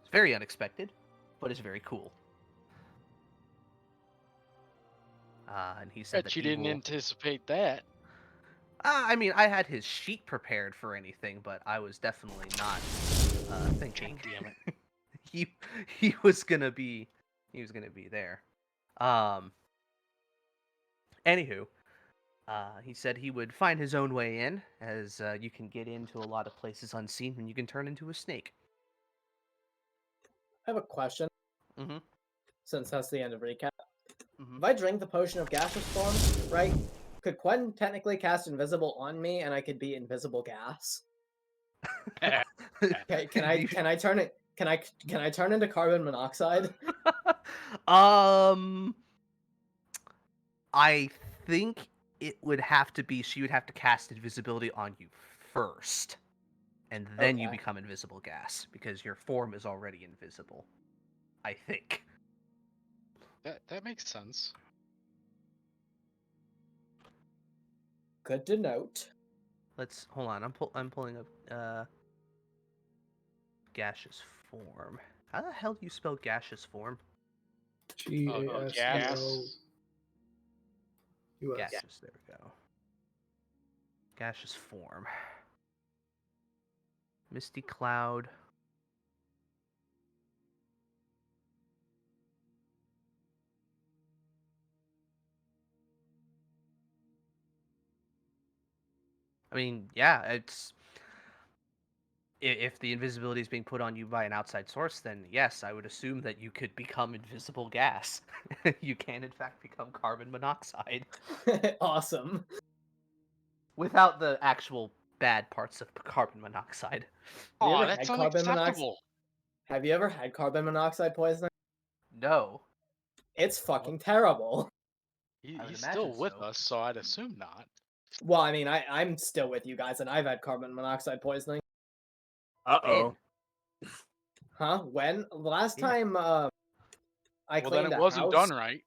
It's very unexpected, but it's very cool. And he said that Bet you he didn't will... anticipate that. I mean, I had his sheet prepared for anything, but I was definitely not thinking. God damn it. he was gonna be there. Anywho, he said he would find his own way in, as you can get into a lot of places unseen when you can turn into a snake. I have a question, Mm-hmm. since that's the end of recap. Mm-hmm. If I drink the potion of gaseous form, right, could Quen technically cast invisible on me and I could be invisible gas? Okay, can I turn it? Can I turn into carbon monoxide? I think it would have to be, she would have to cast invisibility on you first, and then you Okay. become invisible gas, because your form is already invisible. I think. That makes sense. Good to note. Let's hold on. I'm pulling up gaseous form. How the hell do you spell gaseous form? GASEO. Gas. US. Gaseous. There we go. Gaseous form. Misty cloud. I mean, yeah, it's... If the invisibility is being put on you by an outside source, then yes, I would assume that you could become invisible gas. You can, in fact, become carbon monoxide. Awesome. Without the actual bad parts of carbon monoxide. Have you Oh, ever that's had carbon monoxide? unacceptable. Have you ever had carbon monoxide poisoning? No. It's fucking terrible. I would He's imagine still with so. us, so I'd assume not. Well, I mean, I'm still with you guys, and I've had carbon monoxide poisoning. Uh-oh. Huh? When? Last Yeah. time, I Well, cleaned then it a wasn't house. done right.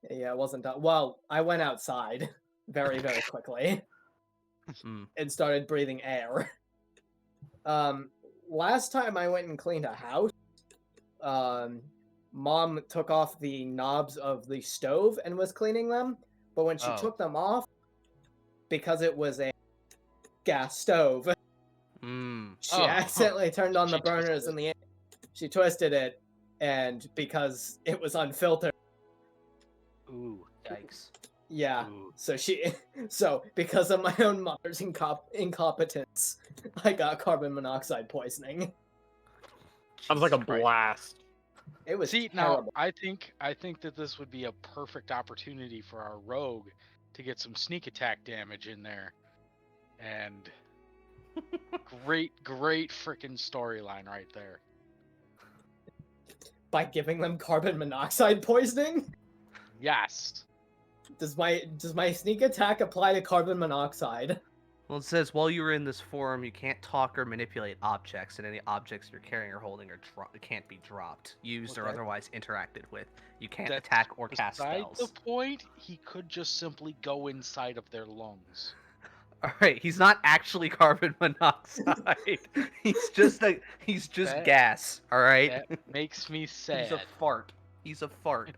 Yeah, it wasn't done. Well, I went outside very, very quickly and started breathing air. Last time I went and cleaned a house, Mom took off the knobs of the stove and was cleaning them, but when she took them off, because it was a gas stove, she accidentally turned on the burners in the... She twisted it, and because it was unfiltered... Ooh, yikes. Yeah, Ooh. so because of my own mother's incompetence, I got carbon monoxide poisoning. Sounds like a blast. It was See, terrible. now I think that this would be a perfect opportunity for our rogue to get some sneak attack damage in there, and great freaking storyline right there. By giving them carbon monoxide poisoning? Yes. Does my sneak attack apply to carbon monoxide? Well, it says while you are in this form, you can't talk or manipulate objects, and any objects you're carrying or holding can't be dropped, used, or Okay. otherwise interacted with. You can't That's attack or cast beside spells. the point. He could just simply go inside of their lungs. All right, he's not actually carbon monoxide. He's just gas. All right. That makes me sad. He's a fart. He's a fart.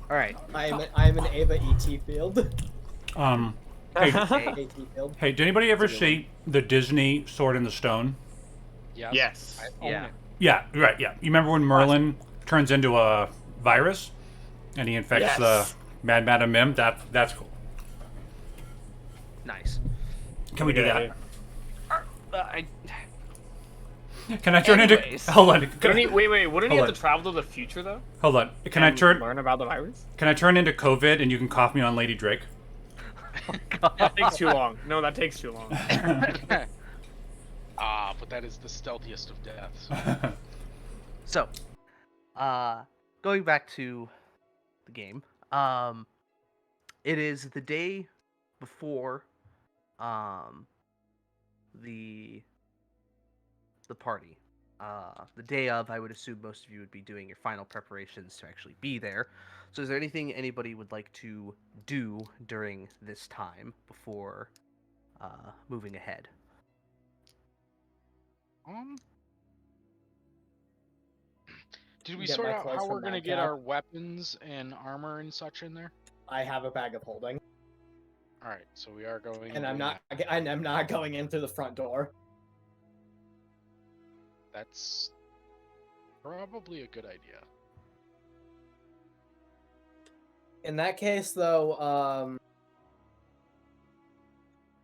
All right. I'm an Ava ET field. Hey, AT field. hey, did anybody ever see the Disney Sword in the Stone? Yes. I own Yeah. it. Yeah, right, yeah. You remember when Merlin turns into a virus and he infects the Mad Madam Mim? That's cool. Nice. Can we do that? I... Can I turn Anyways. into... Hold on. Wait, wouldn't he Hold have to travel to the future, though? Hold on. Can and I turn... learn about the virus? Can I turn into COVID and you can cough me on Lady Drake? That takes too long. No, that takes too long. But that is the stealthiest of deaths. So, going back to the game, it is the day before, the party. The day of, I would assume most of you would be doing your final preparations to actually be there. So is there anything anybody would like to do during this time before moving ahead? Did we Get sort my out clothes how from we're gonna that get cap. our weapons and armor and such in there? I have a bag of holding, All right, so we are going. and doing that. I'm not going in through the front door. That's probably a good idea. In that case, though,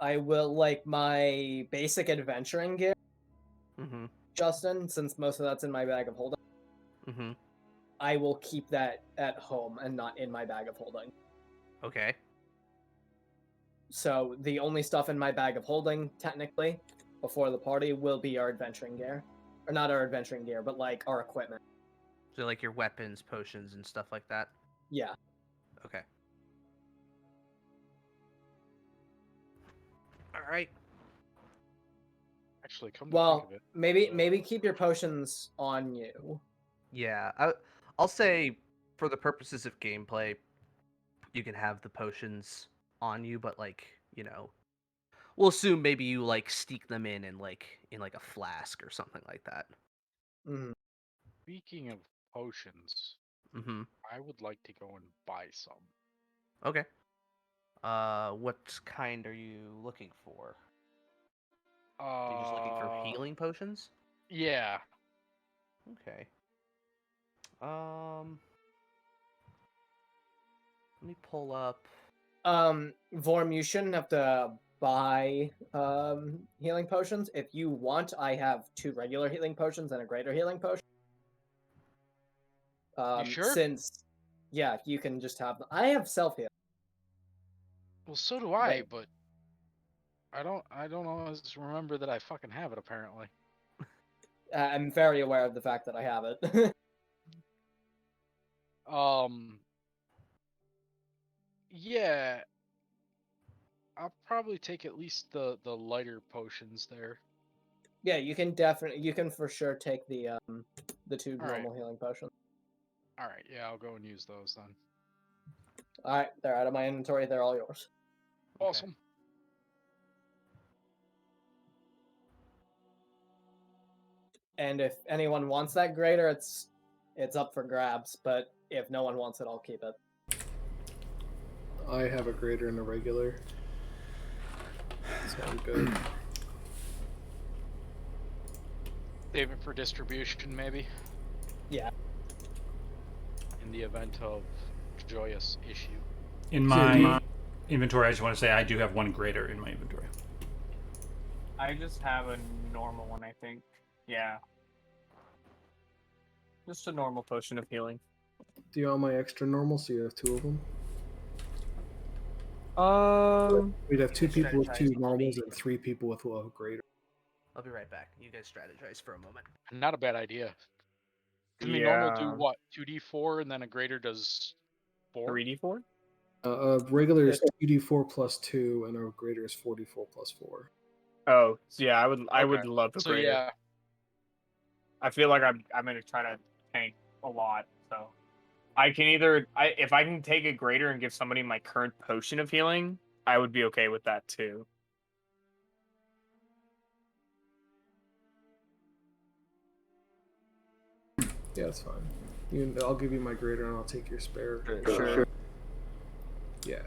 I will like my basic adventuring gear, Mm-hmm. Justin, since most of that's in my bag of holding. Mm-hmm. I will keep that at home and not in my bag of holding. Okay. So the only stuff in my bag of holding, technically, before the party, will be our adventuring gear. Or not our adventuring gear, but like our equipment. So like your weapons, potions, and stuff like that. Yeah. Okay. All right. Actually, come to think Well, of it, maybe keep your potions on you. Yeah, I'll say for the purposes of gameplay, you can have the potions on you, but like, we'll assume maybe you like sneak them in like a flask or something like that. Mm. speaking of potions, Mm-hmm. I would like to go and buy some. Okay. What kind are you looking for? Are you just looking for healing potions? Yeah. Okay. Let me pull up. Vorm, you shouldn't have to buy healing potions. If you want, I have 2 regular healing potions and a greater healing potion. You sure? Since, yeah, you can just have them. I have self-heal. Well, so do I, Wait. but I don't always remember that I fucking have it. Apparently. I'm very aware of the fact that I have it. Yeah. I'll probably take at least the lighter potions there. Yeah, you can for sure take the 2 All right. normal healing potions. All right, yeah, I'll go and use those then. All right, they're out of my inventory. They're all yours. Okay. Awesome. And if anyone wants that greater, it's up for grabs. But if no one wants it, I'll keep it. I have a greater and a regular. Sound good. Save it for distribution, maybe. Yeah. In the event of joyous issue. In my inventory, I just want to say I do have 1 greater in my inventory. I just have a normal one, I think. Yeah. Just a normal potion of healing. Do you want my extra normal so you have 2 of them? We'd have 2 people with 2 normals and 3 people with a greater. I'll be right back. You guys strategize for a moment. Not a bad idea. I mean, Yeah. normal do what? 2d4, and then a greater does 4? 3d4? Regular is 2d4 plus 2, and a greater is 4d4 plus 4. Oh, so yeah, I would Okay. love the So greater. yeah, I feel like I'm gonna try to tank a lot, so I can either if I can take a greater and give somebody my current potion of healing, I would be okay with that too. Yeah, that's fine. I'll give you my greater and I'll take your spare. Sure. Yeah.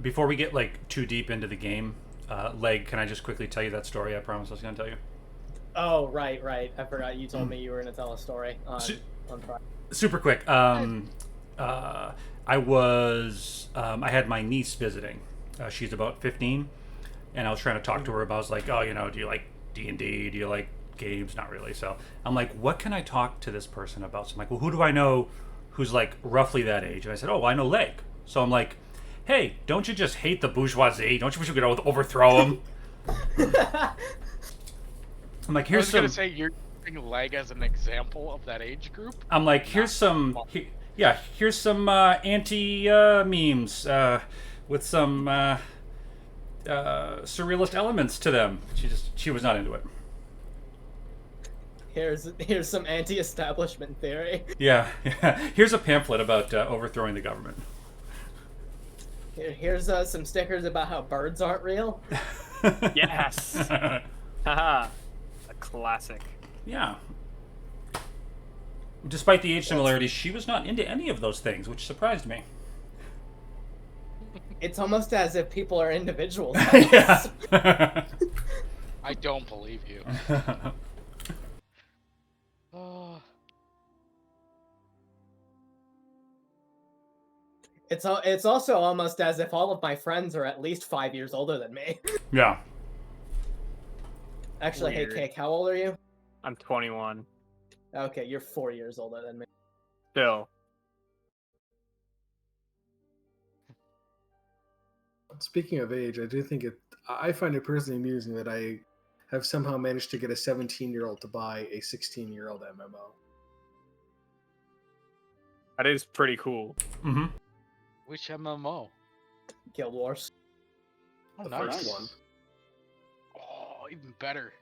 Before we get like too deep into the game, Leg, can I just quickly tell you that story I promised I was going to tell you? Oh, right. I forgot you told me you were going to tell a story on Friday. Super quick. I had my niece visiting. She's about 15, and I was trying to talk to her about, I was like, oh, do you like D&D? Do you like games? Not really. So I'm like, what can I talk to this person about? So I'm like, well, who do I know who's like roughly that age? And I said, oh, I know Leg. So I'm like, hey, don't you just hate the bourgeoisie? Don't you wish you could overthrow them? I'm like, here's I was gonna say you're using Leg as an example of that age group. I'm like, here's some anti memes with some surrealist elements to them. She was not into it. Here's some anti-establishment theory. Yeah. Here's a pamphlet about overthrowing the government. Here's some stickers about how birds aren't real. Yes. Haha. A classic. Yeah. Despite the age similarities, she was not into any of those things, which surprised me. It's almost as if people are individuals. Yeah. I don't believe you. Oh, It's also almost as if all of my friends are at least 5 years older than me. Yeah. Actually, Weird. hey, Cake, how old are you? I'm 21. Okay, you're 4 years older than me. Still. Speaking of age, I do think I find it personally amusing that I have somehow managed to get a 17-year-old to buy a 16-year-old MMO. That is pretty cool. Mm-hmm. which MMO? Guild Wars. Oh, The nice. first one. Oh, even better.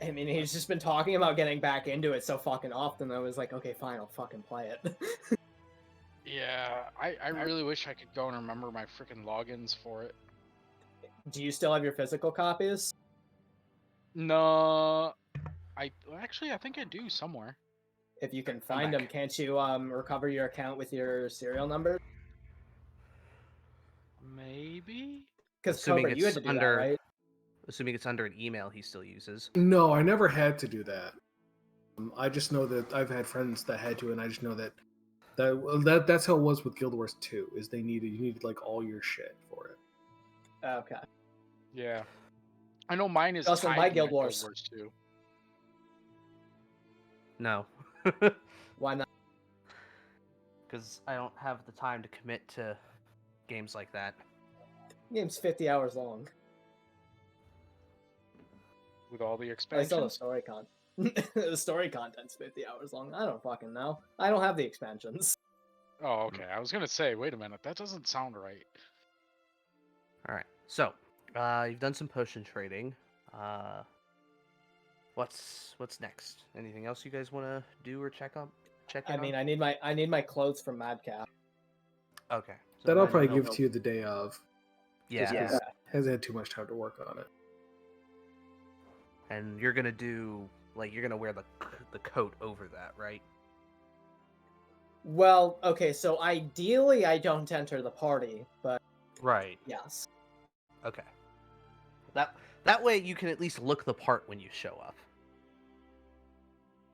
I mean, he's just been talking about getting back into it so fucking often. I was like, okay, fine, I'll fucking play it. Yeah, I really wish I could go and remember my freaking logins for it. Do you still have your physical copies? No, I think I do somewhere. If you can find them, back. can't you recover your account with your serial number? Maybe. Because Assuming Cobra, you had it's to do under- that, right? Assuming it's under an email he still uses. No, I never had to do that. I just know that I've had friends that had to, and I just know that's how it was with Guild Wars 2. Is you needed like all your shit for it. Okay. Yeah. I know mine is Also, tied my to Guild Wars. too. No. Why not? Because I don't have the time to commit to games like that. Game's 50 hours long. With all the I still the expansions. story content. The story content's 50 hours long. I don't fucking know. I don't have the expansions. Oh, okay. I was gonna say, wait a minute, that doesn't sound right. All right. So, you've done some potion trading. What's next? Anything else you guys want to do or check in I mean, on? I need my clothes from Madcap. Okay. So That I'll then probably you'll- give to you the day of. Yeah. Yeah. Because hasn't had too much time to work on it. And you're gonna do you're gonna wear the coat over that, right? Well, okay, so ideally I don't enter the party, but Right. yes. Okay. That way you can at least look the part when you show up.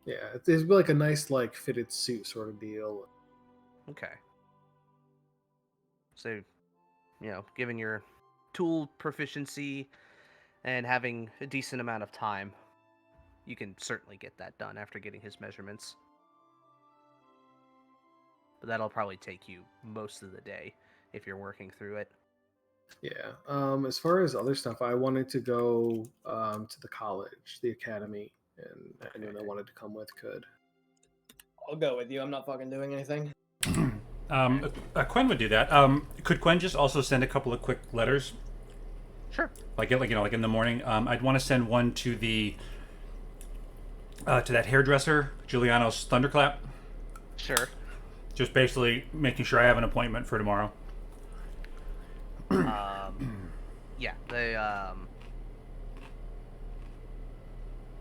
Yeah, it's like a nice like fitted suit sort of deal. Okay. So, given your tool proficiency and having a decent amount of time, you can certainly get that done after getting his measurements. But that'll probably take you most of the day if you're working through it. Yeah. As far as other stuff, I wanted to go to the college, the academy, and anyone that wanted to come with could. I'll go with you. I'm not fucking doing anything. Quen would do that. Could Quen just also send a couple of quick letters? Sure. Like in the morning. I'd want to send one to the to that hairdresser, Giuliano's Thunderclap. Sure. Just basically making sure I have an appointment for tomorrow. Yeah, they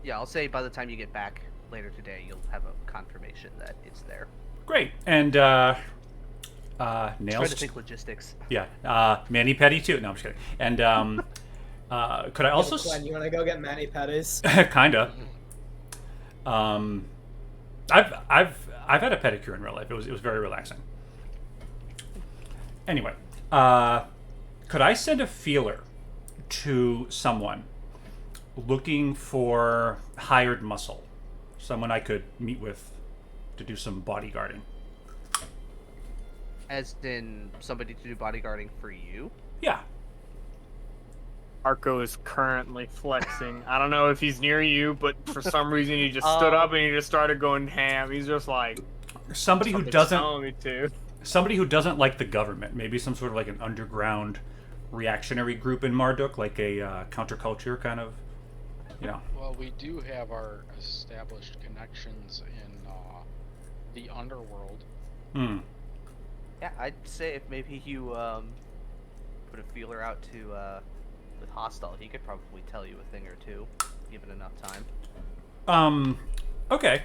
yeah, I'll say by the time you get back later today, you'll have a confirmation that it's there. Great. And Try nails. to think logistics. Yeah. Mani Petty too. No, I'm just kidding. And could I also Glenn, you want to go get mani pedis? kinda. I've had a pedicure in real life. It was very relaxing. Anyway, could I send a feeler to someone looking for hired muscle? Someone I could meet with to do some bodyguarding. As in somebody to do bodyguarding for you? Yeah. Arco is currently flexing. I don't know if he's near you, but for some reason he just stood up and he just started going ham. He's just like Somebody who "Something's doesn't telling me to." somebody who doesn't like the government, maybe some sort of like an underground reactionary group in Marduk, like a counterculture kind of, Well, we do have our established connections in the underworld. Hmm. Yeah, I'd say if maybe you put a feeler out to with Hostile, he could probably tell you a thing or two, given enough time. Okay.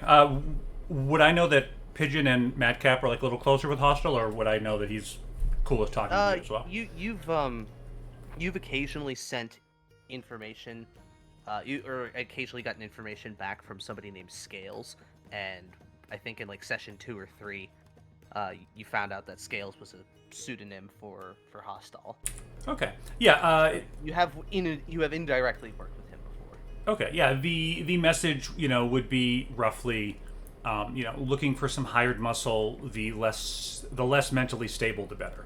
Would I know that Pigeon and Madcap are like a little closer with Hostile, or would I know that he's cool with talking to you as well? You've occasionally sent information, or occasionally gotten information back from somebody named Scales, and I think in like session 2 or 3, you found out that Scales was a pseudonym for Hostile. Okay. Yeah. You have indirectly worked with him before. Okay. Yeah. The message, would be roughly, looking for some hired muscle. The less mentally stable, the better.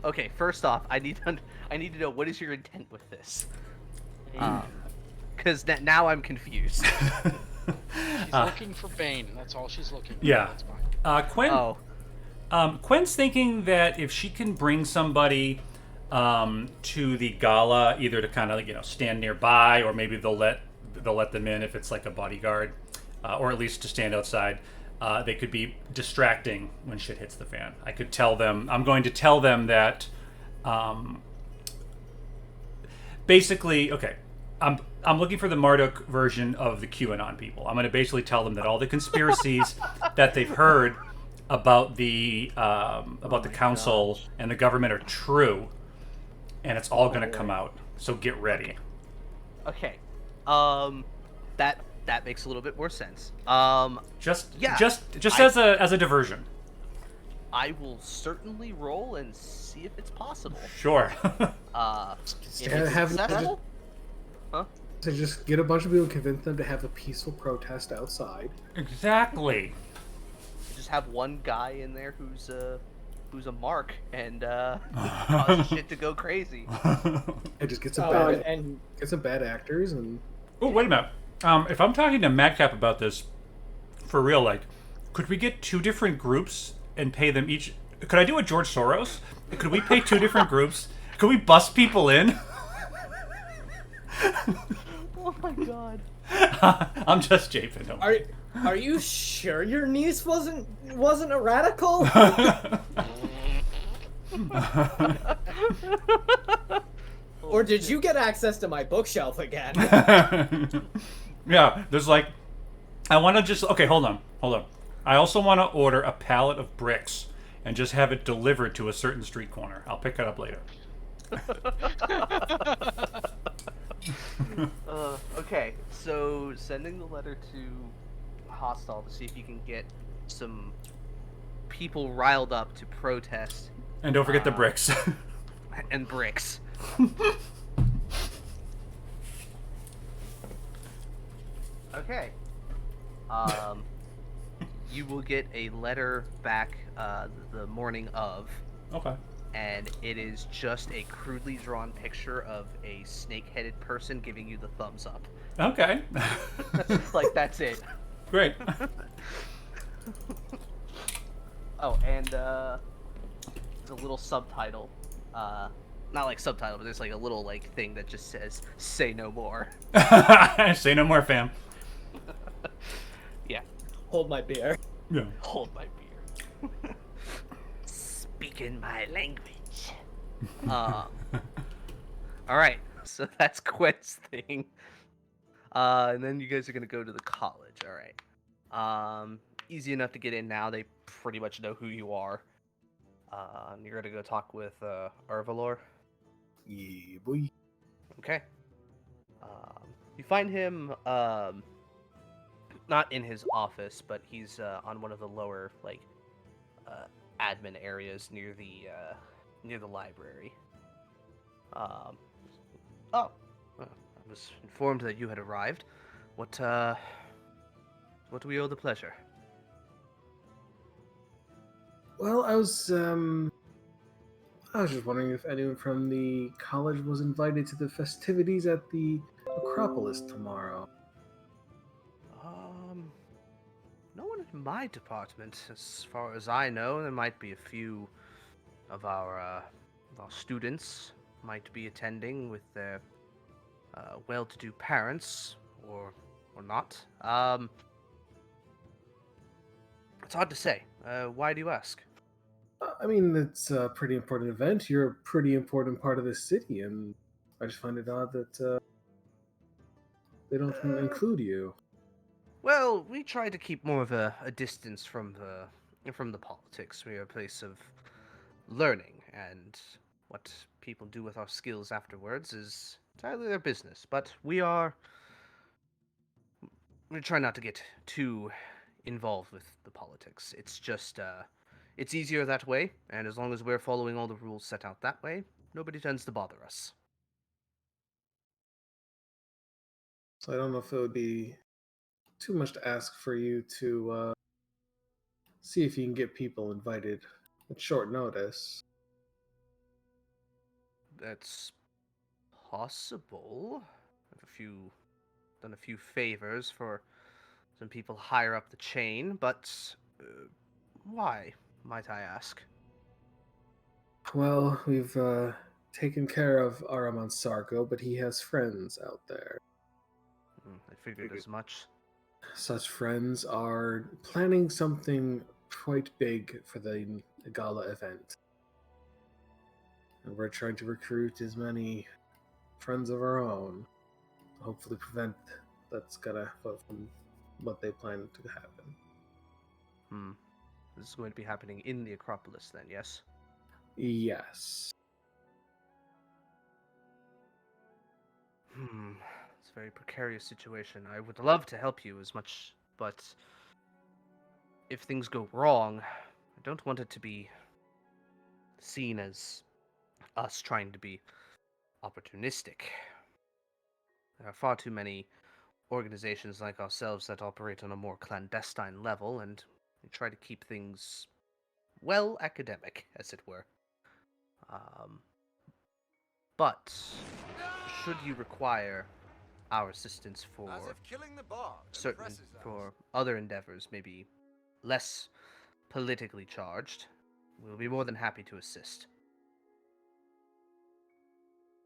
Okay. First off, I need to know, what is your intent with this? Because now I'm confused. She's looking for Bane. That's all she's looking for. Yeah. That's fine. Quinn. Oh. Quinn's thinking that if she can bring somebody to the gala, either to kind of stand nearby, or maybe they'll let them in if it's like a bodyguard, or at least to stand outside. They could be distracting when shit hits the fan. I'm going to tell them that. Basically, okay. I'm looking for the Marduk version of the QAnon people. I'm going to basically tell them that all the conspiracies that they've heard about the council and the government are true, and it's all going to come out. So get ready. Okay. That makes a little bit more sense. Just I- as a diversion. I will certainly roll and see if it's possible. Sure. If it's have- successful, So just get a bunch of people and convince them to have a peaceful protest outside. Exactly. just have one guy in there who's a mark and cause shit to go crazy. And just get some get some bad actors and. Oh, wait a minute. If I'm talking to Madcap about this, for real, like, could we get 2 different groups and pay them each? Could I do a George Soros? Could we pay 2 different groups? Could we bust people in? Oh my god. I'm just japing him. Are you sure your niece wasn't a radical? Or did you get access to my bookshelf again? Yeah, there's like, I want to just, okay, hold on. I also want to order a pallet of bricks and just have it delivered to a certain street corner. I'll pick it up later. Okay, so sending the letter to Hostile to see if you can get some people riled up to protest. And don't forget the bricks. And bricks. Okay. You will get a letter back the morning of. Okay. And it is just a crudely drawn picture of a snake-headed person giving you the thumbs up. Okay. Like, that's it. Great. Oh, and there's a little subtitle. Not like subtitle, but there's like a little like thing that just says "Say no more." Say no more, fam. Yeah. Hold my beer. Yeah. Hold my beer. Speaking my language. All right. So that's Quinn's thing. And then you guys are gonna go to the college. All right. Easy enough to get in now. They pretty much know who you are. You're gonna go talk with Arvalor. Yeah, boy. Okay. You find him not in his office, but he's on one of the lower admin areas near the library. I was informed that you had arrived. What do we owe the pleasure? Well, I was just wondering if anyone from the college was invited to the festivities at the Acropolis tomorrow. No one in my department, as far as I know. There might be a few of our students might be attending with their well-to-do parents, or not. It's hard to say. Why do you ask? I mean, it's a pretty important event. You're a pretty important part of the city, and I just find it odd that they don't include you. Well, we try to keep more of a distance from the politics. We are a place of learning, and what people do with our skills afterwards is entirely their business. But we try not to get too involved with the politics. It's just it's easier that way, and as long as we're following all the rules set out that way, nobody tends to bother us. So I don't know if it would be too much to ask for you to see if you can get people invited at short notice. That's possible. Done a few favors for some people higher up the chain, but why, might I ask? Well, we've taken care of Araman Sargo, but he has friends out there. I figured as much. Such friends are planning something quite big for the gala event. And we're trying to recruit as many friends of our own. Hopefully prevent that's gonna from what they plan to happen. This is going to be happening in the Acropolis then, yes? Yes. It's a very precarious situation. I would love to help you as much, but if things go wrong, I don't want it to be seen as us trying to be opportunistic. There are far too many organizations like ourselves that operate on a more clandestine level, and we try to keep things, well, academic, as it were. But should you require our assistance for for other endeavors, maybe less politically charged, we'll be more than happy to assist.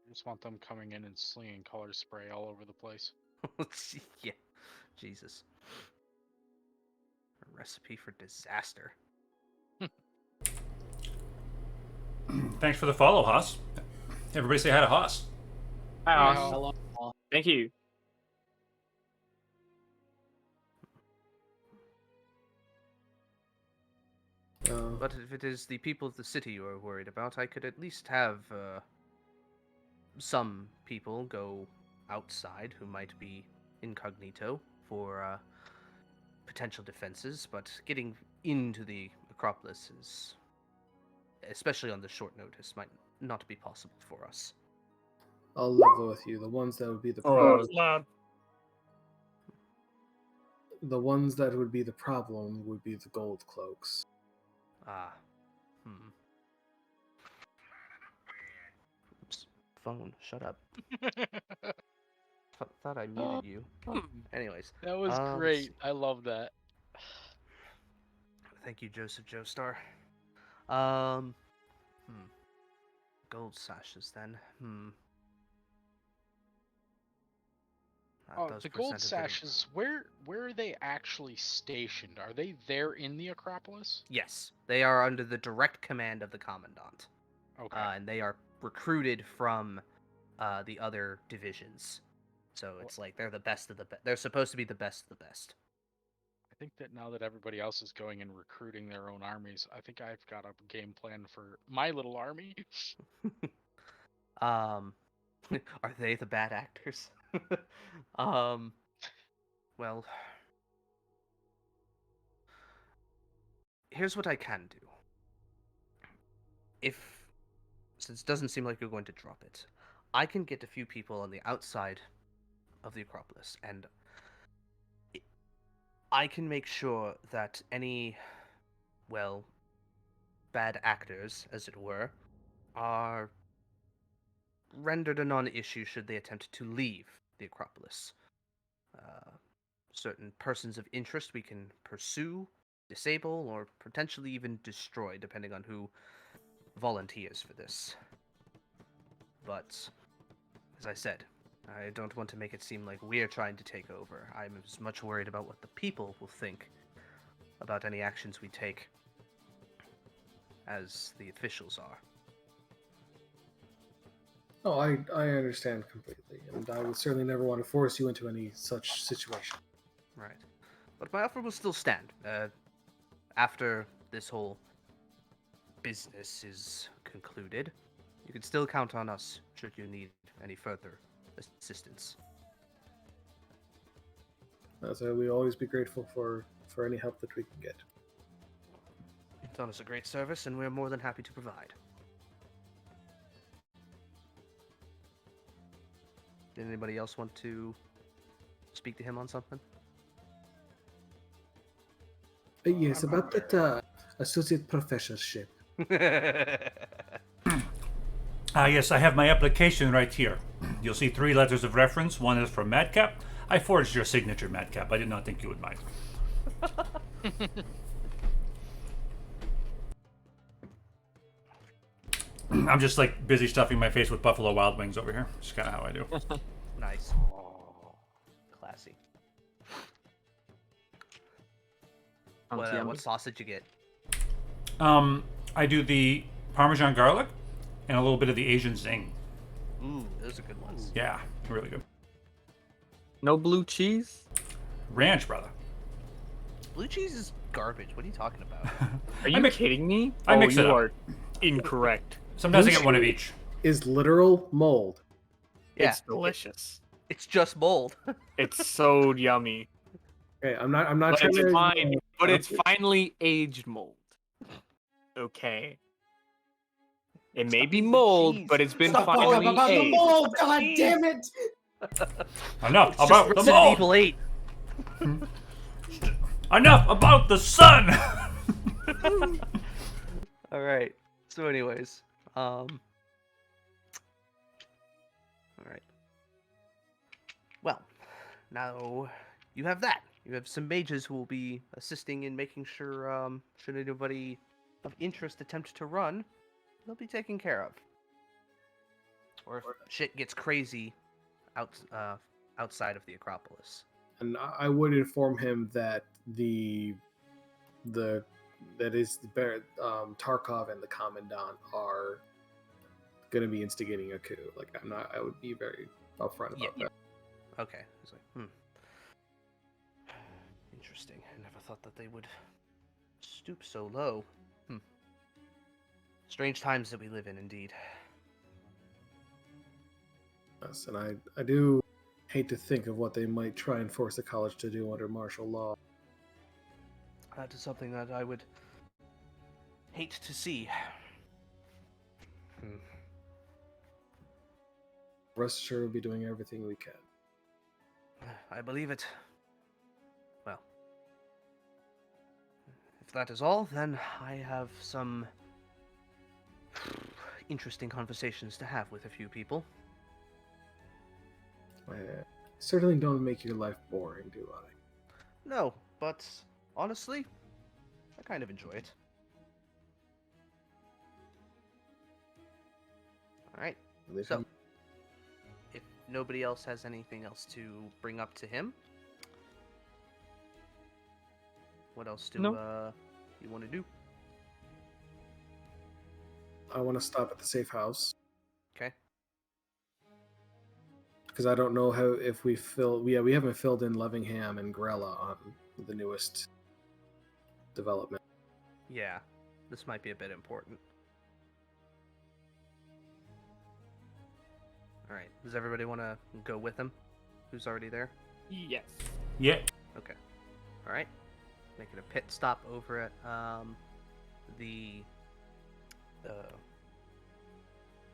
I just want them coming in and slinging color spray all over the place. Yeah, Jesus. A recipe for disaster. Thanks for the follow, Haas. Everybody say hi to Haas. Hi, Hello. Haas. Hello. Thank you. But if it is the people of the city you are worried about, I could at least have some people go outside who might be incognito for potential defenses, but getting into the Acropolis is, especially on the short notice, might not be possible for us. I'll level with you. The ones that would be the Oh, problem. it's loud. The ones that would be the problem would be the gold cloaks. Ah. Oops. Phone, shut up. Thought I muted you. Anyways. That was let's great. see. I love that. Thank you, Joseph Joestar. Gold sashes, then. That Oh, does the gold present a bit of- sashes. Where are they actually stationed? Are they there in the Acropolis? Yes, they are under the direct command of the Commandant. Okay. And they are recruited from the other divisions. So it's like they're the best of the best. They're supposed to be the best of the best. I think that now that everybody else is going and recruiting their own armies, I think I've got a game plan for my little army. Are they the bad actors? Well, here's what I can do. Since it doesn't seem like you're going to drop it, I can get a few people on the outside of the Acropolis, and I can make sure that any, well, bad actors, as it were, are rendered a non-issue should they attempt to leave the Acropolis. Certain persons of interest we can pursue, disable, or potentially even destroy, depending on who volunteers for this. But, as I said, I don't want to make it seem like we're trying to take over. I'm as much worried about what the people will think about any actions we take as the officials are. Oh, I understand completely, and I would certainly never want to force you into any such situation. Right. But my offer will still stand. After this whole business is concluded, you can still count on us should you need any further assistance. So we always be grateful for any help that we can get. You've done us a great service, and we're more than happy to provide. Did anybody else want to speak to him on something? Yes, about that associate professorship. Yes, I have my application right here. You'll see 3 letters of reference. One is from Madcap. I forged your signature, Madcap. I did not think you would mind. I'm just like busy stuffing my face with Buffalo Wild Wings over here. It's kind of how I do. Nice. Classy. What sauce did you get? I do the Parmesan garlic and a little bit of the Asian zing. Ooh, those are good ones. Yeah, really good. No blue cheese? Ranch, brother. Blue cheese is garbage. What are you talking about? Are you kidding me? I mix it you up. are incorrect. Sometimes I Blue get one of cheese each. is literal mold. Yeah, It's delicious. It's just mold. It's so yummy. Okay, I'm not But trying it's to. fine. But it's finely aged mold. Okay. It may Stop be eating the mold, cheese. but it's been Stop talking finely about the aged. mold! God damn it! Enough It's about just the Resident mold. Evil 8. Enough about the sun. All right. So, anyways, all right. Well, now you have that. You have some mages who will be assisting in making sure, should anybody of interest attempt to run, they'll be taken care of. Or if shit gets crazy outside of the Acropolis. And I would inform him that Tarkov and the Commandant are going to be instigating a coup. Like I would be very upfront about that. Okay. He's like, Interesting. I never thought that they would stoop so low. Strange times that we live in, indeed. Yes, and I do hate to think of what they might try and force the college to do under martial law. That is something that I would hate to see. Rest assured, we'll be doing everything we can. I believe it. Well, if that is all, then I have some interesting conversations to have with a few people. I certainly don't make your life boring, do I? No, but honestly, I kind of enjoy it. Alright, so, if nobody else has anything else to bring up to him, what else do you want to do? I want to stop at the safe house. Okay. Because I don't know how if we haven't filled in Levingham and Grella on the newest development. Yeah, this might be a bit important. Alright, does everybody want to go with him? Who's already there? Yes. Yeah. Okay. Alright. Making a pit stop over at the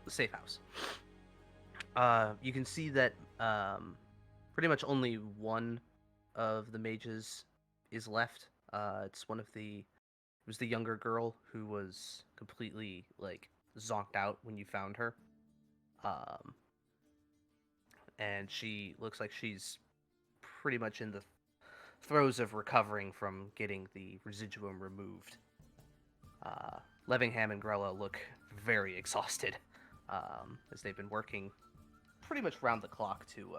safe house. You can see that pretty much only one of the mages is left. It was the younger girl who was completely like zonked out when you found her. And she looks like she's pretty much in the throes of recovering from getting the residuum removed. Levingham and Grella look very exhausted, as they've been working pretty much round the clock to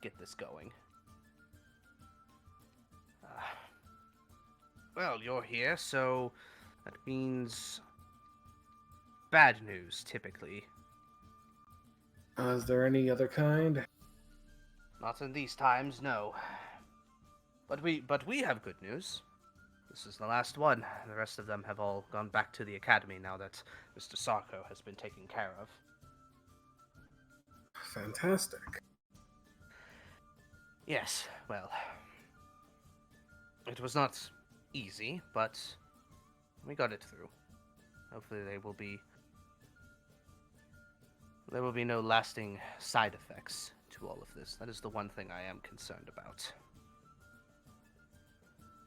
get this going. Well, you're here, so that means bad news, typically. Is there any other kind? Not in these times, no. But we have good news. This is the last one. The rest of them have all gone back to the academy now that Mr. Sarko has been taken care of. Fantastic. Yes, well, it was not easy, but we got it through. Hopefully there will be no lasting side effects to all of this. That is the one thing I am concerned about.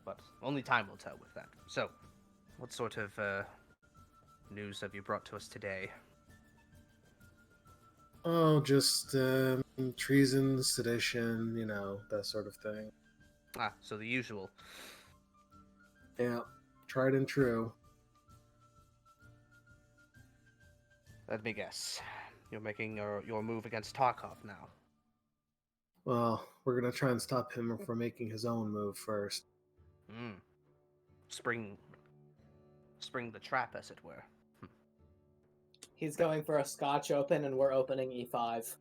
But only time will tell with that. So, what sort of news have you brought to us today? Oh, just treason, sedition, you know, that sort of thing. Ah, so the usual. Yeah, tried and true. Let me guess. You're making your move against Tarkov now. Well, we're gonna try and stop him from making his own move first. Spring the trap, as it were. He's going for a Scotch open, and we're opening E5.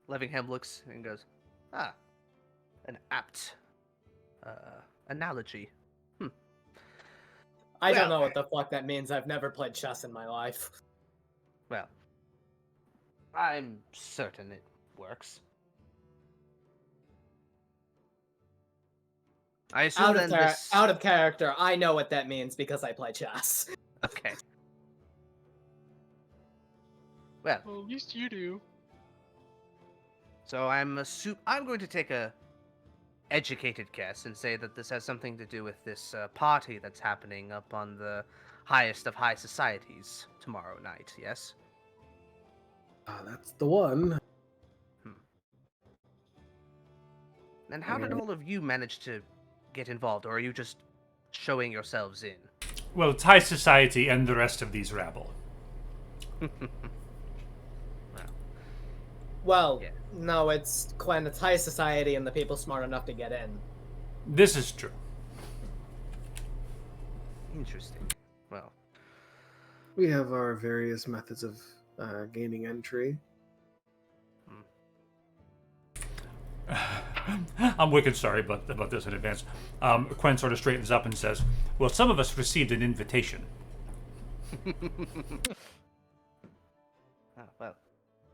Levingham looks and goes, "Ah, an apt analogy." I Well- don't know what the fuck that means. I've never played chess in my life. Well, I'm certain it works. I assume Out then of, this... out of character, I know what that means because I play chess. Okay. Well, Well, at least you do. so I'm going to take a educated guess and say that this has something to do with this party that's happening up on the highest of high societies tomorrow night. Yes. That's the one. And how did all of you manage to get involved, or are you just showing yourselves in? Well, it's high society and the rest of these rabble. Well, Yeah. no, it's Glenn, it's high society and the people smart enough to get in. This is true. Interesting. Well, We have our various methods of gaining entry. I'm wicked sorry about this in advance. Quen sort of straightens up and says, well, some of us received an invitation. well,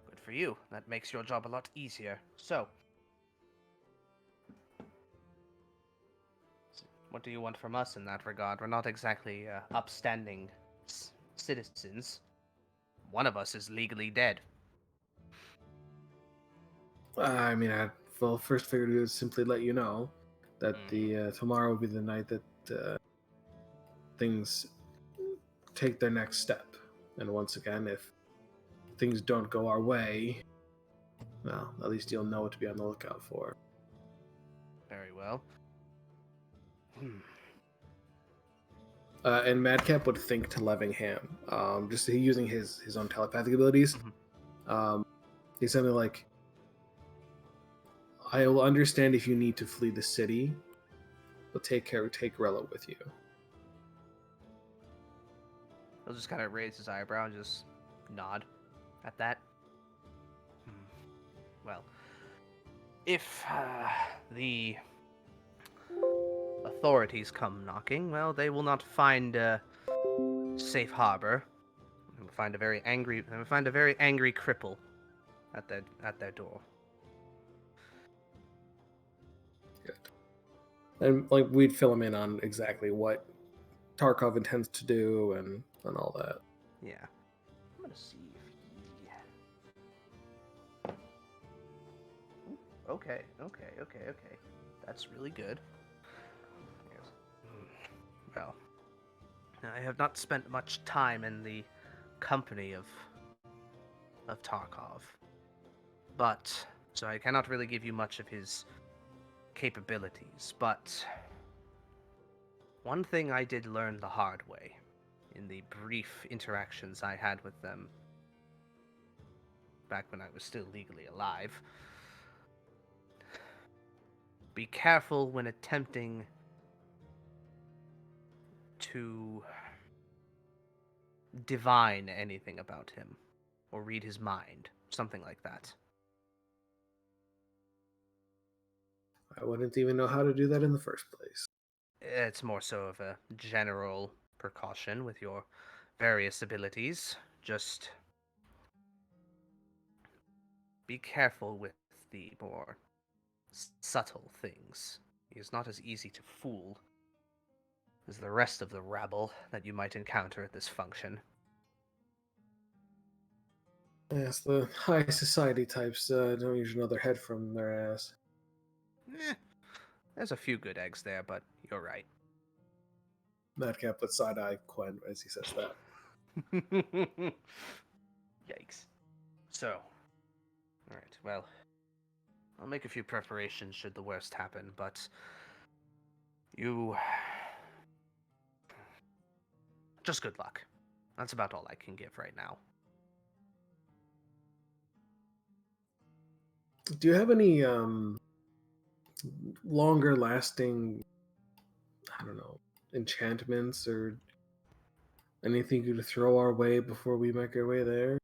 good for you. That makes your job a lot easier. So, what do you want from us in that regard? We're not exactly upstanding citizens. One of us is legally dead. I mean, I first figured we would simply let you know that the tomorrow will be the night that things take their next step. And once again, if things don't go our way, well, at least you'll know what to be on the lookout for. Very well. And Madcap would think to Levingham, just using his own telepathic abilities. He's something like, I will understand if you need to flee the city, but take Rella with you. He'll just kind of raise his eyebrow and just nod at that. Well, if the authorities come knocking, well, they will not find a safe harbor. They will find a very angry cripple at their door. Good. And like we'd fill him in on exactly what Tarkov intends to do and all that. Yeah. I'm gonna see if he... Okay. That's really good. Yes. Well, I have not spent much time in the company of Tarkov, but so I cannot really give you much of his capabilities. But one thing I did learn the hard way in the brief interactions I had with them back when I was still legally alive. Be careful when attempting to divine anything about him, or read his mind, something like that. I wouldn't even know how to do that in the first place. It's more so of a general precaution with your various abilities. Just be careful with the more subtle things. He is not as easy to fool as the rest of the rabble that you might encounter at this function. Yes, the high society types don't usually know their head from their ass. There's a few good eggs there, but you're right. Madcap would side-eye Quen as he says that. Yikes. So, alright, well, I'll make a few preparations should the worst happen, but you... just good luck. That's about all I can give right now. Do you have any longer lasting, I don't know, enchantments or anything you could throw our way before we make our way there?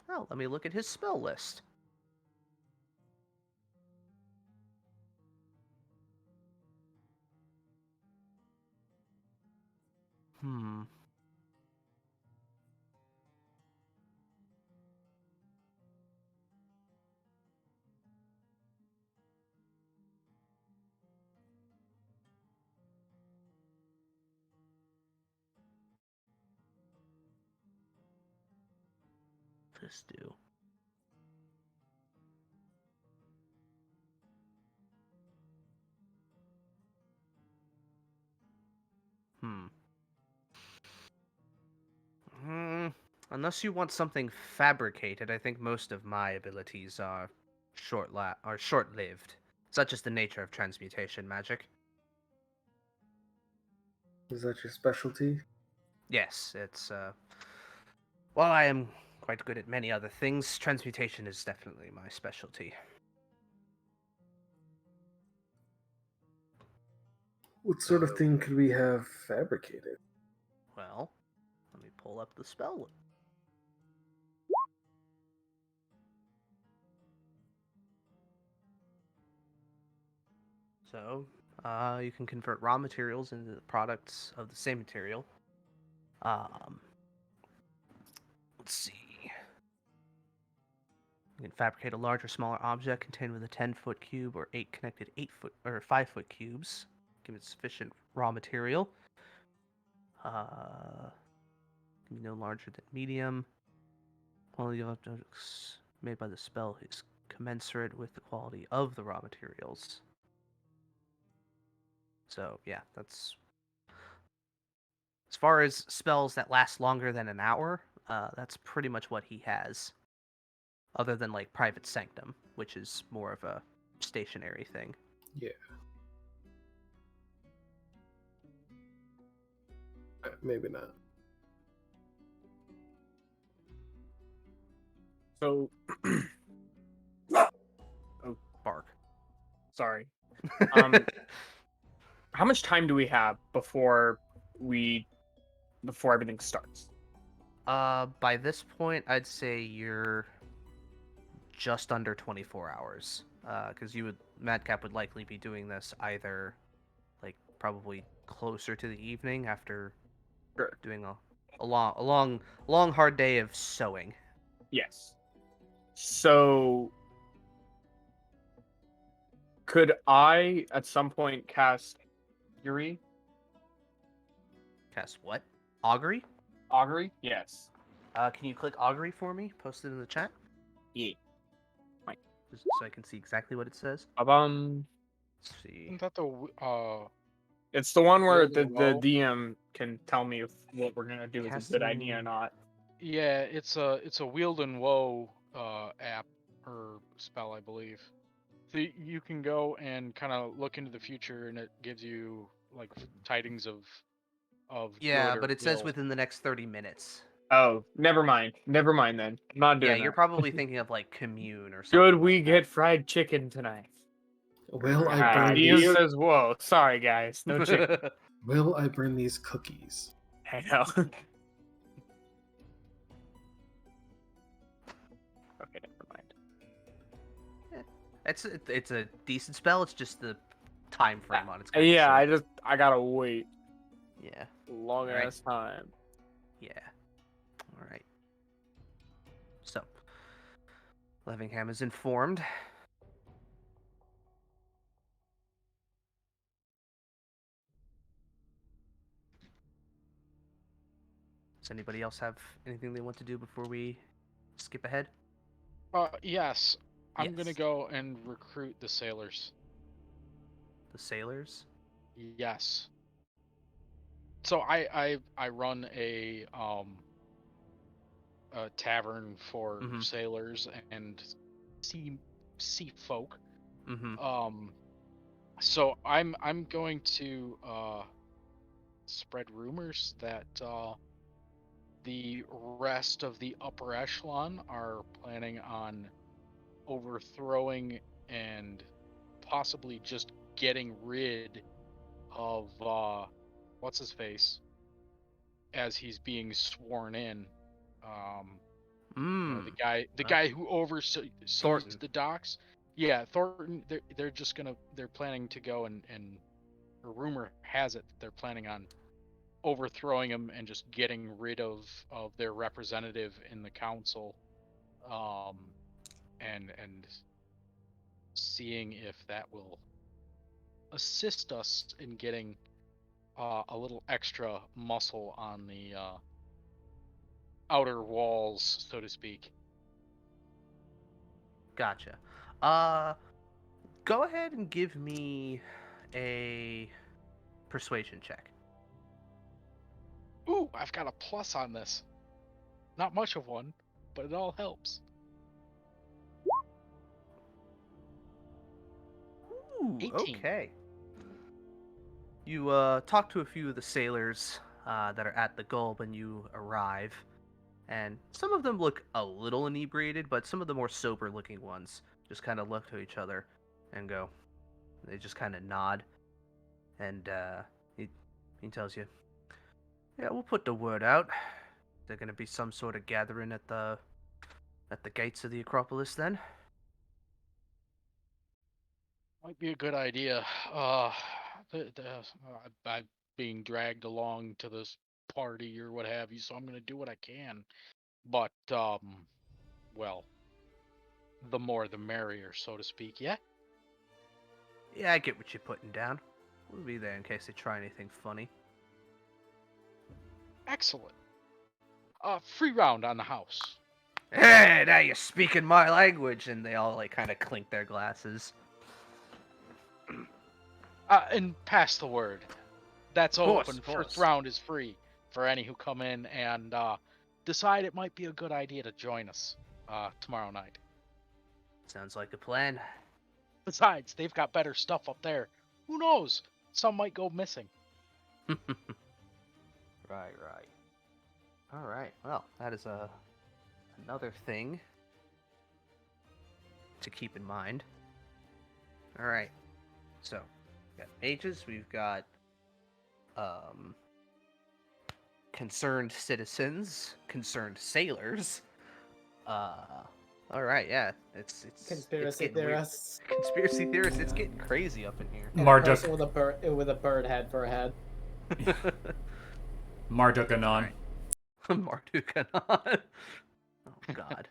Well, let me look at his spell list. Hmm. This do. Hmm. Unless you want something fabricated, I think most of my abilities are short-lived. Such is the nature of transmutation magic. Is that your specialty? Yes, it's while I am quite good at many other things, transmutation is definitely my specialty. What sort of thing could we have fabricated? Well, let me pull up the spell list. So, you can convert raw materials into products of the same material. Let's see. You can fabricate a large or smaller object contained with a 10-foot cube or 8 connected 8-foot or 5-foot cubes. Give it sufficient raw material. Can be no larger than medium. Quality of objects made by the spell is commensurate with the quality of the raw materials. So, yeah, that's... As far as spells that last longer than an hour, that's pretty much what he has. Other than, like, Private Sanctum, which is more of a stationary thing. Yeah. Maybe not. So, Bark. sorry. How much time do we have before everything starts? By this point, I'd say you're just under 24 hours. Because Madcap would likely be doing this either, like, probably closer to the evening after Sure. doing a long, hard day of sewing. Yes. So, could I at some point cast Fury? Cast what? Augury? Augury? Yes. Can you click Augury for me? Post it in the chat? Yeah. Just so I can see exactly what it says. Um, Let's see. Isn't that the it's the one where the Well- DM can tell me if what we're gonna do is a good idea or not. Yeah, it's a Wield and Woe app or spell, I believe. So you can go and kind of look into the future, and it gives you like tidings of Yeah, good but or it says ill. within the next 30 minutes. Oh, never mind. Never mind then. I'm not doing Yeah, that. you're probably thinking of like Commune or something. Good, like we that. get fried chicken tonight. Will I Ah, burn DM these? says, "Whoa, sorry guys, no chicken." Will I burn these cookies? I know. Okay, never mind. It's a decent spell. It's just the time frame on it's kind Yeah, of short. I gotta wait Yeah. long Alright. ass time. Yeah. All right. So, Levingham is informed. Does anybody else have anything they want to do before we skip ahead? Yes. I'm gonna Yes. go and recruit the sailors. The sailors? Yes. So I run a tavern for Mhm. sailors and sea folk. Mm-hmm. So I'm going to spread rumors that the rest of the upper echelon are planning on overthrowing and possibly just getting rid of what's his face as he's being sworn in. You know, the guy who oversees Thornton. the docks. Yeah, Thornton. They're just they're planning to go and a rumor has it they're planning on overthrowing him and just getting rid of their representative in the council, um, and seeing if that will assist us in getting a little extra muscle on the outer walls, so to speak. Gotcha. Go ahead and give me a persuasion check. Ooh, I've got a plus on this. Not much of one, but it all helps. Ooh, 18. okay. You talk to a few of the sailors that are at the Gulp when you arrive, and some of them look a little inebriated, but some of the more sober-looking ones just kind of look to each other and go. They just kind of nod, and he tells you, "Yeah, we'll put the word out. There's gonna be some sort of gathering at the gates of the Acropolis then." Might be a good idea. I'm being dragged along to this party or what have you, so I'm gonna do what I can. But well, the more the merrier, so to speak. Yeah. Yeah, I get what you're putting down. We'll be there in case they try anything funny. Excellent. Free round on the house. Hey, now you're speaking my language, and they all like kind of clink their glasses. And pass the word. That's Of course, open. of course. First round is free for any who come in and decide it might be a good idea to join us tomorrow night. Sounds like a plan. Besides, they've got better stuff up there. Who knows? Some might go missing. Right. All right. Well, that is another thing to keep in mind. All right. So, we've got mages. We've got concerned citizens, concerned sailors. All right. Yeah. It's Conspiracy getting weird. theorists. Conspiracy theorists. It's getting crazy up in here. And a Marduk. person with a bird head for a head. Marduk Anon. Marduk Anon. Oh God.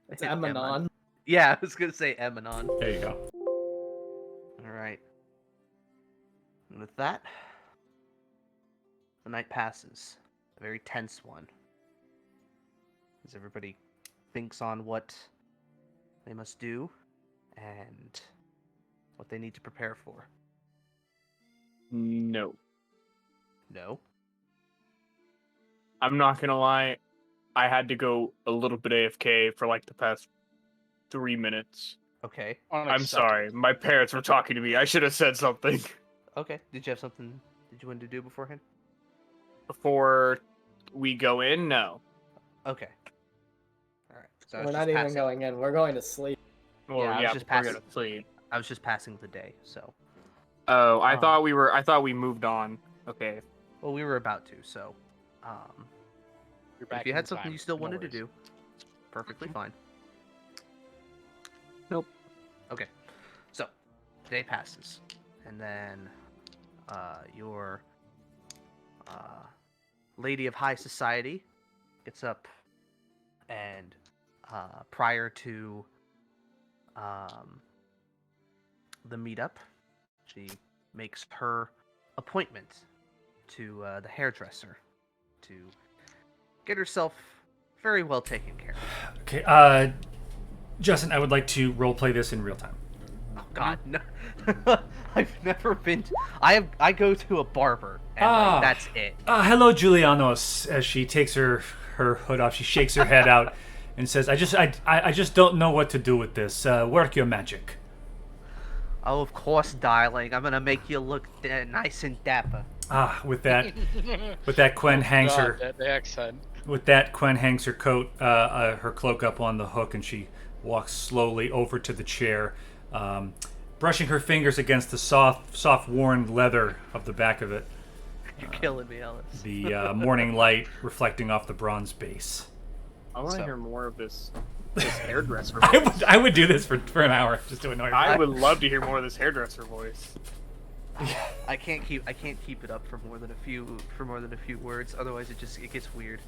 It's Emanon. Yeah, I was gonna say Emanon. There you go. All right. And with that, the night passes. A very tense one. As everybody thinks on what they must do and what they need to prepare for. No. No? I'm not gonna lie. I had to go a little bit AFK for like the past 3 minutes. Okay. I'm sorry. My parents were talking to me. I should have said something. Okay. Did you have something did you want to do beforehand? Before we go in, no. Okay. Alright. So I was We're just not even passing- going in. We're going to sleep. Well, Yeah, I was yeah, just we're passing- gonna sleep. I was just passing the day, so. Oh, I Oh. thought we moved on. Okay. Well, we were about to, so. You're But back if you in had something time. you still No wanted to worries. do, perfectly fine. Okay, so day passes, and then your lady of high society gets up, and prior to the meetup, she makes her appointment to the hairdresser to get herself very well taken care of. Okay, Justin, I would like to roleplay this in real time. Oh God, no! I've never been. I go to a barber, and like, that's it. Hello, Giulianos. As she takes her hood off, she shakes her head out and says, I just don't know what to do with this. Work your magic. Oh, of course, darling. I'm gonna make you look nice and dapper. With that Quen hangs her. That accent. With that, Quen hangs her coat, her cloak up on the hook, and she walks slowly over to the chair, brushing her fingers against the soft worn leather of the back of it. You're killing me, Ellis. The morning light reflecting off the bronze base. I want to hear more of this hairdresser. I would do this for an hour just to annoy her. I would love to hear more of this hairdresser voice. I can't keep it up for more than a few words. Otherwise, it gets weird.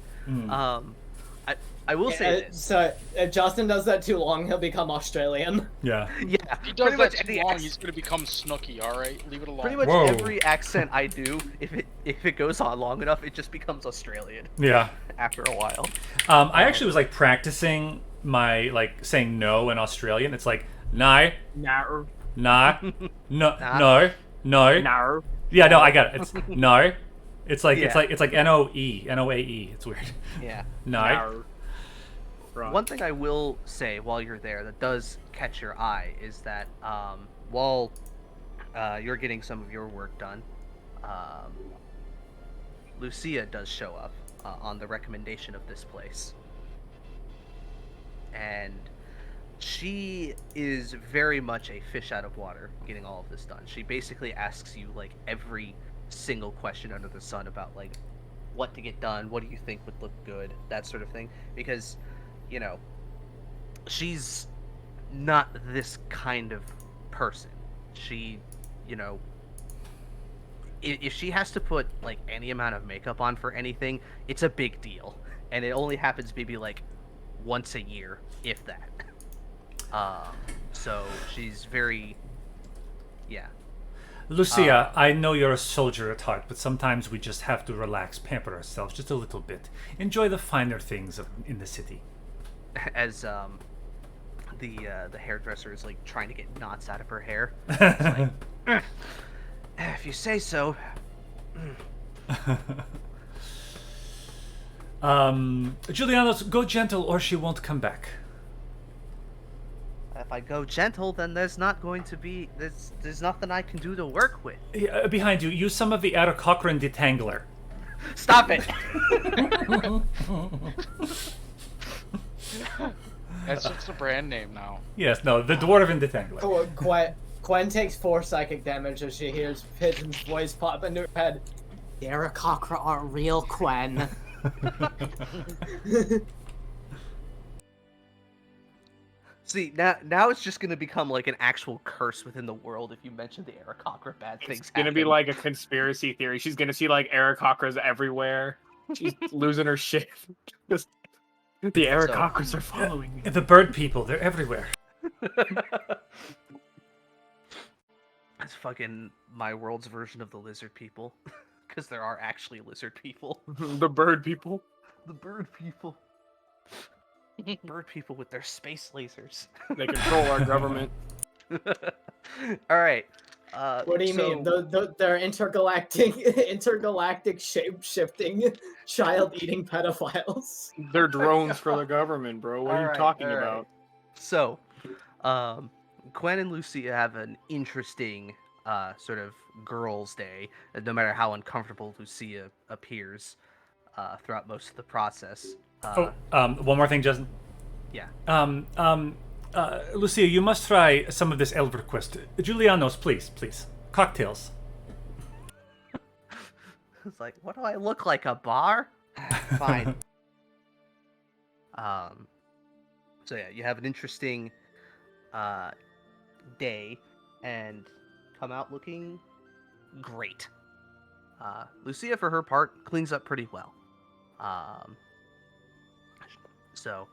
I will say this. So if Justin does that too long, he'll become Australian. Yeah. Yeah. If he does that much too long, he's gonna become Snooky. All right, leave it alone. Pretty much Whoa. every accent I do, if it goes on long enough, it just becomes Australian. Yeah. After a while. I actually was like practicing my like saying no in Australian. It's like no, No. nah, no. No. Yeah, no, I got it. It's no. It's like Yeah. it's like Noae. It's weird. Yeah. No. No. Right. One thing I will say while you're there that does catch your eye is that while you're getting some of your work done, Lucia does show up on the recommendation of this place. And she is very much a fish out of water getting all of this done. She basically asks you like every single question under the sun about like what to get done, what do you think would look good, that sort of thing. Because, you know, she's not this kind of person. She, you know, if she has to put like any amount of makeup on for anything, it's a big deal. And it only happens maybe like once a year, if that. So she's very, yeah. Lucia, I know you're a soldier at heart, but sometimes we just have to relax, pamper ourselves just a little bit, enjoy the finer things in the city. As the hairdresser is like trying to get knots out of her hair. It's like, if you say so. Giulianos, go gentle or she won't come back. If I go gentle, then there's not going to be there's nothing I can do to work with. Behind you, use some of the Ada Cochrane detangler. Stop it. That's just a brand name now. Yes, no, the Dwarven detangler. Oh, Gwen takes 4 psychic damage as she hears Pigeon's voice pop into her head. The Aarakocra aren't real, Gwen. See, now it's just gonna become like an actual curse within the world if you mention the Aarakocra bad things. It's gonna be like a conspiracy theory. She's gonna see like Aarakocras everywhere. She's losing her shit. Just, the Aarakocras are following me. The bird people, they're everywhere. That's fucking my world's version of the lizard people. Because there are actually lizard people. The bird people. The bird people. Bird people with their space lasers. They control our government. Alright. What do you mean? They're intergalactic shape-shifting, child-eating pedophiles. They're drones for the government, bro. What are you talking about? So, Gwen and Lucy have an interesting sort of girls' day, no matter how uncomfortable Lucia appears throughout most of the process. One more thing, Justin. Yeah. Lucia, you must try some of this Elverquist. Giulianos, please. Cocktails. It's like, what do I look like, a bar? Fine. So yeah, you have an interesting day and come out looking great. Lucia, for her part, cleans up pretty well. So,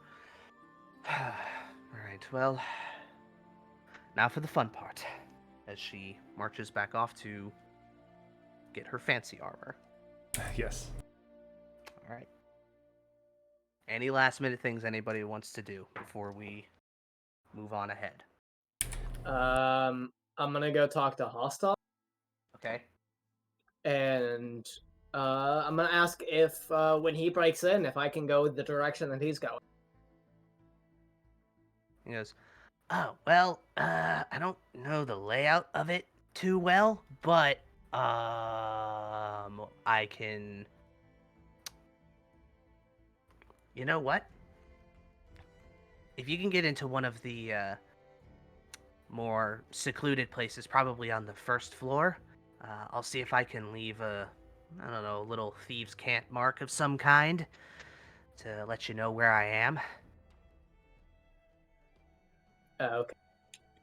all right, well, now for the fun part, as she marches back off to get her fancy armor. Yes. All right. Any last minute things anybody wants to do before we move on ahead? I'm gonna go talk to Hostile, Okay. and I'm gonna ask if when he breaks in, if I can go the direction that he's going. He goes, oh, well, I don't know the layout of it too well, but, I can... You know what? If you can get into one of the, more secluded places, probably on the first floor, I'll see if I can leave a, I don't know, a little thieves' cant mark of some kind to let you know where I am. Okay.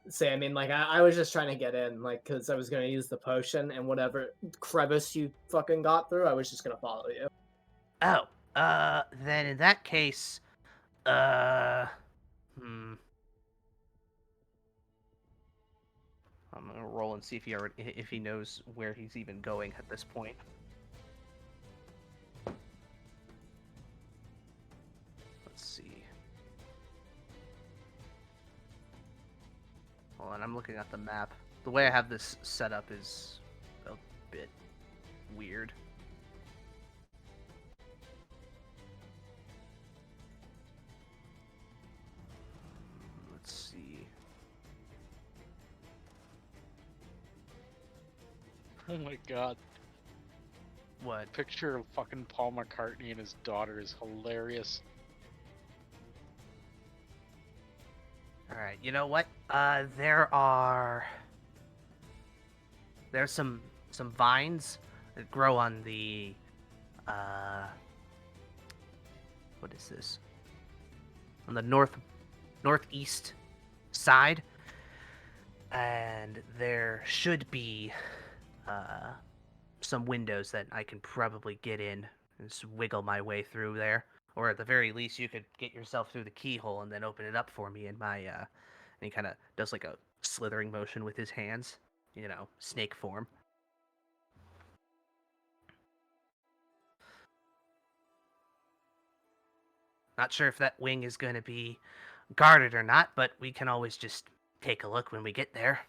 Say, I mean, like, I was just trying to get in, like, because I was gonna use the potion, and whatever crevice you fucking got through, I was just gonna follow you. Oh, then in that case, I'm gonna roll and see if he knows where he's even going at this point. Let's see. Hold on, I'm looking at the map. The way I have this set up is a bit weird. Let's see. Oh my god. What? Picture of fucking Paul McCartney and his daughter is hilarious. Alright, you know what? There's some vines that grow on the what is this? On the northeast side. And there should be some windows that I can probably get in and just wiggle my way through there. Or at the very least, you could get yourself through the keyhole and then open it up for me in my, and he kind of does like a slithering motion with his hands, you know, snake form. Not sure if that wing is going to be guarded or not, but we can always just take a look when we get there.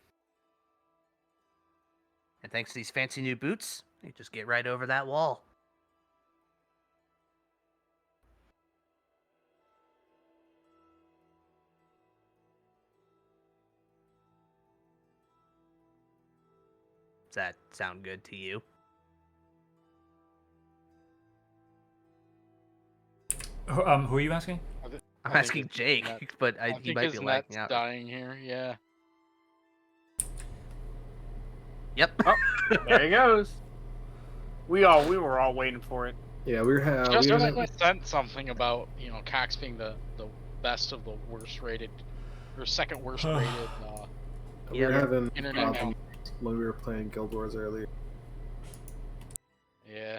And thanks to these fancy new boots, you just get right over that wall. Does that sound good to you? Who are you asking? I'm asking Jake, but he might be lagging out. Dying here, yeah. Yep. Oh, there he goes. We were all waiting for it. Yeah, we were. Just recently sent something about, you know, Cox being the best of the worst rated, or second worst rated. We were having internet problems when we were playing Guild Wars earlier. Yeah.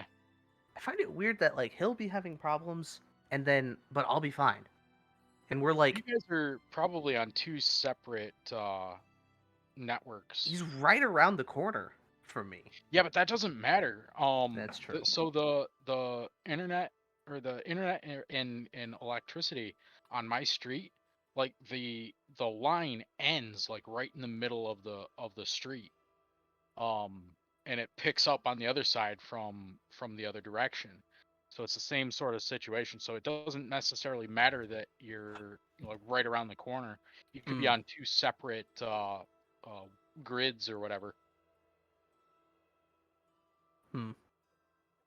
I find it weird that like he'll be having problems, but I'll be fine. And we're like, you guys are probably on two separate networks. He's right around the corner from me. Yeah, but that doesn't matter. That's true. So the internet and electricity on my street, like the line ends like right in the middle of the street. And it picks up on the other side from the other direction. So it's the same sort of situation. So it doesn't necessarily matter that you're like right around the corner. You could be on two separate grids or whatever.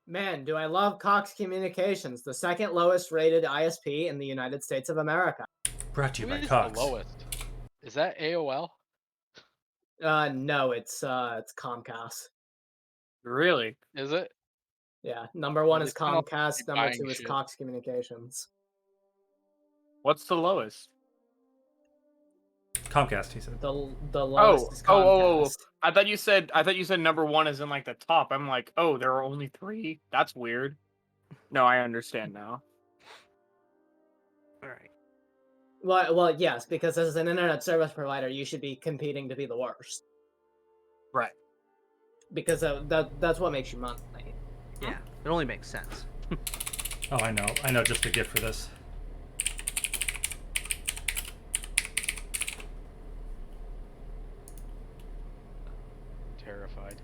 Man, do I love Cox Communications, the second lowest rated ISP in the United States of America. Brought to you Who by is Cox. the lowest? Is that AOL? No, it's Comcast. Really? Is it? Yeah, number one Well, is they can't all Comcast, keep number buying two is shit. Cox Communications. What's the lowest? Comcast, he said. The lowest is Comcast. I thought you said number 1 is in like the top. I'm like, oh, there are only 3. That's weird. No, I understand now. All right. Well, yes, because as an internet service provider, you should be competing to be the worst. Right. Because that's what makes you money. Yeah, it only makes sense. Oh, I know just a gift for this. Terrified.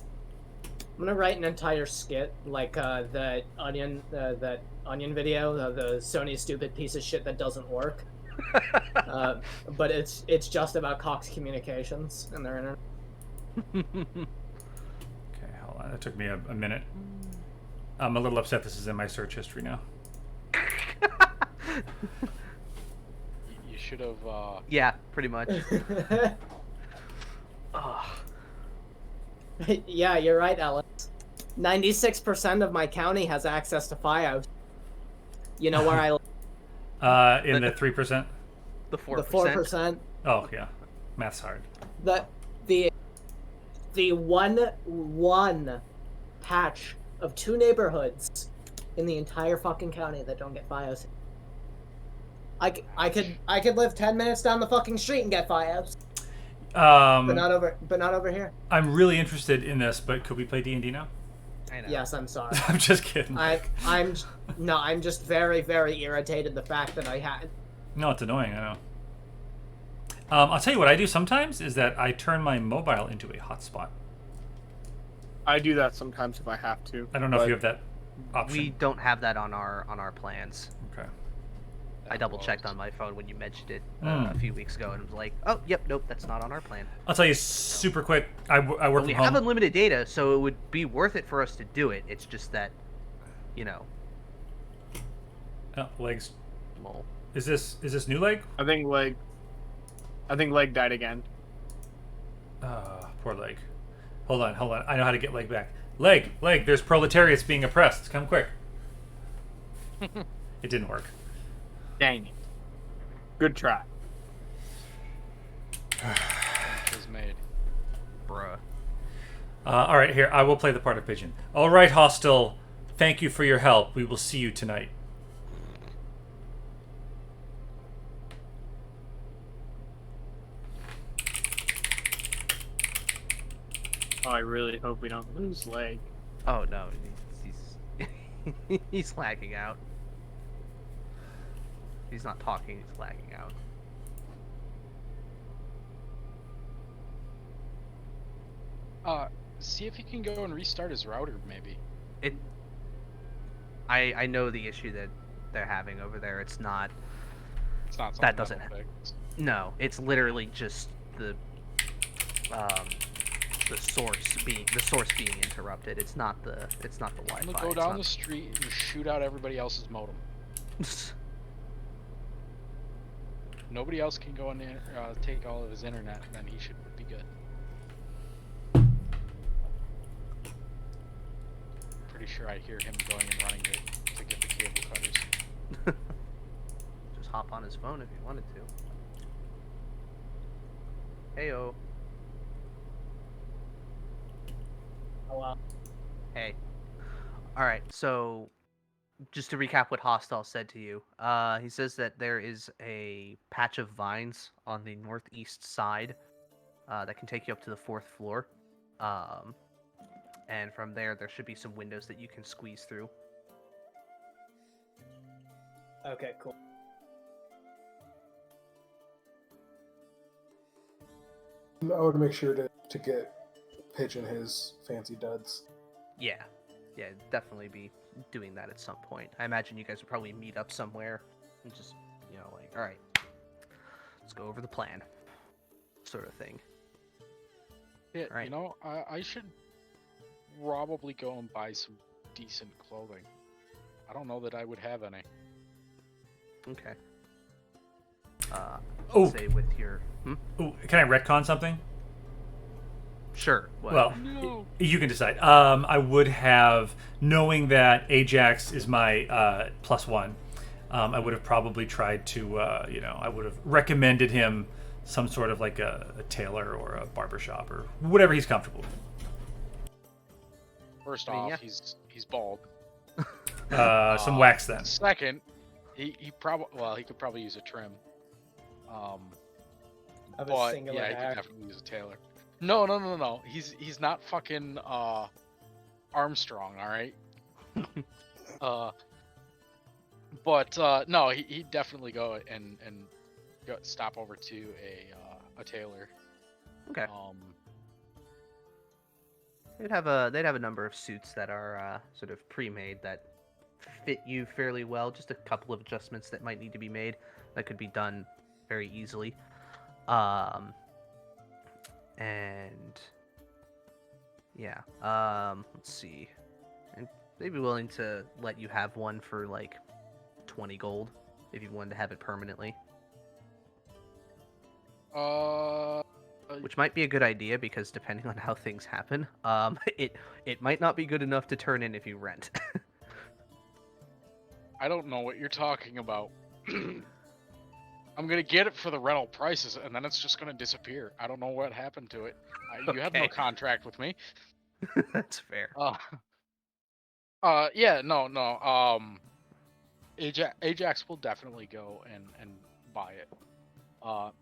I'm gonna write an entire skit like that onion video, the Sony stupid piece of shit that doesn't work. But it's just about Cox Communications and their internet. Okay, hold on. That took me a minute. I'm a little upset this is in my search history now. You should have. Yeah, pretty much. Ugh. Yeah, you're right, Alex. 96% of my county has access to FiOS. You know where I live? In the 3%? The 4%. The 4%. Oh, yeah. Math's hard. The one patch of 2 neighborhoods in the entire fucking county that don't get FiOS. I could live 10 minutes down the fucking street and get FiOS. But not over here. I'm really interested in this, but could we play D&D now? I know. Yes, I'm sorry. I'm just kidding. I'm just very, very irritated the fact that I had. No, it's annoying, I know. I'll tell you what I do sometimes is that I turn my mobile into a hotspot. I do that sometimes if I have to. I don't know if you have that option. We don't have that on our plans. Okay. I double checked on my phone when you mentioned it a few weeks ago, and was like, "Oh, yep, nope, that's not on our plan." I'll tell you super quick. I work Well, from we home. have unlimited data, so it would be worth it for us to do it. It's just that, Oh, legs. lol. Is this new leg? I think leg died again. Poor leg. Hold on. I know how to get leg back. Leg. There's proletariats being oppressed. Come quick. It didn't work. Dang it. Good try. Was made. Bruh. All right, here I will play the part of Pigeon. All right, Hostile. Thank you for your help. We will see you tonight. Oh, I really hope we don't lose leg. Oh no, he's he's lagging out. He's not talking. He's lagging out. See if you can go and restart his router, maybe. I know the issue that they're having over there. It's not. It's not something That doesn't. will fix. No, it's literally just the source being interrupted. It's not the Wi-Fi. I'm gonna It's go down not- the street and shoot out everybody else's modem. Nobody else can go in there, take all of his internet, and then he should be good. Pretty sure I hear him going and running to get the cable cutters. Just hop on his phone if you wanted to. Heyo. Oh, wow. Hey. Alright, so just to recap what Hostile said to you, he says that there is a patch of vines on the northeast side that can take you up to the 4th floor. And from there should be some windows that you can squeeze through. Okay, cool. I would make sure to get Pigeon his fancy duds. Yeah, definitely be doing that at some point. I imagine you guys would probably meet up somewhere and just, like, all right, let's go over the plan, sort of thing. Yeah, Right. I should probably go and buy some decent clothing. I don't know that I would have any. Okay. Oh. Say with your. Ooh, can I retcon something? Sure. What? Well, No. you can decide. I would have, knowing that Ajax is my +1, I would have probably tried to, I would have recommended him some sort of like a tailor or a barber shop or whatever he's comfortable with. First I mean, off, yeah. he's bald. Some wax then. Second, he could probably use a trim. Of a But singular yeah, he hair. could definitely use a tailor. No. He's not fucking Armstrong, all right. But no, he'd definitely go and stop over to a tailor. Okay. They'd have a number of suits that are sort of pre-made that fit you fairly well. Just a couple of adjustments that might need to be made that could be done very easily. And yeah. Let's see. And they'd be willing to let you have one for like 20 gold if you wanted to have it permanently. Which might be a good idea because depending on how things happen, it might not be good enough to turn in if you rent. I don't know what you're talking about. I'm gonna get it for the rental prices, and then it's just gonna disappear. I don't know what happened to it. You have no Okay. contract with me. That's fair. Yeah, no. Ajax will definitely go and buy it.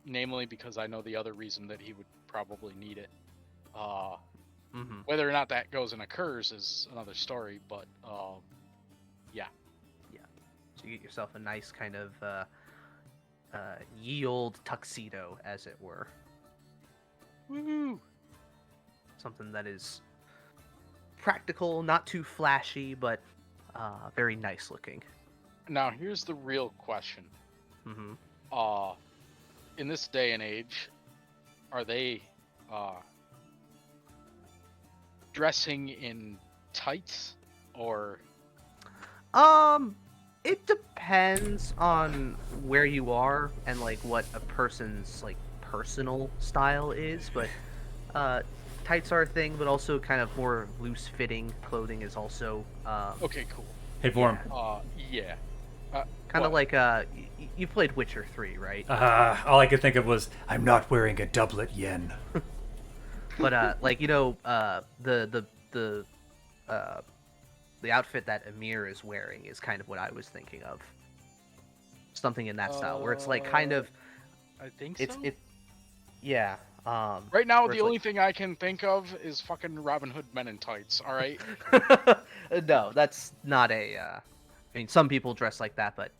Namely because I know the other reason that he would probably need it. Whether or not that goes and occurs is another story, but yeah. So you get yourself a nice kind of ye old tuxedo, as it were. Woo! Something that is practical, not too flashy, but very nice looking. Now here's the real question. In this day and age, are they dressing in tights or? It depends on where you are and like what a person's like personal style is, but tights are a thing, but also kind of more loose fitting clothing is also Okay, cool. Hey, Vorm. Yeah. kind of like you played Witcher 3, right? All I could think of was, I'm not wearing a doublet, yen. But like the outfit that Amir is wearing is kind of what I was thinking of. Something in that style, where it's like kind of I think it's so. Yeah. Right now, where the it's only like- thing I can think of is fucking Robin Hood Men in Tights. All right. No, that's not a. I mean, some people dress like that, but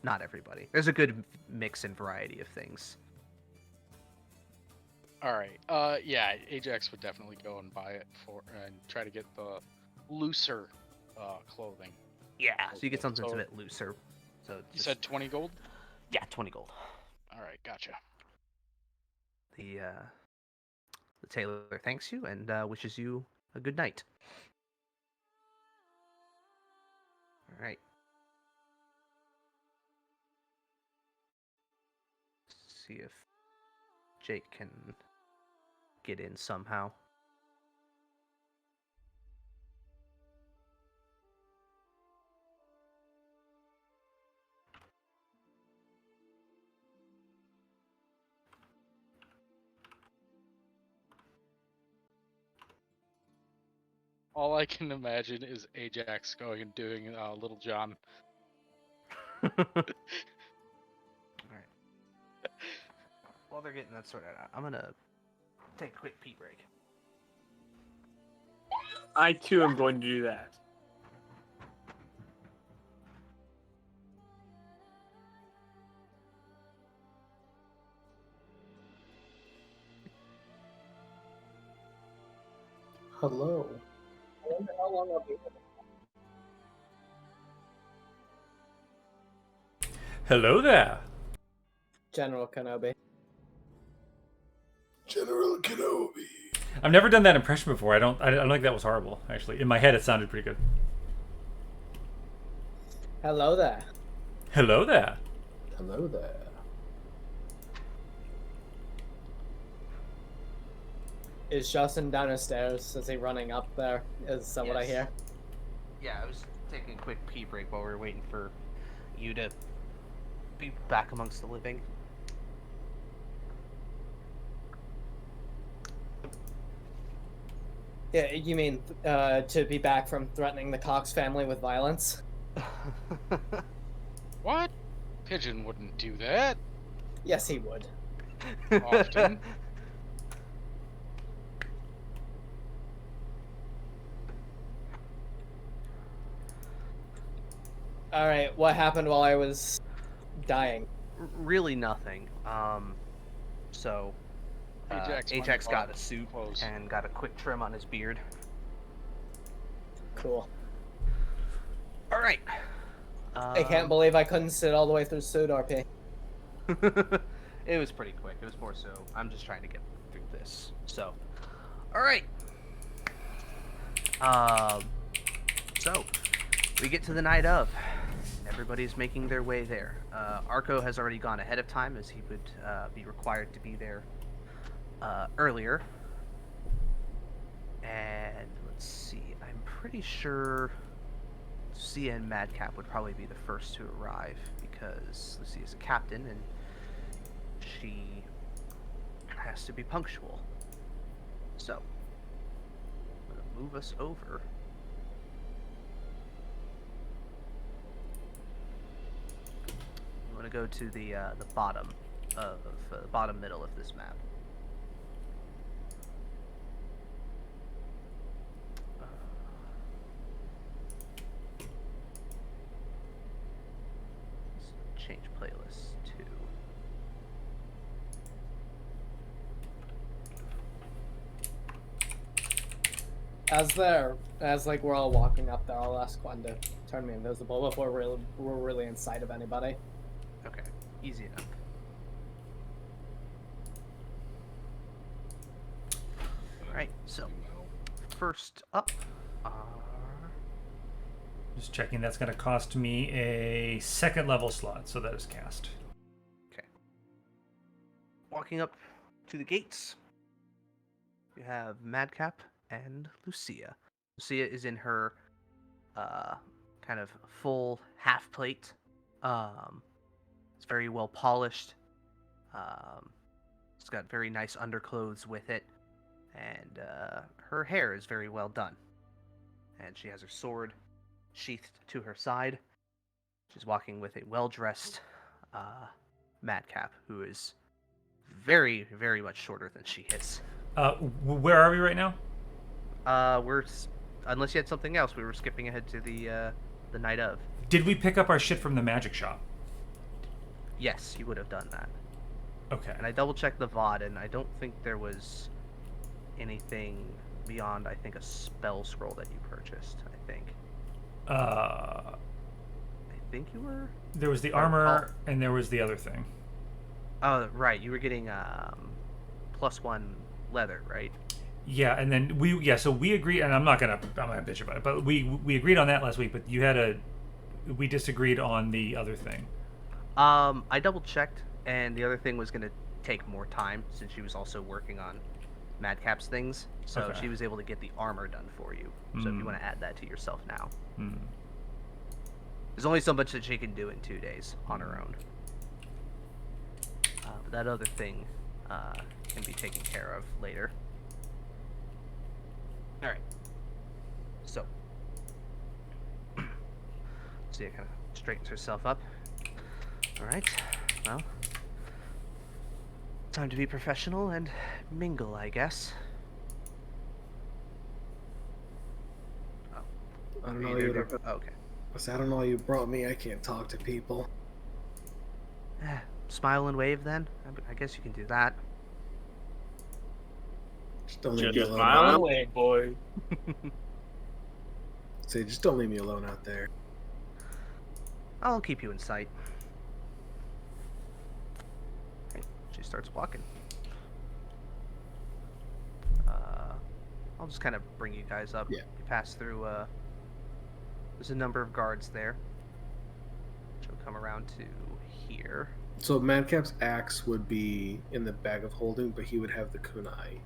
not everybody. There's a good mix and variety of things. All right. Yeah, Ajax would definitely go and buy it and try to get the looser clothing. Yeah, so you get something that's a So- bit looser. So You just- said 20 gold. yeah, 20 gold. All right, gotcha. The tailor thanks you and wishes you a good night. All right. See if Jake can get in somehow. All I can imagine is Ajax going and doing Little John. All right. While they're getting that sorted out, I'm gonna take a quick pee break. I too am going to do that. Hello. I wonder how long I'll be here. Hello there. General Kenobi. General Kenobi. I've never done that impression before. I don't think that was horrible, actually. In my head, it sounded pretty good. Hello there. Hello there. Hello there. Is Justin down the stairs? Is he running up there? Is that what I Yes. hear? Yeah, I was taking a quick pee break while we were waiting for you to be back amongst the living. Yeah, you mean to be back from threatening the Cox family with violence? What? Pigeon wouldn't do that Yes, he would. often. All right, what happened while I was dying? Really nothing. So Ajax got a suit and got a quick trim on his beard. Cool. All right. I can't believe I couldn't sit all the way through Suit RP. It was pretty quick. It was more so I'm just trying to get through this. So, all right. So we get to the night of. Everybody's making their way there. Arco has already gone ahead of time, as he would be required to be there earlier. And let's see. I'm pretty sure Lucia and Madcap would probably be the first to arrive, because Lucia's a captain and she has to be punctual. So, I'm going to move us over. I'm going to go to the bottom of bottom middle of this map. Change playlist to as like we're all walking up there, I'll ask Quan to turn me invisible before we're really in sight of anybody. okay, easy enough. All right, so first up are Just checking. That's going to cost me a second level slot, so that is cast. okay. Walking up to the gates, you have Madcap and Lucia. Lucia is in her kind of full half plate. It's very well polished. It's got very nice underclothes with it, and her hair is very well done. And she has her sword sheathed to her side. She's walking with a well-dressed Madcap, who is very, very much shorter than she is. Where are we right now? Unless you had something else, we were skipping ahead to the night of. Did we pick up our shit from the magic shop? Yes, you would have done that. Okay. And I double-checked the VOD, and I don't think there was anything beyond, I think, a spell scroll that you purchased, I think. I think you were... There was the armor, and there was the other thing. Oh, right. You were getting +1 leather, right? Yeah, and then so we agreed, and I'm not gonna bitch about it, but we agreed on that last week, but we disagreed on the other thing. I double-checked, and the other thing was going to take more time, since she was also working on Madcap's things, so Okay. she was able to get the armor done for you. So if you want to add that to yourself now. There's only so much that she can do in 2 days on her own. But that other thing can be taken care of later. Alright. So. Sia kind of straightens herself up. Alright. Well. Time to be professional and mingle, I guess. Oh. I don't know. Okay. I don't know why you brought me. I can't talk to people. Smile and wave then? I guess you can do that. Just don't leave me Just alone. smile away, boy. Say, just don't leave me alone out there. I'll keep you in sight. Okay, she starts walking. I'll just kind of bring you guys up. Yeah. You pass through, there's a number of guards there. She'll come around to here. So Madcap's axe would be in the bag of holding, but he would have the kunai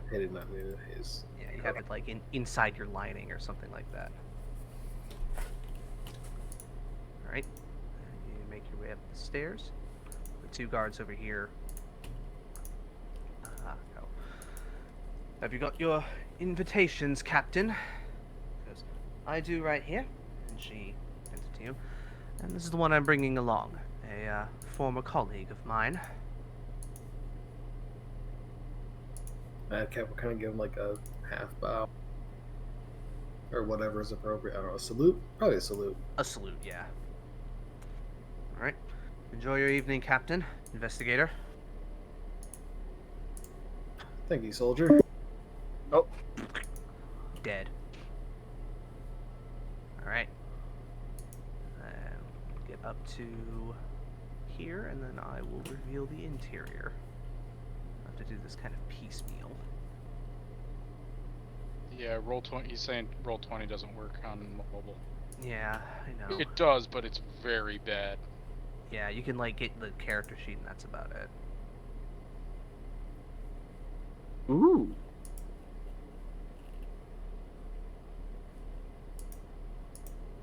hidden under his. Yeah, you have it like inside your lining or something like that. All right, and you make your way up the stairs. The 2 guards over here. Go. Have you got your invitations, Captain. Because I do right here. And she hands it to you. And this is the one I'm bringing along. A former colleague of mine. Madcap will kind of give him like a half bow. Or whatever is appropriate. I don't know, a salute? Probably a salute. A salute, yeah. Alright. Enjoy your evening, Captain. Investigator. Thank you, soldier. Oh, Dead. Alright. Get up to here, and then I will reveal the interior. I have to do this kind of piecemeal. Yeah, roll 20. He's saying roll 20 doesn't work on mobile. Yeah, I know. It does, but it's very bad. Yeah, you can like get the character sheet, and that's about it. ooh.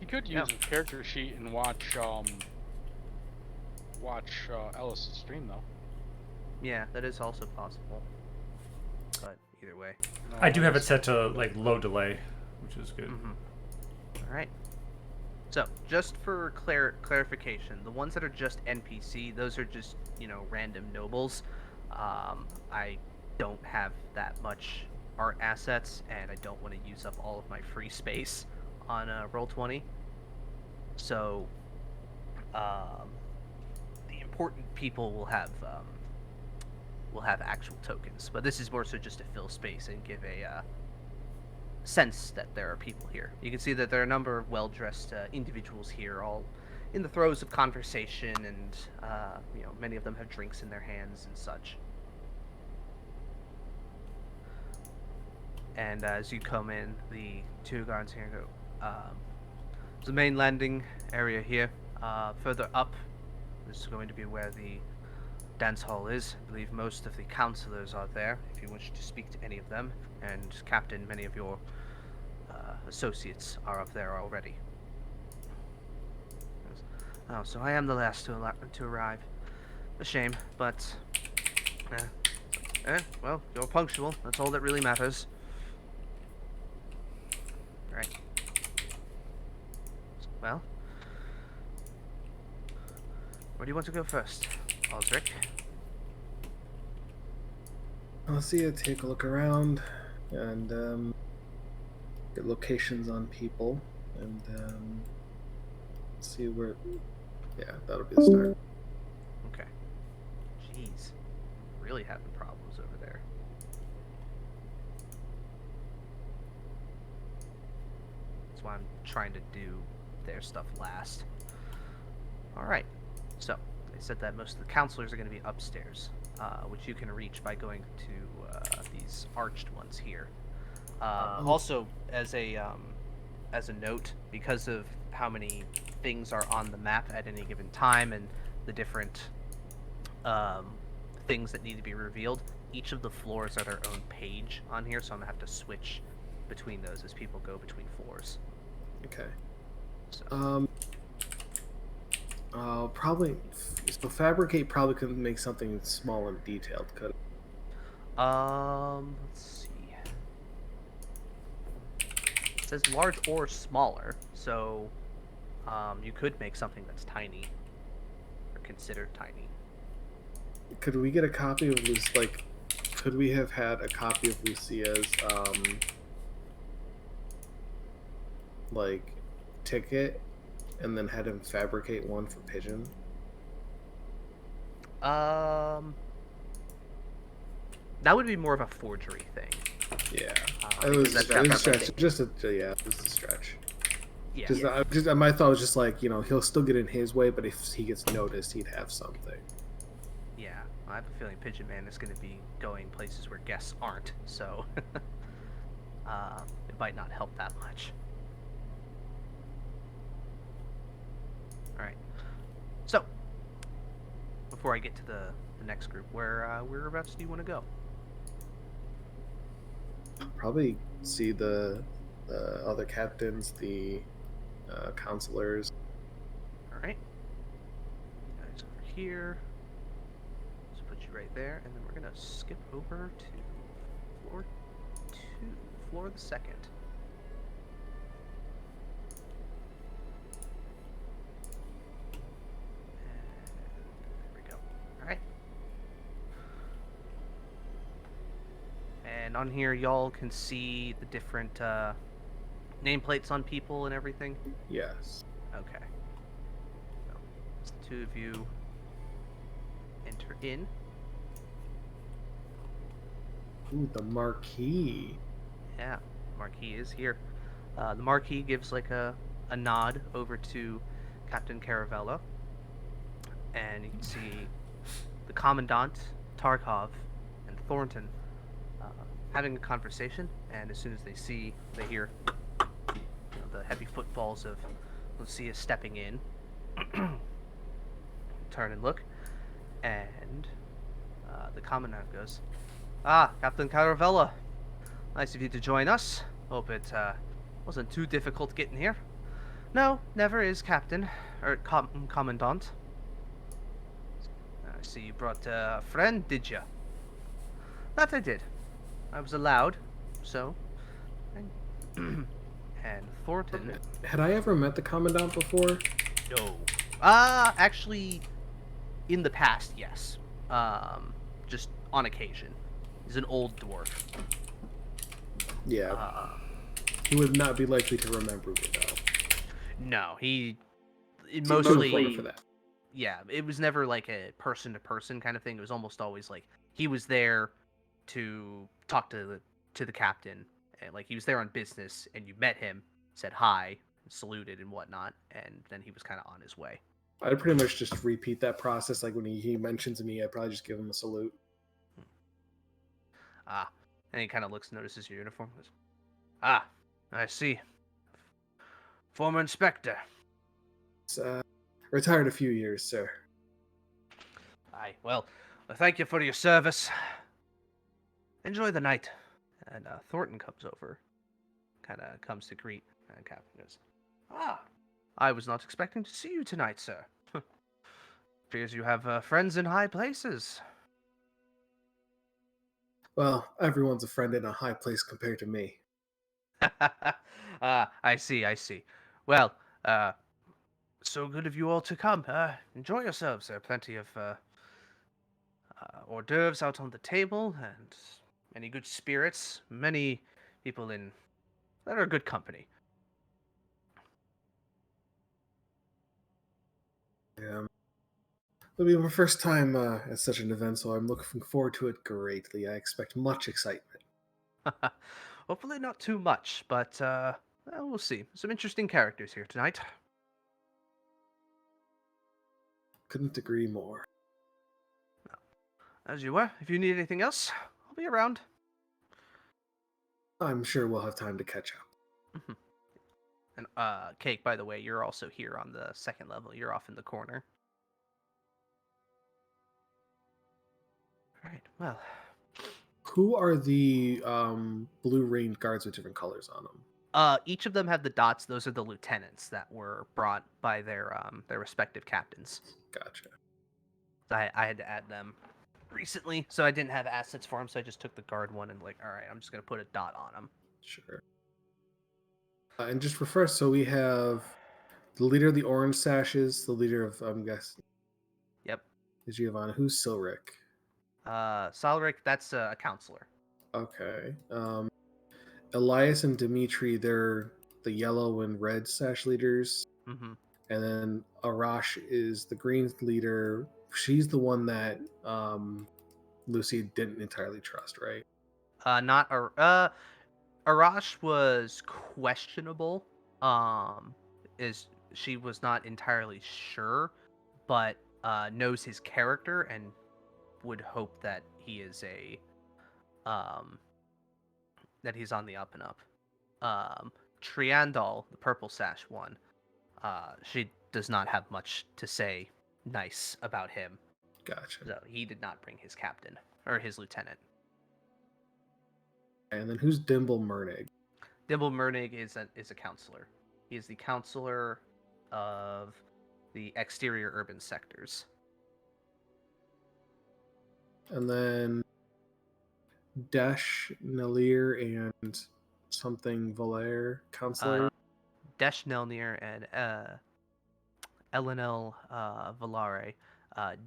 You could use a character sheet and watch Ellis's stream though. Yeah, that is also possible. But either way. No, I do have it set to like low delay, which is good. All right. So, just for clarification, the ones that are just NPC, those are just, random nobles. I don't have that much art assets, and I don't want to use up all of my free space on Roll20. So, the important people will have actual tokens, but this is more so just to fill space and give a sense that there are people here. You can see that there are a number of well-dressed individuals here, all in the throes of conversation, and many of them have drinks in their hands and such. And as you come in, the two guards here go, the main landing area here. Further up, this is going to be where the dance hall is. I believe most of the counselors are there, if you wish to speak to any of them. And Captain, many of your associates are up there already. Oh, so I am the last to arrive. A shame, but... well, you're punctual. That's all that really matters. Right. Well... where do you want to go first, Aldrich? I'll see you take a look around and get locations on people and see where. Yeah, that'll be the start. Okay. Jeez. Really having problems over there. That's why I'm trying to do their stuff last. Alright. So, they said that most of the counselors are going to be upstairs, which you can reach by going to these arched ones here. Also, as a note, because of how many things are on the map at any given time and the different things that need to be revealed, each of the floors are their own page on here, so I'm going to have to switch between those as people go between floors. Okay. So. Probably. So fabricate probably could make something small and detailed. Could. Let's see. It says large or smaller, so you could make something that's tiny or considered tiny. Could we get a copy of this? Like, could we have had a copy of Lucia's like ticket, and then had him fabricate one for Pigeon? That would be more of a forgery thing. Yeah, it was a stretch. Just a stretch. Yeah. My thought was just like, he'll still get in his way, but if he gets noticed, he'd have something. Yeah, I have a feeling Pigeon Man is going to be going places where guests aren't, so it might not help that much. Alright. So, before I get to the next group, whereabouts do you want to go? Probably see the other captains, the counselors. Alright. You guys over here. Let's put you right there, and then we're going to skip over to floor 2 floor the second. And there we go. All right. And on here, y'all can see the different nameplates on people and everything. Yes. Okay. So, as the two of you enter in. Ooh, the marquee. Yeah, Marquis is here. The Marquis gives like a nod over to Captain Caravella, and you can see the Commandant, Tarkov, and Thornton having a conversation. And as soon as they hear the heavy footfalls of Lucia stepping in, turn and look, and the Commandant goes, "Ah, Captain Caravella. Nice of you to join us. Hope it wasn't too difficult getting here." "No, never is, Captain. Or Commandant." "I see you brought a friend, did you?" "That I did. I was allowed, so." And Thornton... Had I ever met the Commandant before? No. Actually, in the past, yes. Just on occasion. He's an old dwarf. Yeah. He would not be likely to remember me, though. No, it Too mostly... for that. Yeah, it was never like a person-to-person kind of thing. It was almost always like he was there to talk to the captain, and like he was there on business, and you met him, said hi, saluted and whatnot, and then he was kind of on his way. I'd pretty much just repeat that process. Like when he mentions me, I'd probably just give him a salute. And he kind of looks, notices your uniform, goes, "Ah, I see. Former inspector." Retired a few years, sir. "Aye, well, thank you for your service. Enjoy the night." And Thornton comes over, kind of comes to greet, and Captain goes, "Ah, I was not expecting to see you tonight, sir. Appears you have friends in high places." Well, everyone's a friend in a high place compared to me. I see. Well, so good of you all to come. Enjoy yourselves. There are plenty of hors d'oeuvres out on the table, and many good spirits. Many people that are good company. Yeah. It'll be my first time at such an event, so I'm looking forward to it greatly. I expect much excitement. Hopefully not too much, but well, we'll see. Some interesting characters here tonight. Couldn't agree more. As you were. If you need anything else, I'll be around. I'm sure we'll have time to catch up. And Cake, by the way, you're also here on the second level. You're off in the corner. All right. Well, Who are the blue rain guards with different colors on them? each of them have the dots. Those are the lieutenants that were brought by their respective captains. Gotcha. I had to add them recently, so I didn't have assets for them, so I just took the guard one and like, all right, I'm just gonna put a dot on them. Sure. And just refresh, so we have the leader of the orange sashes, the leader of, I'm guessing. Yep. Is Giovanni. Who's Silric? Salric, that's a counselor. Okay. Elias and Dimitri, they're the yellow and red sash leaders. Mm-hmm. And then Arash is the green leader. She's the one that Lucy didn't entirely trust, right? Arash was questionable. She was not entirely sure, but knows his character and would hope that he is that he's on the up and up. Triandal, the purple sash one, she does not have much to say nice about him. Gotcha. So he did not bring his captain or his lieutenant. And then who's Dimble Mernig? Dimble Mernig is a counselor. He is the counselor of the exterior urban sectors. And then Desh, Nalir, and something Valair counselor. Desh Nelnir and Elenel Valare.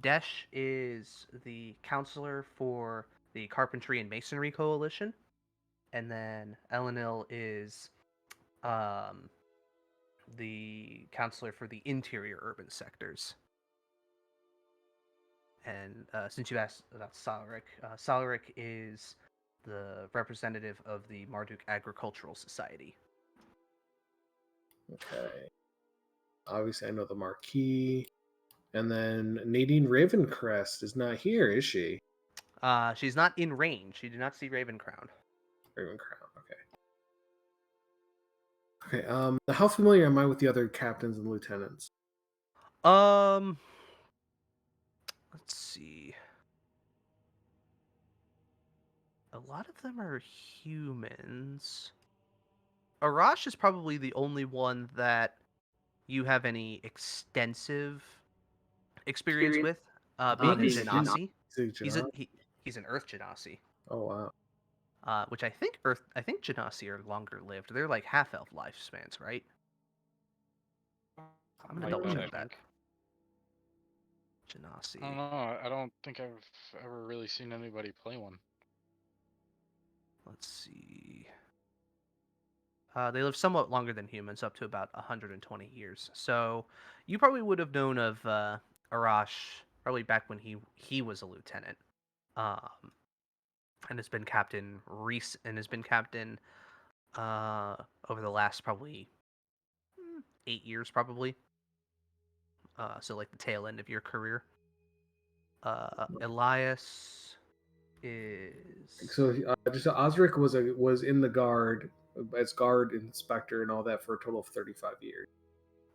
Desh is the counselor for the Carpentry and Masonry Coalition, and then Elenil is the counselor for the interior urban sectors. And since you asked about Salaric, Salaric is the representative of the Marduk Agricultural Society. Okay. Obviously, I know the Marquis. And then Nadine Ravencrest is not here, is she? She's not in range. You do not see Ravencrown. Ravencrown, okay. Okay, how familiar am I with the other captains and lieutenants? Let's see. A lot of them are humans. Arash is probably the only one that you have any extensive experience with, being a Genasi. He's an Earth Genasi. Oh wow. Which I think Genasi are longer lived. They're like half elf lifespans, right? I'm gonna double check that. Genasi. I don't know. I don't think I've ever really seen anybody play one. Let's see. They live somewhat longer than humans, up to about 120 years. So you probably would have known of Arash probably back when he was a lieutenant, and has been captain over the last probably 8 years, probably. So like the tail end of your career. Elias is so just Osric was in the guard as guard inspector and all that for a total of 35 years.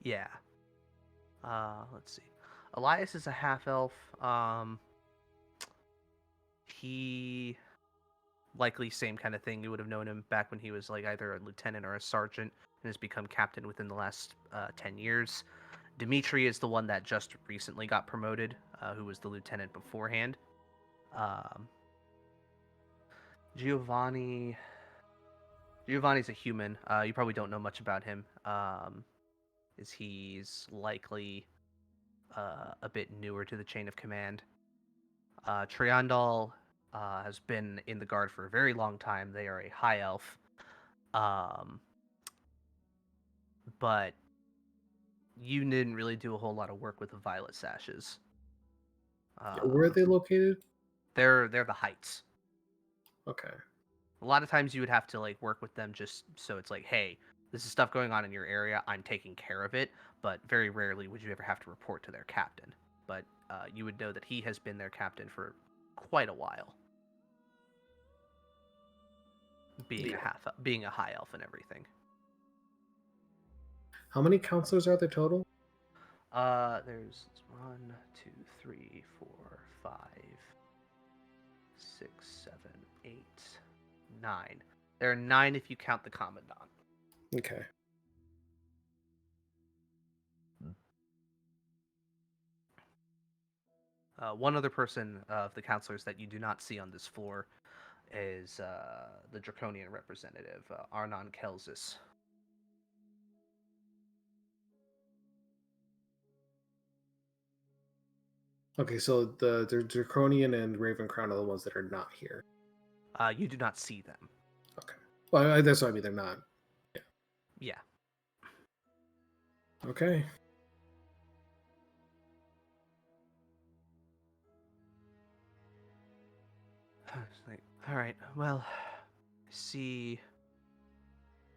Yeah. Let's see. Elias is a half elf. He likely same kind of thing. You would have known him back when he was like either a lieutenant or a sergeant, and has become captain within the last 10 years. Dimitri is the one that just recently got promoted, who was the lieutenant beforehand. Giovanni's a human. You probably don't know much about him. He's likely a bit newer to the chain of command. Triandal has been in the guard for a very long time. They are a high elf. But you didn't really do a whole lot of work with the Violet Sashes. Where are they located? They're the Heights. Okay. A lot of times you would have to like work with them just so it's like, hey, this is stuff going on in your area. I'm taking care of it. But very rarely would you ever have to report to their captain. But you would know that he has been their captain for quite a while. Being a high elf and everything. How many counselors are there total? There's 1, 2, 3, 4, 5, 6, 7, 8, 9. There are 9 if you count the commandant. Okay. One other person of the counselors that you do not see on this floor is the Draconian representative, Arnon Kelsis. Okay, so the Draconian and Ravencrown are the ones that are not here. You do not see them. Okay. Well, that's what I mean. They're not. Yeah. Yeah. Okay. All right. Well, I see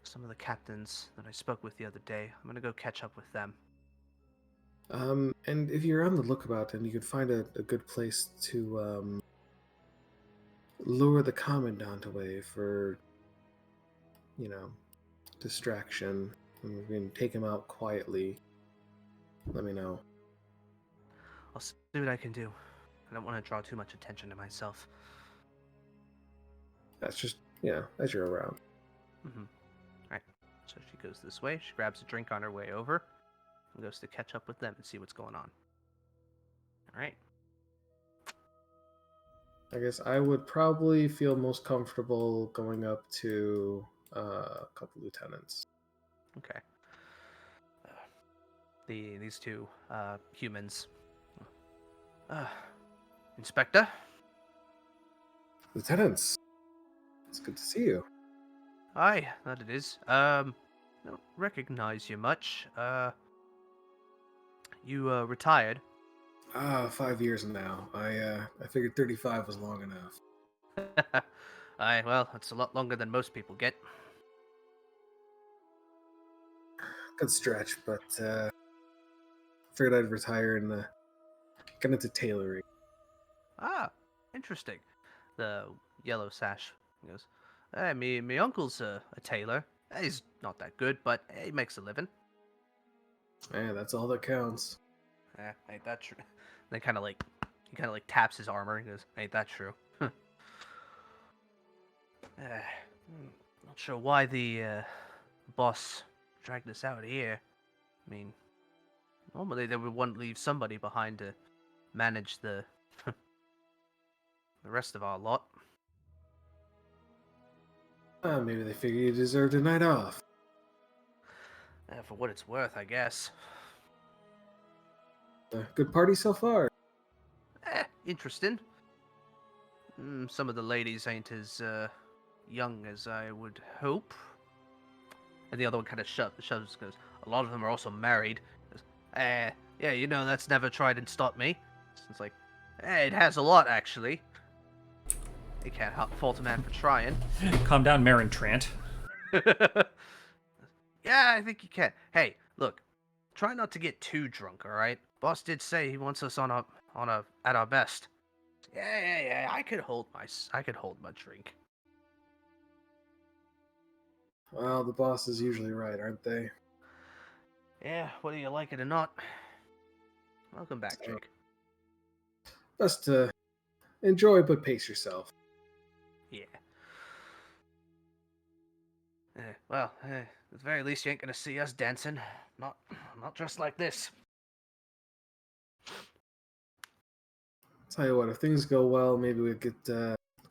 some of the captains that I spoke with the other day. I'm gonna go catch up with them. And if you're on the lookout, and you can find a good place to lure the commandant away for, distraction, and we can take him out quietly, let me know. I'll see what I can do. I don't want to draw too much attention to myself. That's just, as you're around. Mm-hmm. All right. So she goes this way. She grabs a drink on her way over and goes to catch up with them and see what's going on. All right. I guess I would probably feel most comfortable going up to A couple lieutenants. Okay. These two humans. Inspector? Lieutenants, it's good to see you. Aye, that it is. Don't recognize you much. You retired. 5 years now. I figured 35 was long enough. Aye, well, that's a lot longer than most people get. Good stretch, but figured I'd retire and get into tailoring. Ah, interesting. The yellow sash goes, hey, me uncle's a tailor. He's not that good, but he makes a living. Yeah, that's all that counts. Ain't that true? Then he kind of like taps his armor and goes, ain't that true? Not sure why the boss dragged us out here. I mean, normally they would want to leave somebody behind to manage the the rest of our lot. Maybe they figure you deserved a night off. For what it's worth, I guess. Good party so far. Interesting. Some of the ladies ain't as young as I would hope. And the other one kind of shoves, goes, a lot of them are also married. Goes, yeah, you know, that's never tried and stopped me. It's like, it has a lot, actually. You can't fault a man for trying. Calm down, Marin Trant. Yeah, I think you can. Hey, look, try not to get too drunk, all right? Boss did say he wants us at our best. Yeah. I could hold my drink. Well, the boss is usually right, aren't they? Yeah, whether you like it or not. Welcome back, Jake. Best to enjoy, but pace yourself. Yeah. Well, at the very least, you ain't gonna see us dancing. Not dressed like this. Tell you what, if things go well, maybe we get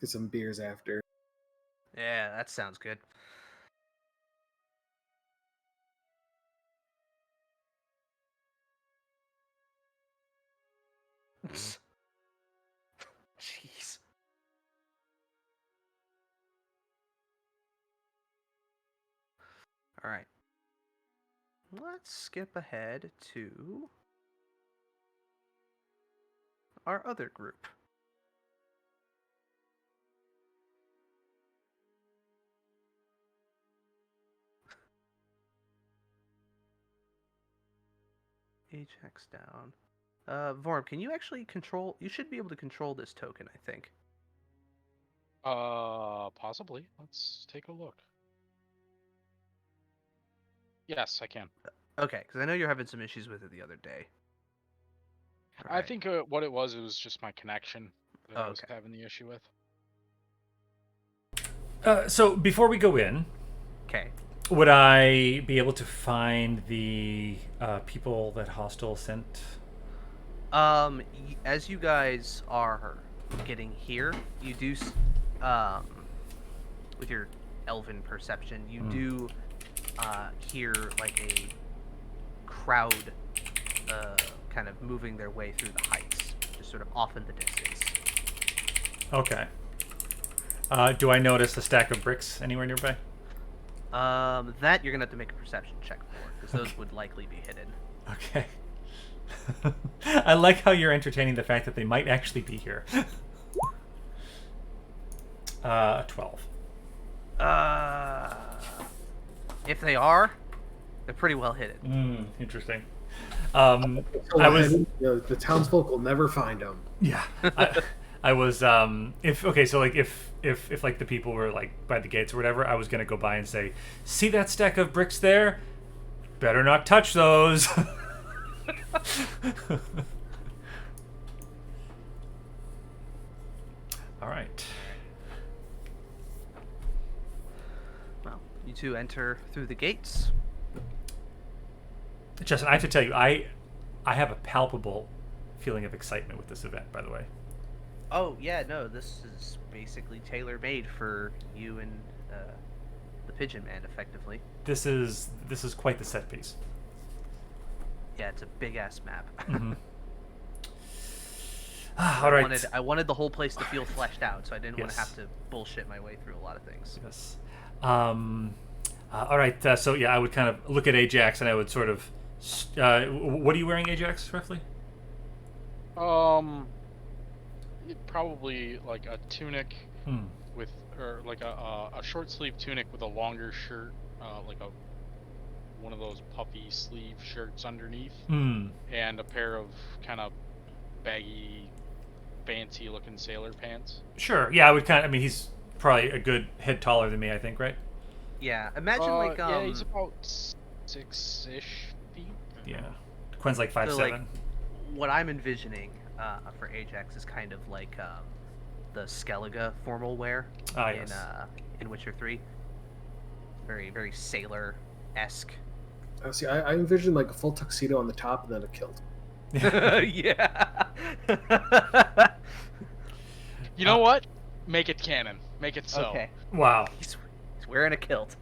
some beers after. Yeah, that sounds good. Jeez. All right. Let's skip ahead to our other group. Ajax down. Vorm, can you actually control? You should be able to control this token, I think. Possibly. Let's take a look. Yes, I can. Okay, because I know you're having some issues with it the other day. All I right. think what it was just my connection that I was Okay. having the issue with. So before we go in, Okay. would I be able to find the people that Hostel sent? As you guys are getting here, you do, with your elven perception, you do hear like a crowd kind of moving their way through the heights, just sort of off in the distance. Okay. Do I notice a stack of bricks anywhere nearby? That you're gonna have to make a perception check for, because those would likely be hidden. Okay. I like how you're entertaining the fact that they might actually be here. 12. If they are, they're pretty well hidden. Interesting. The townsfolk will never find them. Yeah. I was if like the people were like by the gates or whatever, I was gonna go by and say, see that stack of bricks there? Better not touch those. All right. Well, you two enter through the gates. Justin, I have to tell you, I have a palpable feeling of excitement with this event, by the way. Oh yeah, no, this is basically tailor-made for you and the Pigeon Man, effectively. This is quite the set piece. Yeah, it's a big ass map. Mm-hmm. All right. I wanted the whole place to feel fleshed out, so I didn't want to Yes. have to bullshit my way through a lot of things. Yes. All right. So yeah, I would kind of look at Ajax, and I would sort of. What are you wearing, Ajax, roughly? Probably like a tunic with, or like a short sleeve tunic with a longer shirt, like one of those puffy sleeve shirts underneath, and a pair of kind of baggy, fancy looking sailor pants. Sure. Yeah, I would kind of. I mean, he's probably a good head taller than me, I think, right? Yeah, imagine like yeah, he's about 6-ish feet. Yeah. Quinn's like 5'7". like, what I'm envisioning for Ajax is kind of like the Skellige formal wear in Witcher 3. Very, very sailor-esque. See, I envision like a full tuxedo on the top and then a kilt. Yeah. You know what? Make it canon. Make it so. Okay. Wow. He's wearing a kilt.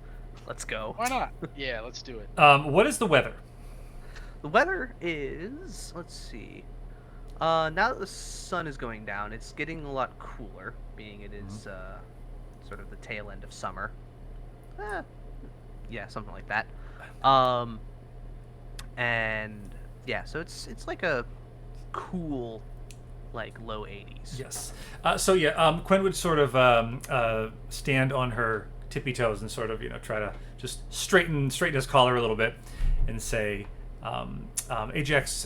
Let's go. Why not? Yeah, let's do it. What is the weather? The weather is, let's see. Now that the sun is going down, it's getting a lot cooler, being it is sort of the tail end of summer. Yeah, something like that. And yeah, so it's like a cool, like low 80s. Yes. So yeah, Quinn would sort of stand on her tippy toes and sort of try to just straighten his collar a little bit, and say, Ajax,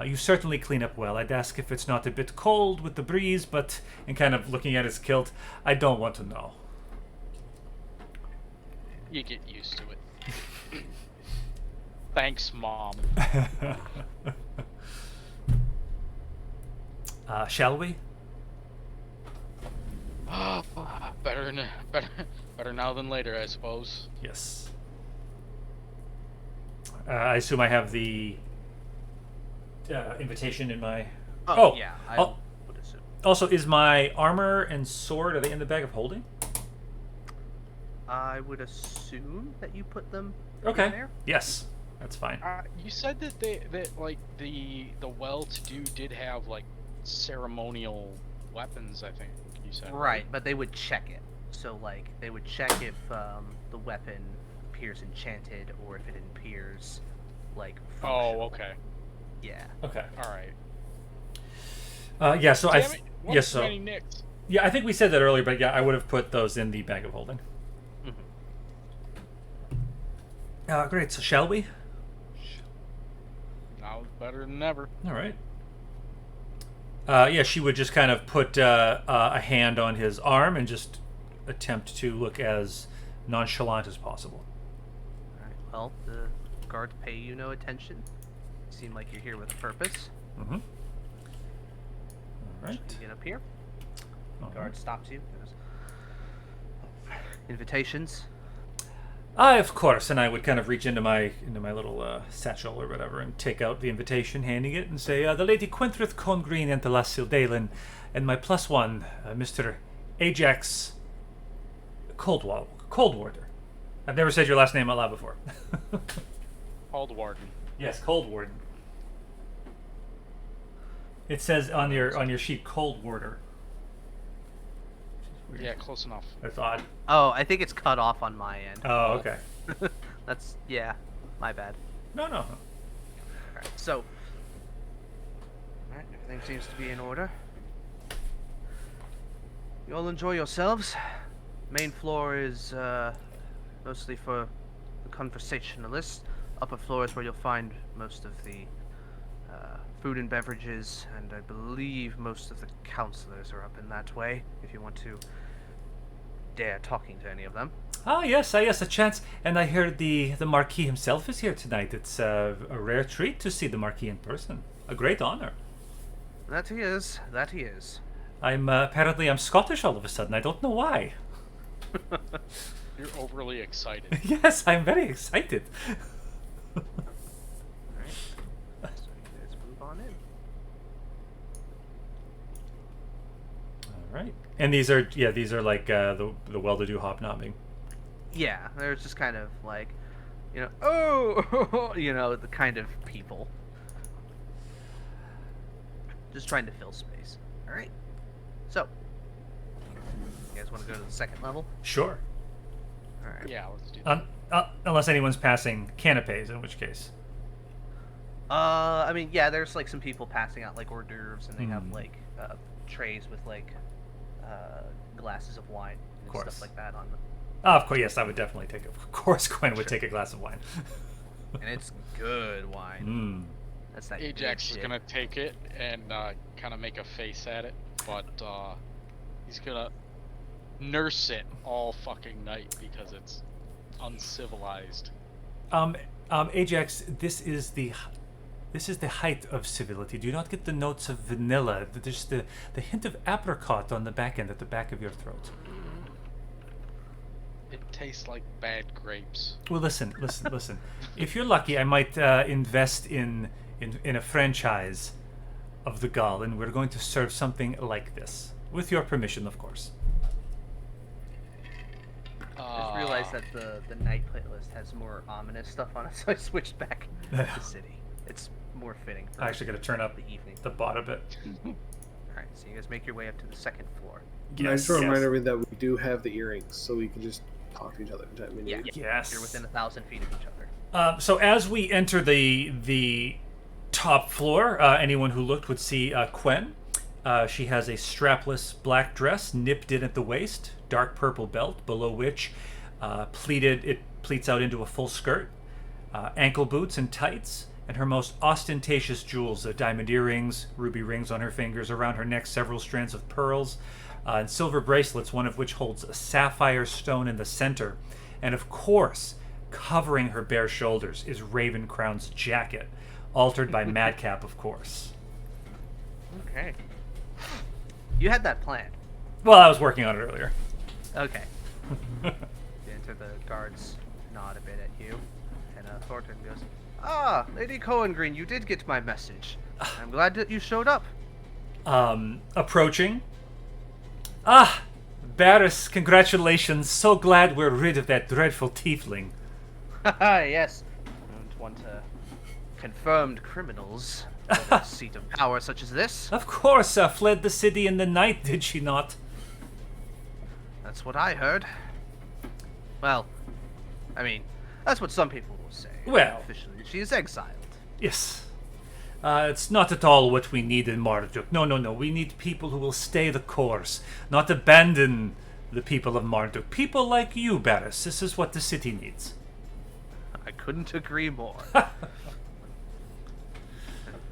you certainly clean up well. I'd ask if it's not a bit cold with the breeze, but, and kind of looking at his kilt, I don't want to know. You get used to it. Thanks, Mom. Shall we? Better now than later, I suppose. Yes. I assume I have the invitation in my... Oh yeah, I would assume. Also, is my armor and sword, are they in the bag of holding? I would assume that you put them in Okay. there. Yes, that's fine. You said that like the well-to-do did have like ceremonial weapons. I think you said. Right, but they would check it. So like they would check if the weapon appears enchanted or if it appears like functional. Oh, okay. Yeah. Okay. All right. Yeah. So Damn it, one yes. too So many nicks. yeah, I think we said that earlier, but yeah, I would have put those in the bag of holding. Great. So shall we? Now better than ever. All right. Yeah, she would just kind of put a hand on his arm and just attempt to look as nonchalant as possible. All right. Well, the guards pay you no attention. You seem like you're here with a purpose. Mm-hmm. All right. You get up here. All Guard stops you. Goes, invitations. Of course, and I would kind of reach into my little satchel or whatever and take out the invitation, handing it, and say, the Lady Quinthrith Congreen and the Lass Sildalen, and my +1, Mr. Ajax Coldwater. I've never said your last name out loud before. Called Warden. Yes, Coldwarden. It says on your sheet Coldwater. Yeah, close enough. That's odd. Oh, I think it's cut off on my end. Oh, okay. That's my bad. No. All right, so, all right, everything seems to be in order. You all enjoy yourselves. Main floor is mostly for the conversationalists. Upper floor is where you'll find most of the food and beverages, and I believe most of the counselors are up in that way, if you want to dare talking to any of them. Ah, yes, a chance. And I heard the Marquis himself is here tonight. It's a rare treat to see the Marquis in person. A great honor. That he is. Apparently I'm Scottish all of a sudden. I don't know why. You're overly excited. Yes, I'm very excited. Alright. So you guys move on in. All right. And these are like the well-to-do hobnobbing. Yeah, there's just kind of like, oh, the kind of people. Just trying to fill space. All right. So, you guys want to go to the second level? Sure. All right. Yeah, let's do that. Unless anyone's passing canapes, in which case. I mean, yeah, there's like some people passing out like hors d'oeuvres, and they have like trays with like glasses of wine and stuff like that on them. Of course, yes, I would definitely take it. Of course, Gwen would take a glass of wine. And it's good wine. That's that. Ajax is gonna take it and kind of make a face at it, but he's gonna nurse it all fucking night because it's uncivilized. Ajax, this is the height of civility. Do you not get the notes of vanilla? There's the hint of apricot on the back end, at the back of your throat. It tastes like bad grapes. Well, listen. If you're lucky, I might invest in a franchise of the Gall, and we're going to serve something like this. With your permission, of course. I just realized that the night playlist has more ominous stuff on it, so I switched back to the city. It's more fitting for I actually got to turn up the evening. the bottom bit. Alright, so you guys make your way up to the second floor. I just want to remind everybody that we do have the earrings, so we can just talk to each other anytime we need. Yes. You're within 1,000 feet of each other. So as we enter the top floor, anyone who looked would see Quen. She has a strapless black dress, nipped in at the waist, dark purple belt, below which it pleats out into a full skirt, ankle boots and tights, and her most ostentatious jewels, diamond earrings, ruby rings on her fingers, around her neck several strands of pearls, and silver bracelets, one of which holds a sapphire stone in the center. And of course, covering her bare shoulders is Raven Crown's jacket, altered by Madcap, of course. Okay. You had that planned. Well, I was working on it earlier. Okay. You enter, the guards nod a bit at you, and Thornton goes, "Ah, Lady Cohengreen, you did get my message. I'm glad that you showed up." Approaching. Ah, Barris, congratulations. So glad we're rid of that dreadful tiefling. Haha, yes. Don't want confirmed criminals with a seat of power such as this. Of course, fled the city in the night, did she not? That's what I heard. Well, I mean, that's what some people will say. Well, officially, she is exiled. Yes. It's not at all what we need in Marduk. No. We need people who will stay the course, not abandon the people of Marduk. People like you, Barris. This is what the city needs. I couldn't agree more.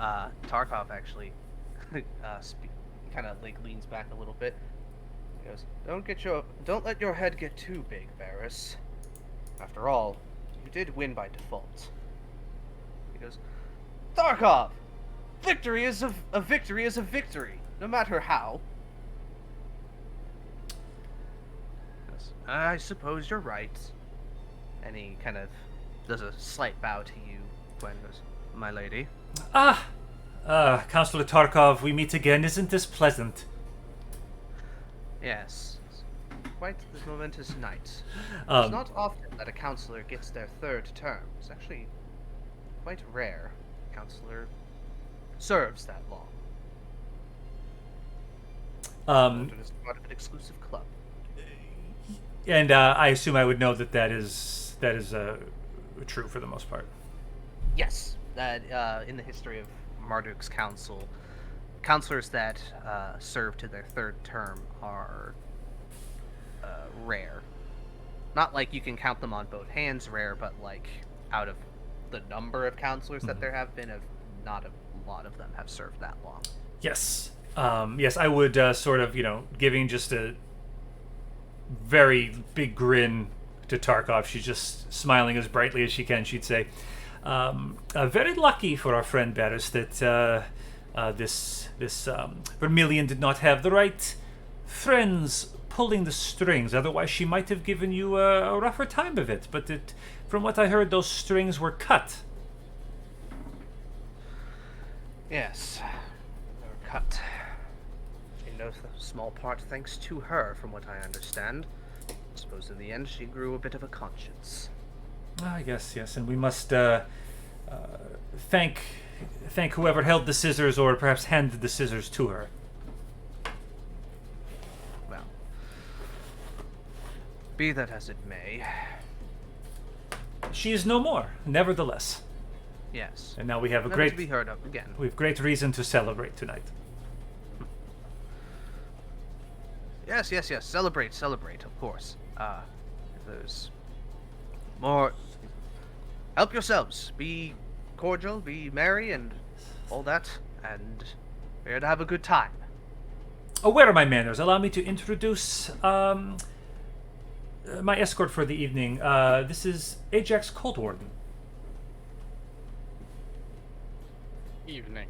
Tarkov actually kind of like leans back a little bit. He goes, "Don't let your head get too big, Barris. After all, you did win by default." He goes, "Tarkov, victory is a victory is a victory, no matter how." He goes, "I suppose you're right." And he kind of does a slight bow to you. Gwen goes, "My lady." Councillor Tarkov, we meet again. Isn't this pleasant? Yes. Quite the momentous night. It's not often that a councillor gets their third term. It's actually quite rare. A councillor serves that long. It's part of an exclusive club. And I assume I would know that is true for the most part. Yes. That in the history of Marduk's council, councillors that serve to their third term are rare. Not like you can count them on both hands rare, but like out of the number of councillors that there have been, not a lot of them have served that long. Yes. Yes, I would sort of, giving just a very big grin to Tarkov. She's just smiling as brightly as she can. She'd say, very lucky for our friend Barris that this Vermilion did not have the right friends pulling the strings. Otherwise, she might have given you a rougher time of it. But from what I heard, those strings were cut. Yes, they were cut. In no small part thanks to her, from what I understand. It's suppose in the end she grew a bit of a conscience. Yes, and we must thank whoever held the scissors, or perhaps handed the scissors to her. Well, be that as it may. She is no more, nevertheless. Yes. And now we have Never to be heard of again. We have great reason to celebrate tonight. Yes. Celebrate, of course. If there's more, help yourselves. Be cordial, be merry, and all that, and we're here to have a good time. Oh, where are my manners? Allow me to introduce my escort for the evening. This is Ajax Coldwarden. Evening.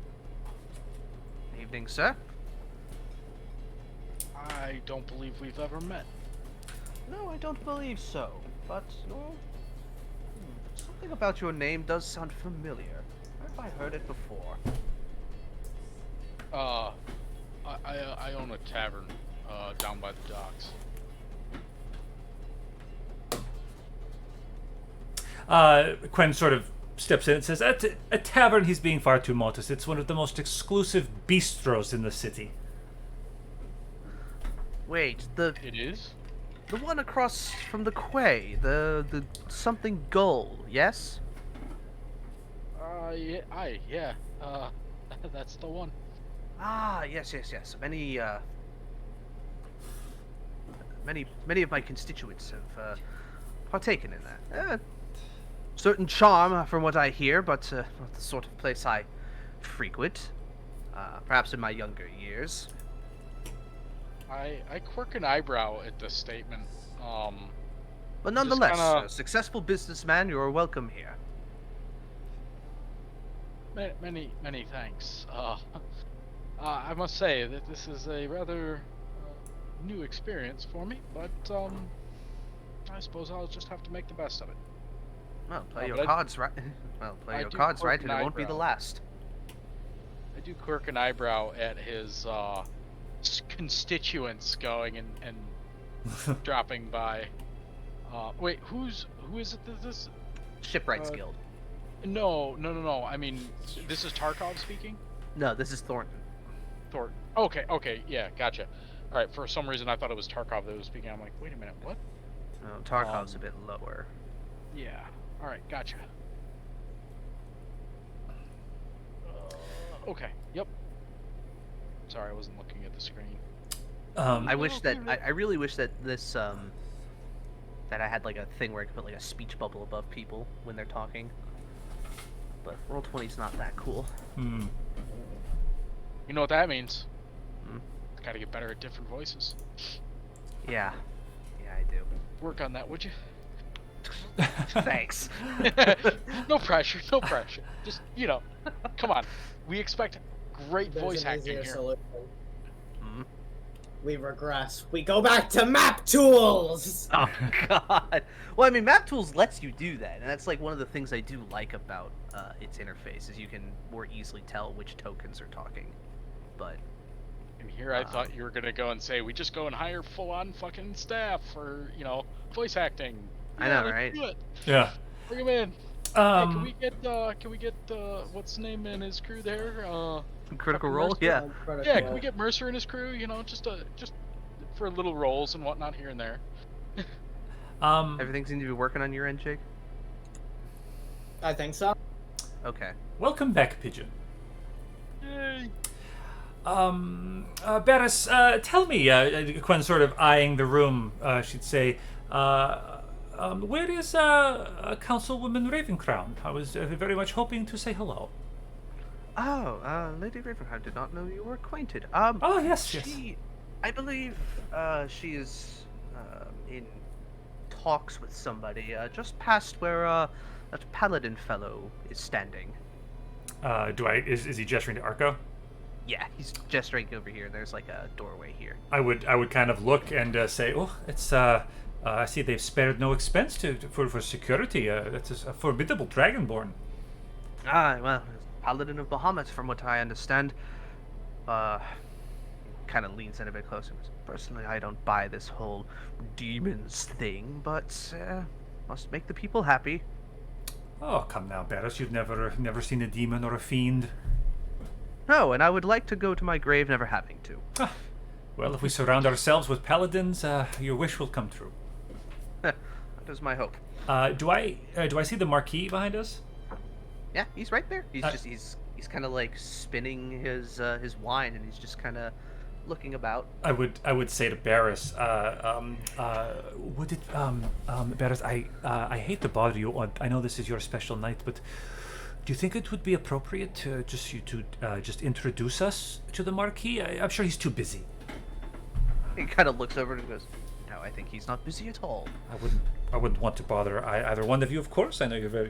Evening, sir. I don't believe we've ever met. No, I don't believe so. But, well, something about your name does sound familiar. Where have I heard it before? I own a tavern down by the docks. Quen sort of steps in and says, "At a tavern, he's being far too modest. It's one of the most exclusive bistros in the city." Wait, It is? the one across from the quay, the something gull, yes? Yeah. That's the one. Ah, yes. Many of my constituents have partaken in that. Certain charm, from what I hear, but not the sort of place I frequent. Perhaps in my younger years. I quirk an eyebrow at this statement. But nonetheless, kinda- a successful businessman, you are welcome here. Many thanks. I must say that this is a rather new experience for me, but I suppose I'll just have to make the best of it. Well, play but your cards right. Well, play I your do cards quirk right, an and it won't be the eyebrow. last. I do quirk an eyebrow at his constituents going and dropping by. Wait, who is it that this? Shipwrights Guild. No. I mean, this is Tarkov speaking? No, this is Thornton. Thornton. Okay, yeah, gotcha. Alright, for some reason I thought it was Tarkov that was speaking. I'm like, wait a minute, what? No, Tarkov's a bit lower. Yeah. Alright, gotcha. Okay, yep. Sorry, I wasn't looking at the screen. I wish that I really wish that this that I had like a thing where I could put like a speech bubble above people when they're talking. But Roll20's not that cool. Hmm. You know what that means? Hmm? Gotta get better at different voices. Yeah, I do. Work on that, would you? Thanks. No pressure. Just, come on. We expect great There's voice an acting easier here. solution. Hmm? We regress. We go back to map tools. Oh God. Well, I mean, Map Tools lets you do that, and that's like one of the things I do like about its interface is you can more easily tell which tokens are talking. But And here I thought you were gonna go and say, we just go and hire full-on fucking staff for, voice acting. I know, let's right? do it. Yeah. Bring him in. Hey, can we get what's his name and his crew there? Critical fucking Role, Mercer? yeah. Yeah, can we get Mercer and his crew? Just for little roles and whatnot here and there. Everything seems to be working on your end, Jake. I think so. Okay. Welcome back, Pigeon. Yay! Barris, tell me, Quen sort of eyeing the room, she'd say, where is Councilwoman Ravencrown? I was very much hoping to say hello. Oh, Lady Ravenheart, did not know you were acquainted. Oh, yes. I believe she is in talks with somebody just past where that paladin fellow is standing. Is he gesturing to Arco? Yeah, he's gesturing over here. There's like a doorway here. I would kind of look and say, oh, it's I see they've spared no expense for security. That's a formidable dragonborn. Ah, well, paladin of Bahamut, from what I understand. kind of leans in a bit closer. Personally, I don't buy this whole demons thing, but must make the people happy. Oh, come now, Barris. You've never seen a demon or a fiend. No, and I would like to go to my grave never having to. Ah, well, if we surround ourselves with paladins, your wish will come true. That is my hope. Do I see the marquee behind us? Yeah, he's right there. He's kind of like spinning his wine, and he's just kind of looking about. I would say to Barris, Barris, I hate to bother you. I know this is your special night, but do you think it would be appropriate to just introduce us to the Marquis? I'm sure he's too busy. He kind of looks over and goes, "No, I think he's not busy at all." I wouldn't want to bother either one of you, of course. I know you're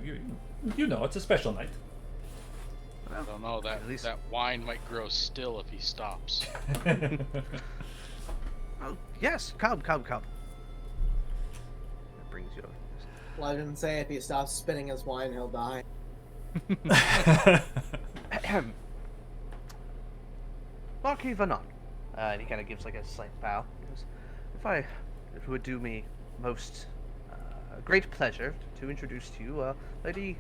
you know, it's a special night. I don't know, that wine might grow still if he stops. Oh, yes, come. That brings you over. Well, I didn't say if he stops spinning his wine, he'll die. Marquis Vanon. And he kind of gives like a slight bow. He goes, if it would do me most great pleasure to introduce to you Lady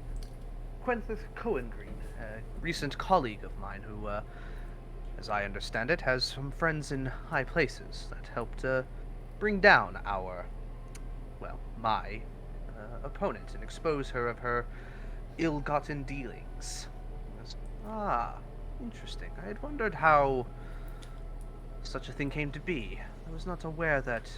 Quenthith Cohengreen, a recent colleague of mine who, as I understand it, has some friends in high places that helped bring down my opponent and expose her of her ill-gotten dealings. Interesting. I had wondered how such a thing came to be. I was not aware that...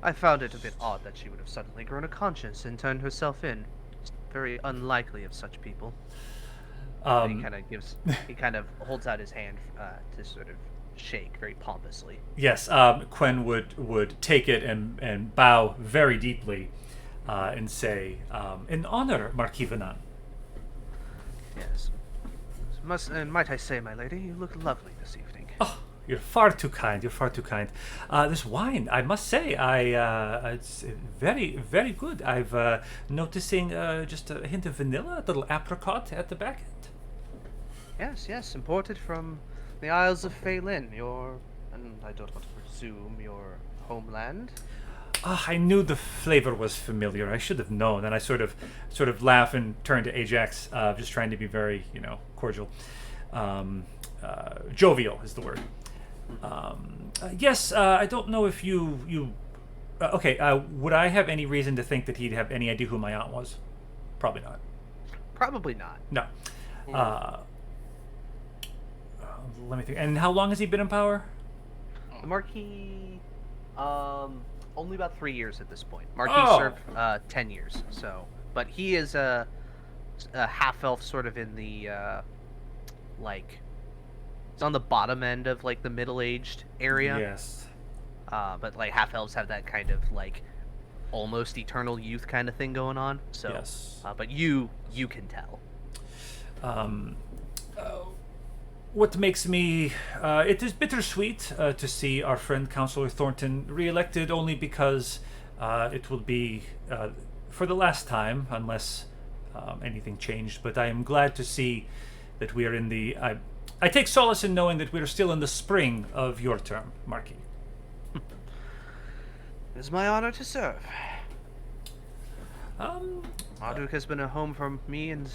I found it a bit odd that she would have suddenly grown a conscience and turned herself in. It's very unlikely of such people. He kind of holds out his hand to sort of shake very pompously. Yes, Quen would take it and bow very deeply and say, in honor, Marquis Vanon. Yes. Might I say, my lady, you look lovely this evening. Oh, you're far too kind. This wine, I must say, it's very, very good. I've noticing just a hint of vanilla, a little apricot at the back end. Yes, imported from the Isles of Phelan, and I don't want to presume your homeland. I knew the flavor was familiar. I should have known. And I sort of laugh and turn to Ajax, just trying to be very, cordial. Jovial is the word. Yes, I don't know if you would I have any reason to think that he'd have any idea who my aunt was? Probably not. Probably not. No. Let me think. And how long has he been in power? The Marquis, only about 3 years at this point. Marquis served 10 years. So, but he is a half elf, sort of in the it's on the bottom end of like the middle-aged area. Yes. But like half elves have that kind of like almost eternal youth kind of thing going on. So, yes. But you can tell. What makes me... it is bittersweet to see our friend Councillor Thornton re-elected only because it will be for the last time, unless anything changed. But I am glad to see that we are in the... I take solace in knowing that we are still in the spring of your term, Marquis. It is my honor to serve. Marduk has been a home for me and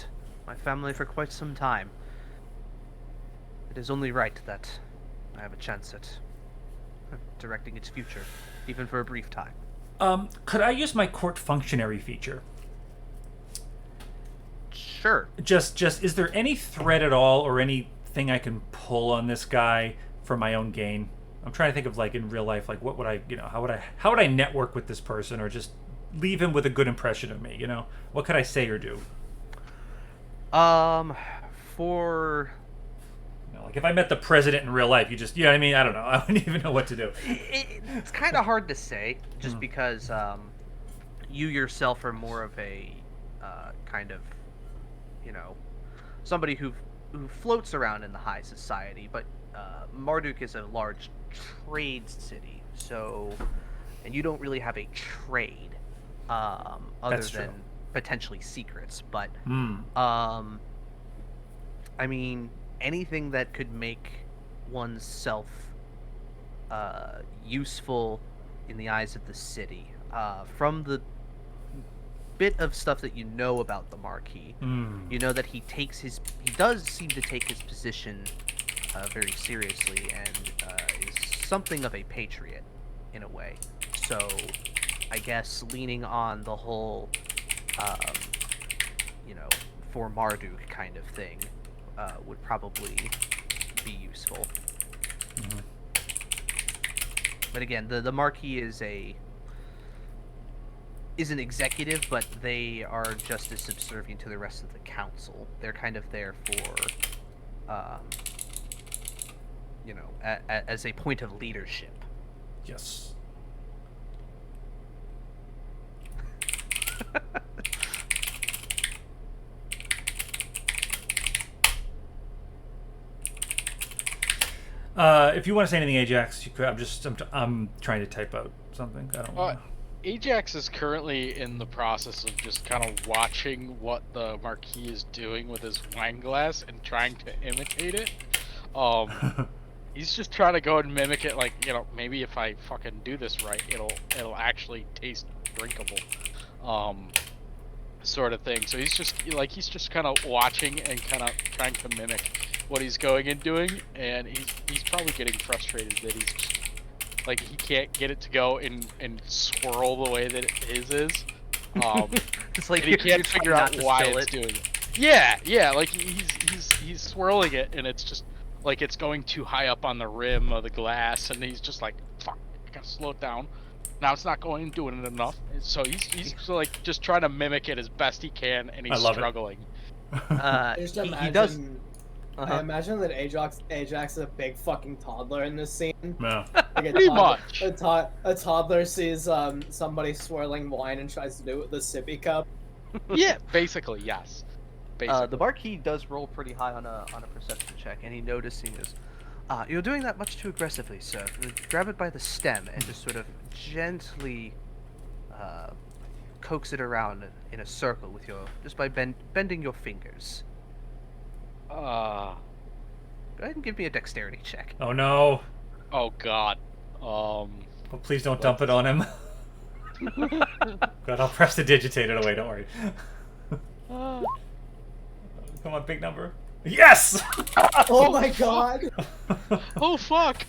my family for quite some time. It is only right that I have a chance at directing its future, even for a brief time. Could I use my court functionary feature? Sure. Just is there any thread at all or anything I can pull on this guy for my own gain? I'm trying to think of like in real life, like what would I, how would I network with this person or just leave him with a good impression of me, What could I say or do? For... Like if I met the president in real life, you just, I mean? I don't know. I wouldn't even know what to do. It's kind of hard to say, just because you yourself are more of a kind of, somebody who floats around in the high society. But Marduk is a large trade city, so, and you don't really have a trade other than potentially secrets. But I mean, anything that could make oneself useful in the eyes of the city. From the bit of stuff that you know about the Marquis, you know that he does seem to take his position very seriously, and is something of a patriot in a way. So I guess leaning on the whole, for Marduk kind of thing would probably be useful. Mm-hmm. But again, the Marquis is an executive, but they are just as subservient to the rest of the council. They're kind of there for, as a point of leadership. Yes. If you want to say anything, Ajax, you could. I'm trying to type out something. I don't know. Ajax is currently in the process of just kind of watching what the Marquis is doing with his wine glass and trying to imitate it. He's just trying to go and mimic it, like, maybe if I fucking do this right, it'll actually taste drinkable, sort of thing. So he's just kind of watching and kind of trying to mimic what he's going and doing, and he's probably getting frustrated that he's just, like, he can't get it to go and swirl the way that his is. It's like he can't figure out why it's doing it. Yeah, like he's swirling it, and it's just like it's going too high up on the rim of the glass, and he's just like, fuck, I gotta slow it down. Now it's not going and doing it enough. And so he's like just trying to mimic it as best he can, and he's struggling. He does. I imagine that Ajax is a big fucking toddler in this scene. Yeah. Like Pretty much. A toddler sees somebody swirling wine and tries to do it with a sippy cup. Yeah, basically, yes. Basically. The Marquis does roll pretty high on a perception check, and he noticing this. You're doing that much too aggressively, sir. Grab it by the stem and just sort of gently coax it around in a circle just by bending your fingers. Go ahead and give me a dexterity check. Oh no. Oh god. Oh, please don't dump it on him. God, I'll press the digitator away. Don't worry. Come on, big number. Yes! Oh my god! Oh fuck!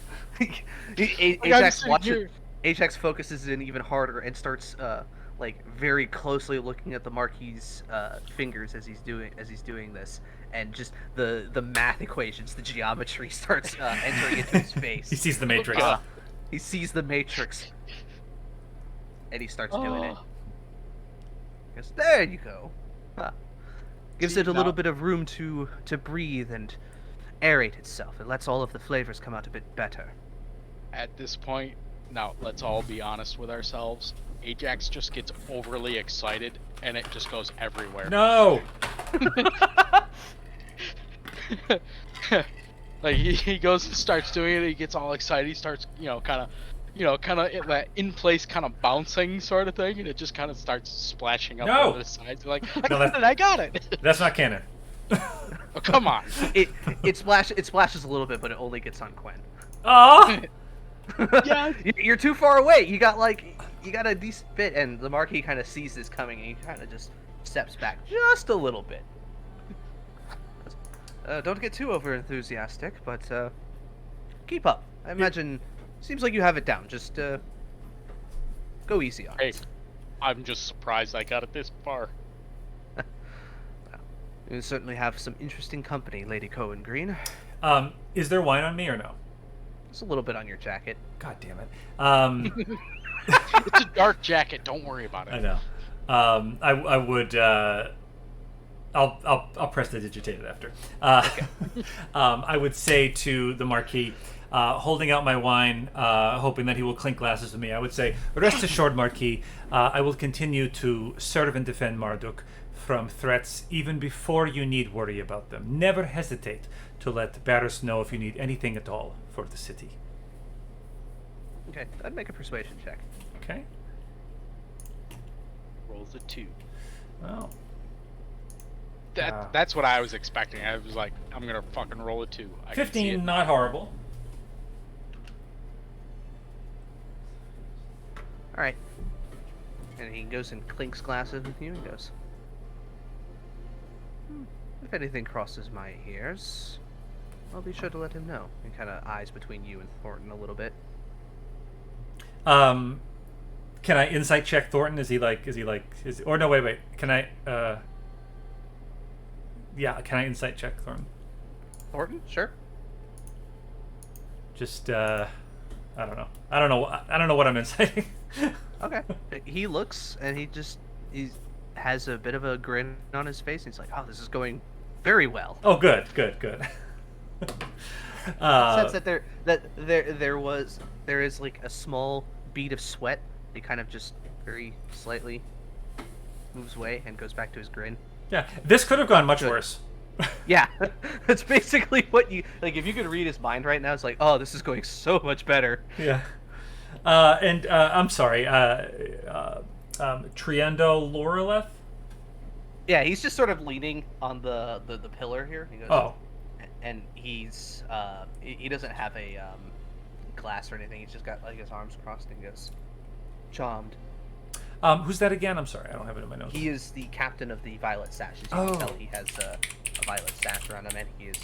Ajax focuses in even harder and starts very closely looking at the Marquis' fingers as he's doing this, and just the math equations, the geometry starts entering into his face. He sees the Matrix. He sees the Matrix, and he starts doing it. He goes, there you go. Gives it a little bit of room to breathe and aerate itself. It lets all of the flavors come out a bit better. At this point, now let's all be honest with ourselves. Ajax just gets overly excited, and it just goes everywhere. No! Like he goes and starts doing it. He gets all excited. He starts, kind of in place, kind of bouncing sort of thing, and it just kind of starts splashing up over the sides. Like, I got it. That's not canon. Oh, come on. It splashes a little bit, but it only gets on Quen. Oh! Yeah. You're too far away. You got a decent bit, and the Marquis kind of sees this coming, and he kind of just steps back just a little bit. Don't get too over enthusiastic, but keep up. I imagine seems like you have it down. Just go easy on it. I'm just surprised I got it this far. Well, you certainly have some interesting company, Lady Cohen Green. Is there wine on me or no? It's a little bit on your jacket. God damn it. It's a dark jacket. Don't worry about it. I know. I would. I'll press the digitator after. Okay. I would say to the Marquis, holding out my wine, hoping that he will clink glasses with me, I would say, rest assured, Marquis, I will continue to serve and defend Marduk from threats even before you need worry about them. Never hesitate to let Barris know if you need anything at all for the city. Okay, I'd make a persuasion check. Okay. Rolls a 2. Oh. That's what I was expecting. I was like, I'm gonna fucking roll a 2. 15, not horrible. right. And he goes and clinks glasses with you and goes, if anything crosses my ears, I'll be sure to let him know. And kind of eyes between you and Thornton a little bit. Can I insight check Thornton? Or no, wait. Can I, can I insight check Thornton? Thornton? Sure. Just, I don't know. I don't know what I'm inciting. Okay. He looks, and he has a bit of a grin on his face, and he's like, oh, this is going very well. Oh, good. Sense that there is like a small bead of sweat. He kind of just very slightly moves away and goes back to his grin. Yeah, this could have gone much worse. Yeah, that's basically what you like. If you could read his mind right now, it's like, oh, this is going so much better. Yeah. I'm sorry. Triendo Loreleth? Yeah, he's just sort of leaning on the pillar here. He goes, oh. And he's he doesn't have a glass or anything. He's just got like his arms crossed and goes, charmed. Who's that again? I'm sorry, I don't have it in my notes. He is the captain of the Violet Sash. As you can tell, he has a violet sash around him, and he is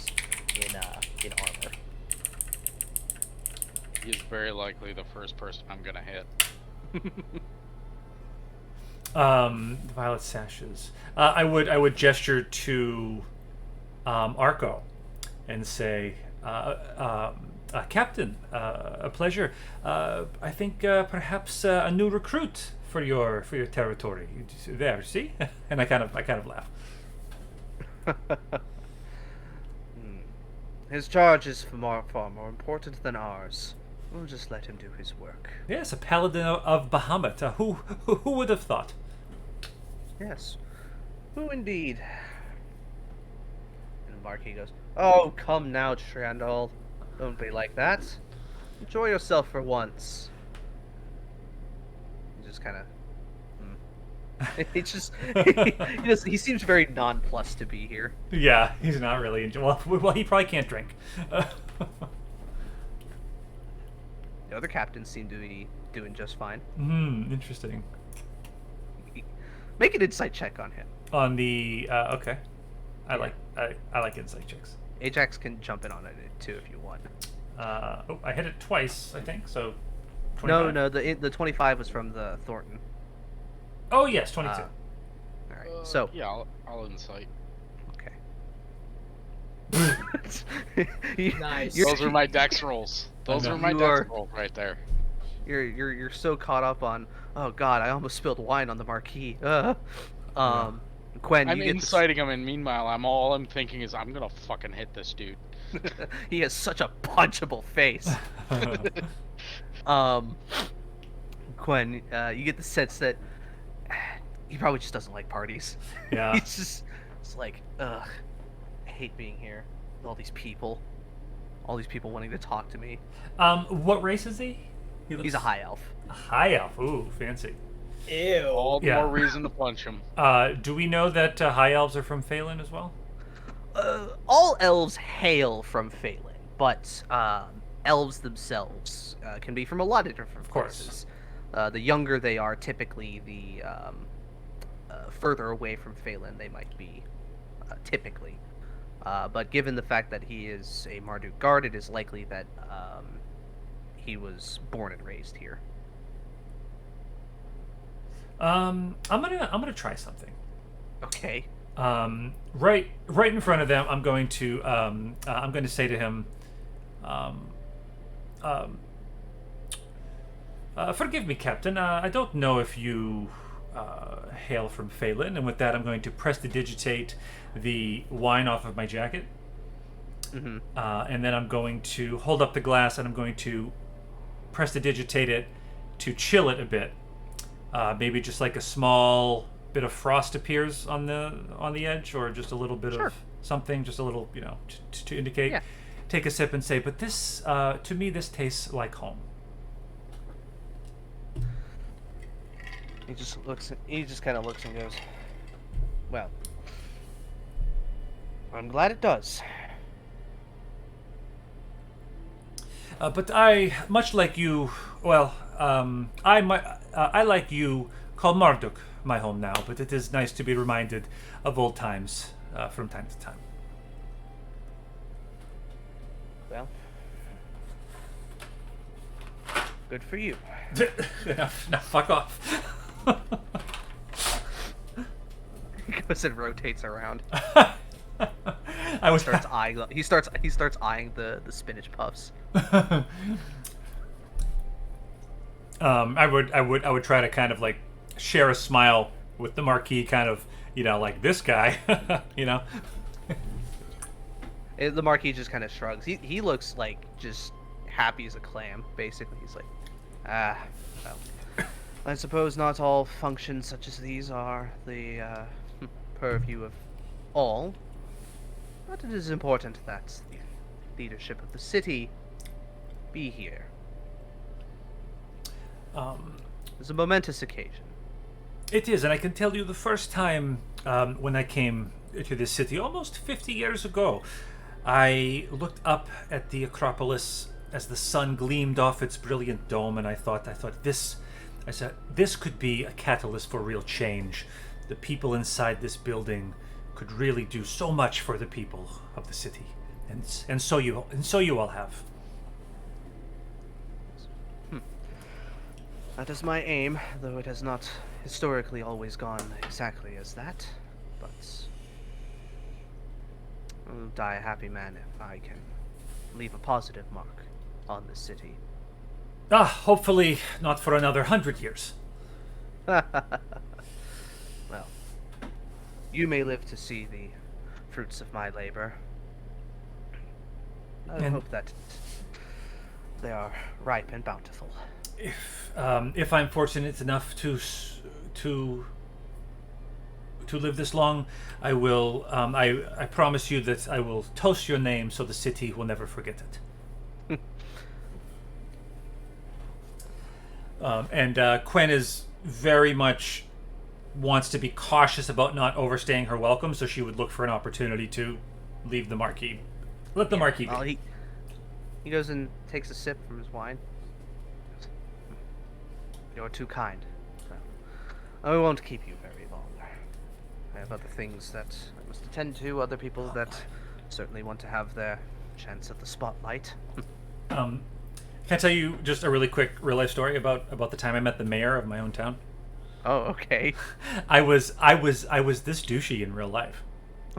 in armor. He is very likely the first person I'm gonna hit. Violet sashes. I would gesture to Arco and say, Captain, a pleasure. I think perhaps a new recruit for your territory. There, see? And I kind of laugh. His charge is far more important than ours. We'll just let him do his work. Yes, a paladin of Bahamut. Who would have thought? Yes. Who indeed? And Marquis goes, oh, come now, Trandall. Don't be like that. Enjoy yourself for once. He just kind of... he seems very nonplussed to be here. Yeah, he's not really enjoying. Well, he probably can't drink. The other captains seem to be doing just fine. Interesting. Make an insight check on him. On the okay, I like insight checks. Ajax can jump in on it too if you want. I hit it twice, I think. So. 25? No, the 25 was from the Thornton. Oh yes, 22. All right, so yeah, I'll insight. Okay. Nice. Those are my dex rolls. Those are my dex rolls right there. You're so caught up on. Oh God, I almost spilled wine on the marquee. Gwen, I'm inciting him, and meanwhile, I'm thinking is I'm gonna fucking hit this dude. He has such a punchable face. Gwen, you get the sense that he probably just doesn't like parties. Yeah. It's like, ugh, I hate being here with all these people wanting to talk to me. What race is he? He's a high elf. A high elf. Ooh, fancy. Ew. All the more reason to punch him. Do we know that high elves are from Phelan as well? All elves hail from Phelan, but elves themselves can be from a lot of different places. The younger they are, typically, the further away from Phelan they might be, typically. But given the fact that he is a Marduk guard, it is likely that he was born and raised here. I'm gonna try something. Okay. Right in front of them, I'm going to say to him, forgive me, Captain. I don't know if you hail from Phelan, and with that, I'm going to prestidigitate the wine off of my jacket, and then I'm going to hold up the glass, and I'm going to prestidigitate it to chill it a bit. Maybe just like a small bit of frost appears on the edge, or just a little bit of something, just a little, to indicate. Yeah. Take a sip and say, but this, to me, this tastes like home. He just kind of looks and goes, well, I'm glad it does. But I, much like you, well, I like you call Marduk my home now, but it is nice to be reminded of old times from time to time. Well, good for you. Now fuck off. He goes and rotates around. I was Starts eyeing. He starts eyeing the spinach puffs. I would try to kind of like share a smile with the Marquis, kind of, like this guy, The Marquis just kind of shrugs. He looks like just happy as a clam, basically. He's like, well, I suppose not all functions such as these are the purview of all, but it is important that the leadership of the city be here. It's a momentous occasion. It is, and I can tell you the first time when I came to this city, almost 50 years ago, I looked up at the Acropolis as the sun gleamed off its brilliant dome, and I thought this could be a catalyst for real change. The people inside this building could really do so much for the people of the city, and so you all have. That is my aim, though it has not historically always gone exactly as that. But I'll die a happy man if I can leave a positive mark on this city. Hopefully not for another 100 years. Well, you may live to see the fruits of my labor. I hope that they are ripe and bountiful. If I'm fortunate enough to live this long, I will. I promise you that I will toast your name so the city will never forget it. And Quen is very much wants to be cautious about not overstaying her welcome, so she would look for an opportunity to leave the Marquis. Let the Marquis be. Well, he goes and takes a sip from his wine. You're too kind. I won't keep you very long. I have other things that I must attend to, other people that certainly want to have their chance at the spotlight. Can I tell you just a really quick real life story about the time I met the mayor of my own town? Oh, okay. I was this douchey in real life.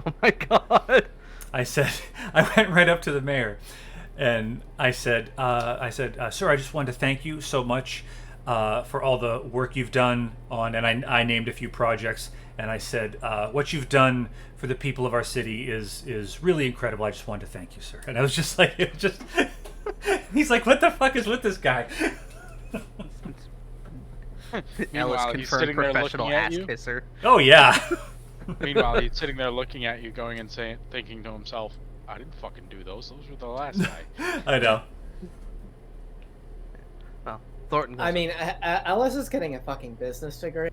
Oh my god. I went right up to the mayor, and I said, sir, I just wanted to thank you so much for all the work you've done on, and I named a few projects, and I said, what you've done for the people of our city is really incredible. I just wanted to thank you, sir. And I was just like, he's like, what the fuck is with this guy? Ellis He's confirmed sitting there professional looking at ass you. kisser. Oh yeah. Meanwhile, he's sitting there looking at you, going and thinking to himself, "I didn't fucking do those. Those were the last guy." I know. Well, Thornton. I mean, Ellis is getting a fucking business degree.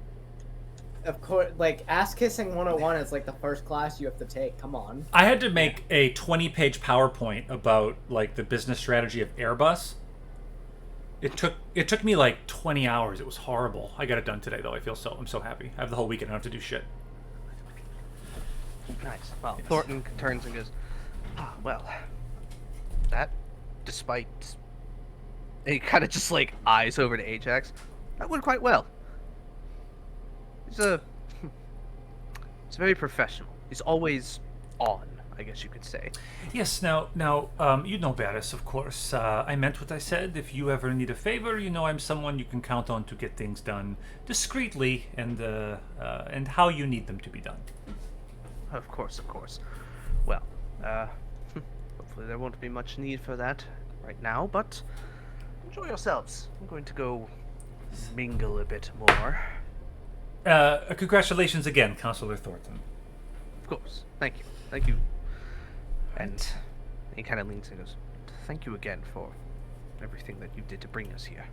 Of course, like, ass kissing 101 is like the first class you have to take. Come on. I had to make a 20-page PowerPoint about like the business strategy of Airbus. It took me like 20 hours. It was horrible. I got it done today though. I'm so happy. I have the whole weekend. I don't have to do shit. Nice. Well, yes. Thornton turns and goes, well, that, despite... And he kind of just, like, eyes over to Ajax. That went quite well. He's very professional. He's always on, I guess you could say. Yes, now, you know Barris, of course. I meant what I said. If you ever need a favor, you know I'm someone you can count on to get things done discreetly and how you need them to be done. Of course. Well, hopefully there won't be much need for that right now, but enjoy yourselves. I'm going to go mingle a bit more. Congratulations again, Councillor Thornton. Of course. Thank you. And he kind of leans and goes, thank you again for everything that you did to bring us here.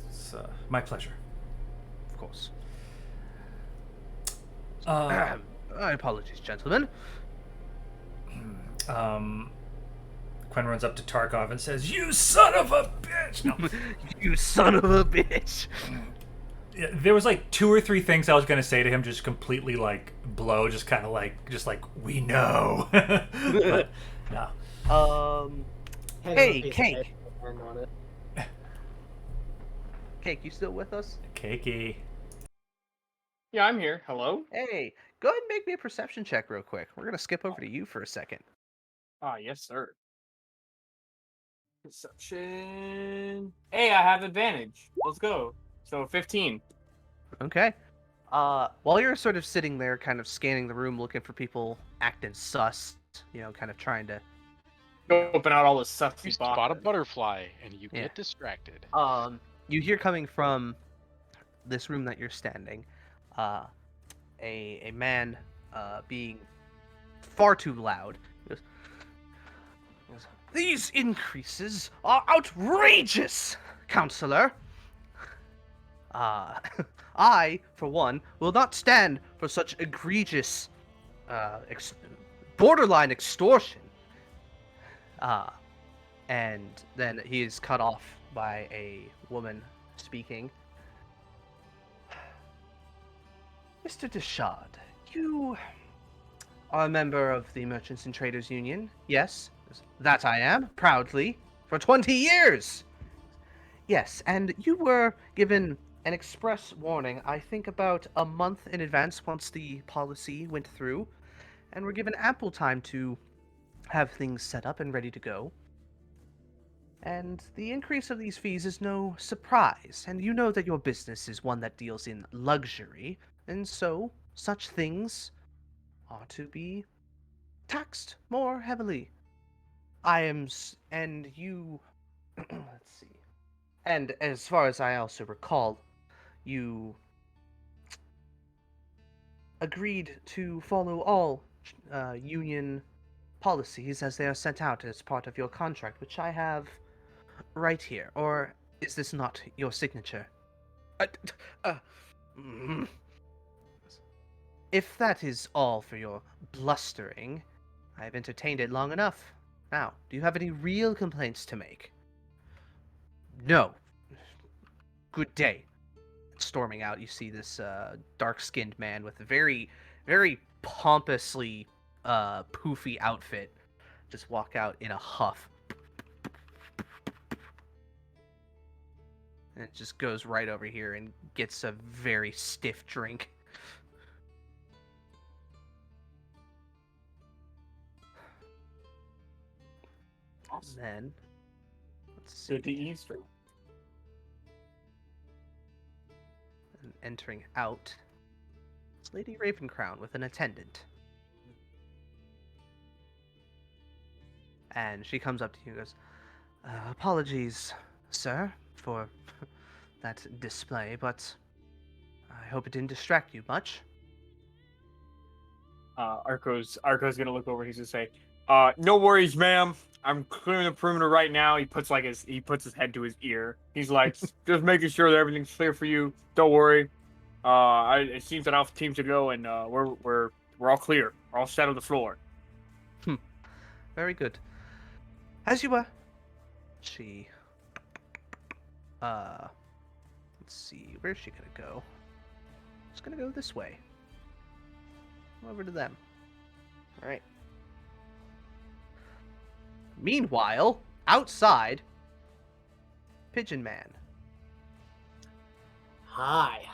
It's my pleasure. Of course. My apologies, gentlemen. Quinn runs up to Tarkov and says, "You son of a bitch!" No. You son of a bitch. Yeah, there was like 2 or 3 things I was gonna say to him, just completely like blow, just kind of like, we know. But no. Hey, Cake. Cake, you still with us? Cakey. Yeah, I'm here. Hello? Hey, go ahead and make me a perception check real quick. We're gonna skip over to you for a second. Ah, yes, sir. Perception. Hey, I have advantage. Let's go. So 15. Okay. While you're sort of sitting there, kind of scanning the room, looking for people acting sus, kind of trying to. Go open out all the You sussy spot a boxes. butterfly and you Yeah. get distracted. You hear coming from this room that you're standing, a man being far too loud. He goes, "These increases are outrageous, Counselor. I, for one, will not stand for such egregious, borderline extortion." And then he is cut off by a woman speaking. "Mr. Deshard, you are a member of the Merchants and Traders Union, yes? That I am, proudly, for 20 years! Yes, and you were given an express warning, I think about a month in advance once the policy went through, and were given ample time to have things set up and ready to go. And the increase of these fees is no surprise, and you know that your business is one that deals in luxury, and so such things are to be taxed more heavily. And you, let's see. And as far as I also recall, you agreed to follow all union policies as they are sent out as part of your contract, which I have right here. Or is this not your signature? Mm. If that is all for your blustering, I have entertained it long enough. Now, do you have any real complaints to make? No. Good day. Storming out, you see this dark-skinned man with a very, very pompously poofy outfit just walk out in a huff. And it just goes right over here and gets a very stiff drink. Awesome. And then, let's see. Good to Easter. And entering out, it's Lady Ravencrown with an attendant. And she comes up to you and goes, "Apologies, sir, for that display, but I hope it didn't distract you much." Arco's gonna look over. He's gonna say, "No worries, ma'am. I'm clearing the perimeter right now." He puts his head to his ear. He's like, "Just making sure that everything's clear for you. Don't worry. It seems that our team to go, and we're all clear. We're all set on the floor." Very good. As you were. She. Let's see. Where's she gonna go? She's gonna go this way. Over to them. Alright. Meanwhile, outside, Pigeon Man. Hi.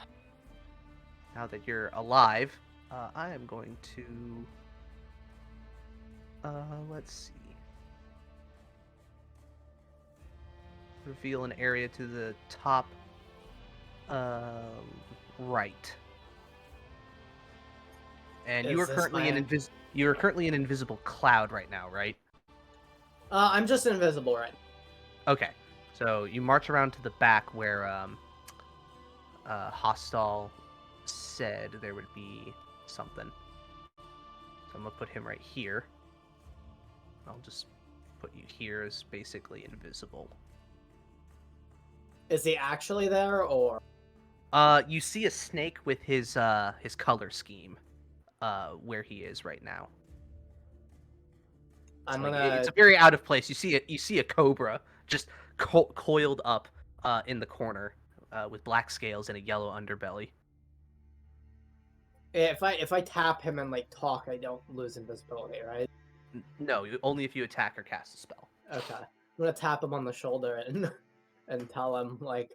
Now that you're alive, I am going to. Let's see. Reveal an area to the top, right. And you are currently an invisible cloud right now, right? I'm just invisible right now. Okay. So you march around to the back where Hostal said there would be something. So I'm gonna put him right here. I'll just put you here as basically invisible. Is he actually there, or? You see a snake with his color scheme, where he is right now. It's a very out of place. You see a cobra just coiled up in the corner with black scales and a yellow underbelly. If I tap him and like talk, I don't lose invisibility, right? No, only if you attack or cast a spell. Okay. I'm gonna tap him on the shoulder and tell him like,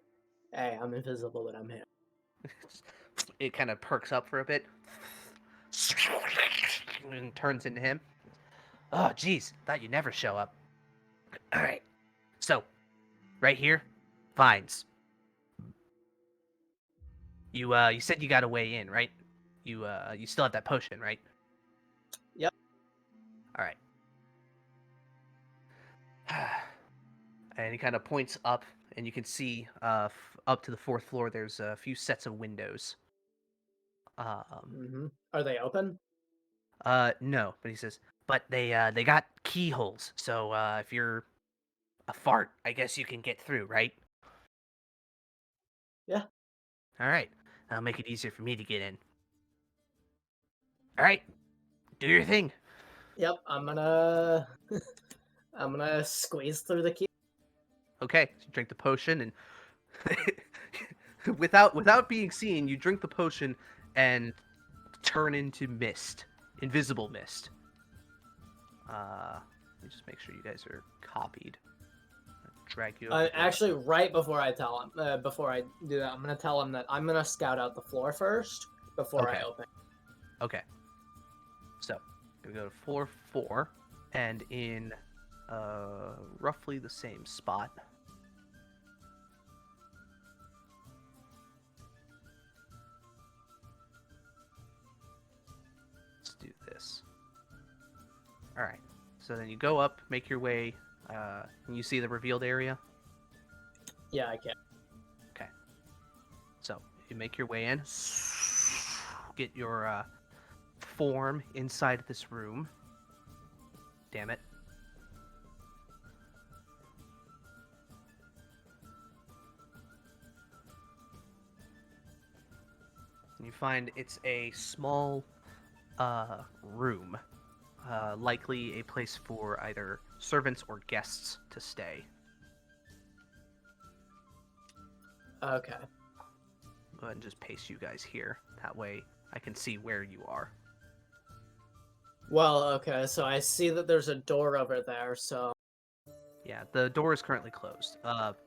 "Hey, I'm invisible, but I'm here." It kind of perks up for a bit and turns into him. Oh, geez, thought you'd never show up. All right, so right here, vines. You said you got a way in, right? You still have that potion, right? Yep. All right. And he kind of points up, and you can see up to the 4th floor. There's a few sets of windows. Are they open? No, but he says, but they got keyholes. So if you're a fart, I guess you can get through, right? Yeah. All right. That'll make it easier for me to get in. All right. Do your thing. Yep. I'm gonna squeeze through the key. Okay. So you drink the potion, and without being seen, you drink the potion and turn into mist, invisible mist. Let me just make sure you guys are copied. Drag you over Actually, right before I tell him, before I do that, I'm gonna tell him that I'm gonna scout out the floor first before I open. Okay. So, we're gonna go to floor 4, and in roughly the same spot. Let's do this. All right. So then you go up, make your way. And you see the revealed area? Yeah, I can. Okay. So, you make your way in. Get your form inside this room. Damn it. You find it's a small room. Likely a place for either servants or guests to stay. Okay. Go ahead and just paste you guys here. That way I can see where you are. Well, okay, so I see that there's a door over there, so... Yeah, the door is currently closed.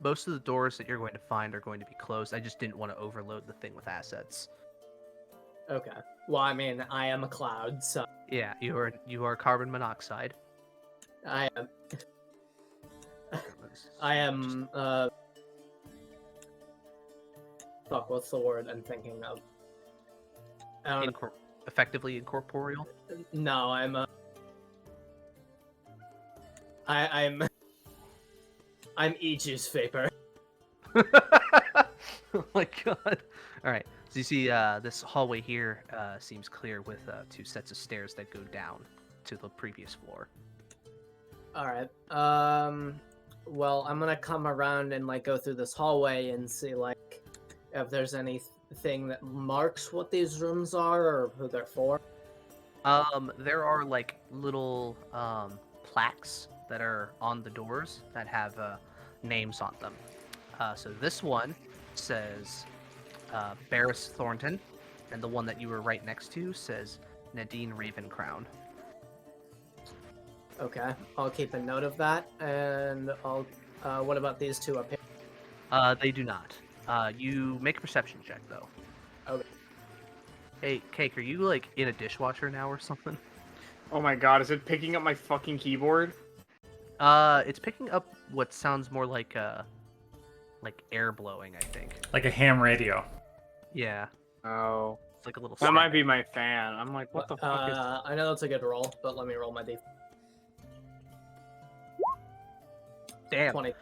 Most of the doors that you're going to find are going to be closed. I just didn't want to overload the thing with assets. Okay. Well, I mean, I am a cloud, so... Yeah, you are carbon monoxide. I am, fuck, what's the word I'm thinking of? I don't know. Effectively incorporeal? No, I'm e-juice vapor. Oh my god. Alright, so you see this hallway here seems clear with 2 sets of stairs that go down to the previous floor. Alright, well, I'm gonna come around and, like, go through this hallway and see, like, if there's anything that marks what these rooms are or who they're for. There are, like, little plaques that are on the doors that have names on them. So this one says Barris Thornton, and the one that you were right next to says Nadine Ravencrown. Okay, I'll keep a note of that, and I'll, what about these 2 up here? They do not. You make a perception check, though. Okay. Hey, Cake, are you, like, in a dishwasher now or something? Oh my god, is it picking up my fucking keyboard? It's picking up what sounds more like air blowing, I think. Like a ham radio. Yeah. Oh. It's like a little... That might be my fan. I'm like, what the fuck is... I know that's a good roll, but let me roll my d. Damn. 20.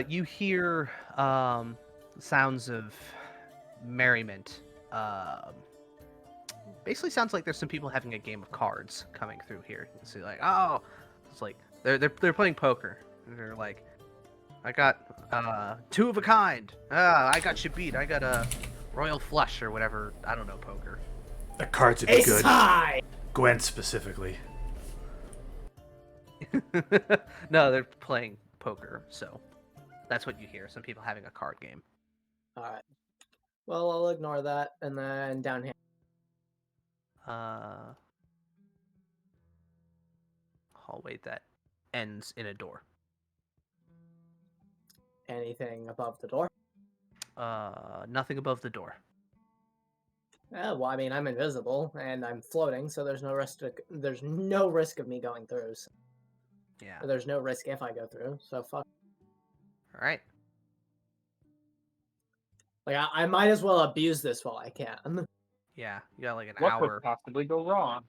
You hear sounds of merriment. Basically sounds like there's some people having a game of cards coming through here. You see, like, oh, it's like they're playing poker. And they're like, I got 2 of a kind. I got you beat. I got a royal flush or whatever. I don't know poker. The cards would be Ace good. high! Gwen specifically. No, they're playing poker, so that's what you hear. Some people having a card game. All right. Well, I'll ignore that, and then down here. Hallway that ends in a door. Anything above the door? Nothing above the door. Well, I mean, I'm invisible and I'm floating, so there's no risk. There's no risk of me going through. So, Yeah. or there's no risk if I go through. So fuck. All right. Like I might as well abuse this while I can. Yeah, you got like an What hour. could possibly go wrong?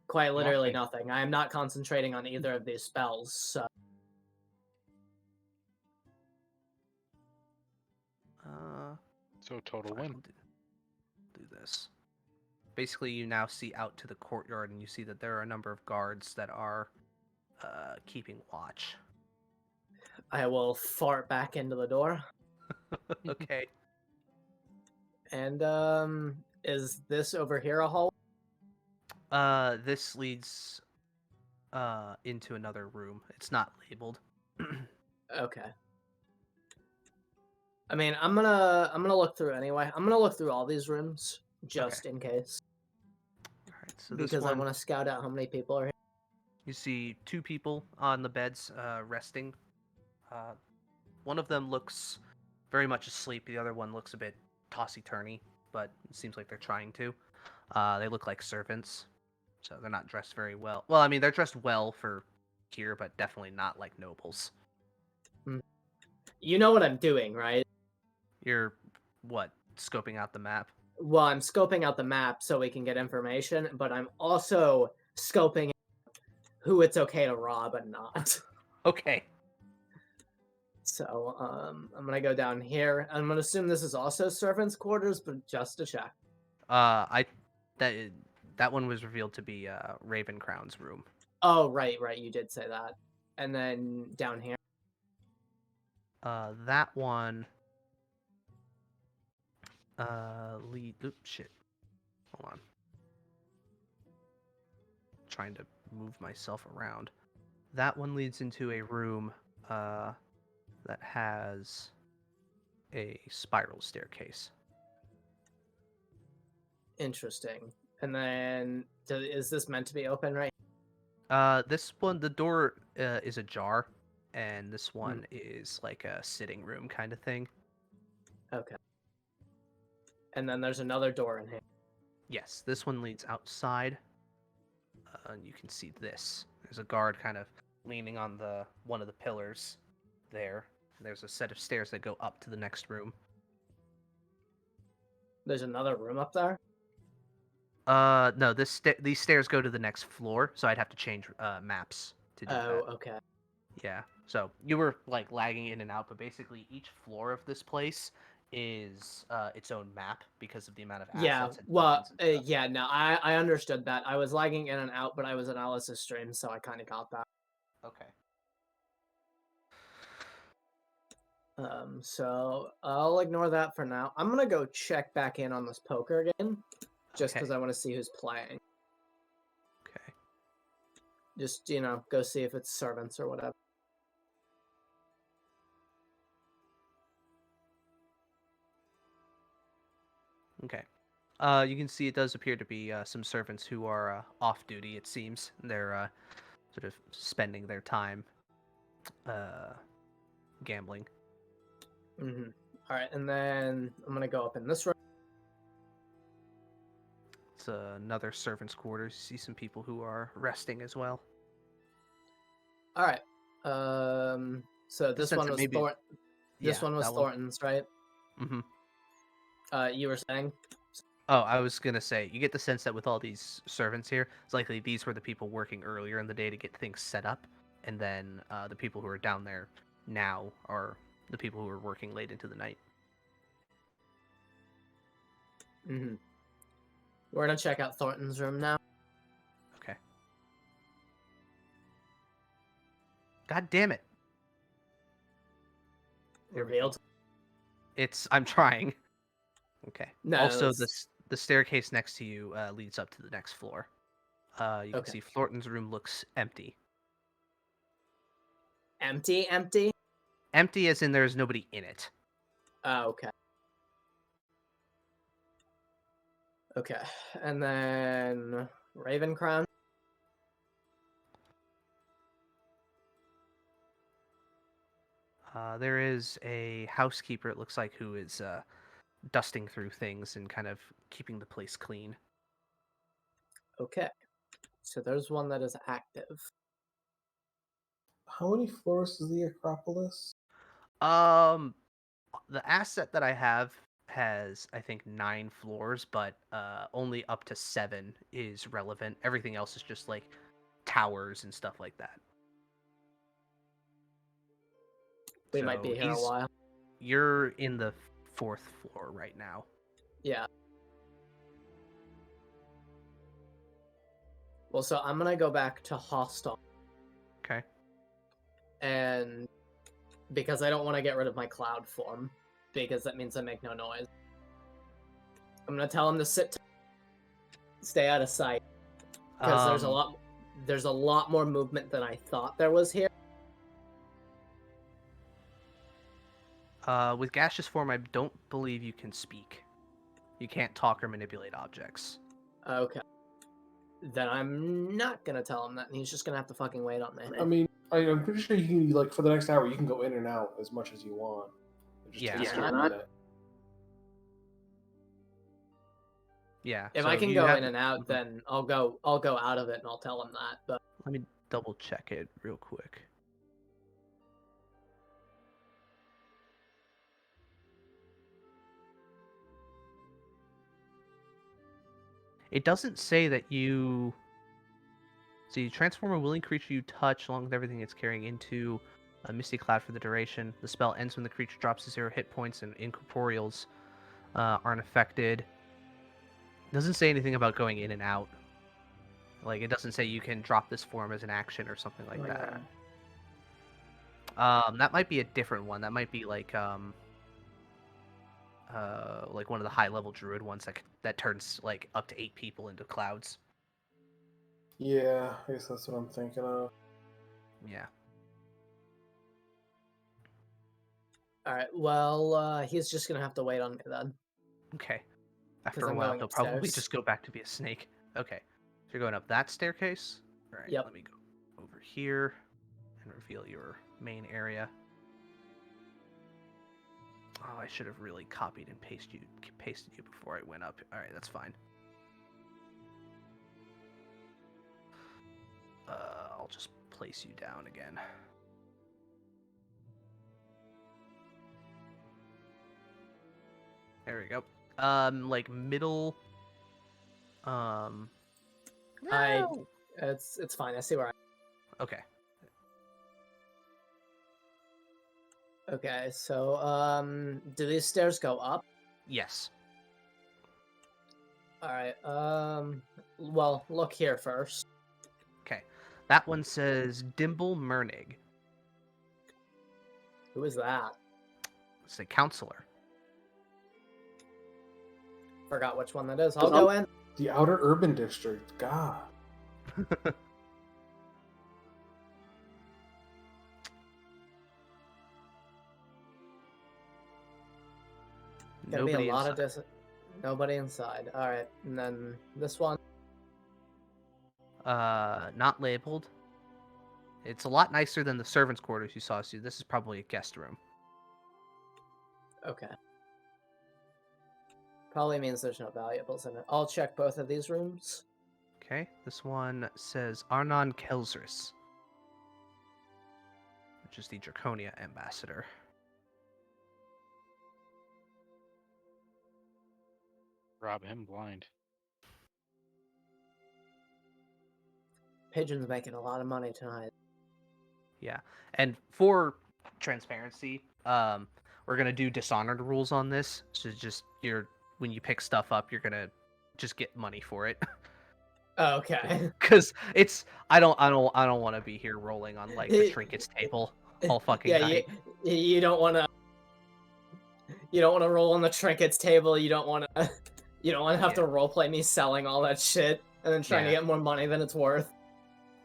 Quite literally Nothing. nothing. I am not concentrating on either of these spells. So. So total Fine, win. we'll do this. Basically, you now see out to the courtyard, and you see that there are a number of guards that are keeping watch. I will fart back into the door. Okay. And is this over here a hall? This leads into another room. It's not labeled. Okay. I mean, I'm gonna look through anyway. I'm gonna look through all these rooms just in case. All right. So Because this one, I want to scout out how many people are here. you see two people on the beds resting. One of them looks very much asleep. The other one looks a bit tossy-turny, but it seems like they're trying to. They look like servants, so they're not dressed very well. Well, I mean, they're dressed well for here, but definitely not like nobles. You know what I'm doing, right? You're, what, scoping out the map? Well, I'm scoping out the map so we can get information, but I'm also scoping who it's okay to rob and not. Okay. So, I'm gonna go down here. I'm gonna assume this is also servants' quarters, but just to check. That one was revealed to be Raven Crown's room. Oh, right, you did say that. And then down here. That one. Oops, shit. Hold on. Trying to move myself around. That one leads into a room that has a spiral staircase. Interesting. And then, is this meant to be open, right? This one, the door is ajar, and this one is like a sitting room kind of thing. Okay. And then there's another door in here. Yes, this one leads outside. And you can see this. There's a guard kind of leaning on one of the pillars there. There's a set of stairs that go up to the next room. There's another room up there? No, these stairs go to the next floor, so I'd have to change maps to do that. Oh, okay. Yeah. So you were like lagging in and out, but basically each floor of this place is its own map because of the amount of assets. Yeah, and well, tokens and stuff. yeah, no, I understood that. I was lagging in and out, but I was analysis stream, so I kind of got that. Okay. So I'll ignore that for now. I'm gonna go check back in on this poker again, just because I want to see who's playing. Okay. Just, go see if it's servants or whatever. Okay. You can see it does appear to be some servants who are off duty, it seems. They're sort of spending their time gambling. Mm-hmm. All right, and then I'm going to go up in this room. It's another servant's quarters. You see some people who are resting as well. All right. So this one was Thornton. This one was Thornton's, right? Mm-hmm. You were saying? Oh, I was gonna say, you get the sense that with all these servants here, it's likely these were the people working earlier in the day to get things set up, and then the people who are down there now are the people who are working late into the night. Mm-hmm. We're gonna check out Thornton's room now. Okay. God damn it! Revealed. I'm trying. Okay. No. Also, the staircase next to you leads up to the next floor. You can Okay. see Thornton's room looks empty. Empty, empty. Empty as in there's nobody in it. Oh, okay. Okay, and then Raven Crown. There is a housekeeper, it looks like, who is dusting through things and kind of keeping the place clean. Okay, so there's one that is active. How many floors is the Acropolis? The asset that I have has, I think, 9 floors, but only up to 7 is relevant. Everything else is just like towers and stuff like that. We might be here a while. You're in the 4th floor right now. Yeah. Well, so I'm gonna go back to hostile. Okay. And because I don't want to get rid of my cloud form, because that means I make no noise. I'm gonna tell him to stay out of sight, because there's a lot more movement than I thought there was here. With gaseous form, I don't believe you can speak. You can't talk or manipulate objects. Okay. Then I'm not gonna tell him that, and he's just gonna have to fucking wait on me. I mean, I'm pretty sure you can, like, for the next hour, you can go in and out as much as you want. It just Yeah. takes you Yeah. a minute. Yeah. If so I can you go have- in and out, then I'll go out of it and I'll tell him that. But Let me double check it real quick. It doesn't say that you... So you transform a willing creature you touch along with everything it's carrying into a misty cloud for the duration. The spell ends when the creature drops to 0 hit points and incorporeals aren't affected. It doesn't say anything about going in and out. Like, it doesn't say you can drop this form as an action or something like that. That might be a different one. That might be like one of the high-level druid ones that turns like up to 8 people into clouds. Yeah, I guess that's what I'm thinking of. Yeah. all right, well, he's just gonna have to wait on me then. Okay. After a I'm while, going he'll probably upstairs. just go back to be a snake. Okay. So you're going up that staircase? All right, Yep. let me go over here and reveal your main area. Oh, I should have really copied and pasted you before I went up. All right, that's fine. I'll just place you down again. There we go. Like middle. It's fine. I see where Okay. Okay, so do these stairs go up? Yes. All right. Well, look here first. Okay. That one says Dimble Mernig. Who is that? It's a counselor. Forgot which one that is. I'll go in. The Outer Urban District. God. Gonna be Nobody a lot inside. of nobody inside. All right, and then this one. Not labeled. It's a lot nicer than the servants' quarters you saw. So this is probably a guest room. Okay. Probably means there's no valuables in it. I'll check both of these rooms. Okay. This one says Arnon Kelsris, which is the Draconia ambassador. Rob him blind. Pigeon's making a lot of money tonight. Yeah, and for transparency, we're gonna do dishonored rules on this. So just when you pick stuff up, you're gonna just get money for it. Okay. Because I don't want to be here rolling on like the trinkets table all fucking night. You don't want to. You don't want to roll on the trinkets table. You don't want to. You don't want to have to roleplay me selling all that shit. and then trying to Yeah. get more money than it's worth.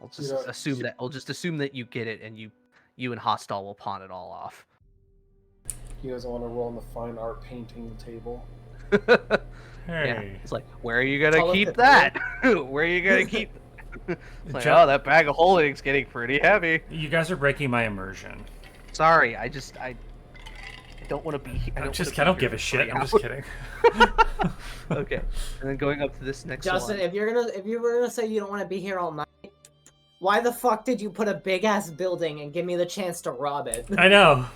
I'll just Yeah. assume that you get it, and you and Hostile will pawn it all off. He doesn't want to roll on the fine art painting table. Hey. Yeah, it's like, where are you gonna Call it keep the that? Where are you gonna keep? It's like, Jo- oh, that bag of holding's getting pretty heavy. You guys are breaking my immersion. Sorry, I don't want to be. I don't give a shit. I'm just kidding. Okay, and then going up to this next Justin, one. if you were gonna say you don't want to be here all night, why the fuck did you put a big ass building and give me the chance to rob it? I know.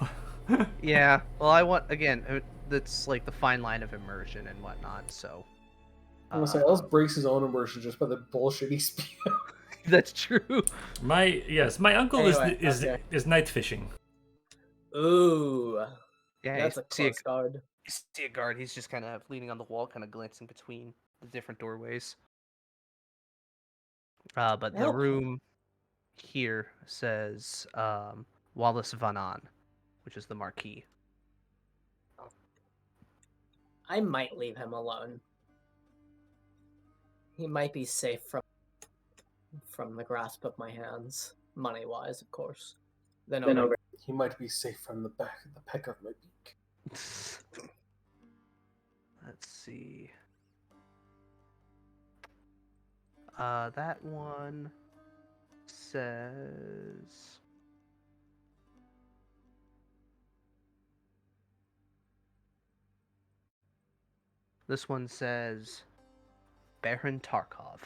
Yeah, well, I want again. That's like the fine line of immersion and whatnot. So. I'm gonna say, Ellis breaks his own immersion just by the bullshit he speaks. That's true. My uncle Anyway, is okay. night fishing. Ooh, Yeah, that's a close guard. you see a guard. He's just kind of leaning on the wall, kind of glancing between the different doorways. But the Yep. room here says Wallace Van On, which is the marquee. I might leave him alone. He might be safe from the grasp of my hands, money-wise, of course. Then over. He might be safe from the peck of my beak. Let's see. That one says. This one says Baron Tarkov.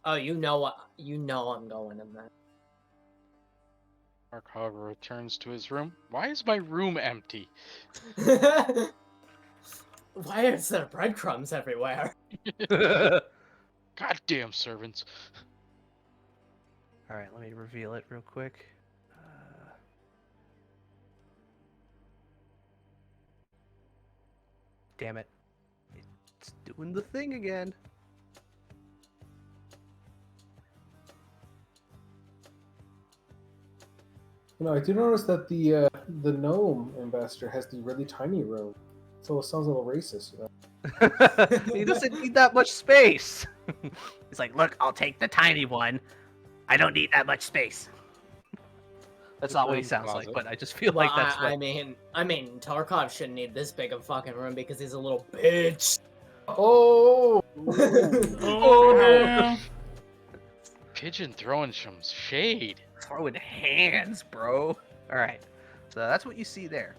Oh, you know what? You know I'm going in there. Tarkov returns to his room. Why is my room empty? Why is there breadcrumbs everywhere? Goddamn servants. All right, let me reveal it real quick. Damn it. It's doing the thing again. You know, I do notice that the gnome ambassador has the really tiny room, so it sounds a little racist, you know. He doesn't need that much space. He's like, look, I'll take the tiny one. I don't need that much space. That's not what he sounds like, but I just feel Well, like that's what... I mean, Tarkov shouldn't need this big of a fucking room because he's a little bitch. Oh! Oh no! Pigeon throwing some shade. Throwing hands, bro. All right, so that's what you see there.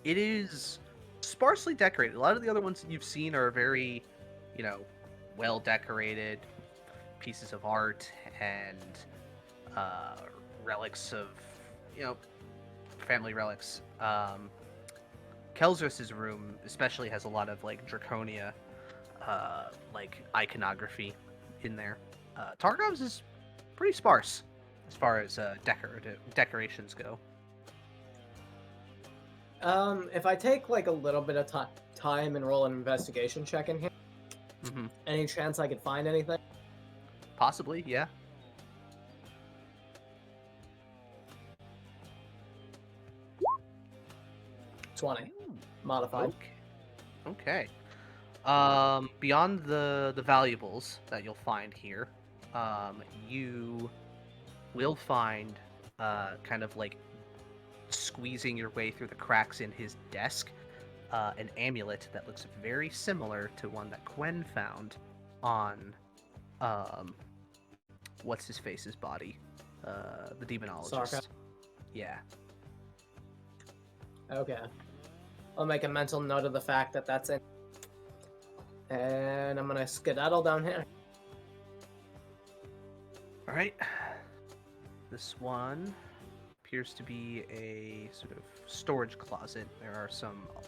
It is sparsely decorated. A lot of the other ones that you've seen are very, well decorated pieces of art and relics of, family relics. Kelzris's room especially has a lot of like Draconia, like iconography in there. Tarkov's is pretty sparse as far as decorations go. If I take like a little bit of time and roll an investigation check in here, any chance I could find anything? Possibly, yeah. 20. Modified. Okay. Beyond the valuables that you'll find here, you will find kind of like squeezing your way through the cracks in his desk, an amulet that looks very similar to one that Gwen found on what's his face's body, the demonologist. Sarka? Yeah. Okay. I'll make a mental note of the fact that that's it. And I'm gonna skedaddle down here. All right. This one appears to be a sort of storage closet.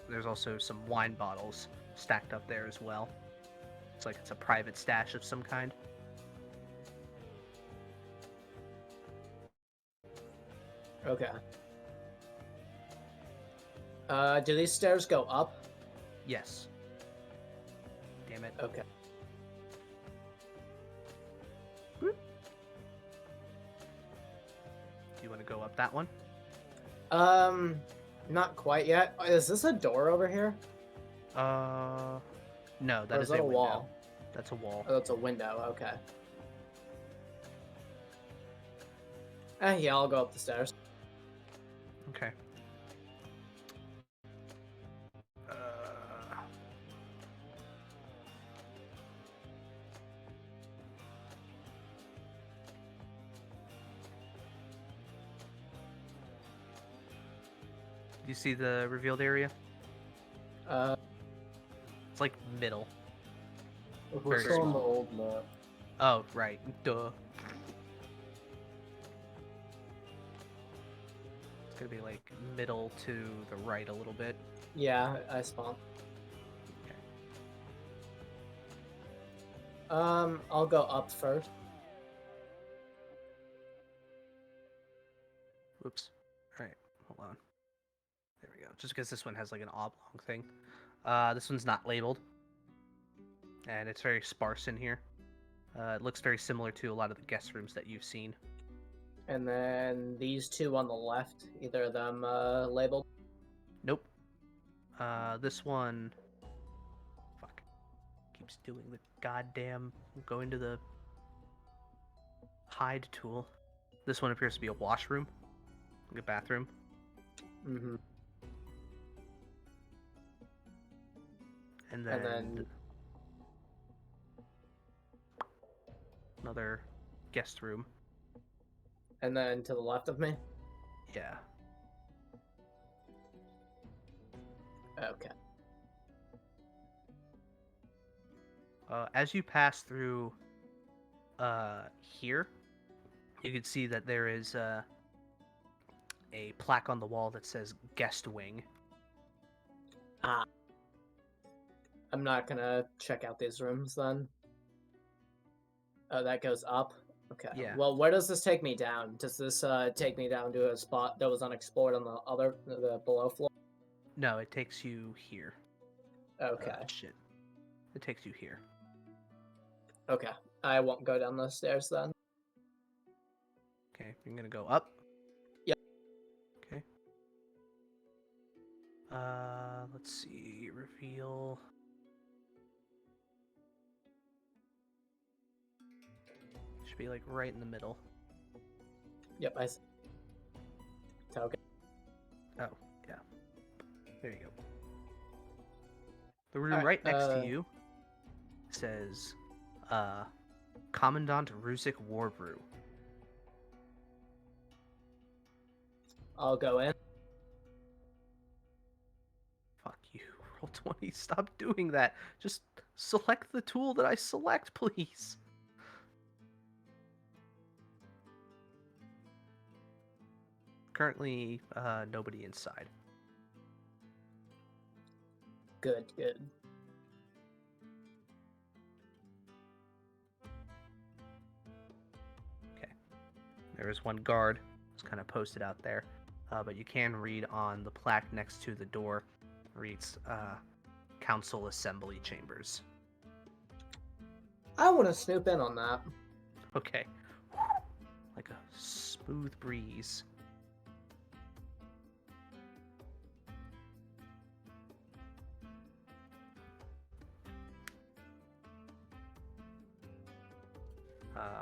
There's also some wine bottles stacked up there as well. It's like it's a private stash of some kind. Okay. Do these stairs go up? Yes. Damn it. Okay. Do you want to go up that one? Not quite yet. Is this a door over here? No, that Or is that a a window. wall? That's a wall. Oh, that's a window. Okay. Yeah, I'll go up the stairs. Okay. Do you see the revealed area? Uh, It's like middle. we're Very still on the small. old map. Oh, right. Duh. It's gonna be like middle to the right a little bit. Yeah, I spawned. Okay. I'll go up first. Oops. All right. Hold on. There we go. Just because this one has like an oblong thing. This one's not labeled. And it's very sparse in here. It looks very similar to a lot of the guest rooms that you've seen. And then these two on the left, either of them labeled. Nope. This one... Fuck. Keeps doing the goddamn... Going to the... hide tool. This one appears to be a washroom. Like a bathroom. Mm-hmm. And And then... then Another guest room. and then to the left of me. Yeah. Okay. As you pass through here, you can see that there is a plaque on the wall that says guest wing. I'm not gonna check out these rooms then. Oh, that goes up? Okay. Yeah. Well, where does this take me down? Does this take me down to a spot that was unexplored on the below floor? No, it takes you here. Okay. Shit. It takes you here. Okay. I won't go down those stairs then. Okay, you're gonna go up. Yep. Okay. Let's see. Reveal. Should be like right in the middle. Yep, I see. Okay. Oh, yeah. There you go. The room Alright, right next to you says, Commandant Ruzik Warbrew. I'll go in. Fuck you. Roll 20. Stop doing that. Just select the tool that I select, please. Currently, nobody inside. Good, good. Okay. There is one guard. It's kind of posted out there. But you can read on the plaque next to the door. Reads, Council Assembly Chambers. I want to snoop in on that. Okay. Like a smooth breeze.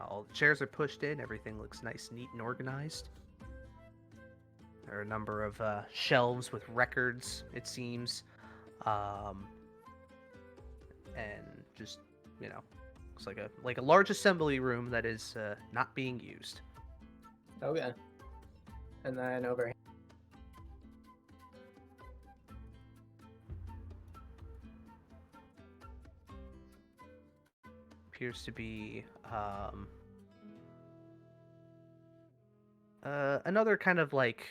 All the chairs are pushed in. Everything looks nice, neat, and organized. There are a number of shelves with records, it seems. And just, you know, looks like a large assembly room that is not being used. Okay. And then over here. Appears to be another kind of like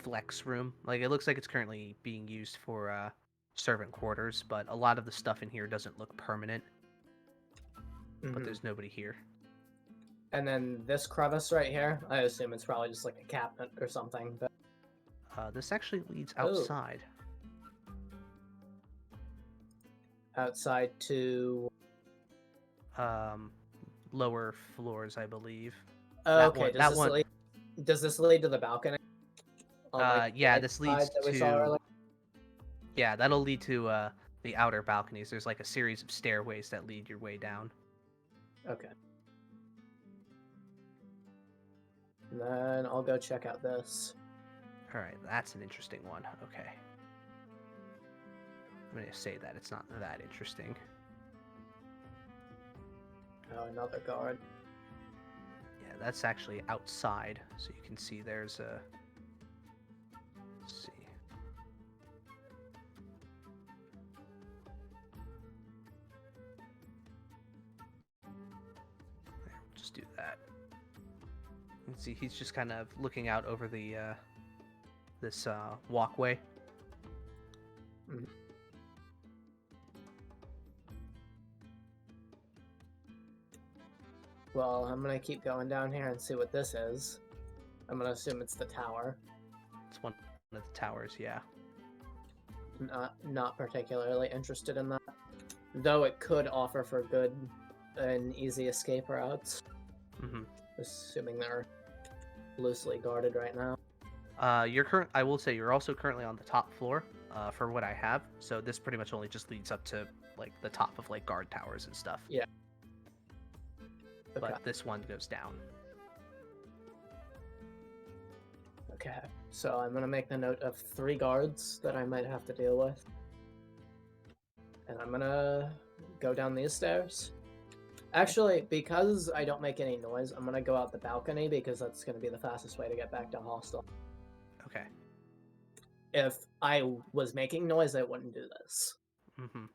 flex room. Like it looks like it's currently being used for servant quarters, but a lot of the stuff in here doesn't look permanent. But Mhm. there's nobody here. And then this crevice right here, I assume it's probably just like a cabinet or something. But This actually leads Oh. outside. outside to. Lower floors, I believe. Okay. that one- Does this lead to the balcony? On, like, the Yeah, right this side leads that we saw to. earlier? Yeah, that'll lead to the outer balconies. There's like a series of stairways that lead your way down. Okay. And then I'll go check out this. All right, that's an interesting one. Okay. I'm going to say that it's not that interesting. Oh, another guard. Yeah, that's actually outside, so you can see there's a... Let's see. There, we'll just do that. You can see he's just kind of looking out over the this walkway. Mm. Well, I'm gonna keep going down here and see what this is. I'm gonna assume it's the tower. It's one of the towers, yeah. Not particularly interested in that, though it could offer for good and easy escape routes. Mm-hmm. Assuming they're loosely guarded right now. I will say you're also currently on the top floor, for what I have. So this pretty much only just leads up to like the top of like guard towers and stuff. Yeah. Okay. But this one goes down. Okay. So I'm gonna make the note of 3 guards that I might have to deal with. And I'm gonna go down these stairs. Actually, because I don't make any noise, I'm gonna go out the balcony because that's gonna be the fastest way to get back to hostel. Okay. If I was making noise, I wouldn't do this. Mm-hmm.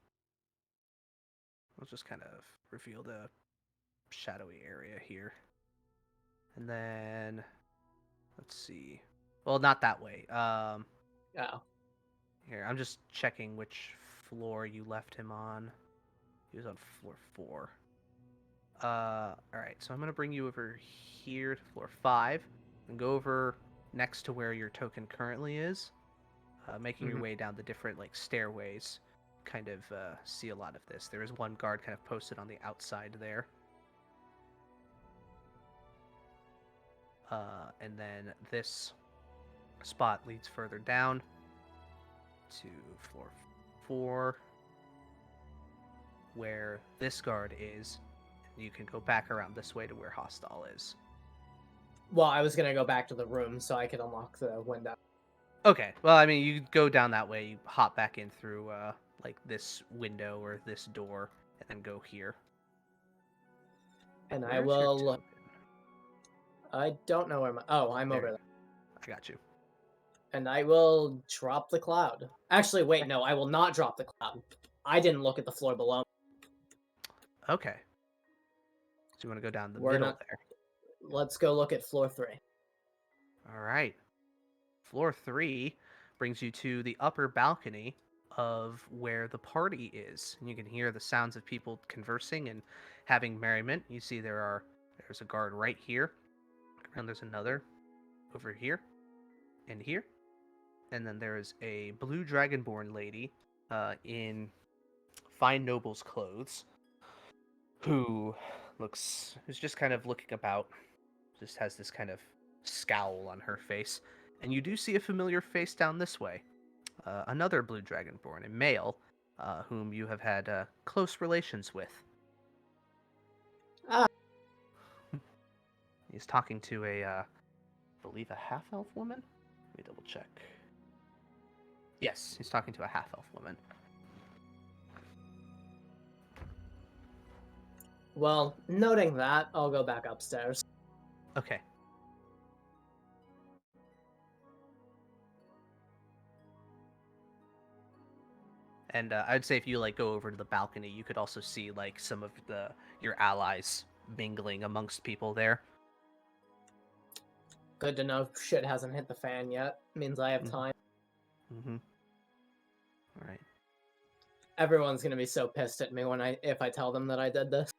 We'll just kind of reveal the shadowy area here. And then let's see. Well, not that way. Oh. Here, I'm just checking which floor you left him on. He was on floor 4. Alright, so I'm gonna bring you over here to floor 5 and go over next to where your token currently is. Making your way down the different like stairways. Kind of see a lot of this. There is one guard kind of posted on the outside there. And then this spot leads further down to floor 4, where this guard is. You can go back around this way to where hostile is. Well, I was gonna go back to the room so I could unlock the window. Okay, well, I mean, you go down that way, you hop back in through like this window or this door, and then go here. And Where's I your will. token? I don't know where my. Oh, I'm There over you there. I got you. And I will drop the cloud. Actually, wait, no, I will not drop the cloud. I didn't look at the floor below. Okay. So you want to go down the We're middle not- there. Let's go look at floor 3. All right. Floor 3 brings you to the upper balcony of where the party is. And you can hear the sounds of people conversing and having merriment. You see there's a guard right here. And there's another over here and here. And then there is a blue dragonborn lady in fine noble's clothes who's just kind of looking about. Just has this kind of scowl on her face. And you do see a familiar face down this way. Another blue dragonborn, a male, whom you have had close relations with. Ah. He's talking to I believe a half-elf woman? Let me double check. Yes, he's talking to a half-elf woman. Well, noting that, I'll go back upstairs. Okay. And I'd say if you like go over to the balcony, you could also see like some of your allies mingling amongst people there. Good to know shit hasn't hit the fan yet. Means I have time. Mm-hmm. All right. Everyone's gonna be so pissed at me if I tell them that I did this.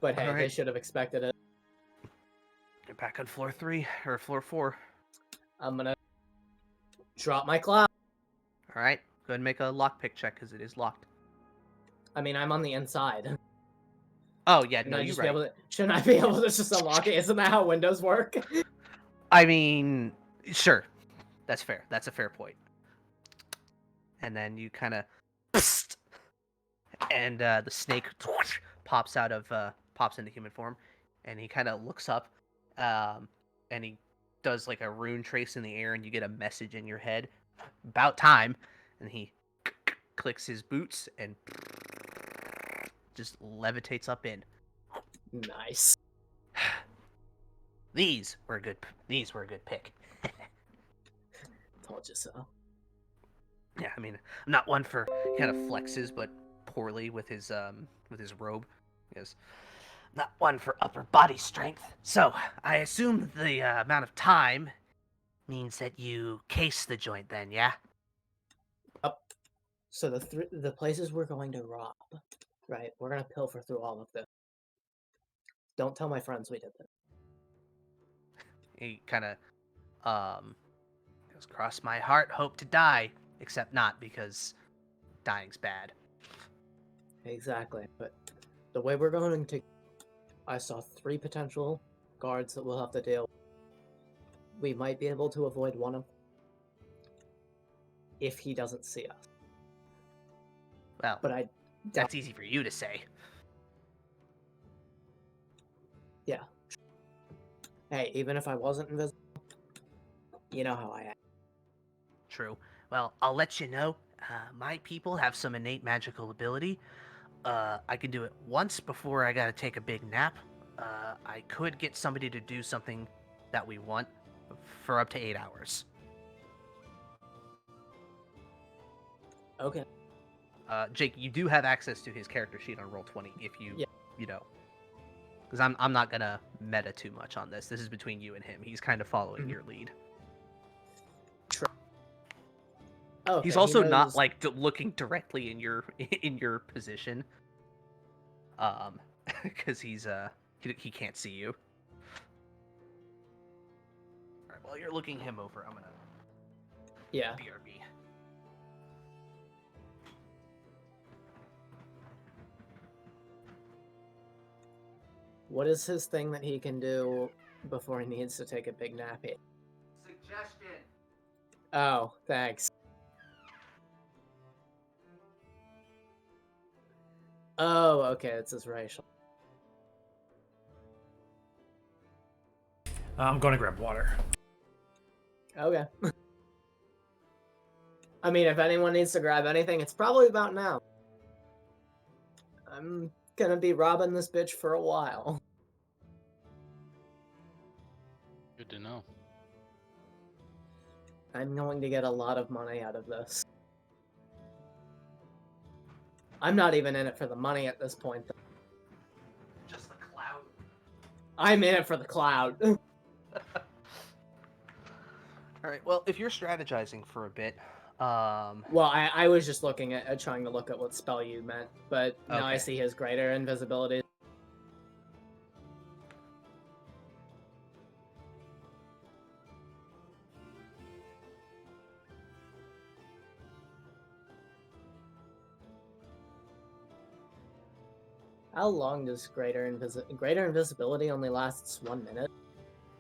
But hey, they should have expected it. Get back on floor 3 or floor 4. I'm gonna drop my cloud. All right. Go ahead and make a lockpick check because it is locked. I mean, I'm on the inside. Oh yeah, Shouldn't no, I you're just right. be able to, shouldn't I be able to just unlock it? Isn't that how windows work? I mean, sure. That's fair. That's a fair point. and then you kind of, and the snake pops into human form, and he kind of looks up, and he does like a rune trace in the air, and you get a message in your head, about time, and he clicks his boots and just levitates up in. Nice. These were a good pick. Told you so. Yeah, I mean, I'm not one for, he kind of flexes, but poorly with his robe. He goes, not one for upper body strength. So I assume the amount of time means that you case the joint, then, yeah? Up. So the places we're going to rob, right? We're gonna pilfer through all of them. Don't tell my friends we did this. He kind of goes, cross my heart, hope to die, except not, because dying's bad. Exactly. But the way we're going to, I saw 3 potential guards that we'll have to deal with. We might be able to avoid one of them if he doesn't see us. Well, But that's easy for you to say. Yeah. Hey, even if I wasn't invisible, you know how I am. True. Well, I'll let you know. My people have some innate magical ability. I can do it once before I gotta take a big nap. I could get somebody to do something that we want for up to 8 hours. Okay. Jake, you do have access to his character sheet on Roll20 if you, Yeah. you know. Because I'm not gonna meta too much on this. This is between you and him. He's kind of following your lead. Oh, He's okay, also he not knows- like looking directly in your position. Because he can't see you. All right, while you're looking him over, I'm gonna Yeah. BRB. What is his thing that he can do before he needs to take a big nappy? Suggestion. Oh, thanks. Oh, okay, it's his racial. I'm going to grab water. Okay. I mean, if anyone needs to grab anything, it's probably about now. I'm gonna be robbing this bitch for a while. Good to know. I'm going to get a lot of money out of this. I'm not even in it for the money at this point. Just the cloud. I'm in it for the cloud. All right. Well, if you're strategizing for a bit, Well, I was just looking at trying to look at what spell you meant, but now I Okay. see his greater invisibility. How long does greater invisibility only lasts 1 minute?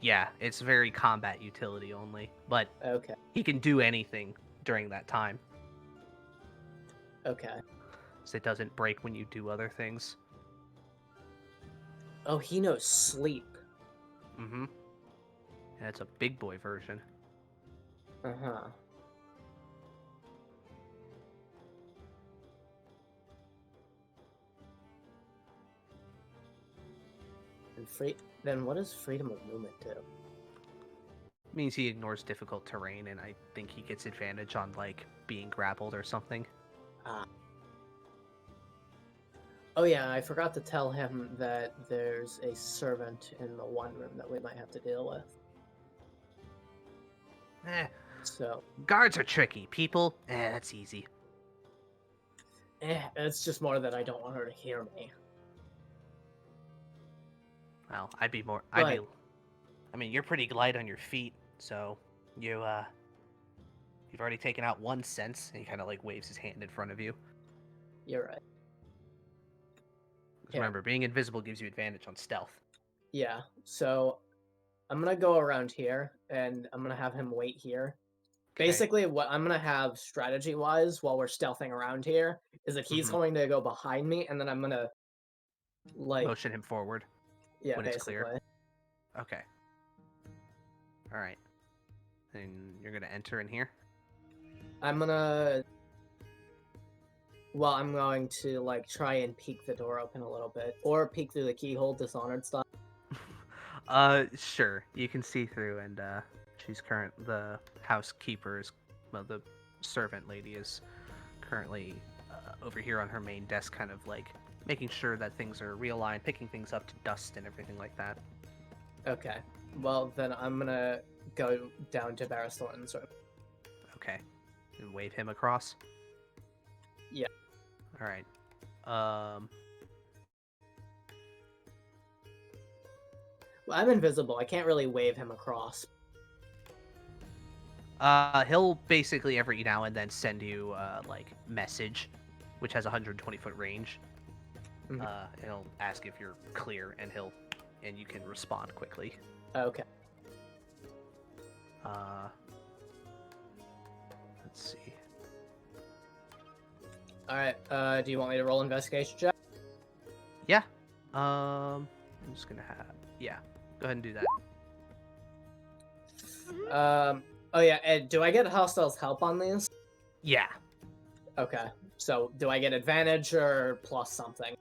yeah, it's very combat utility only, but Okay, he can do anything during that time, okay. so it doesn't break when you do other things. Oh, he knows sleep. Mm-hmm. And it's a big boy version. Uh-huh. And then what does freedom of movement do? Means he ignores difficult terrain, and I think he gets advantage on like being grappled or something. Ah. Oh yeah, I forgot to tell him that there's a servant in the one room that we might have to deal with. So, Guards are tricky. People, that's easy. it's just more that I don't want her to hear me. Well, I'd be more. But- I mean, you're pretty light on your feet, so you've already taken out one sense, and he kind of like waves his hand in front of you. You're right. 'Cause remember, being invisible gives you advantage on stealth. Yeah, so I'm gonna go around here, and I'm gonna have him wait here. Basically, what I'm gonna have strategy-wise while we're stealthing around here is that he's going to go behind me, and then I'm gonna motion him forward. Yeah, when it's basically. clear. Okay. All right. And you're gonna enter in here. I'm gonna. Well, I'm going to try and peek the door open a little bit, or peek through the keyhole, Dishonored style. Sure. You can see through, and the housekeeper is, well, the servant lady is currently over here on her main desk, kind of making sure that things are realigned, picking things up to dust and everything like that. Okay. Well, then I'm gonna go down to Barris Thornton's room. Okay. And wave him across? Yeah. Alright. Well, I'm invisible. I can't really wave him across. He'll basically every now and then send you, message, which has a 120-foot range. Mhm. He'll ask if you're clear, and you can respond quickly. Okay. Let's see. All right. Do you want me to roll investigation check? Yeah. I'm just gonna have. Yeah. Go ahead and do that. Oh yeah. Ed, do I get hostiles help on these? Yeah. Okay. So do I get advantage or plus something?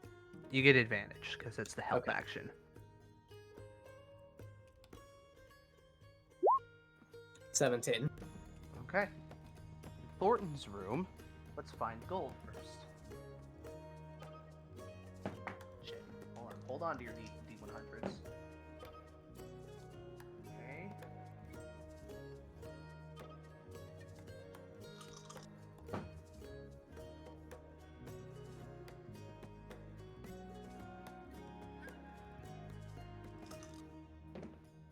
You get advantage because it's the help Okay. action. 17. Okay. Thornton's room. Let's find gold first. Shit. Hold on to your D100s. Okay.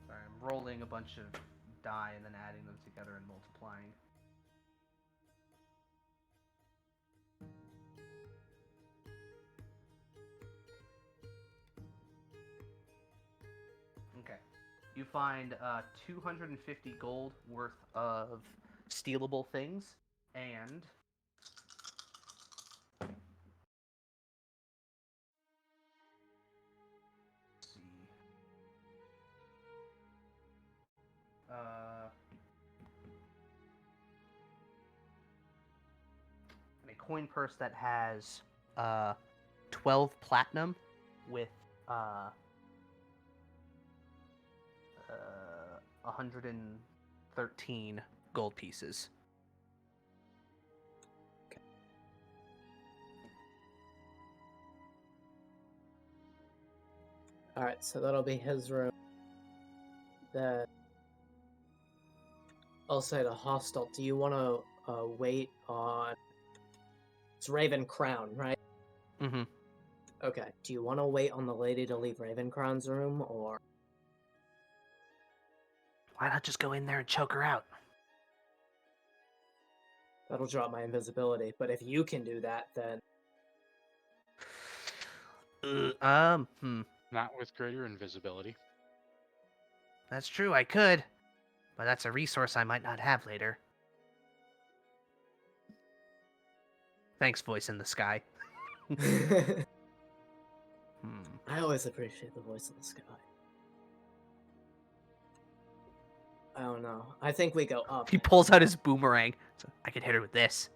Sorry, I'm rolling a bunch of die and then adding them together and multiplying. Okay. You find 250 gold worth of stealable things, and let's see. And a coin purse that has 12 platinum with 113 gold pieces. All right. So that'll be his room. Then I'll say to hostile. Do you want to wait on? It's Raven Crown, right? Mm-hmm. Okay. Do you want to wait on the lady to leave Raven Crown's room, or? Why not just go in there and choke her out? That'll drop my invisibility. But if you can do that, then Not with greater invisibility. That's true, I could. But that's a resource I might not have later. Thanks, voice in the sky. I always appreciate the voice in the sky. I don't know. I think we go up. He pulls out his boomerang. So I could hit her with this.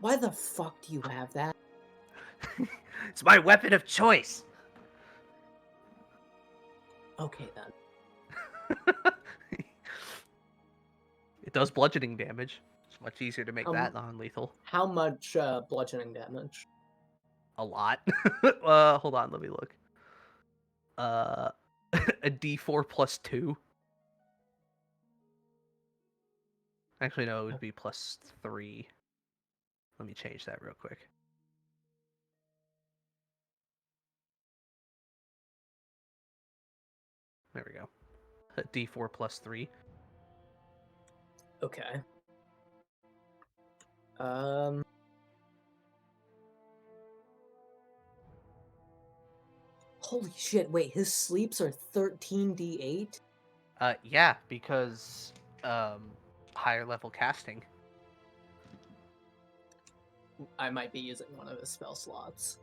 Why the fuck do you have that? It's my weapon of choice. Okay then. It does bludgeoning damage. It's much easier to make that Um, non-lethal. How much bludgeoning damage? A lot. Hold on, let me look. A D4 plus 2. Actually, no, it would be plus 3. Let me change that real quick. There we go. A D4 plus 3. Okay. Holy shit, wait, his sleeps are 13d8? Yeah, because higher level casting. I might be using one of his spell slots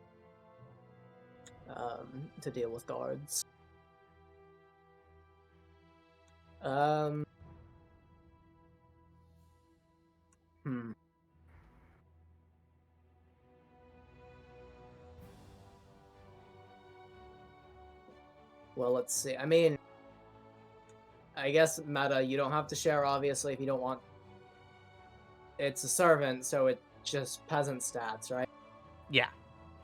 to deal with guards. Well, let's see. I mean, I guess meta, you don't have to share, obviously, if you don't want. It's a servant, so it's just peasant stats, right? Yeah,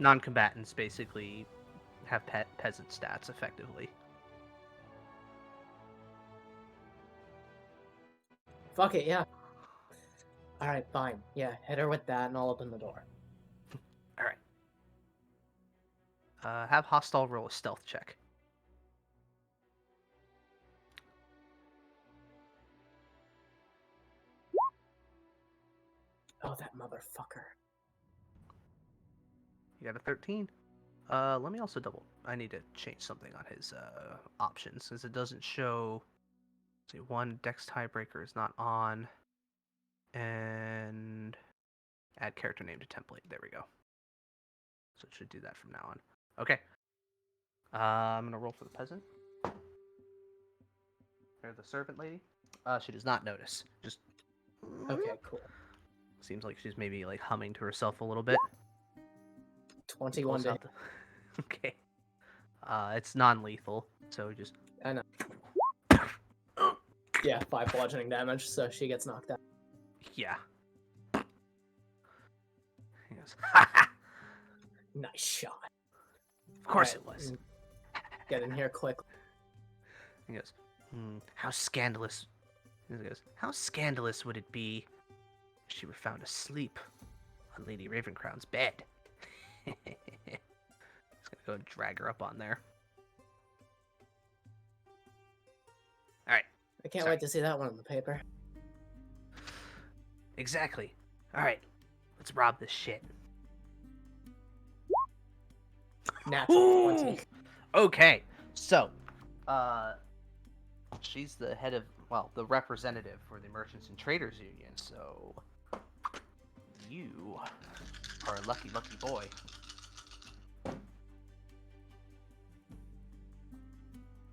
non-combatants basically have peasant stats effectively. Fuck it, yeah. Alright, fine. Yeah, hit her with that and I'll open the door. Alright. Have Hostile roll a stealth check. Oh, that motherfucker. You got a 13. Let me also double. I need to change something on his options, because it doesn't show. See, one Dex tiebreaker is not on, and add character name to template. There we go. So it should do that from now on. Okay. I'm gonna roll for the peasant. Or the servant lady. She does not notice. Just Okay, cool. seems like she's maybe like humming to herself a little bit. 21 Pulls to out the... Okay. It's non-lethal, so just... I know. Yeah, 5 bludgeoning damage, so she gets knocked out. Yeah. He goes, ha ha! Nice shot. Of course Alright, it was. Get in here quick. He goes, how scandalous... He goes, how scandalous would it be if she were found asleep on Lady Ravencrown's bed? He's gonna go and drag her up on there. Alright. I can't Sorry. wait to see that one in the paper. Exactly. Alright. Let's rob this shit. Natural 20. Okay. So, she's the head of, well, the representative for the Merchants and Traders Union, so you are a lucky, lucky boy.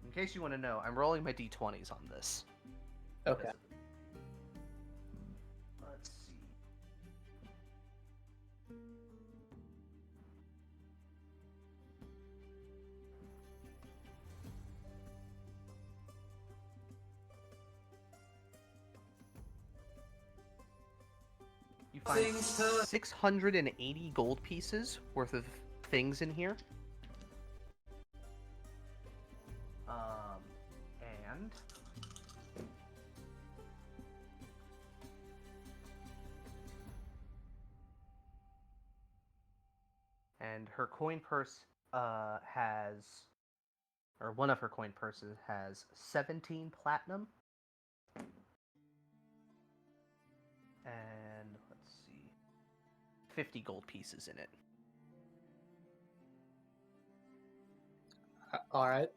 In case you want to know, I'm rolling my d20s on this. Okay. Let's see. You find 680 gold pieces worth of things in here. And her coin purse has, or one of her coin purses has 17 platinum. And let's see, 50 gold pieces in it. Alright.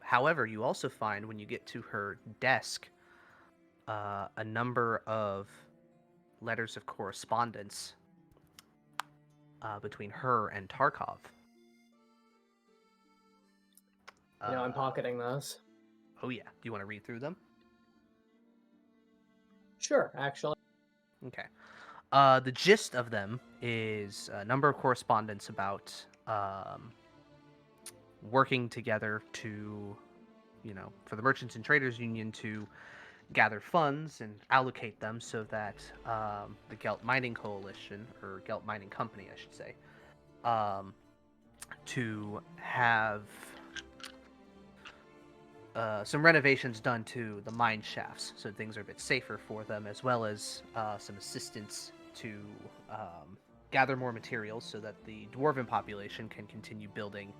However, you also find when you get to her desk a number of letters of correspondence between her and Tarkov. You know, I'm pocketing those. Oh yeah. Do you want to read through them? Sure, actually. Okay. The gist of them is a number of correspondence about working together to, for the Merchants and Traders Union to gather funds and allocate them so that the Gelt Mining Coalition, or Gelt Mining Company, I should say, to have some renovations done to the mine shafts so things are a bit safer for them, as well as some assistance to gather more materials so that the dwarven population can continue building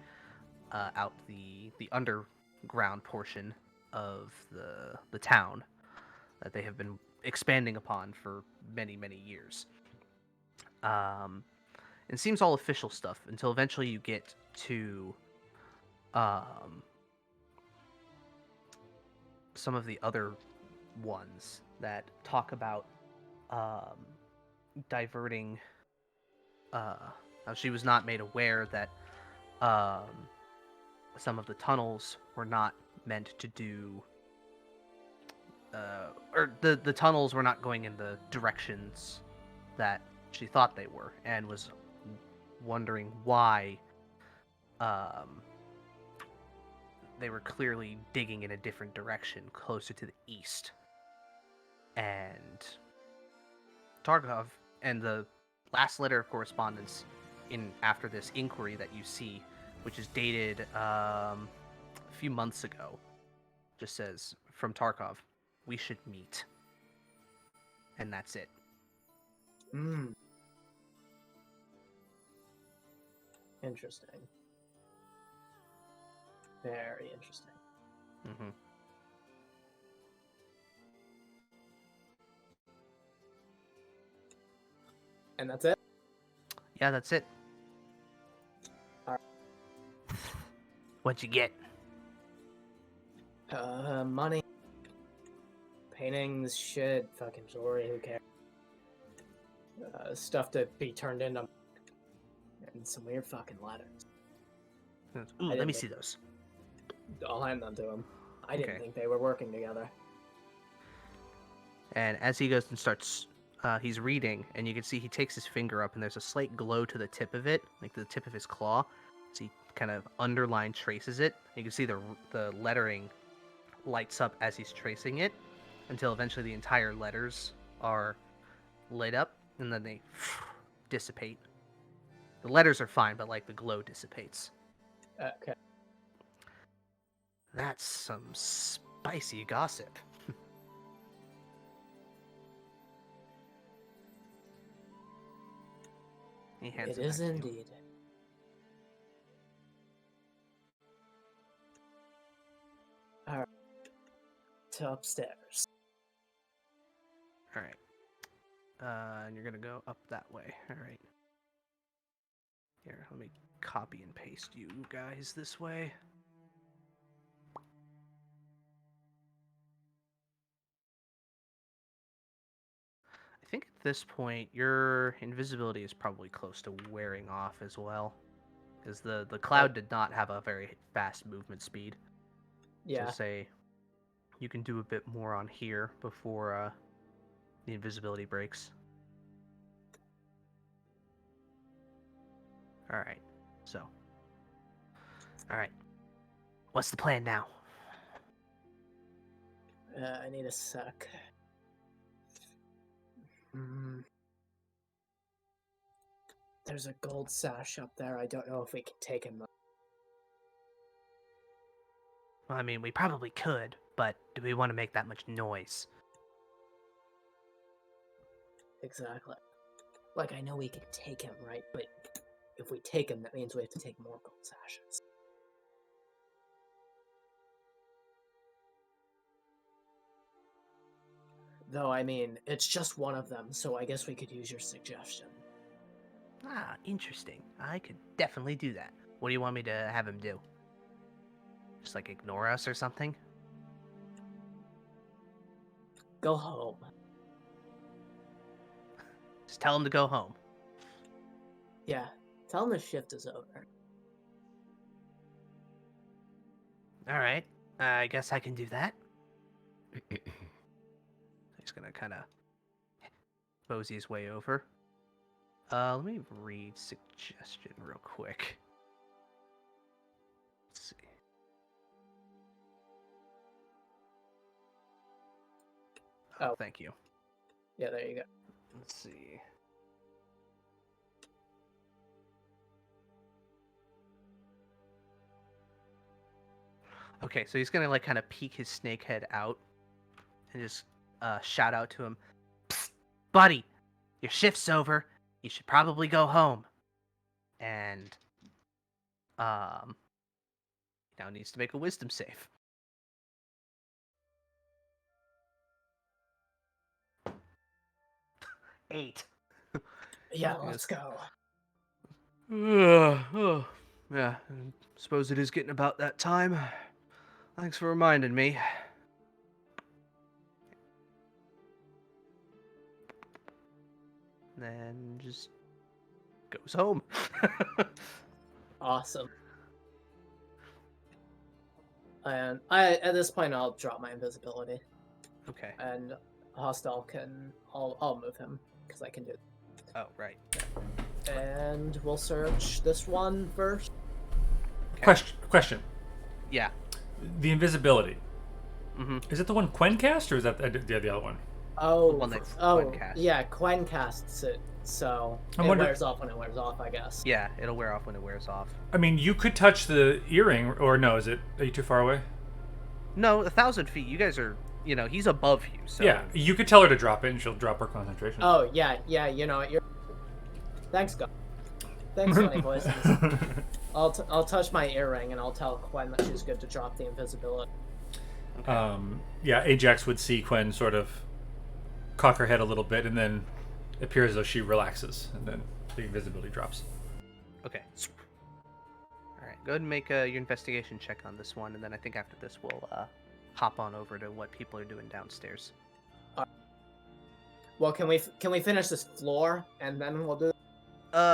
out the underground portion of the town that they have been expanding upon for many, many years. It seems all official stuff until eventually you get to some of the other ones that talk about diverting. She was not made aware that some of the tunnels were not meant to do, or the tunnels were not going in the directions that she thought they were, and was wondering why they were clearly digging in a different direction, closer to the east. And Tarkov, and the last letter of correspondence after this inquiry that you see, which is dated a few months ago, just says, from Tarkov, "We should meet." And that's it. Interesting. Very interesting. Mm-hmm. And that's it? Yeah, that's it. Alright. What'd you get? Money. Paintings, shit, fucking jewelry, who cares? Stuff to be turned into. And some weird fucking letters. Ooh, let me see those. I'll hand them to him. I didn't Okay. think they were working together. And as he goes and starts, he's reading, and you can see he takes his finger up, and there's a slight glow to the tip of it, like the tip of his claw. So he kind of underline traces it. You can see the lettering lights up as he's tracing it, until eventually the entire letters are lit up, and then they dissipate. The letters are fine, but like the glow dissipates. Okay. That's some spicy gossip. He hands It is back to you. indeed. Alright. To upstairs. Alright. And you're gonna go up that way. Alright. Here, let me copy and paste you guys this way. I think at this point, your invisibility is probably close to wearing off as well. Because the cloud did not have a very fast movement speed. Yeah. So say you can do a bit more on here before the invisibility breaks. Alright, so. Alright. What's the plan now? I need a sec. There's a gold sash up there. I don't know if we can take him. Well, I mean, we probably could, but do we want to make that much noise? Exactly. Like, I know we can take him, right? But if we take him, that means we have to take more gold sashes. Though, I mean, it's just one of them, so I guess we could use your suggestion. Ah, interesting. I could definitely do that. What do you want me to have him do? Just like ignore us or something? Go home. Just tell him to go home. Yeah, tell him the shift is over. Alright, I guess I can do that. He's gonna kind of mosey his way over. Let me read suggestion real quick. Let's see. Oh. Thank you. Yeah, there you go. Let's see. Okay, so he's gonna like kind of peek his snake head out and just shout out to him, "Psst, buddy, your shift's over. You should probably go home." And he now needs to make a wisdom save. 8. Yeah, let's go. Yeah, I suppose it is getting about that time. Thanks for reminding me. then just goes home. Awesome. And at this point, I'll drop my invisibility, Okay. and Hostile can. I'll move him because I can do it. Oh, right. And we'll search this one first. Okay. Question. Yeah. The invisibility. Mm-hmm. Is it the one Quen cast, or is that the other one? Oh, The one that Quen casts. yeah, Quen casts it, so I it wonder- wears off when it wears off, I guess. Yeah, it'll wear off when it wears off. I mean, you could touch the earring, or no? Are you too far away? No, 1,000 feet. You guys are, he's above you. So Yeah, you could tell her to drop it, and she'll drop her concentration. Oh yeah, you know you're. Thanks, God. Thanks, Funny Voices. I'll touch my earring and I'll tell Quen that she's good to drop the invisibility. Okay. Yeah, Ajax would see Quen sort of cock her head a little bit, and then it appears as though she relaxes, and then the invisibility drops. Okay. All right. Go ahead and make your investigation check on this one, and then I think after this we'll hop on over to what people are doing downstairs. Well, can we finish this floor and then we'll do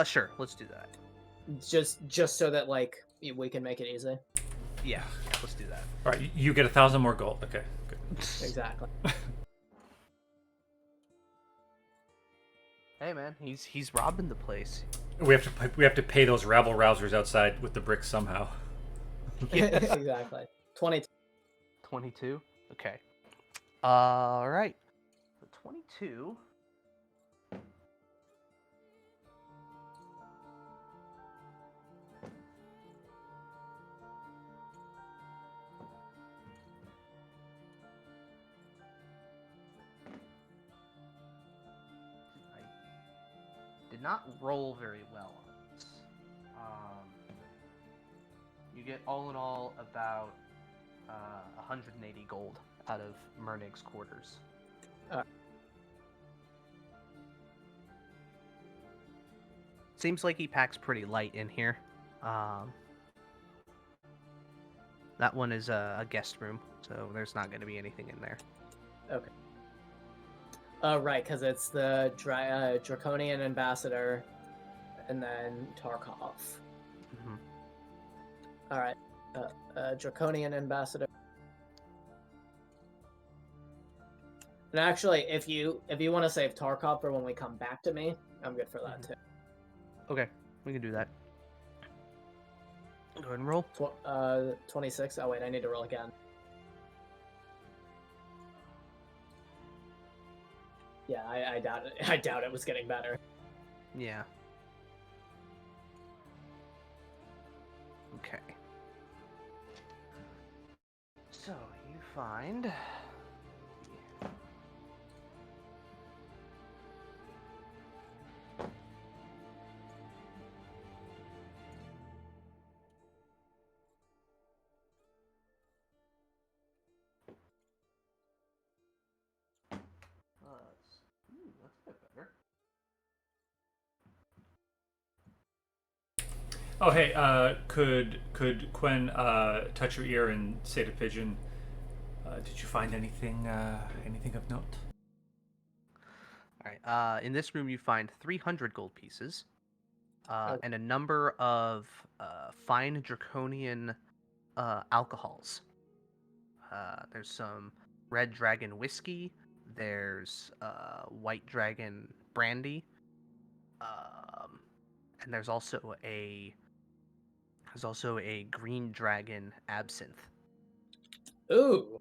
Sure. Let's do that. just so that like we can make it easy. Yeah. Let's do that. All right, you get 1,000 more gold. Okay, good. Exactly. Hey man, he's robbing the place. We have to pay those rabble rousers outside with the bricks somehow. Exactly. 22. 22. Okay. All right. So 22. I did not roll very well on this. You get all in all about 180 gold out of Mernig's quarters. Seems like he packs pretty light in here. That one is a guest room, so there's not going to be anything in there. Okay. Right, because it's the Draconian Ambassador, and then Tarkov. Mm-hmm. All right. Draconian Ambassador. And actually, if you want to save Tarkov for when we come back to me, I'm good for that too. Okay, we can do that. Go ahead and roll. 26. Oh wait, I need to roll again. Yeah, I doubt it. I doubt it was getting better. Yeah. Okay. So you find. That's a bit better. Oh, hey, could Quen touch your ear and say to Pigeon, did you find anything of note? All right. In this room, you find 300 gold pieces, and a number of fine draconian alcohols. There's some Red Dragon whiskey. There's White Dragon brandy. And there's also a Green Dragon absinthe. Ooh.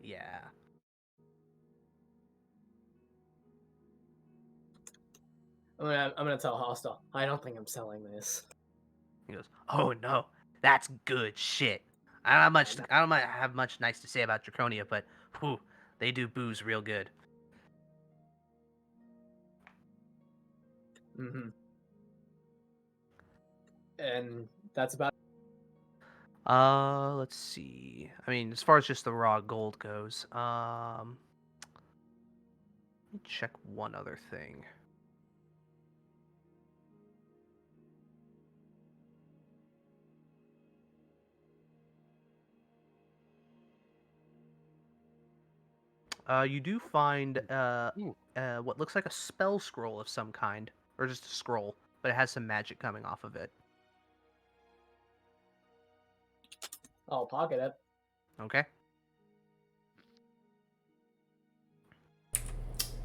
Yeah. I'm gonna tell Hostile. I don't think I'm selling this. He goes, "Oh no, that's good shit. I don't have much nice to say about Draconia, but whew, they do booze real good." Mm-hmm. And that's about. Let's see. I mean, as far as just the raw gold goes, let me check one other thing. You do find what looks like a spell scroll of some kind, or just a scroll, but it has some magic coming off of it. I'll pocket it. Okay.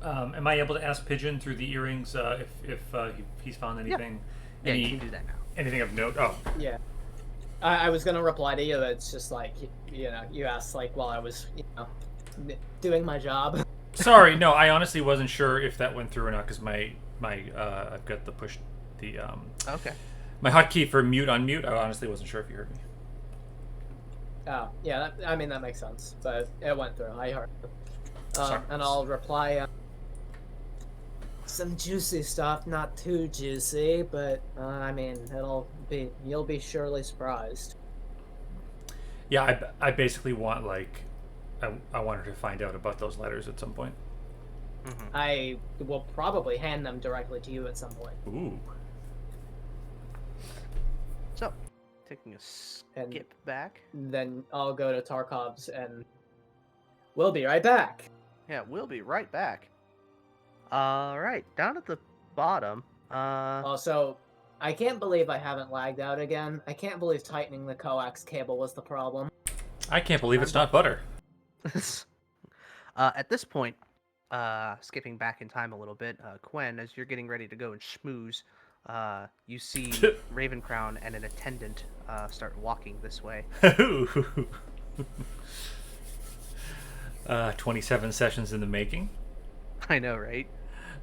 Am I able to ask Pigeon through the earrings if he's found anything? Yeah, you can do that now. Anything of note? Oh, Yeah. I was gonna reply to you. It's just like you asked like while I was doing my job. sorry. No, I honestly wasn't sure if that went through or not because my I've got the Okay. my hotkey for mute unmute. I honestly wasn't sure if you heard me. Oh yeah, that makes sense. But it went through. I heard. Sorry. And I'll reply. Some juicy stuff, not too juicy, but you'll be surely surprised. Yeah, I basically want I wanted to find out about those letters at some point. Mm-hmm. I will probably hand them directly to you at some point. Ooh. So, taking a skip back. Then I'll go to Tarkov's and we'll be right back. Yeah, we'll be right back. Alright, down at the bottom, Also, I can't believe I haven't lagged out again. I can't believe tightening the coax cable was the problem. I can't believe it's not butter. at this point, skipping back in time a little bit, Quen, as you're getting ready to go and schmooze, you see Ravencrown and an attendant start walking this way. 27 sessions in the making. I know, right?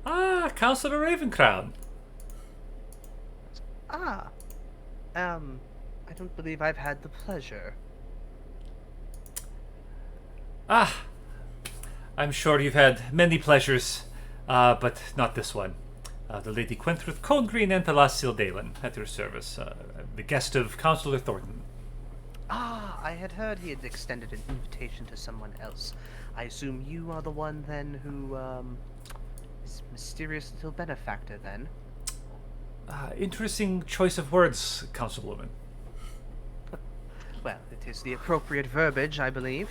Ah, Counselor Ravencrown. I don't believe I've had the pleasure. Ah, I'm sure you've had many pleasures, but not this one. The Lady Quenthrith Congreen and Thalas Sildalen at your service. The guest of Counselor Thornton. Ah, I had heard he had extended an invitation to someone else. I assume you are the one then who, is mysterious little benefactor then? Interesting choice of words, Councilwoman. Well, it is the appropriate verbiage, I believe.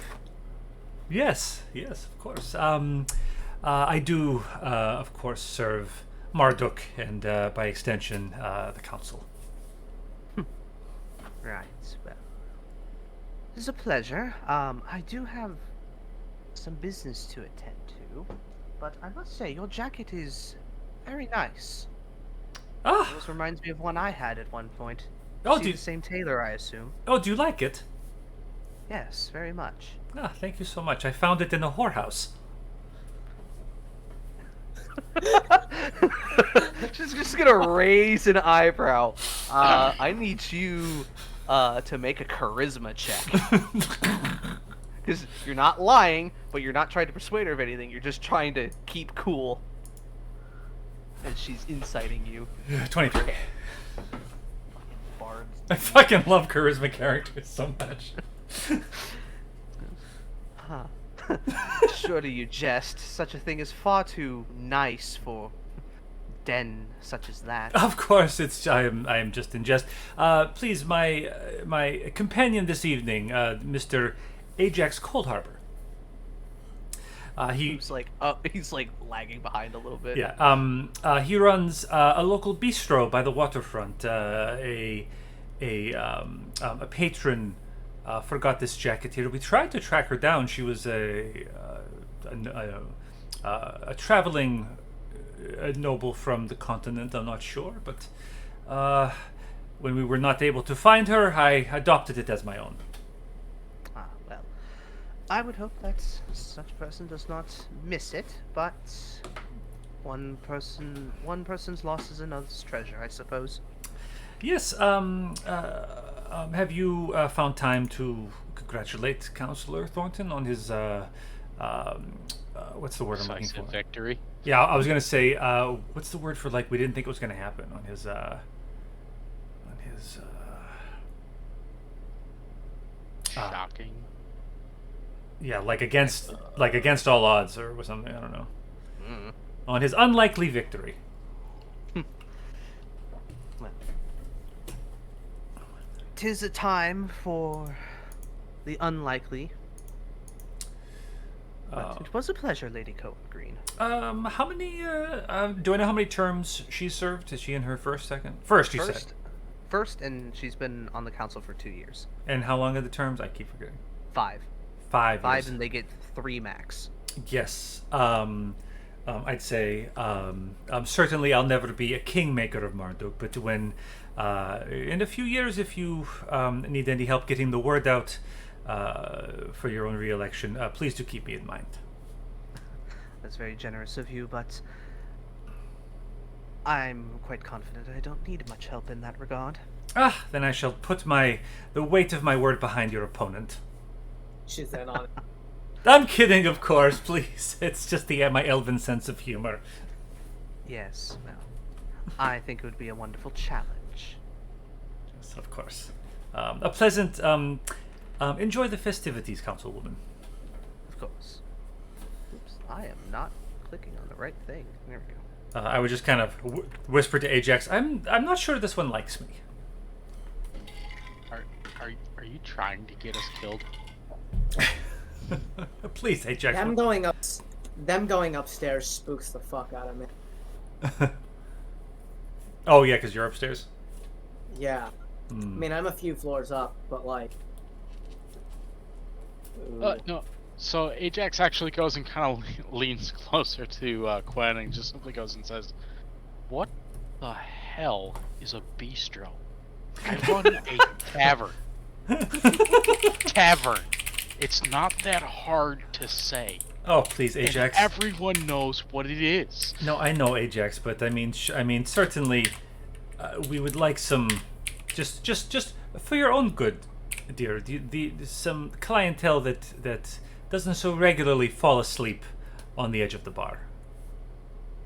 Yes, of course. I do, of course, serve Marduk and, by extension, the Council. Right, well. It is a pleasure. I do have some business to attend to, but I must say, your jacket is very nice. Ah! This reminds me of one I had at one point. Oh, the same tailor, I assume. Oh, do you like it? Yes, very much. Ah, thank you so much. I found it in a whorehouse. just gonna raise an eyebrow. I need you to make a charisma check. Because you're not lying, but you're not trying to persuade her of anything. You're just trying to keep cool. And she's inciting you. 23. Bards. I fucking love charisma characters so much. Huh. Surely you jest. Such a thing is far too nice for den such as that. Of course, I am just in jest. Please, my companion this evening, Mr. Ajax Coldharbour. He's like lagging behind a little bit. Yeah. He runs a local bistro by the waterfront. A patron forgot this jacket here. We tried to track her down. She was a traveling noble from the continent. I'm not sure, but when we were not able to find her, I adopted it as my own. Ah, well, I would hope that such a person does not miss it, but one person's loss is another's treasure, I suppose. Yes. Have you found time to congratulate Counselor Thornton on his what's the word I'm looking for? Victory. Yeah, I was gonna say what's the word for like we didn't think it was gonna happen on his shocking. Yeah, like against all odds or something. I don't know. Mm. On his unlikely victory. Well, 'tis a time for the unlikely. But it was a pleasure, Lady Green. How many? Do I know how many terms she's served? Is she in her first, second? First, you said. First, and she's been on the council for 2 years. And how long are the terms? I keep forgetting. 5. 5 5, years. and they get 3 max. Yes. I'd say certainly I'll never be a kingmaker of Marduk, but when in a few years, if you need any help getting the word out for your own re-election, please do keep me in mind. That's very generous of you, but I'm quite confident I don't need much help in that regard. Then I shall put the weight of my word behind your opponent. She's in on it. I'm kidding, of course, please. It's just my elven sense of humor. Yes, well, I think it would be a wonderful challenge. Yes, of course. A pleasant, enjoy the festivities, Councilwoman. Of course. Oops, I am not clicking on the right thing. There we go. I would just kind of whisper to Ajax, I'm not sure this one likes me. Are you trying to get us killed? Please, Ajax. Them going upstairs spooks the fuck out of me. Oh yeah, because you're upstairs. Yeah. I mean, I'm a few floors up, but like. No. So Ajax actually goes and kind of leans closer to Quen and just simply goes and says, "What the hell is a bistro? I run a tavern. Tavern. It's not that hard to say. Oh, please, Ajax. And everyone knows what it is." No, I know, Ajax, but I mean, certainly, we would like some, just for your own good, dear. Some clientele that doesn't so regularly fall asleep on the edge of the bar.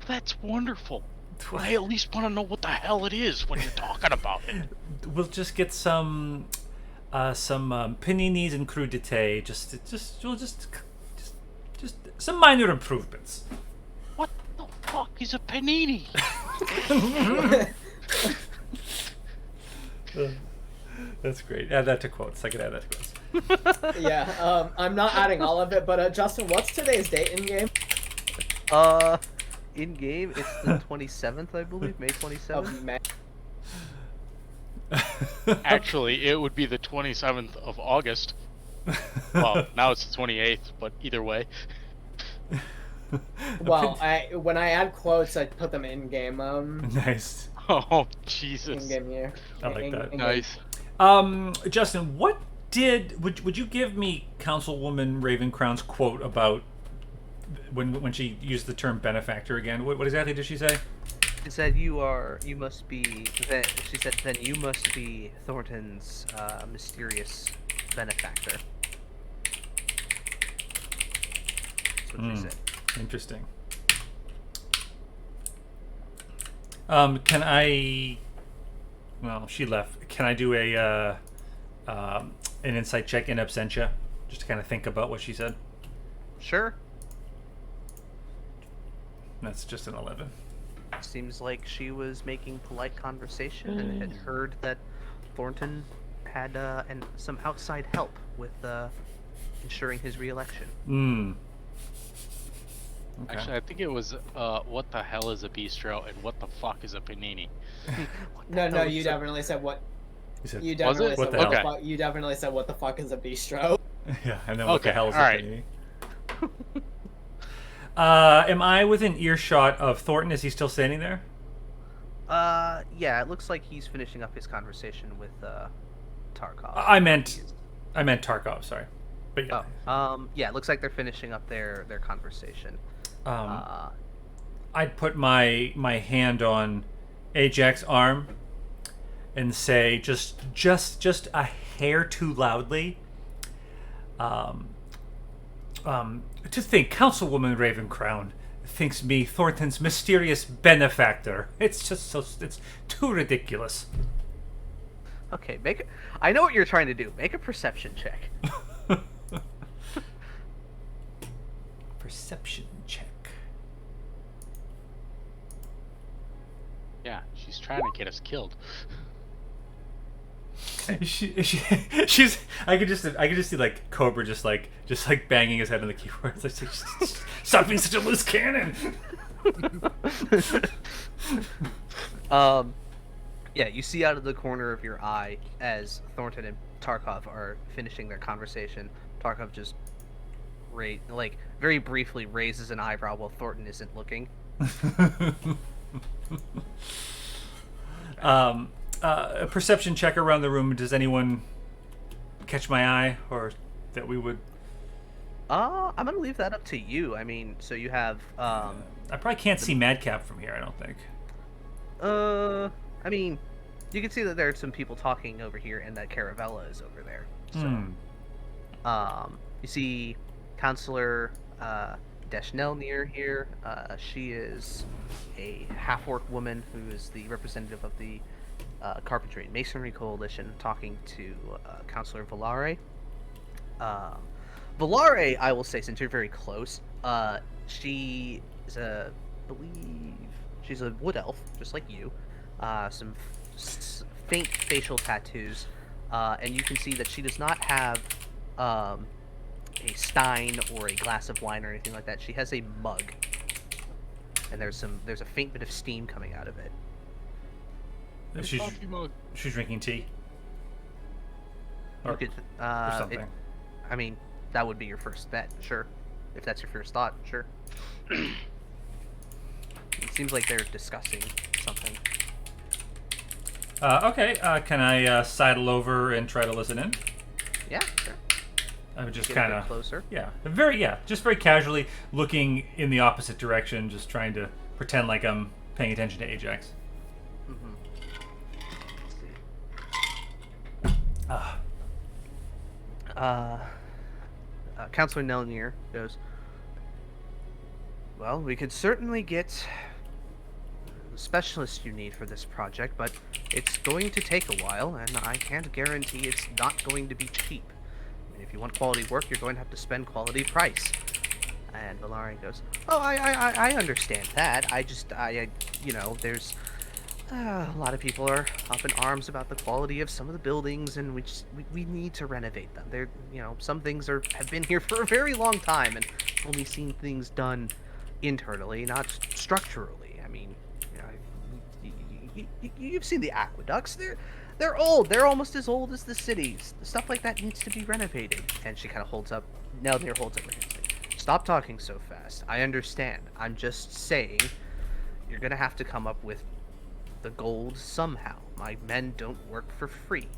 That's wonderful. I at least want to know what the hell it is when you're talking about it. We'll just get some paninis and crudité. Just some minor improvements. What the fuck is a panini? That's great. Add that to quotes. I can add that to quotes. Yeah, I'm not adding all of it, but Justin, what's today's date in game? In game, it's the 27th, I believe, May 27th. Of May. Actually, it would be the 27th of August. Well, now it's the 28th, but either way. Well, when I add quotes, I put them in game. Nice. Oh, Jesus. In game here. I like that. Nice. Justin, would you give me Councilwoman Ravencrown's quote about when she used the term benefactor again? What exactly did she say? She said you must be Thornton's mysterious benefactor. That's what she said. Interesting. Can I? Well, she left. Can I do an insight check in absentia, just to kind of think about what she said? Sure. That's just an 11. Seems like she was making polite conversation and had heard that Thornton had some outside help with ensuring his re-election. Okay. Actually, I think it was what the hell is a bistro and what the fuck is a panini? No, you definitely said what. You Was definitely it? said What the what the hell? fuck. You definitely said what the fuck is a bistro. Yeah, and then what the Okay, hell is alright. happening? Am I within earshot of Thornton? Is he still standing there? Yeah, it looks like he's finishing up his conversation with Tarkov. I meant Tarkov. Sorry, but yeah. Yeah, it looks like they're finishing up their conversation. I'd put my hand on Ajax's arm and say just a hair too loudly. To think Councilwoman Ravencrown thinks me Thornton's mysterious benefactor. It's just it's too ridiculous. Okay, I know what you're trying to do. Make a perception check. Perception check. Yeah, she's trying to get us killed. She's. I could just see like Cobra just like banging his head on the keyboard. It's like, stop being such a loose cannon. Yeah, you see out of the corner of your eye as Thornton and Tarkov are finishing their conversation. Tarkov just very briefly raises an eyebrow while Thornton isn't looking. A perception check around the room. Does anyone catch my eye, or that we would? I'm gonna leave that up to you. I mean, so you have. I probably can't see Madcap from here. I don't think. I mean, you can see that there are some people talking over here, and that Caravella is over there. So, you see Counselor Deshnell near here. She is a half-orc woman who is the representative of the Carpentry and Masonry Coalition, talking to Counselor Volare. Volare, I will say, since you're very close, she is she's a wood elf, just like you. Some faint facial tattoos, and you can see that she does not have a stein or a glass of wine or anything like that. She has a mug, and there's a faint bit of steam coming out of it. She's drinking tea. Or something. I mean, that would be your first bet, sure. If that's your first thought, sure. It seems like they're discussing something. Okay, can I sidle over and try to listen in? Yeah, sure. I would just Get kind a of bit closer. Just very casually looking in the opposite direction, just trying to pretend like I'm paying attention to Ajax. Counselor Nelnir goes, well, we could certainly get the specialist you need for this project, but it's going to take a while, and I can't guarantee it's not going to be cheap. I mean, if you want quality work, you're going to have to spend quality price. And Valarian goes, oh, I understand that. There's a lot of people are up in arms about the quality of some of the buildings, and we need to renovate them. They're, some things have been here for a very long time, and only seen things done internally, not structurally. I mean, you've seen the aqueducts. They're old. They're almost as old as the cities. Stuff like that needs to be renovated. And she kind of holds up. Nelnir holds up her hand. Stop talking so fast. I understand. I'm just saying, you're gonna have to come up with the gold somehow. My men don't work for free.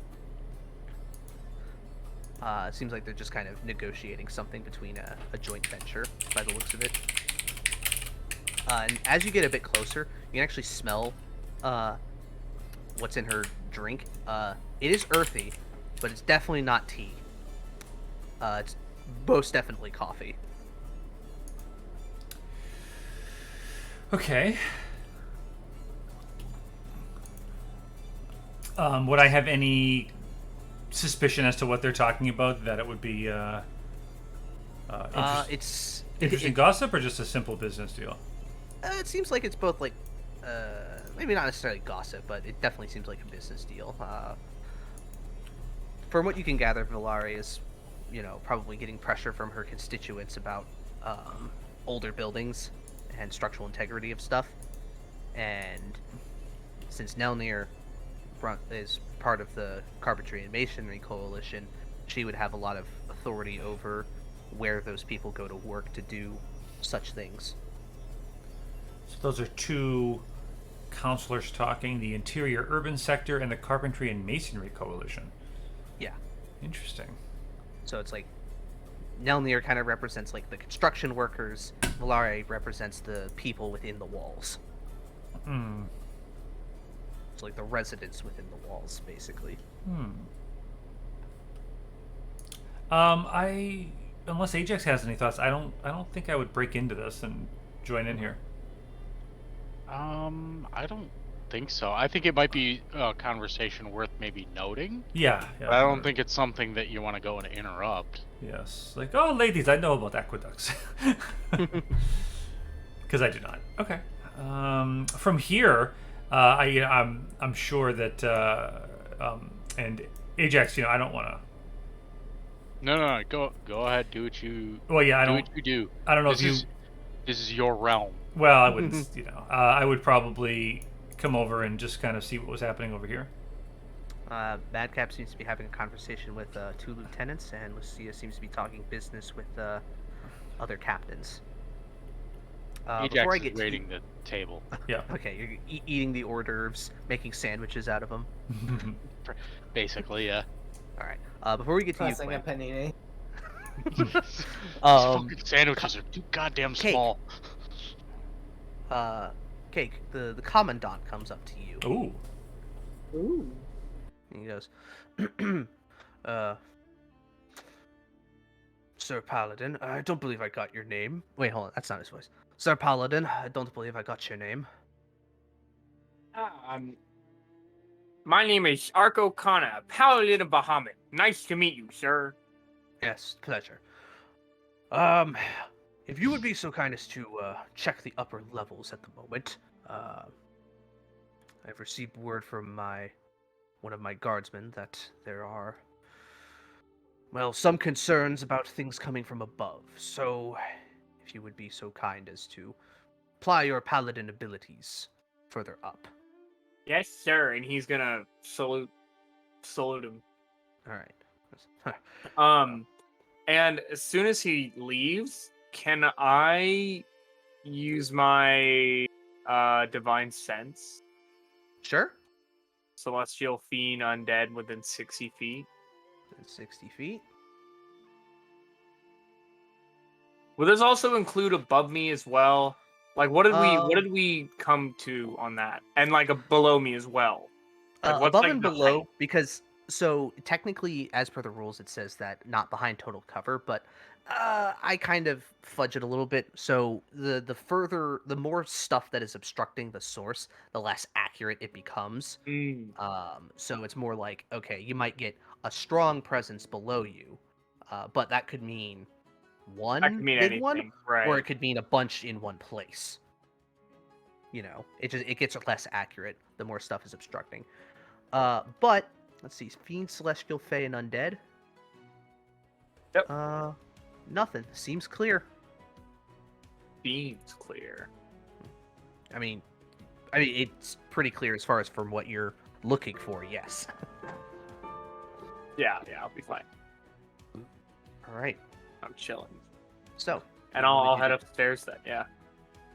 It seems like they're just kind of negotiating something between a joint venture, by the looks of it. And as you get a bit closer, you can actually smell what's in her drink. It is earthy, but it's definitely not tea. It's most definitely coffee. Okay. Would I have any suspicion as to what they're talking about? That it would be interesting gossip, or just a simple business deal? It seems like it's both, like, maybe not necessarily gossip, but it definitely seems like a business deal. From what you can gather, Volare is, probably getting pressure from her constituents about older buildings and structural integrity of stuff. And since Nelnir is part of the Carpentry and Masonry Coalition, she would have a lot of authority over where those people go to work to do such things. So those are two counselors talking, the Interior Urban Sector and the Carpentry and Masonry Coalition. Yeah. Interesting. So it's like Nelnir kind of represents like the construction workers, Volare represents the people within the walls. It's like the residents within the walls, basically. Unless Ajax has any thoughts, I don't think I would break into this and join in here. I don't think so. I think it might be a conversation worth maybe noting. Yeah. But I don't think it's something that you want to go and interrupt. Yes. Like, oh, ladies, I know about aqueducts. Because I do not. Okay. From here, I'm sure that and Ajax, I don't want to. No. Go ahead. Do what you. Well, yeah, I do don't. what you do. I don't know This if you. is this is your realm. Well, I wouldn't. I would probably come over and just kind of see what was happening over here. Madcap seems to be having a conversation with 2 lieutenants, and Lucia seems to be talking business with other captains. Ajax Before I is get raiding the table. Yeah. Okay, you're eating the hors d'oeuvres, making sandwiches out of them. Basically, yeah. All right. Before we get to you, Pressing a panini. These fucking sandwiches are too goddamn Cake. small. Cake, the commandant comes up to you. Ooh. Ooh. And he goes, Sir Paladin, I don't believe I got your name. Wait, hold on, that's not his voice. Sir Paladin, I don't believe I got your name. My name is Arco Kana, Paladin of Bahamut. Nice to meet you, sir. Yes, pleasure. If you would be so kind as to check the upper levels at the moment. I've received word from one of my guardsmen that there are, well, some concerns about things coming from above. So, if you would be so kind as to apply your paladin abilities further up. Yes, sir. And he's gonna salute him. All right. And as soon as he leaves, can I use my divine sense? Sure. Celestial fiend undead within 60 feet. 60 feet. Will this also include above me as well? Like, what did we come to on that? And like below me as well. Like, what's Above like and the below, height? because so technically, as per the rules, it says that not behind total cover, but I kind of fudge it a little bit. So the more stuff that is obstructing the source, the less accurate it becomes. So it's more like, okay, you might get a strong presence below you, but that could mean one That could mean big anything, one, right? or it could mean a bunch in one place. It gets less accurate the more stuff is obstructing. But let's see, Fiend, Celestial, Fey, and Undead. Yep. Nothing. Seems clear. Seems clear. I mean, it's pretty clear as far as from what you're looking for. Yes. Yeah, I'll be fine. All right. I'm chilling. So. And I'll head upstairs then. Yeah.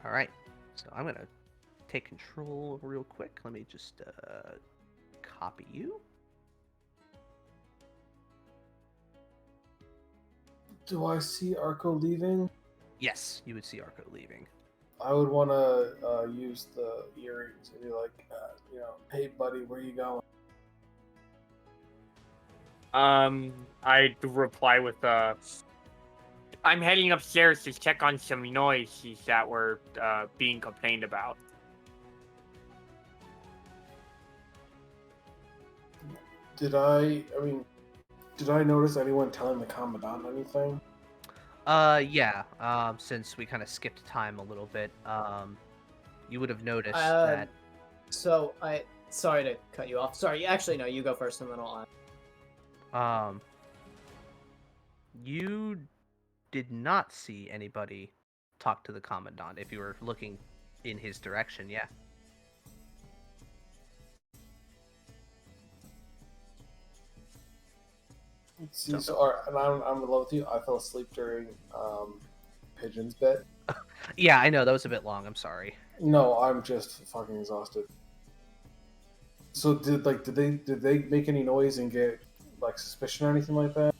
All right. So I'm gonna take control real quick. Let me just copy you. Do I see Arco leaving? Yes, you would see Arco leaving. I would want to use the earrings and be like, hey buddy, where you going? I reply with I'm heading upstairs to check on some noises that were being complained about. Did I notice anyone telling the commandant anything? Yeah. Since we kind of skipped time a little bit, you would have noticed that. So sorry to cut you off. Sorry, actually no, you go first and then I'll. You did not see anybody talk to the commandant. If you were looking in his direction, yeah. See, and I'm in love with you. I fell asleep during Pigeon's bit. Yeah, I know that was a bit long. I'm sorry. No, I'm just fucking exhausted. So did they make any noise and get like suspicion or anything like that?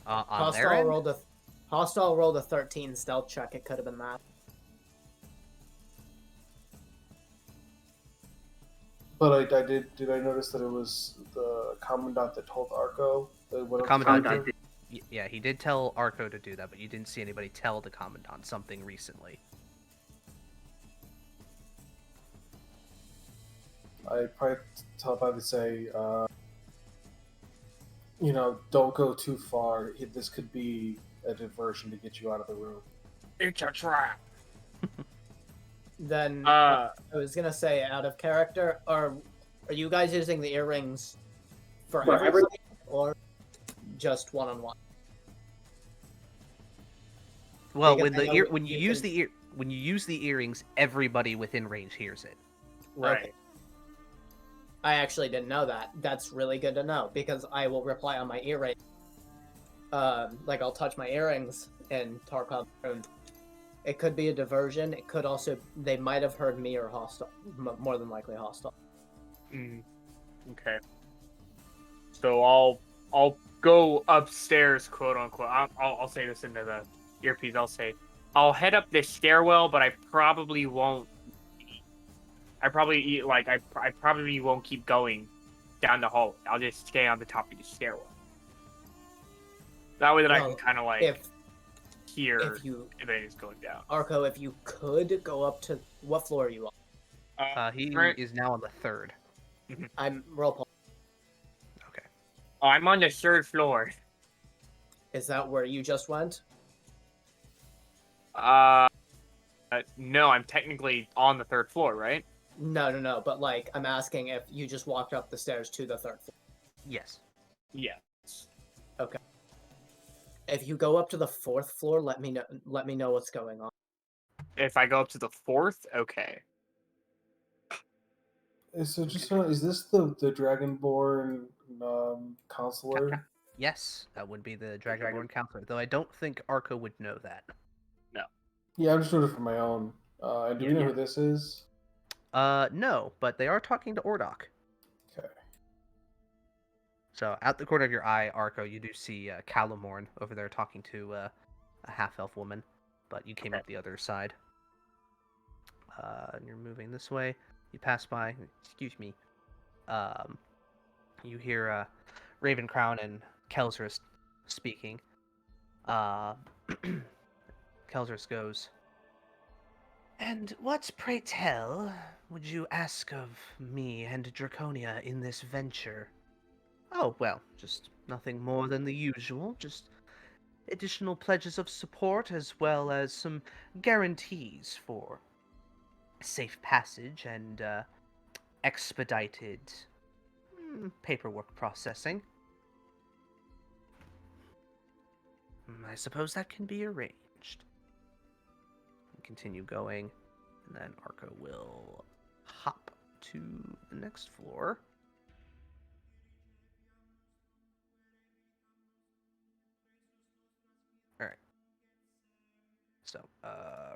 On their end? Hostile rolled a 13 stealth check. It could have been that. But did I notice that it was the commandant that told Arco that The commandant did. Yeah, he did tell Arco to do that, but you didn't see anybody tell the commandant something recently. I'd probably say, don't go too far. This could be a diversion to get you out of the room. It's a trap. Then I was gonna say, out of character, are you guys using the earrings for everything, just one-on-one. Well, Because I know when you use the earrings, everybody within range hears it. Right. Okay. I actually didn't know that. That's really good to know, because I will reply on my earring. Like, I'll touch my earrings in Tarkov's room. It could be a diversion. It could also... They might have heard me or hostile. More than likely hostile. Okay. So I'll go upstairs, quote unquote. I'll say this into the earpiece. I'll head up this stairwell, but I probably won't. I probably won't keep going down the hall. I'll just stay on the top of the stairwell. That way I can kind of hear if anything's going down. Arco, if you could go up to... What floor are you on? He is now on the 3rd. I'm roll call. Okay. Oh, I'm on the 3rd floor. Is that where you just went? No, I'm technically on the 3rd floor, right? No. But, like, I'm asking if you just walked up the stairs to the 3rd floor. Yes. Yes. Okay. If you go up to the 4th floor, let me know what's going on. If I go up to the 4th, okay. So is this the Dragonborn counselor? Yes, that would be the Dragonborn counselor. Though I don't think Arco would know that. No. Yeah, I'm just doing it for my own. Do you know who this is? No, but they are talking to Ordok. Okay. So, out the corner of your eye, Arco, you do see Calamorn over there talking to a half-elf woman, but you came up the other side. And you're moving this way. You pass by. Excuse me. You hear Ravencrown and Kelzris speaking. Kelzris goes, "And what, pray tell, would you ask of me and Draconia in this venture?" "Oh, well, just nothing more than the usual. Just additional pledges of support, as well as some guarantees for safe passage and expedited paperwork processing. I suppose that can be arranged." Continue going, and then Arco will hop to the next floor. Alright. So,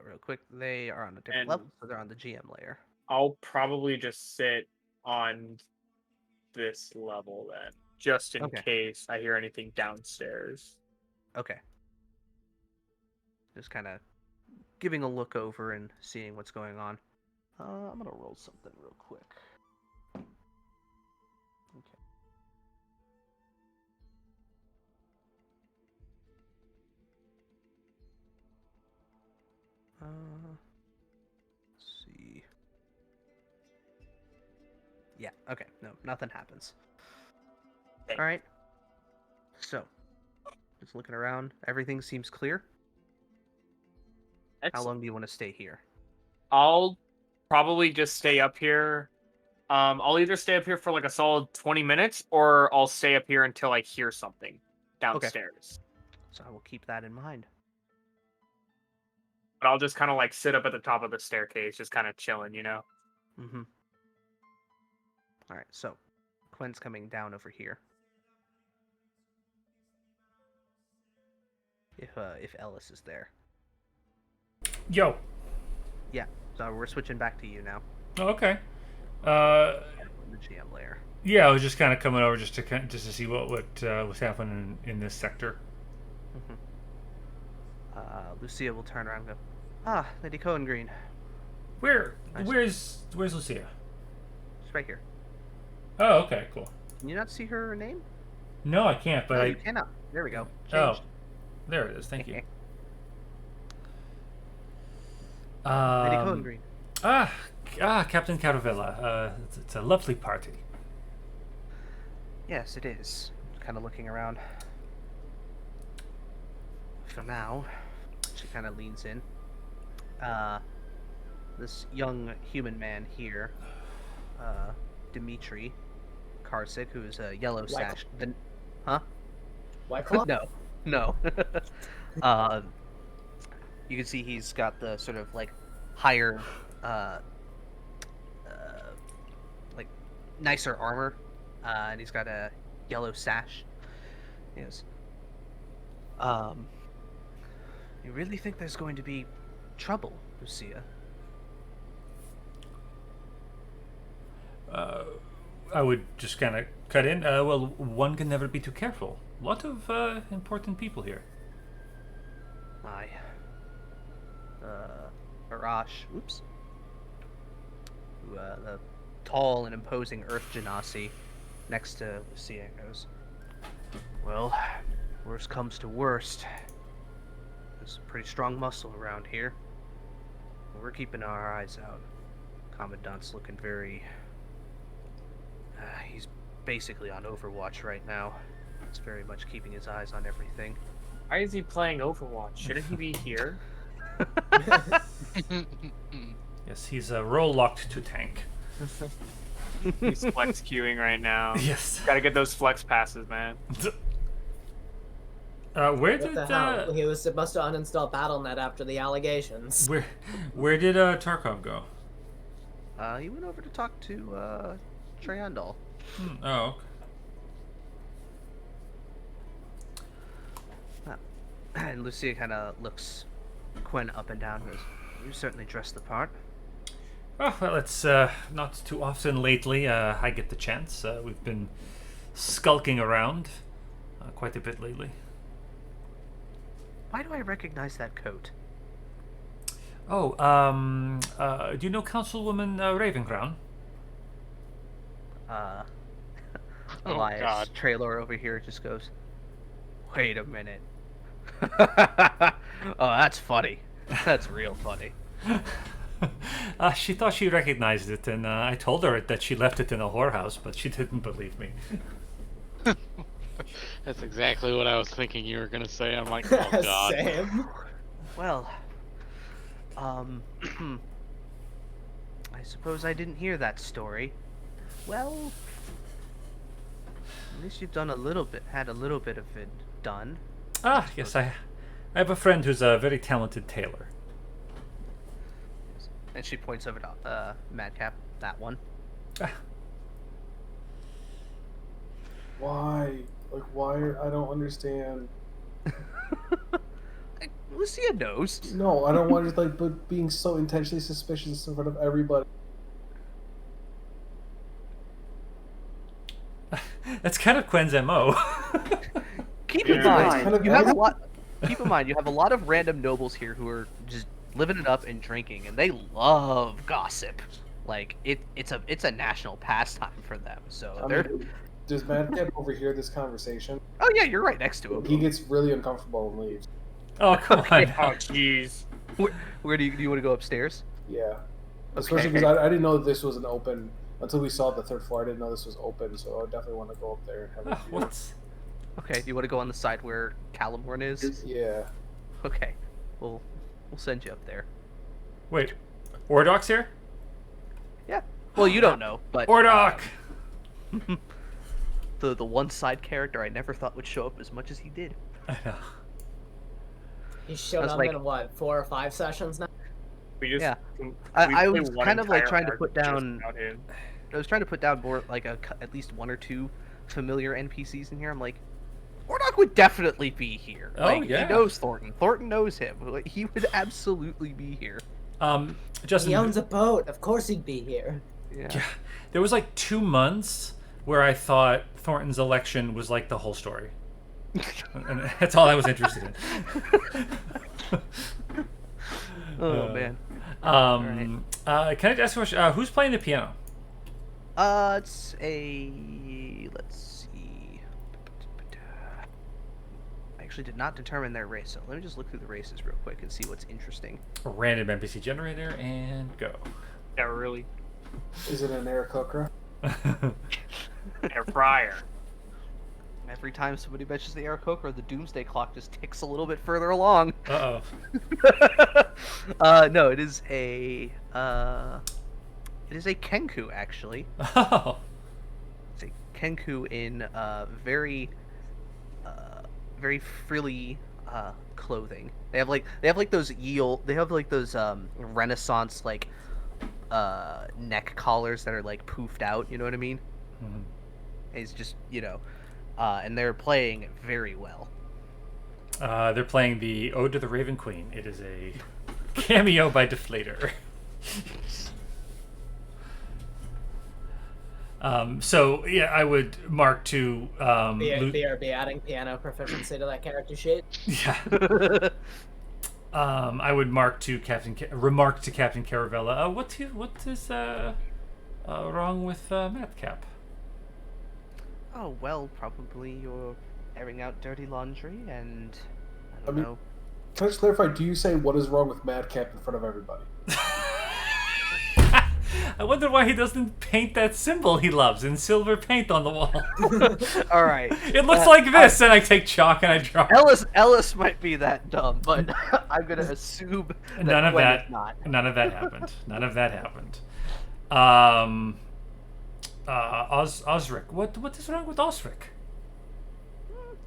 real quick, they are on a different level, so they're on the GM layer. I'll probably just sit on this level then, just in case I hear anything downstairs. Okay. Just kind of giving a look over and seeing what's going on. I'm gonna roll something real quick. Okay. Let's see. Yeah, okay. No, nothing happens. Okay. Alright. So, just looking around. Everything seems clear. Excellent. How long do you want to stay here? I'll probably just stay up here. I'll either stay up here for like a solid 20 minutes, or I'll stay up here until I hear something downstairs. So I will keep that in mind. But I'll just kind of like sit up at the top of the staircase, just kind of chilling, you know? Mm-hmm. Alright, so Quinn's coming down over here. If Ellis is there. Yo. Yeah, so we're switching back to you now. Oh, okay. The GM layer. Yeah, I was just kind of coming over just to see what was happening in this sector. Mm-hmm. Lucia will turn around and go, "Ah, Lady Cohen Green. Where's Lucia?" She's right here. Oh, okay, cool. Can you not see her name? No, I can't. But no, you cannot. There we go. Changed. Oh, there it is. Thank you. Lady Cohen Green. Captain Caravella. It's a lovely party. Yes, it is. Kind of looking around. For now, she kind of leans in. This young human man here, Dimitri Karsik, who is a yellow sash. Huh? White Claw? No. uh, you can see he's got the sort of like higher, like nicer armor, and he's got a yellow sash. Yes. You really think there's going to be trouble, Lucia? I would just kind of cut in. Well, one can never be too careful. A lot of important people here. Aye. Arash. Oops. The tall and imposing Earth Genasi next to Lucia goes, well, worst comes to worst. There's a pretty strong muscle around here. We're keeping our eyes out. Commandant's looking very... he's basically on Overwatch right now. He's very much keeping his eyes on everything. Why is he playing Overwatch? Shouldn't he be here? Yes, he's role locked to tank. He's flex queuing right now. Yes. Gotta get those flex passes, man. Where What did the hell? He was supposed to uninstall BattleNet after the allegations. where did Tarkov go? He went over to talk to Triandal. Oh. Okay. And Lucia kind of looks Quinn up and down and goes, you certainly dress the part. Oh, well, it's not too often lately. I get the chance. We've been skulking around quite a bit lately. Why do I recognize that coat? Oh, do you know Councilwoman Ravencrown? Elias God. Traylor over here just goes, wait a minute. Oh, that's funny. That's real funny. She thought she recognized it, and I told her that she left it in a whorehouse, but she didn't believe me. That's exactly what I was thinking you were gonna say. I'm like, oh god. Sam. Well, I suppose I didn't hear that story. Well, at least you've done had a little bit of it done. Ah, yes, I have a friend who's a very talented tailor. And she points over to Madcap, that one. Why? Like, why? I don't understand. Lucia knows. No, I don't want to, like, but being so intentionally suspicious in front of everybody. That's kind of Quinn's MO. Keep in mind, you have a lot. Keep in mind, you have a lot of random nobles here who are just living it up and drinking, and they love gossip. Like it's a national pastime for them. So they're. Does Madcap overhear this conversation? Oh yeah, you're right next to him. He gets really uncomfortable and leaves. Oh, come on. Oh, jeez. Where do you want to go upstairs? Yeah. Especially because I didn't know that this was an open... Until we saw the third floor, I didn't know this was open, so I definitely want to go up there and have a view. What? Okay, do you want to go on the side where Calamorn is? Yeah. Okay, we'll send you up there. Wait, Ordoc's here? Yeah. Well, you don't know, but Ordoc! The one side character I never thought would show up as much as he did. I know. He showed was up like- in what, 4 or 5 sessions now? We just, Yeah. we I played was one kind of like entire trying to arc put just down. about him. I was trying to put down more like at least 1 or 2 familiar NPCs in here. I'm like, Ordoc would definitely be here. Oh, Like, yeah. He knows Thornton. Thornton knows him. Like, he would absolutely be here. Justin, He owns a boat. Of course he'd be here. Yeah. there was like 2 months where I thought Thornton's election was like the whole story. And that's all I was interested in. Oh man. Can I ask a question? Who's playing the piano? It's a let's see. I actually did not determine their race, so let me just look through the races real quick and see what's interesting. A random NPC generator and go. Yeah, really. Is it an air cooker? Air fryer. Every time somebody mentions the Aarakocra, the Doomsday Clock just ticks a little bit further along. Uh-oh. No, it is a Kenku actually. Oh. It's a Kenku in very very frilly clothing. They have like those Renaissance like neck collars that are like poofed out. You know what I mean? Mhm. It's just and they're playing very well. They're playing the Ode to the Raven Queen. It is a cameo by Deflator. So yeah, I would mark to BRB adding piano proficiency to that character sheet. Yeah. I would mark to remark to Captain Caravella. What is wrong with Madcap? Oh well, probably you're airing out dirty laundry, and I don't know. Can I just clarify? Do you say what is wrong with Madcap in front of everybody? I wonder why he doesn't paint that symbol he loves in silver paint on the wall. All right. It looks like this, and I take chalk and I draw. Ellis might be that dumb, but I'm gonna assume that None of Gwen that. is not. None of that happened. None of that happened. Osric. What is wrong with Osric?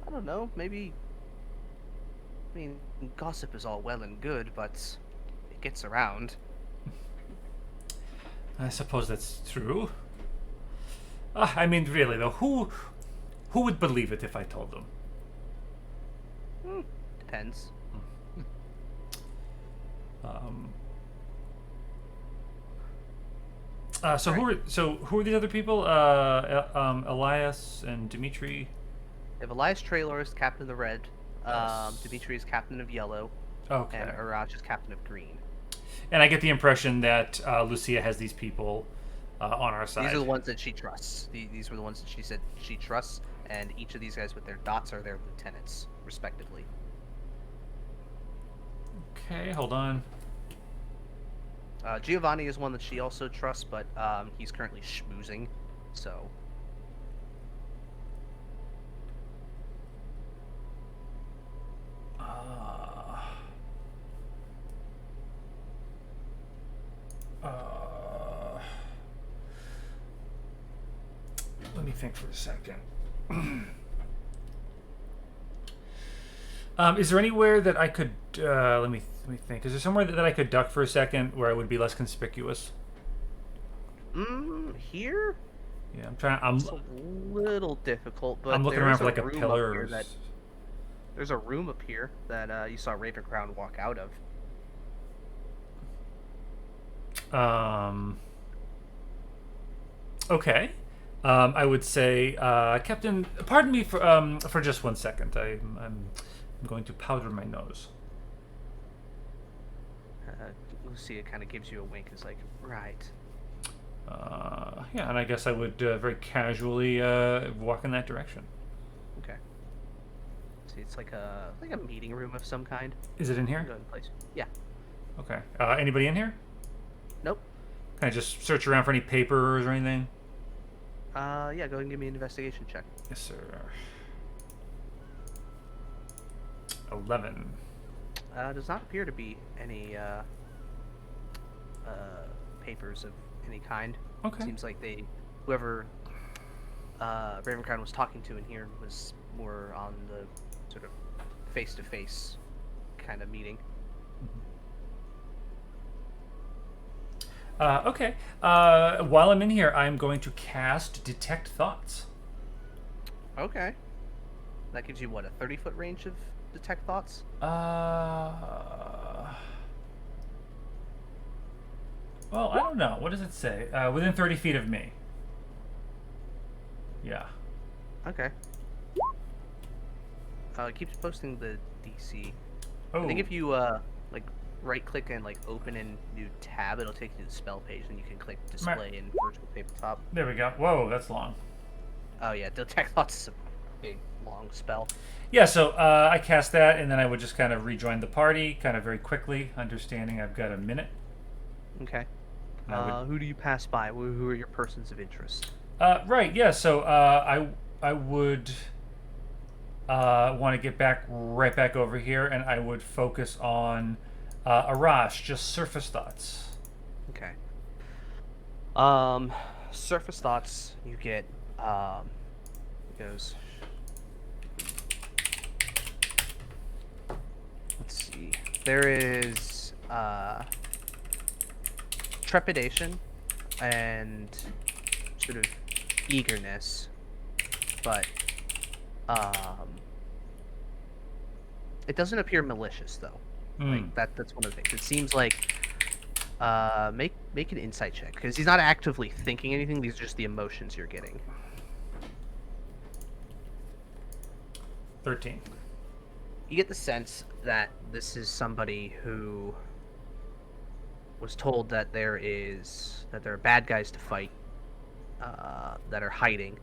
I don't know. Maybe. I mean, gossip is all well and good, but it gets around. I suppose that's true. I mean, really though, who would believe it if I told them? Depends. So who are these other people? Elias and Dimitri. You have Elias Traylor is captain of the red. Yes. Dimitri is captain of yellow. Okay. And Arash is captain of green. And I get the impression that Lucia has these people on our side. These are the ones that she trusts. These were the ones that she said she trusts, and each of these guys with their dots are their lieutenants, respectively. Okay, hold on. Giovanni is one that she also trusts, but he's currently schmoozing, so... Let me think for a second. Is there anywhere that I could let me think? Is there somewhere that I could duck for a second where I would be less conspicuous? Here? Yeah, I'm trying. It's a little difficult, but I'm looking around for like a pillar. There's a room up here that you saw Ravencrown walk out of. Okay. I would say, Captain, pardon me for just 1 second. I'm going to powder my nose. Lucia kind of gives you a wink. It's like, right. Yeah, and I guess I would very casually walk in that direction. Okay. See, it's like a meeting room of some kind. Is it in here? Go in place. Yeah. Okay. Anybody in here? Nope. Can I just search around for any papers or anything? Yeah, go ahead and give me an investigation check. Yes, sir. 11. Does not appear to be any papers of any kind. Okay. Seems like whoever Ravencrown was talking to in here was more on the sort of face-to-face kind of meeting. Okay. While I'm in here, I'm going to cast Detect Thoughts. Okay. That gives you, what, a 30-foot range of Detect Thoughts? Well, I don't know. What does it say? Within 30 feet of me. Yeah. Okay. It keeps posting the DC. Oh. I think if you, right-click and, open a new tab, it'll take you to the spell page, and you can click Display in Virtual Tabletop. There we go. Whoa, that's long. Oh, yeah. Detect Thoughts is a big, long spell. Yeah, so I cast that, and then I would just kind of rejoin the party, kind of very quickly, understanding I've got a minute. Okay. Who do you pass by? Who are your persons of interest? Right, yeah, so I would want to get right back over here, and I would focus on Arash, just surface thoughts. Okay. Surface thoughts, you get, it goes There is trepidation and sort of eagerness, but it doesn't appear malicious though. Like that's one of the things. It seems like make an insight check because he's not actively thinking anything. These are just the emotions you're getting. 13. You get the sense that this is somebody who was told that there are bad guys to fight that are hiding.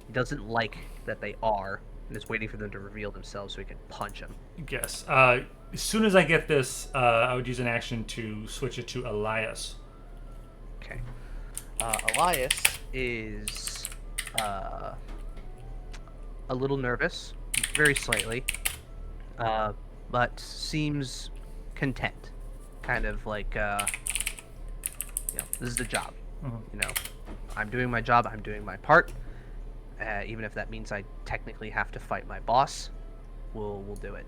He doesn't like that they are and is waiting for them to reveal themselves so he can punch them. Yes. As soon as I get this, I would use an action to switch it to Elias. Okay. Elias is a little nervous, very slightly, but seems content. Kind of like, this is the job. Mm-hmm. I'm doing my job. I'm doing my part. Even if that means I technically have to fight my boss, we'll do it.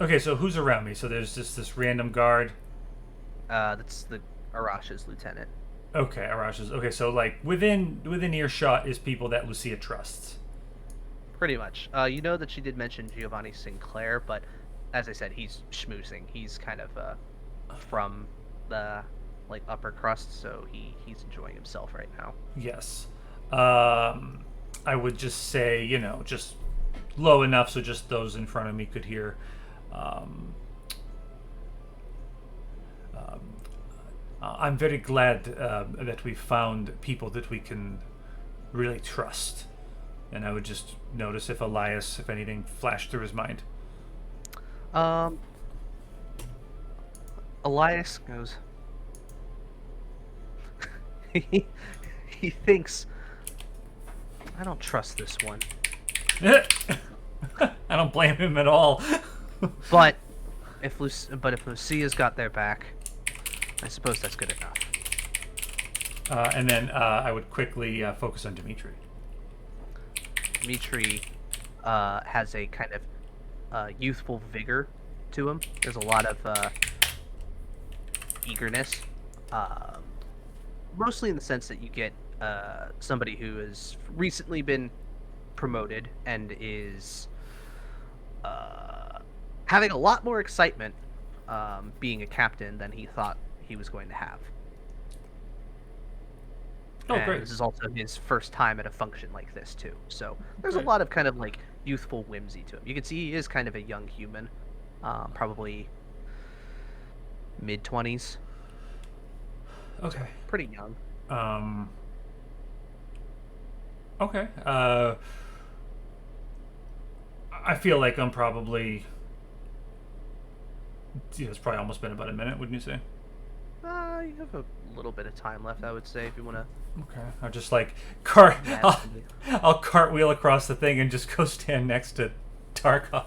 Okay, so who's around me? So there's just this random guard. That's the Arash's lieutenant. Okay, Arash's. Okay, so like within earshot is people that Lucia trusts. Pretty much. You know that she did mention Giovanni Sinclair, but as I said, he's schmoozing. He's kind of from the upper crust, so he's enjoying himself right now. Yes. I would just say, just low enough so just those in front of me could hear. I'm very glad that we found people that we can really trust. And I would just notice if Elias, if anything, flashed through his mind. Elias goes... he thinks... I don't trust this one. I don't blame him at all. But if Lucia's got their back, I suppose that's good enough. And then I would quickly focus on Dimitri. Dimitri has a kind of youthful vigor to him. There's a lot of eagerness, mostly in the sense that you get somebody who has recently been promoted and is having a lot more excitement being a captain than he thought he was going to have. Oh, and great. This is also his first time at a function like this, too. So there's a lot of kind of like youthful whimsy to him. You can see he is kind of a young human, probably mid-20s. Okay. So pretty young. Okay. I feel like I'm probably... it's probably almost been about a minute, wouldn't you say? You have a little bit of time left, I would say, if you want to... Okay. I'll just like I'll cartwheel across the thing and just go stand next to Tarkov.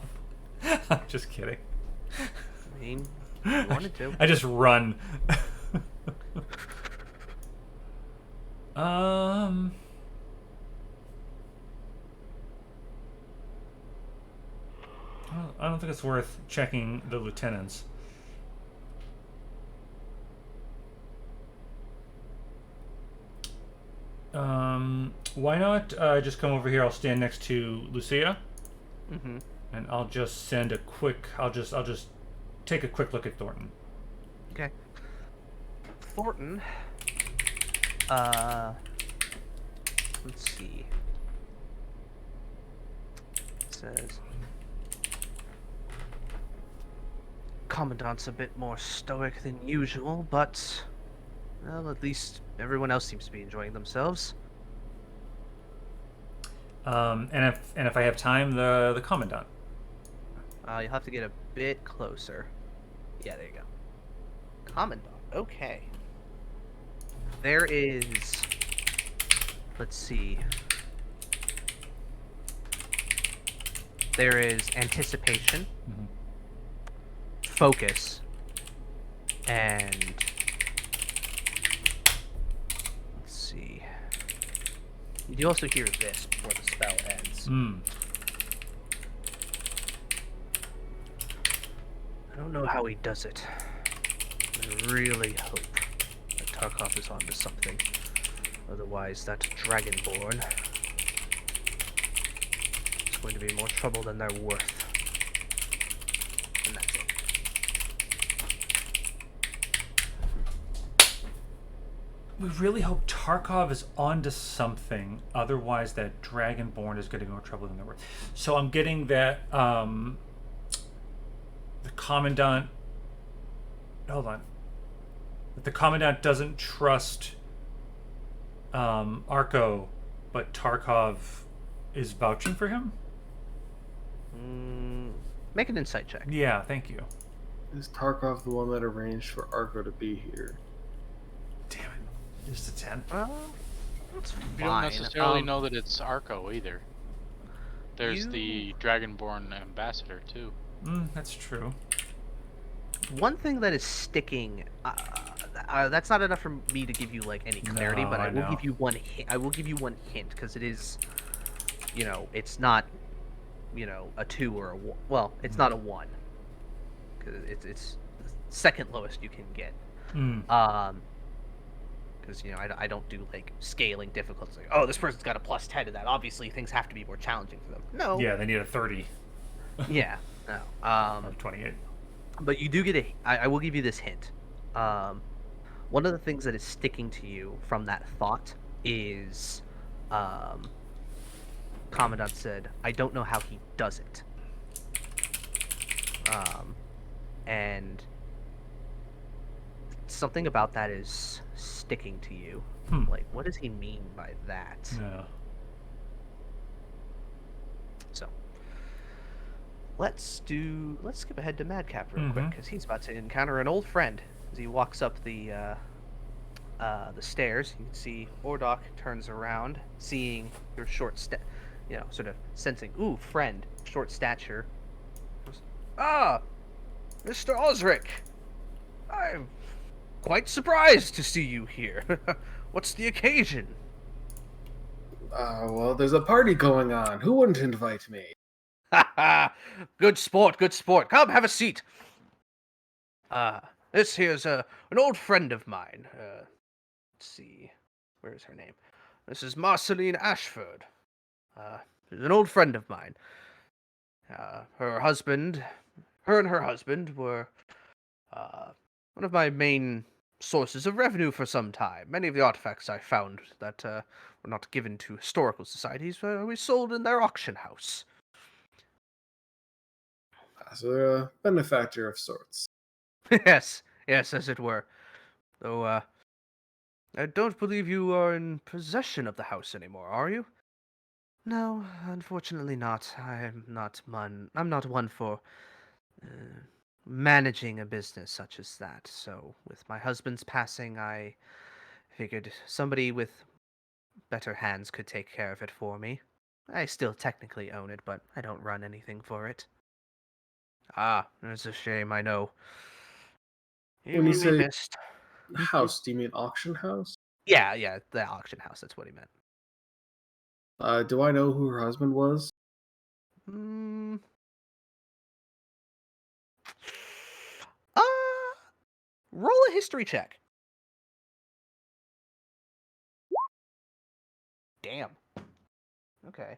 I'm just kidding. I mean, you wanted to. I just run. I don't think it's worth checking the lieutenants. Why not just come over here? I'll stand next to Lucia, and I'll just send a quick. I'll just take a quick look at Thornton. Okay. Thornton. Let's see. It says Commandant's a bit more stoic than usual, but well, at least everyone else seems to be enjoying themselves. And if I have time, the Commandant. You'll have to get a bit closer. Yeah, there you go. Commandant. Okay. There is... Let's see. There is anticipation, focus, and... Let's see. You do also hear this before the spell ends. don't know how he does it. I really hope that Tarkov is onto something. Otherwise, that Dragonborn is going to be more trouble than they're worth. And that's it. We really hope Tarkov is onto something. Otherwise, that Dragonborn is getting more trouble than they're worth. So I'm getting that the Commandant... Hold on. That the Commandant doesn't trust Arco, but Tarkov is vouching for him? Make an insight check. Yeah, thank you. Is Tarkov the one that arranged for Arco to be here? Damn it. Just a 10. That's fine. We don't necessarily know that it's Arco either. There's You- the Dragonborn ambassador too. That's true. One thing that is sticking. That's not enough for me to give you like any clarity, No, but I I will know. give you one. I will give you one hint because it is, it's not, a 2 or a 1. Well, it's not a 1. Because it's the second lowest you can get. Because I don't do like scaling difficulties. Like, oh, this person's got a +10 to that. Obviously, things have to be more challenging for them. No. Yeah, they need a 30. Yeah. No. Or 28. But you do get I will give you this hint. One of the things that is sticking to you from that thought is, Commandant said, "I don't know how he does it." And something about that is sticking to you. Like, what does he mean by that? Yeah. So, let's skip ahead to Madcap real quick, because he's about to encounter an old friend as he walks up the stairs. You can see Ordok turns around, seeing your short sort of sensing, ooh, friend, short stature. Ah, Mr. Osric, I'm quite surprised to see you here. What's the occasion? Well, there's a party going on. Who wouldn't invite me? Ha ha! Good sport, good sport. Come, have a seat. This here's an old friend of mine. Let's see, where's her name? This is Marceline Ashford. She's an old friend of mine. Her and her husband were one of my main sources of revenue for some time. Many of the artifacts I found that were not given to historical societies we sold in their auction house. So they're a benefactor of sorts. Yes, as it were. Though, I don't believe you are in possession of the house anymore, are you? No, unfortunately not. I'm not one for managing a business such as that. So, with my husband's passing, I figured somebody with better hands could take care of it for me. I still technically own it, but I don't run anything for it. Ah, it's a shame, I know. When you will be say missed. house, do you mean auction house? Yeah, the auction house, that's what he meant. Do I know who her husband was? Uh, roll a history check. Damn. Okay.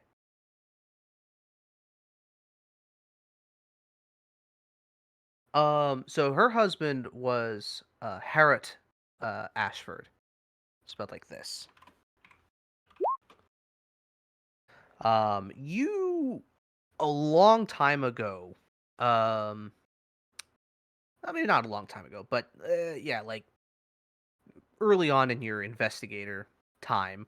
So her husband was Harriet Ashford. Spelled like this. You a long time ago, I mean not a long time ago, but yeah, like early on in your investigator time,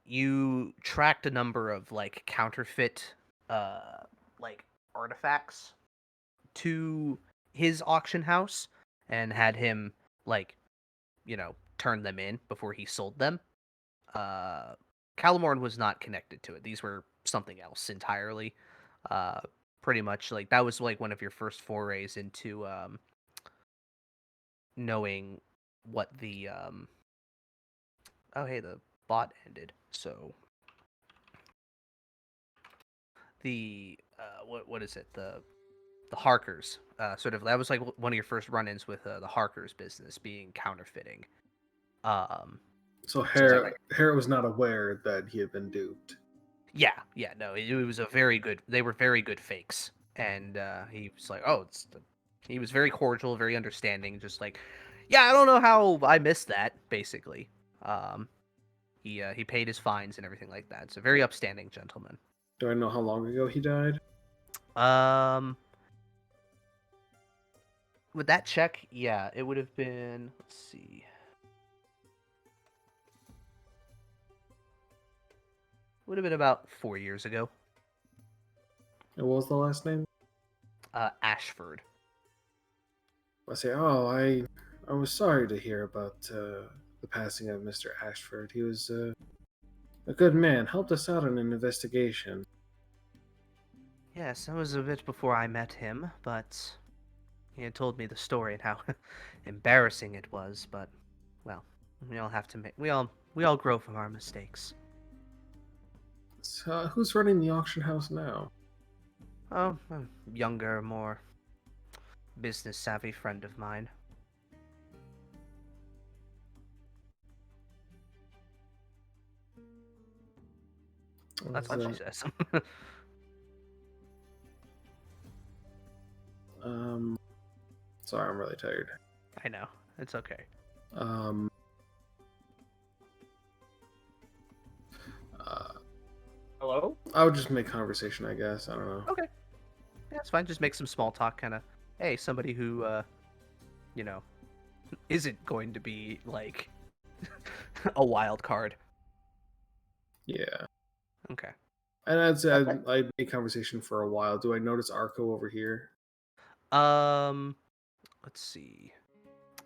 you tracked a number of like counterfeit like artifacts to his auction house and had him like turn them in before he sold them. Calamorn was not connected to it. These were something else entirely. Pretty much like that was like one of your first forays into knowing what the oh hey, the bot ended. So the what is it? Harkers. Sort of that was like one of your first run-ins with the Harkers business being counterfeiting. So Hera was not aware that he had been duped. Yeah, no, it was a very good. They were very good fakes, and he was like, "Oh, he was very cordial, very understanding, just like, yeah, I don't know how I missed that." Basically, he paid his fines and everything like that. It's a very upstanding gentleman. Do I know how long ago he died? With that check, yeah, it would have been. Let's see. Would have been about 4 years ago. And what was the last name? Ashford. I say, oh, I was sorry to hear about the passing of Mr. Ashford. He was a good man, helped us out in an investigation. Yes, that was a bit before I met him, but he had told me the story and how embarrassing it was. But, well, we all have to make we all grow from our mistakes. So, who's running the auction house now? Oh, a younger, more business savvy friend of mine. That's what she says. Sorry, I'm really tired. I know. It's okay. Hello? I would just make conversation, I guess. I don't know. Okay. Yeah, it's fine. Just make some small talk, kind of. Hey, somebody who, isn't going to be like a wild card. Yeah. Okay. And I'd say I'd make conversation for a while. Do I notice Arco over here? Let's see.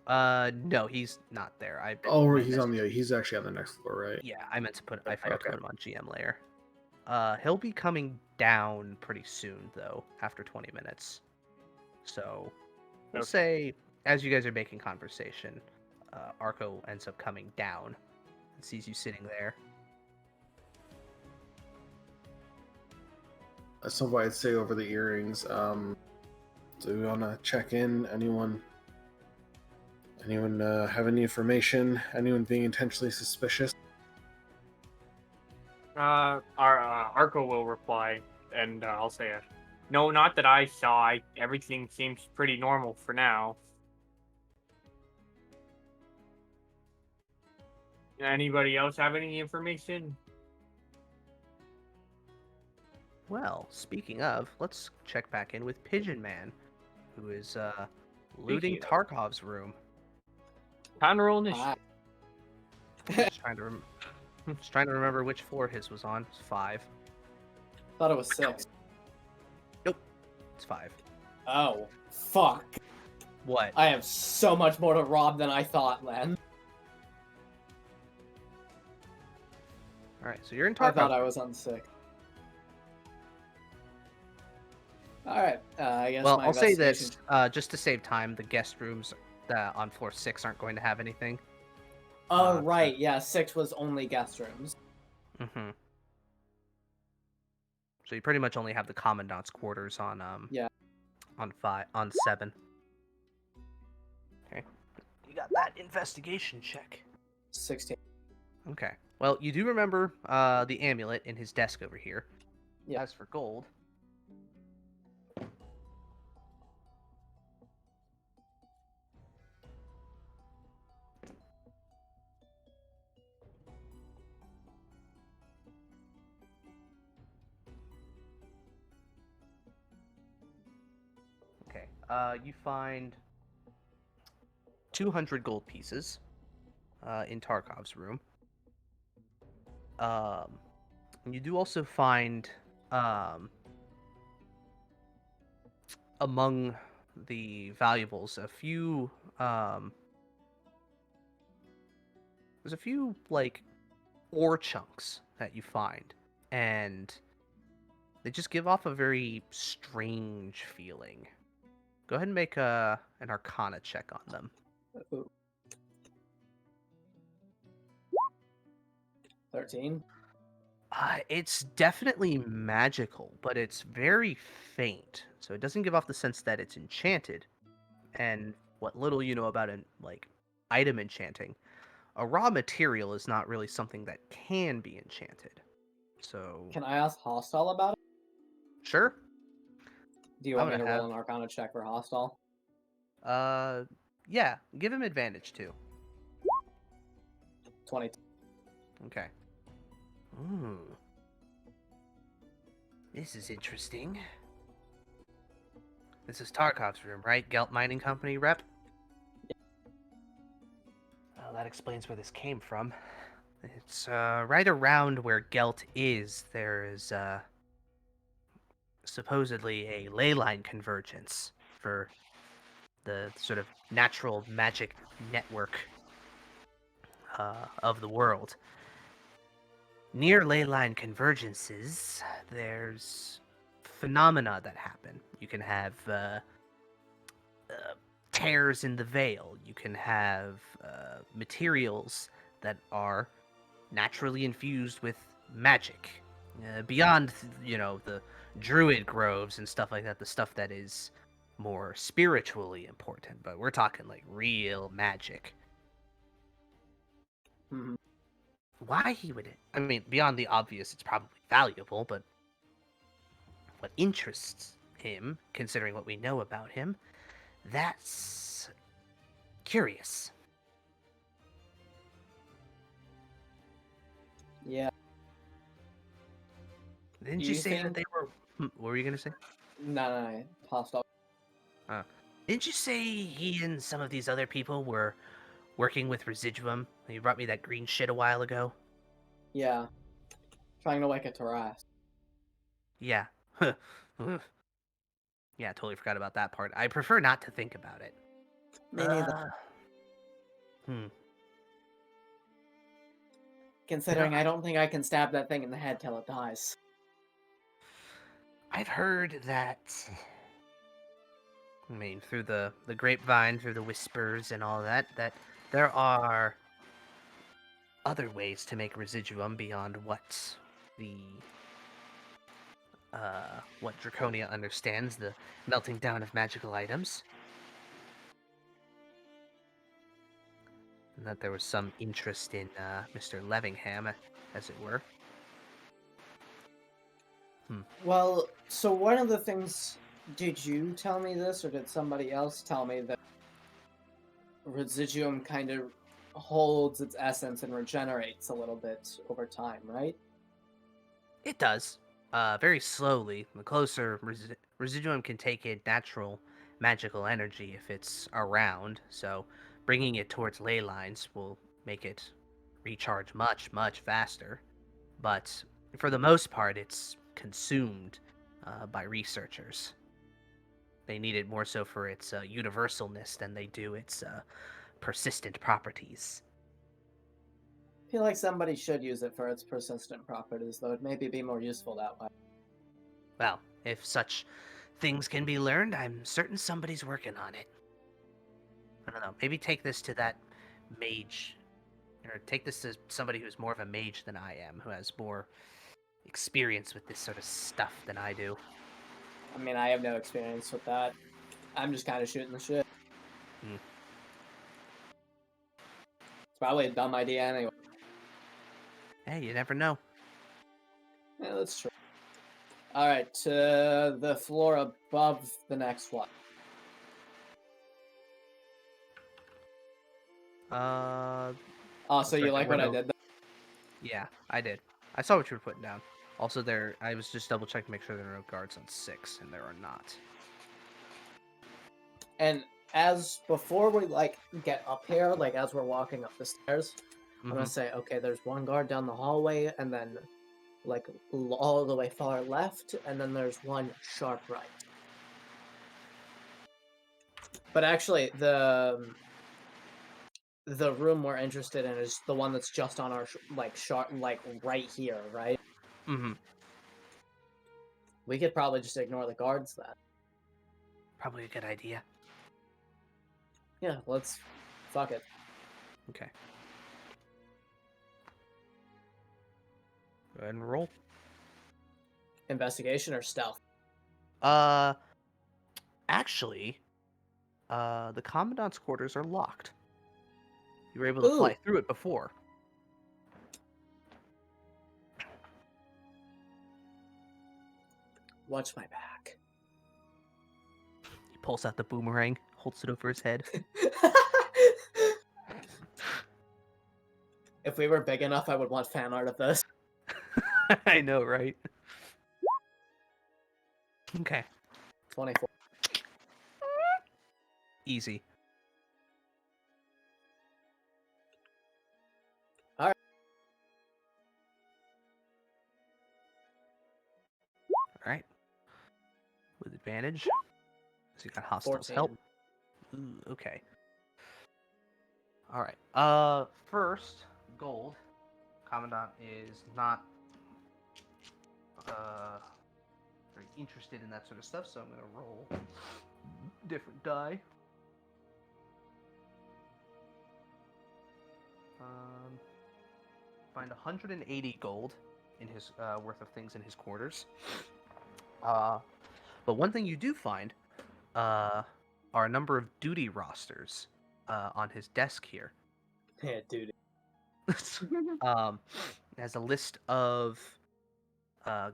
No, he's not there. He's actually on the next floor, right? Yeah, I forgot to put him on GM layer. He'll be coming down pretty soon, though, after 20 minutes. So, we'll say, as you guys are making conversation, Arco ends up coming down and sees you sitting there. That's something I'd say over the earrings. Do we want to check in? Anyone have any information? Anyone being intentionally suspicious? Arco will reply, and I'll say, no, not that I saw. Everything seems pretty normal for now. Anybody else have any information? Well, speaking of, let's check back in with Pigeon Man, who is looting Tarkov's room. Counter roll initiative. Just trying to remember which floor his was on. It's 5. Thought it was 6. Nope, it's 5. Oh, fuck. What? I have so much more to rob than I thought, Len. Alright, so you're in Tarkov. I thought I was on 6. Alright, I guess. Well, I'll say this, just to save time, the guest rooms on floor 6 aren't going to have anything. Oh, right, yeah, 6 was only guest rooms. Mm-hmm. So you pretty much only have the commandant's quarters on on 7. Okay. You got that investigation check. 16. Okay. Well, you do remember the amulet in his desk over here. Yeah. As for gold, you find 200 gold pieces in Tarkov's room. You do also find among the valuables a few there's a few like ore chunks that you find, and they just give off a very strange feeling. Go ahead and make an Arcana check on them. 13. It's definitely magical, but it's very faint, so it doesn't give off the sense that it's enchanted. And what little you know about item enchanting, a raw material is not really something that can be enchanted. So Can I ask Hostile about it? sure, Do you I'm want me gonna to roll have an Arcana check for Hostile? yeah, give him advantage too. 22. Okay. Ooh. This is interesting. This is Tarkov's room, right? Gelt Mining Company rep? Well, that explains where this came from. It's right around where Gelt is. There is supposedly a ley line convergence for the sort of natural magic network of the world. Near ley line convergences, there's phenomena that happen. You can have tears in the veil. You can have materials that are naturally infused with magic. Beyond, the druid groves and stuff like that, the stuff that is more spiritually important, but we're talking like real magic. Mhm. Why he would, I mean, beyond the obvious, it's probably valuable, but what interests him, considering what we know about him, that's curious. Yeah. Didn't Do you you say that think... they were? What were you gonna say? No. Hostile. Didn't you say he and some of these other people were working with residuum? You brought me that green shit a while ago. Yeah. Trying to wake a Taras. Yeah. Ugh. Yeah, I totally forgot about that part. I prefer not to think about it. Me neither. Hmm. Considering I don't think I can stab that thing in the head till it dies. I've heard that. I mean, through the grapevine, through the whispers and all that, that there are other ways to make residuum beyond what the what Draconia understands, the melting down of magical items. And that there was some interest in Mr. Levingham, as it were. Well, so one of the things... Did you tell me this, or did somebody else tell me that residuum kind of holds its essence and regenerates a little bit over time, right? It does. Very slowly. The closer residuum can take in natural magical energy if it's around, so bringing it towards ley lines will make it recharge much, much faster. But for the most part, it's consumed by researchers. They need it more so for its universalness than they do its persistent properties. I feel like somebody should use it for its persistent properties, though it'd maybe be more useful that way. Well, if such things can be learned, I'm certain somebody's working on it. I don't know, maybe take this to that mage, or take this to somebody who's more of a mage than I am, who has more experience with this sort of stuff than I do. I mean, I have no experience with that. I'm just kind of shooting the shit. It's probably a dumb idea anyway. Hey, you never know. Yeah, that's true. Alright, to the floor above the next one. Oh, so you like what I did there? Yeah, I did. I saw what you were putting down. Also, I was just double checking to make sure there are no guards on 6, and there are not. And before we get up here, as we're walking up the stairs, I'm gonna say, okay, there's one guard down the hallway, and then all the way far left, and then there's one sharp right. But actually, the room we're interested in is the one that's just on our sharp, right here, right? Mm-hmm. We could probably just ignore the guards then. Probably a good idea. Yeah, let's fuck it. Okay. Go ahead and roll. Investigation or stealth? Actually, the commandant's quarters are locked. You were able to fly through it before. Watch my back. He pulls out the boomerang, holds it over his head. If we were big enough, I would want fan art of this. I know, right? Okay. 24. Easy. Alright. Alright. With advantage. So you got hostiles 14. help. Ooh, okay. Alright. First, gold. Commandant is not very interested in that sort of stuff, so I'm gonna roll different die. Find 180 gold in his worth of things in his quarters. But one thing you do find are a number of duty rosters on his desk here. Yeah, dude. Has a list of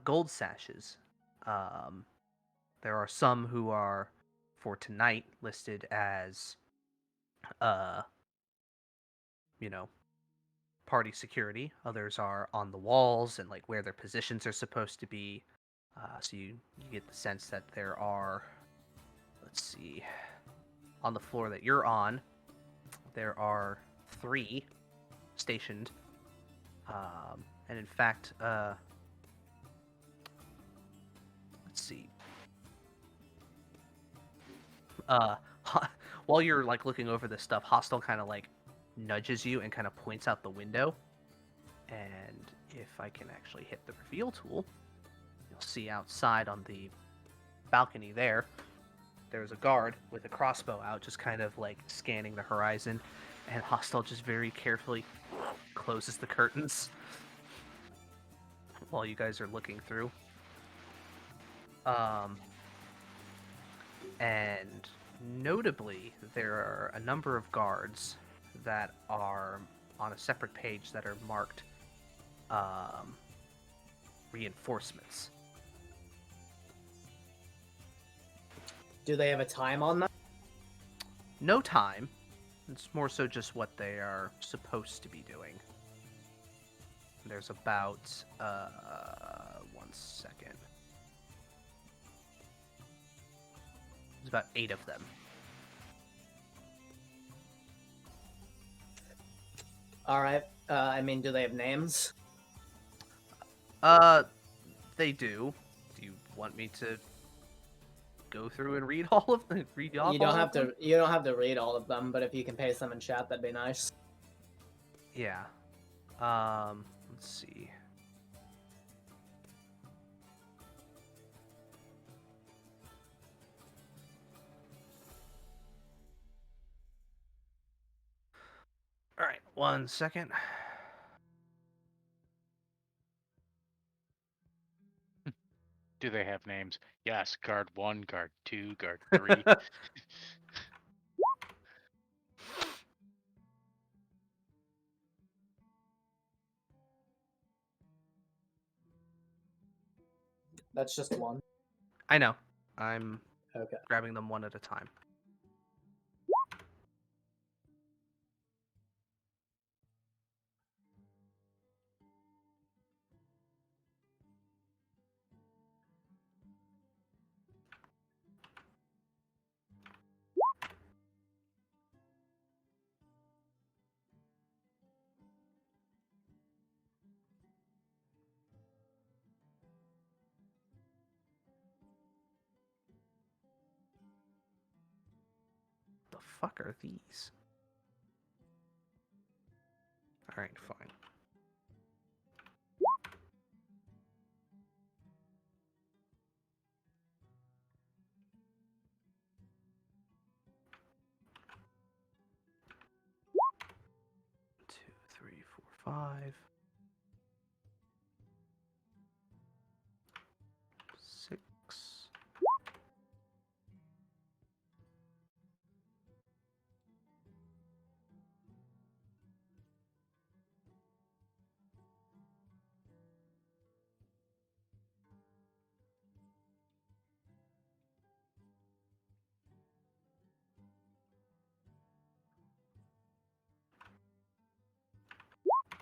gold sashes. There are some who are for tonight listed as, party security. Others are on the walls and like where their positions are supposed to be. So you get the sense that there are, let's see, on the floor that you're on, there are 3 stationed. And in fact, let's see. While you're like looking over this stuff, Hostile kind of like nudges you and kind of points out the window. And if I can actually hit the reveal tool, you'll see outside on the balcony there's a guard with a crossbow out, just kind of like scanning the horizon. And Hostile just very carefully closes the curtains while you guys are looking through. And notably, there are a number of guards that are on a separate page that are marked reinforcements. Do they have a time on that? No time. It's more so just what they are supposed to be doing. There's about 1 second. There's about 8 of them. All right. Do they have names? They do. Do you want me to go through and read all of them? Read off You don't all have of them? to. You don't have to read all of them, but if you can paste them in chat, that'd be nice. Yeah. Let's see. All right, 1 second. Do they have names? Yes, guard 1, guard 2, guard 3. That's just one. I know. I'm Okay. grabbing them one at a time. The fuck are these? All right, fine. Two, three, four, five.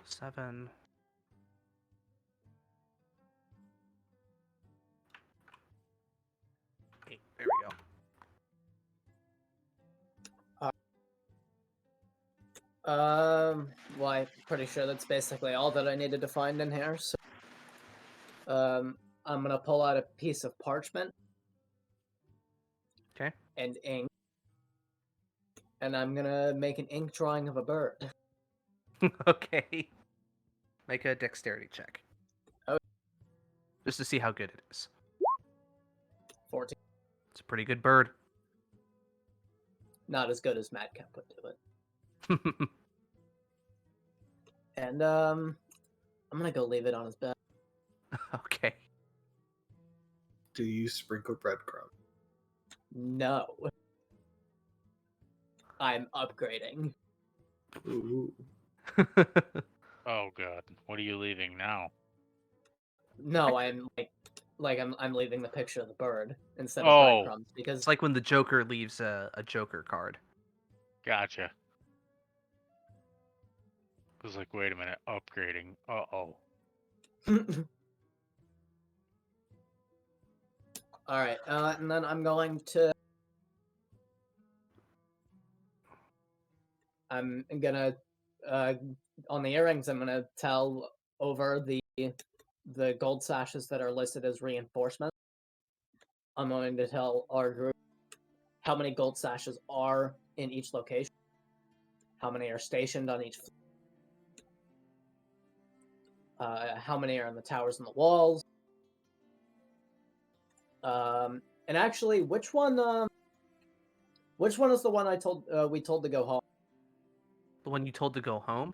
7. Eight. There we go. Well, I'm pretty sure that's basically all that I needed to find in here. So, I'm gonna pull out a piece of parchment. Okay. And ink. And I'm gonna make an ink drawing of a bird. Okay. Make a dexterity check. Oh. Just to see how good it is. 14. It's a pretty good bird. Not as good as Madcap would do it. And I'm gonna go leave it on his bed. Okay. Do you sprinkle breadcrumbs? No. I'm upgrading. Ooh. Oh god, what are you leaving now? No, I'm I'm leaving the picture of the bird instead of Oh. breadcrumbs because It's like when the Joker leaves a Joker card. Gotcha. I was like, wait a minute, upgrading. Uh-oh. All right, and then I'm going to. I'm gonna, on the earrings, I'm gonna tell over the gold sashes that are listed as reinforcement. I'm going to tell our group how many gold sashes are in each location, how many are stationed on each, how many are in the towers and the walls. And actually, which one is the one we told to go home? The one you told to go home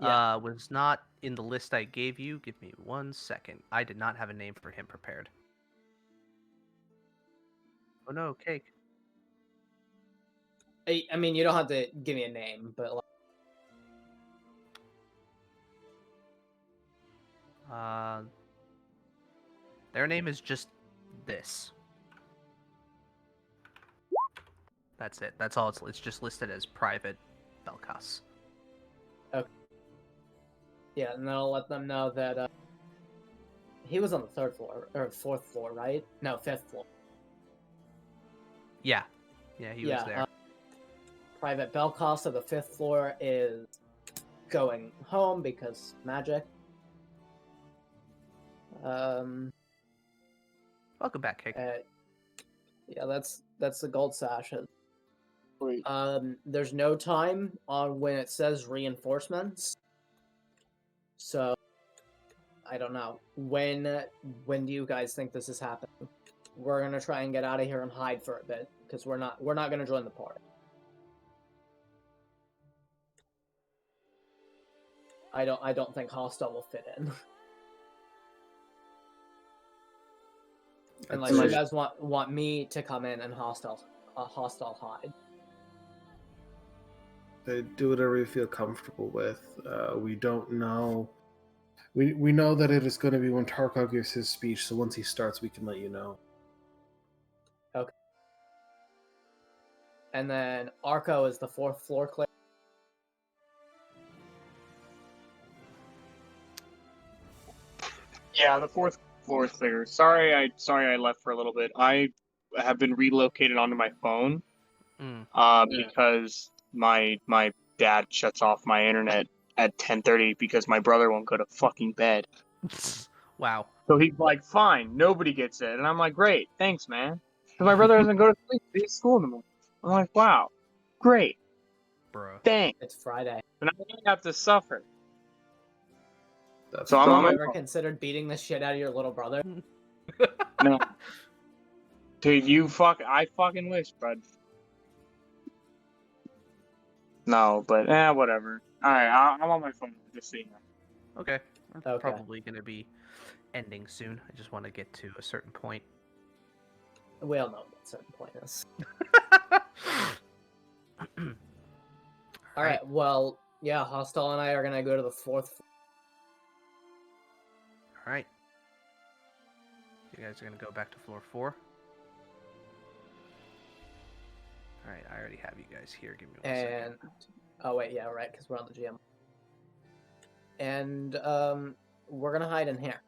Yeah. was not in the list I gave you. Give me 1 second. I did not have a name for him prepared. Oh no, Cake. I mean, you don't have to give me a name, but Their name is just this. That's it. That's all. It's just listed as private Belkas. okay. Yeah, and then I'll let them know that he was on the 3rd floor or 4th floor, right? No, 5th floor. Yeah, he was there. Private Belkas of the 5th floor is going home because magic. Welcome back, Cake. Yeah, that's the gold sashes. Wait. There's no time on when it says reinforcements, so I don't know when do you guys think this is happening? We're gonna try and get out of here and hide for a bit because we're not gonna join the party. I don't think hostile will fit in. Unless you guys want me to come in and hostile hide. Do whatever you feel comfortable with. We don't know. We know that it is going to be when Tarkov gives his speech, so once he starts, we can let you know. Okay. And then Arco is the 4th floor clear. Yeah, the 4th floor is clear. Sorry I left for a little bit. I have been relocated onto my phone because my dad shuts off my internet at 10:30 because my brother won't go to fucking bed. Wow. So he's like, fine, nobody gets it. And I'm like, great, thanks, man. Because my brother doesn't go to sleep. He's at school in the morning. I'm like, wow, great, Bruh. thanks. It's Friday. And I don't have to suffer. That's So I'm Have on you my ever phone. considered beating the shit out of your little brother? No. Dude, I fucking wish, bud. No, but whatever. Alright, I'm on my phone, just so you know. Okay. We're Okay. probably going to be ending soon. I just want to get to a certain point. We all know what a certain point is. All right. Well, yeah, Hostile and I are gonna go to the 4th floor. All right. You guys are going to go back to floor 4. All right. I already have you guys here. Give me 1 second. Oh wait, yeah, right, because we're on the GM. And we're gonna hide in here.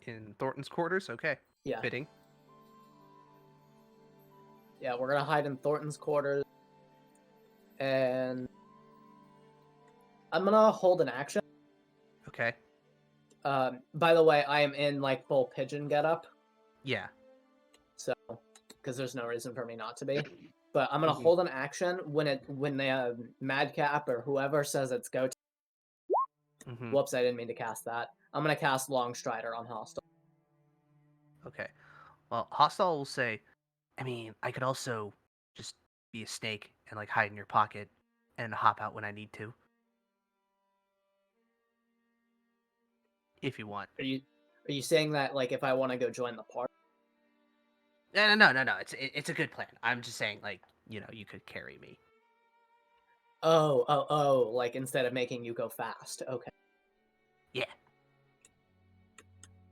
In Thornton's quarters? Okay. Yeah. Fitting. Yeah, we're gonna hide in Thornton's quarters. And I'm gonna hold an action. Okay. By the way, I am in like full pigeon getup, Yeah. so because there's no reason for me not to be. But I'm gonna Mhm. hold an action when the Madcap or whoever says it's go. Mhm. Whoops, I didn't mean to cast that. I'm gonna cast Long Strider on Hostile. Okay. Well, Hostile will say, I mean, I could also just be a snake and like hide in your pocket and hop out when I need to. If you want. Are you saying that like if I want to go join the party? No. It's a good plan. I'm just saying, like, you could carry me. Oh, like instead of making you go fast. Okay. Yeah.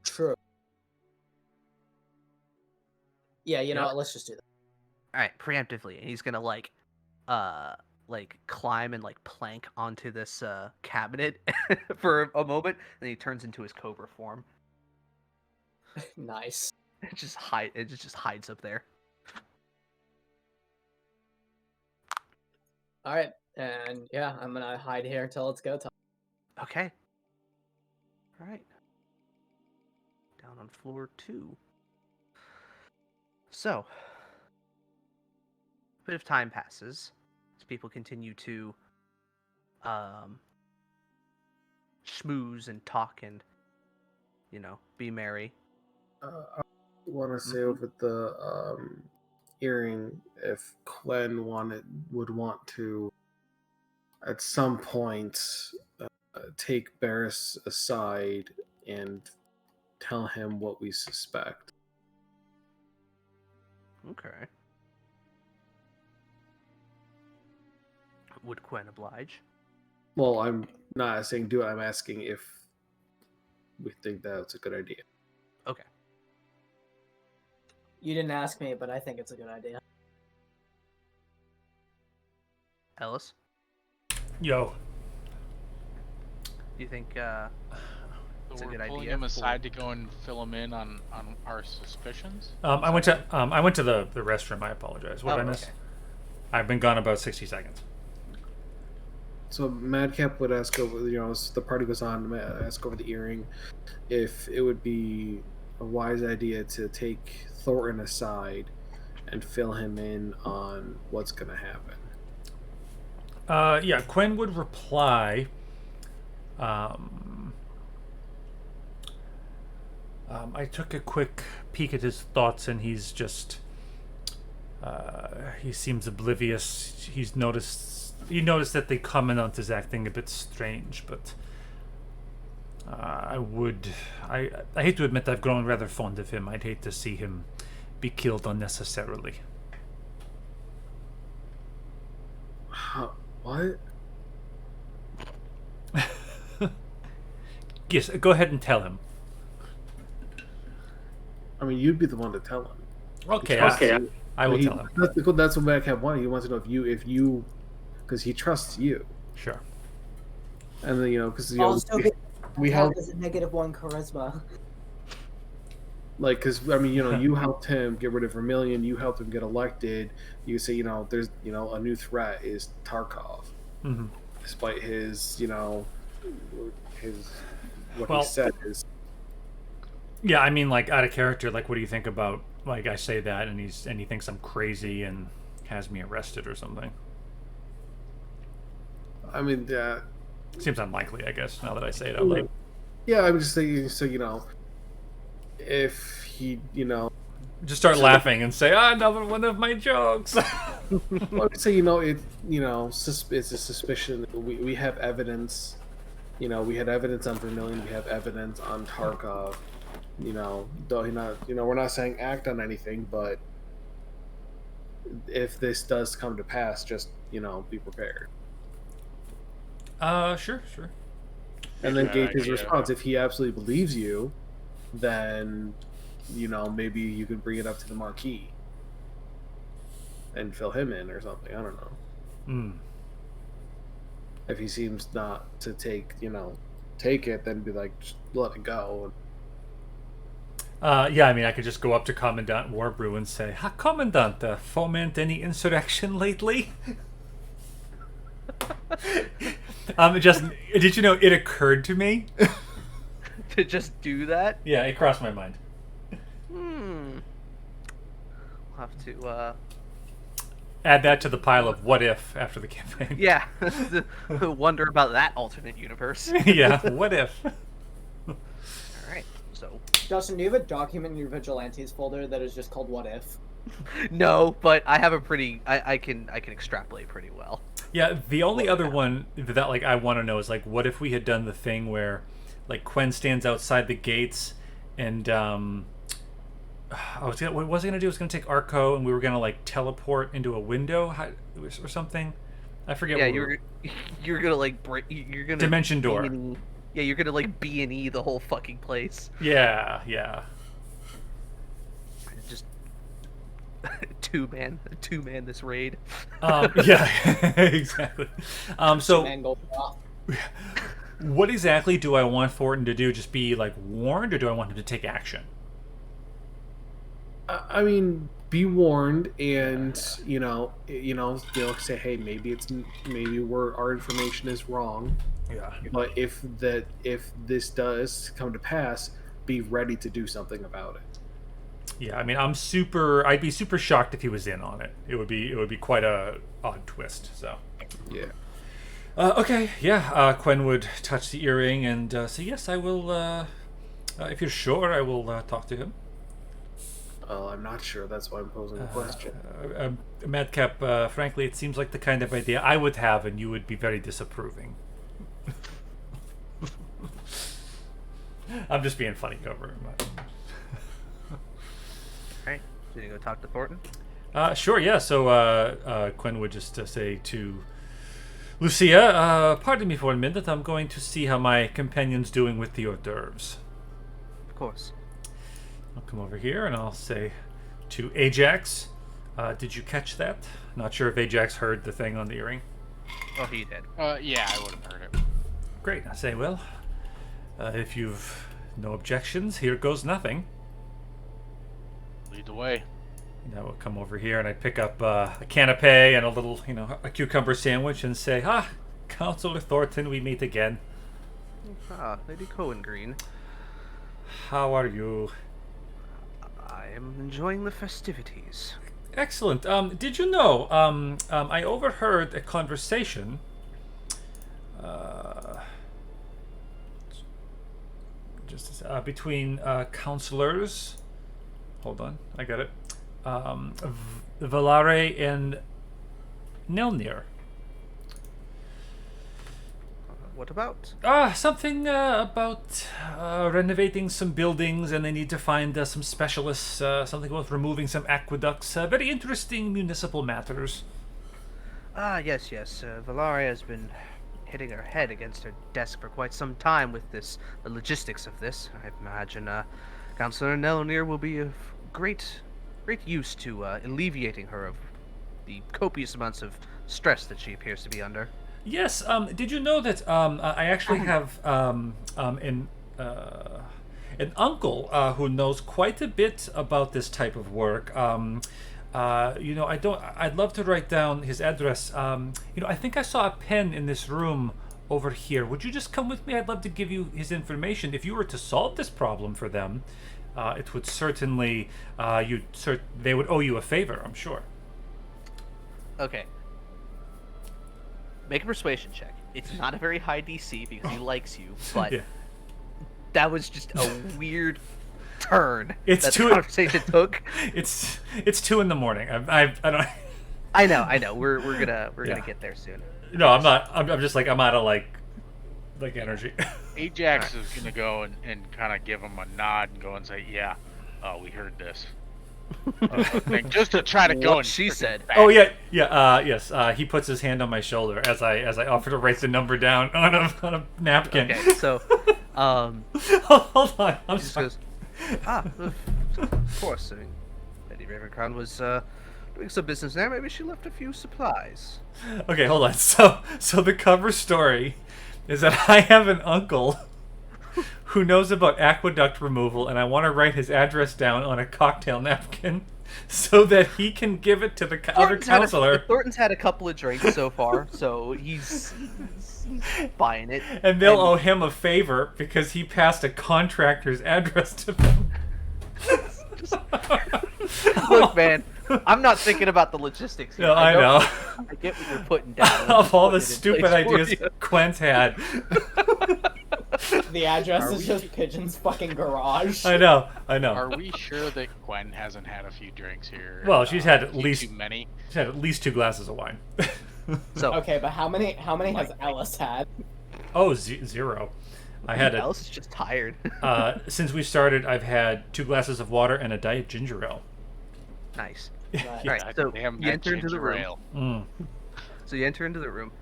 True. Yeah, you know Yeah. what? Let's just do that. All right, preemptively, and he's gonna like climb and like plank onto this cabinet for a moment, and then he turns into his cobra form. Nice. It just hides up there. All right, and yeah, I'm gonna hide here until it's go time. Okay. All right. Down on floor 2. So, a bit of time passes as people continue to schmooze and talk and be merry. I want to say Mhm. over the earring if Glenn would want to at some point take Barris aside and tell him what we suspect. Okay. Would Quen oblige? Well, I'm not saying do it. I'm asking if we think that's a good idea. Okay. You didn't ask me, but I think it's a good idea. Ellis, Yo. do you think So it's a we're good pulling idea him for- aside to go and fill him in on our suspicions. I went to the restroom. I apologize. What did I miss? Okay. I've been gone about 60 seconds. So Madcap would ask over, as the party goes on, ask over the earring if it would be a wise idea to take Thornton aside and fill him in on what's going to happen. Yeah, Quen would reply. I took a quick peek at his thoughts, and he's just. He seems oblivious. He noticed that the commandant is acting a bit strange, but I hate to admit I've grown rather fond of him. I'd hate to see him be killed unnecessarily. What? Yes, go ahead and tell him. I mean, you'd be the one to tell him. Okay, I will tell him. That's what Madcap wanted. He wants to know if you, because he trusts you. Sure. And then because Also, we have helped, is a -1 charisma. like, because I mean, you helped him get rid of Vermilion. You helped him get elected. You say, there's, a new threat is Tarkov, Mm-hmm. despite his, what Well, he said is. Yeah, I mean, like, out of character, like, what do you think about, like, I say that and he thinks I'm crazy and has me arrested or something? I mean, Seems unlikely, I guess, now that I say it out loud. yeah, I would just say, so if he, Just start laughing and say, another one of my jokes. I would say, it's a suspicion. We have evidence. We had evidence on Vermilion. We have evidence on Tarkov. Though we're not saying act on anything, but if this does come to pass, just be prepared. Sure. And then Good gauge his idea. response. If he absolutely believes you, then maybe you could bring it up to the Marquis and fill him in or something. I don't know. Mm. If he seems not to take take it, then be like, just let it go. Yeah, I mean, I could just go up to Commandant Warbrew and say, "Ha, Commandant, foment any insurrection lately?" Just did you know it occurred to me To just do that? Yeah, it crossed my mind. We'll have to Add that to the pile of what if after the campaign. yeah, wonder about that alternate universe. Yeah, what if? All right, so Justin, do you have a document in your Vigilantes folder that is just called "What If"? no, but I have a pretty. I can extrapolate pretty well. Yeah, the only other one that like I want to know is like, what if we had done the thing where, like, Quen stands outside the gates, and what was I gonna do? I was gonna take Arco, and we were gonna like teleport into a window or something. I forget. Yeah, what you're gonna like break. You're gonna Dimension door. Yeah, you're gonna like B&E the whole fucking place. Yeah. Just two man this raid. Yeah, exactly. So Man, go off. what exactly do I want Thornton to do? Just be like warned, or do I want him to take action? I mean, be warned, and say, hey, maybe our information is wrong. Yeah. But if this does come to pass, be ready to do something about it. Yeah, I mean, I'd be super shocked if he was in on it. It would be quite a odd twist. So. Yeah. Okay. Yeah. Quen would touch the earring and say, "Yes, I will. If you're sure, I will talk to him." I'm not sure. That's why I'm posing the question. Madcap, frankly, it seems like the kind of idea I would have, and you would be very disapproving. I'm just being funny, Cover. Alright, so you go talk to Thornton? Sure, yeah. So Quen would just say to Lucia, pardon me for a minute. I'm going to see how my companion's doing with the hors d'oeuvres. Of course. I'll come over here and I'll say to Ajax, did you catch that? Not sure if Ajax heard the thing on the earring. Oh, he did. Yeah, I would have heard it. Great. I say, well, if you've no objections, here goes nothing. Lead the way. And I will come over here and I pick up a canapé and a little, a cucumber sandwich and say, Counselor Thornton, we meet again. Lady Cohen Green. How are you? I am enjoying the festivities. Excellent. Did you know, I overheard a conversation between counselors. Hold on, I got it. Valare and Nelnir. What about? Something about renovating some buildings, and they need to find some specialists. Something about removing some aqueducts. Very interesting municipal matters. Yes. Valaria has been hitting her head against her desk for quite some time with the logistics of this. I imagine Councillor Nelnir will be of great use to alleviating her of the copious amounts of stress that she appears to be under. Yes. Did you know that I actually have an uncle who knows quite a bit about this type of work. I'd love to write down his address. I think I saw a pen in this room over here. Would you just come with me? I'd love to give you his information. If you were to solve this problem for them, it would certainly they would owe you a favor, I'm sure. Okay. Make a persuasion check. It's not a very high DC because he likes you, but yeah. That was just a weird turn It's that too- the conversation took. It's 2 a.m. I don't. I know. We're gonna Yeah. get there soon. No, I'm not. I'm just like I'm out of like energy. Ajax is gonna go and kind of give him a nod and go and say, "Yeah, we heard this." Just to try to go What and she said. back. Oh yeah. Yes. He puts his hand on my shoulder as I offer to write the number down on a napkin. Okay, so Hold on. I'm he just sorry. goes, of course. I mean, Lady Ravencrown was doing some business there. Maybe she left a few supplies. Okay, hold on. So the cover story is that I have an uncle who knows about aqueduct removal, and I want to write his address down on a cocktail napkin so that he can give it to the other counselor. Thornton's had a couple of drinks so far, so he's buying it. And they'll owe him a favor because he passed a contractor's address to them. Look, man, I'm not thinking about the logistics here. No, I know. I get what you're putting down. Of all the stupid ideas Quen's had. The address is just Pigeon's fucking garage. I know. Are we sure that Gwen hasn't had a few drinks here? Well, she's had at least too many. She's had at least 2 glasses of wine. So okay, but how many has Ellis had? Oh, 0. I had Ellis is just tired. Since we started, I've had 2 glasses of water and a diet ginger ale. Nice. Right. All right, so you enter into the room. Mm. So you enter into the room.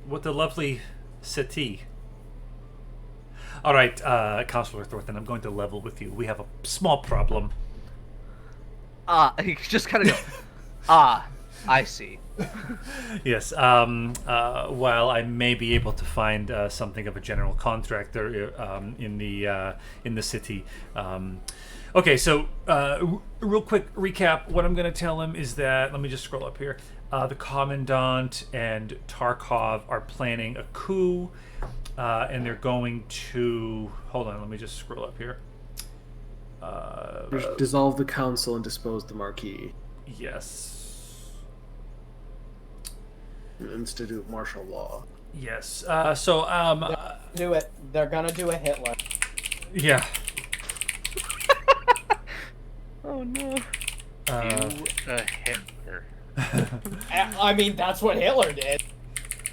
What a lovely settee. All right, Counselor Thornton, I'm going to level with you. We have a small problem. He just kind of goes, I see. Yes. While I may be able to find something of a general contractor in the city. Okay, so real quick recap. What I'm going to tell him is that, let me just scroll up here. The Commandant and Tarkov are planning a coup, and they're going to... Hold on, let me just scroll up here. Dissolve the council and dispose the Marquis. Yes. Institute martial law. Yes. Do it. They're gonna do a Hitler. Yeah. Oh no. Do a Hitler. I mean, that's what Hitler did.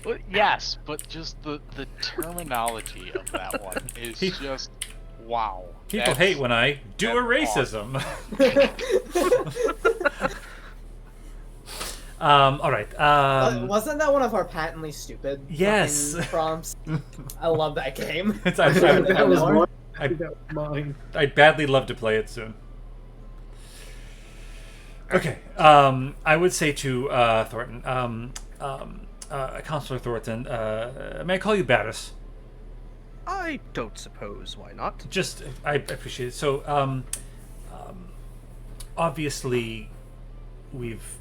Well, yes, but just the terminology of that one is just wow. People hate when I do a racism. All right. Wasn't that one of our patently stupid yes prompts? I love that game. That was mine. I'd badly love to play it soon. Okay. I would say to Thornton, Counselor Thornton, may I call you Barris? I don't suppose. Why not? Just, I appreciate it. So, obviously, we've.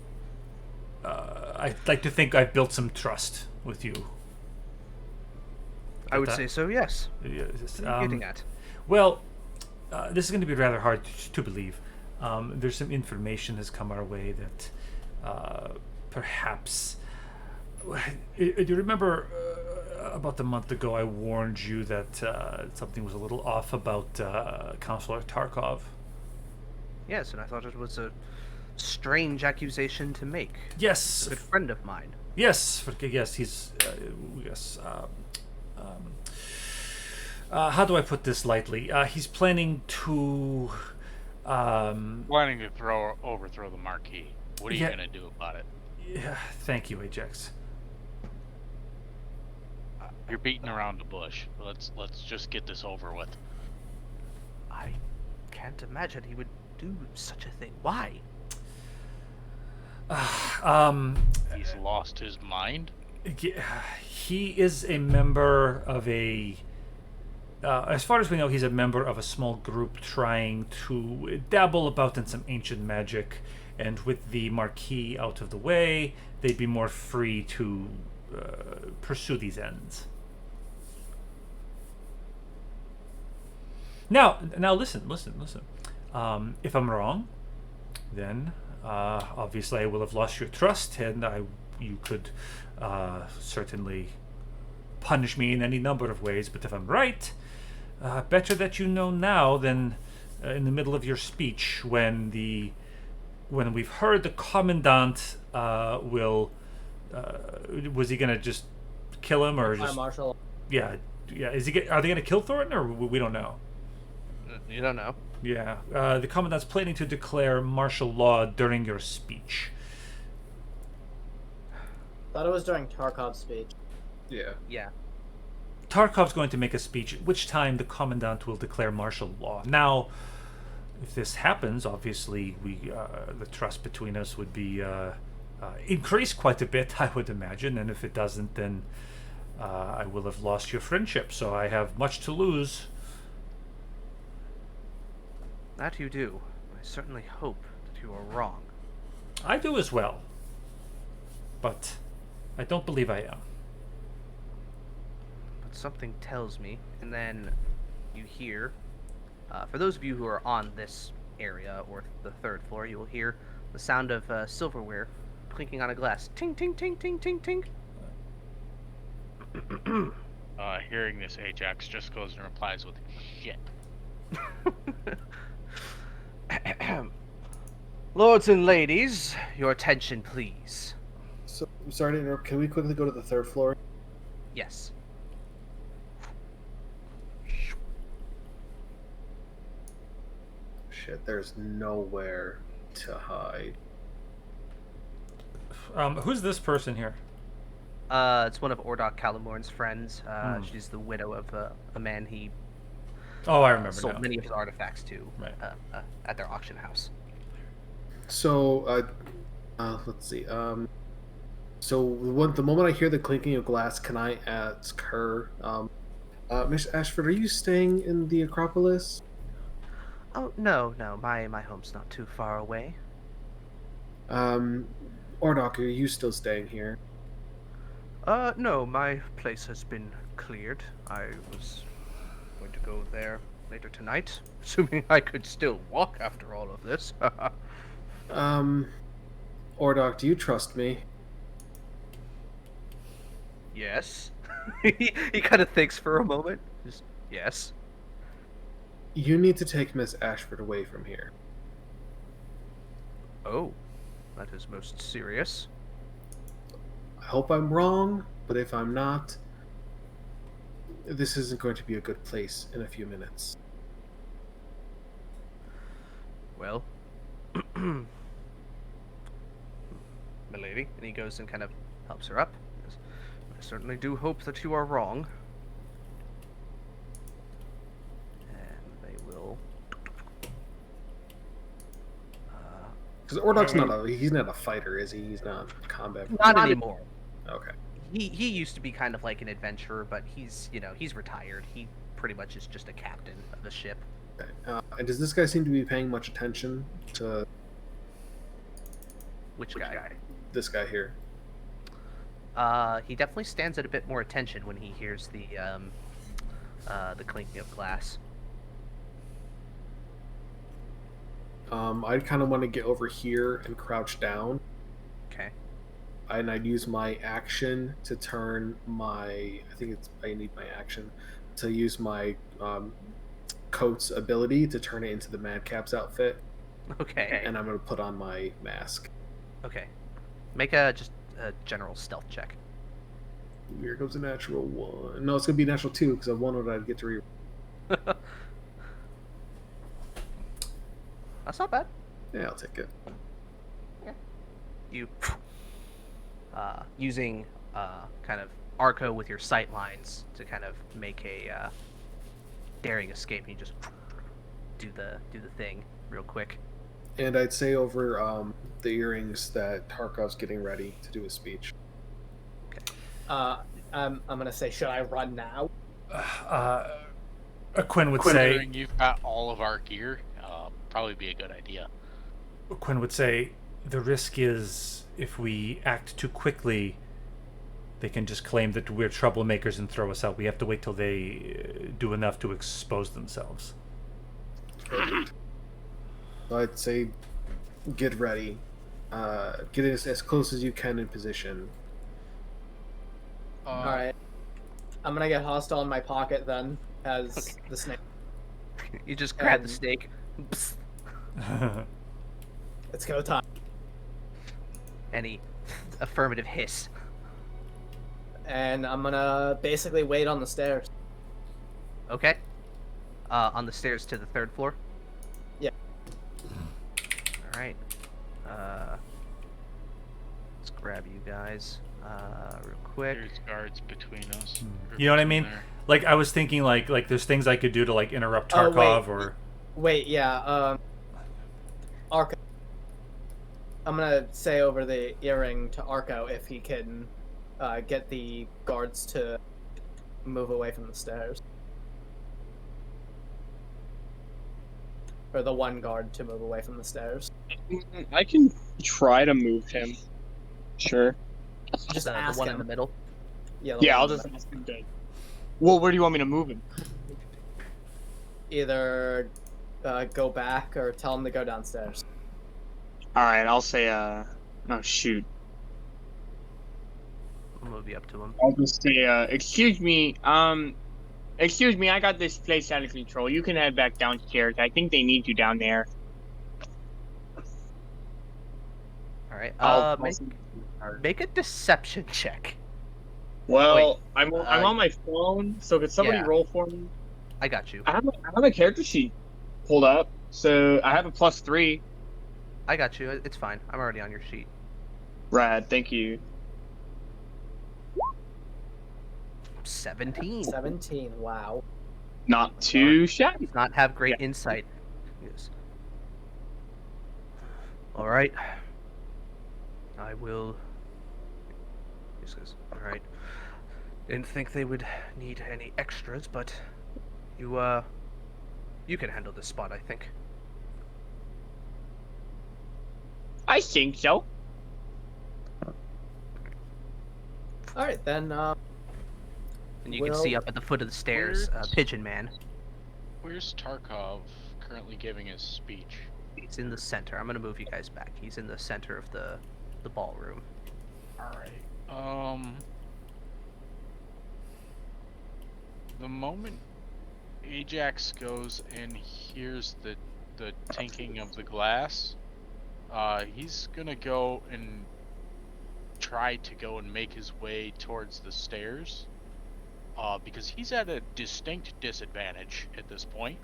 I'd like to think I've built some trust with you. I would say so. Yes. Yes. What are you getting at? Well, this is going to be rather hard to believe. There's some information has come our way that perhaps. Do you remember about a month ago I warned you that something was a little off about Counselor Tarkov? Yes, and I thought it was a strange accusation to make. Yes. A good friend of mine. Yes. Yes, he's. Yes. How do I put this lightly? He's planning to. Planning to overthrow the Marquis. What are you gonna do about it? Yeah, thank you, Ajax. You're beating around the bush. Let's just get this over with. I can't imagine he would do such a thing. Why? He's lost his mind. He is a member of a. As far as we know, he's a member of a small group trying to dabble about in some ancient magic, and with the Marquis out of the way, they'd be more free to pursue these ends. Now, listen. If I'm wrong, then obviously I will have lost your trust, and you could certainly punish me in any number of ways. But if I'm right, better that you know now than in the middle of your speech when we've heard the Commandant will. Was he gonna just kill him or just? Marshall. Yeah. Are they gonna kill Thornton, or we don't know? You don't know. Yeah. The Commandant's planning to declare martial law during your speech. Thought it was during Tarkov's speech. Yeah. Tarkov's going to make a speech, at which time the Commandant will declare martial law. Now, if this happens, obviously the trust between us would be increase quite a bit, I would imagine. And if it doesn't, then I will have lost your friendship. So I have much to lose. That you do. I certainly hope that you are wrong. I do as well. But I don't believe I am. But something tells me, and then you hear, for those of you who are on this area or the third floor, you will hear the sound of silverware clinking on a glass. Ting, ting, ting, ting, ting, ting. Hearing this, Ajax just goes and replies with shit. Lords and ladies, your attention, please. So, I'm sorry to interrupt. Can we quickly go to the third floor? Yes. Shit, there's nowhere to hide. Who's this person here? It's one of Ordok Calamorn's friends. She's the widow of a man he Oh, I remember sold now. many of his artifacts to Right. at their auction house. So, let's see. So the moment I hear the clinking of glass, can I ask her, Miss Ashford, are you staying in the Acropolis? Oh, no. My home's not too far away. Ordok, are you still staying here? No, my place has been cleared. I was going to go there later tonight, assuming I could still walk after all of this. Ordok, do you trust me? Yes. He kind of thinks for a moment. Just, yes. You need to take Miss Ashford away from here. Oh, that is most serious. I hope I'm wrong, but if I'm not, this isn't going to be a good place in a few minutes. Well, milady, and he goes and kind of helps her up. He goes, I certainly do hope that you are wrong. And they will. Because Ordok's he's not a fighter, is he? He's not combat. Not anymore. Okay. He used to be kind of like an adventurer, but he's retired. He pretty much is just a captain of the ship. Okay. And does this guy seem to be paying much attention to Which guy? this guy here? He definitely stands at a bit more attention when he hears the clinking of glass. I'd kind of want to get over here and crouch down, Okay. and I'd use my action to turn my. I need my action to use my coat's ability to turn it into the Madcap's outfit, Okay. and I'm gonna put on my mask. Okay. Make a general stealth check. Here comes a natural one. No, it's gonna be a natural 2 because I won what I'd get to re. That's not bad. Yeah, I'll take it. You using kind of Arco with your sight lines to kind of make a daring escape. You just do the thing real quick. And I'd say over the earrings that Tarkov's getting ready to do a speech. I'm gonna say, should I run now? Quinn would Considering say. you've got all of our gear, probably be a good idea. Quinn would say, the risk is if we act too quickly, they can just claim that we're troublemakers and throw us out. We have to wait till they do enough to expose themselves. I'd say get ready. Get as close as you can in position. All right. I'm gonna get hostile in my pocket then, as the snake. You just grab the snake. Psst. It's go time. Any affirmative hiss. And I'm gonna basically wait on the stairs. Okay. On the stairs to the third floor. Yeah. All right. Let's grab you guys real quick. There's guards between us. You know what I mean? There. Like, I was thinking, like there's things I could do to, like, interrupt Tarkov wait. or... Wait, yeah. Arca. I'm gonna say over the earring to Arco if he can get the guards to move away from the stairs. Or the one guard to move away from the stairs. I can try to move him. Sure. Just The ask one him. in the middle. Yeah, the Yeah, one I'll in the just middle. ask him to. Well, where do you want me to move him? Either go back or tell him to go downstairs. Alright, I'll say, oh shoot. I'll move you up to him. I'll just say, excuse me, I got this place out of control. You can head back downstairs. I think they need you down there. All right. I'll Make a deception check. Well, I'm on my phone, so could somebody yeah. roll for me? I got you. I have a character sheet pulled up, so I have a +3. I got you. It's fine. I'm already on your sheet. Rad, thank you. 17. 17. Wow. Not too shabby. Does not have great insight. Yes. All right. I will. He says, "All right. Didn't think they would need any extras, but you can handle this spot, I think." I think so. All right then. And you can see up at the foot of the stairs, Pigeon Man. Where's Tarkov currently giving his speech? He's in the center. I'm gonna move you guys back. He's in the center of the ballroom. Alright. The moment Ajax goes and hears the tinking of the glass, he's gonna go and try to go and make his way towards the stairs. Because he's at a distinct disadvantage at this point.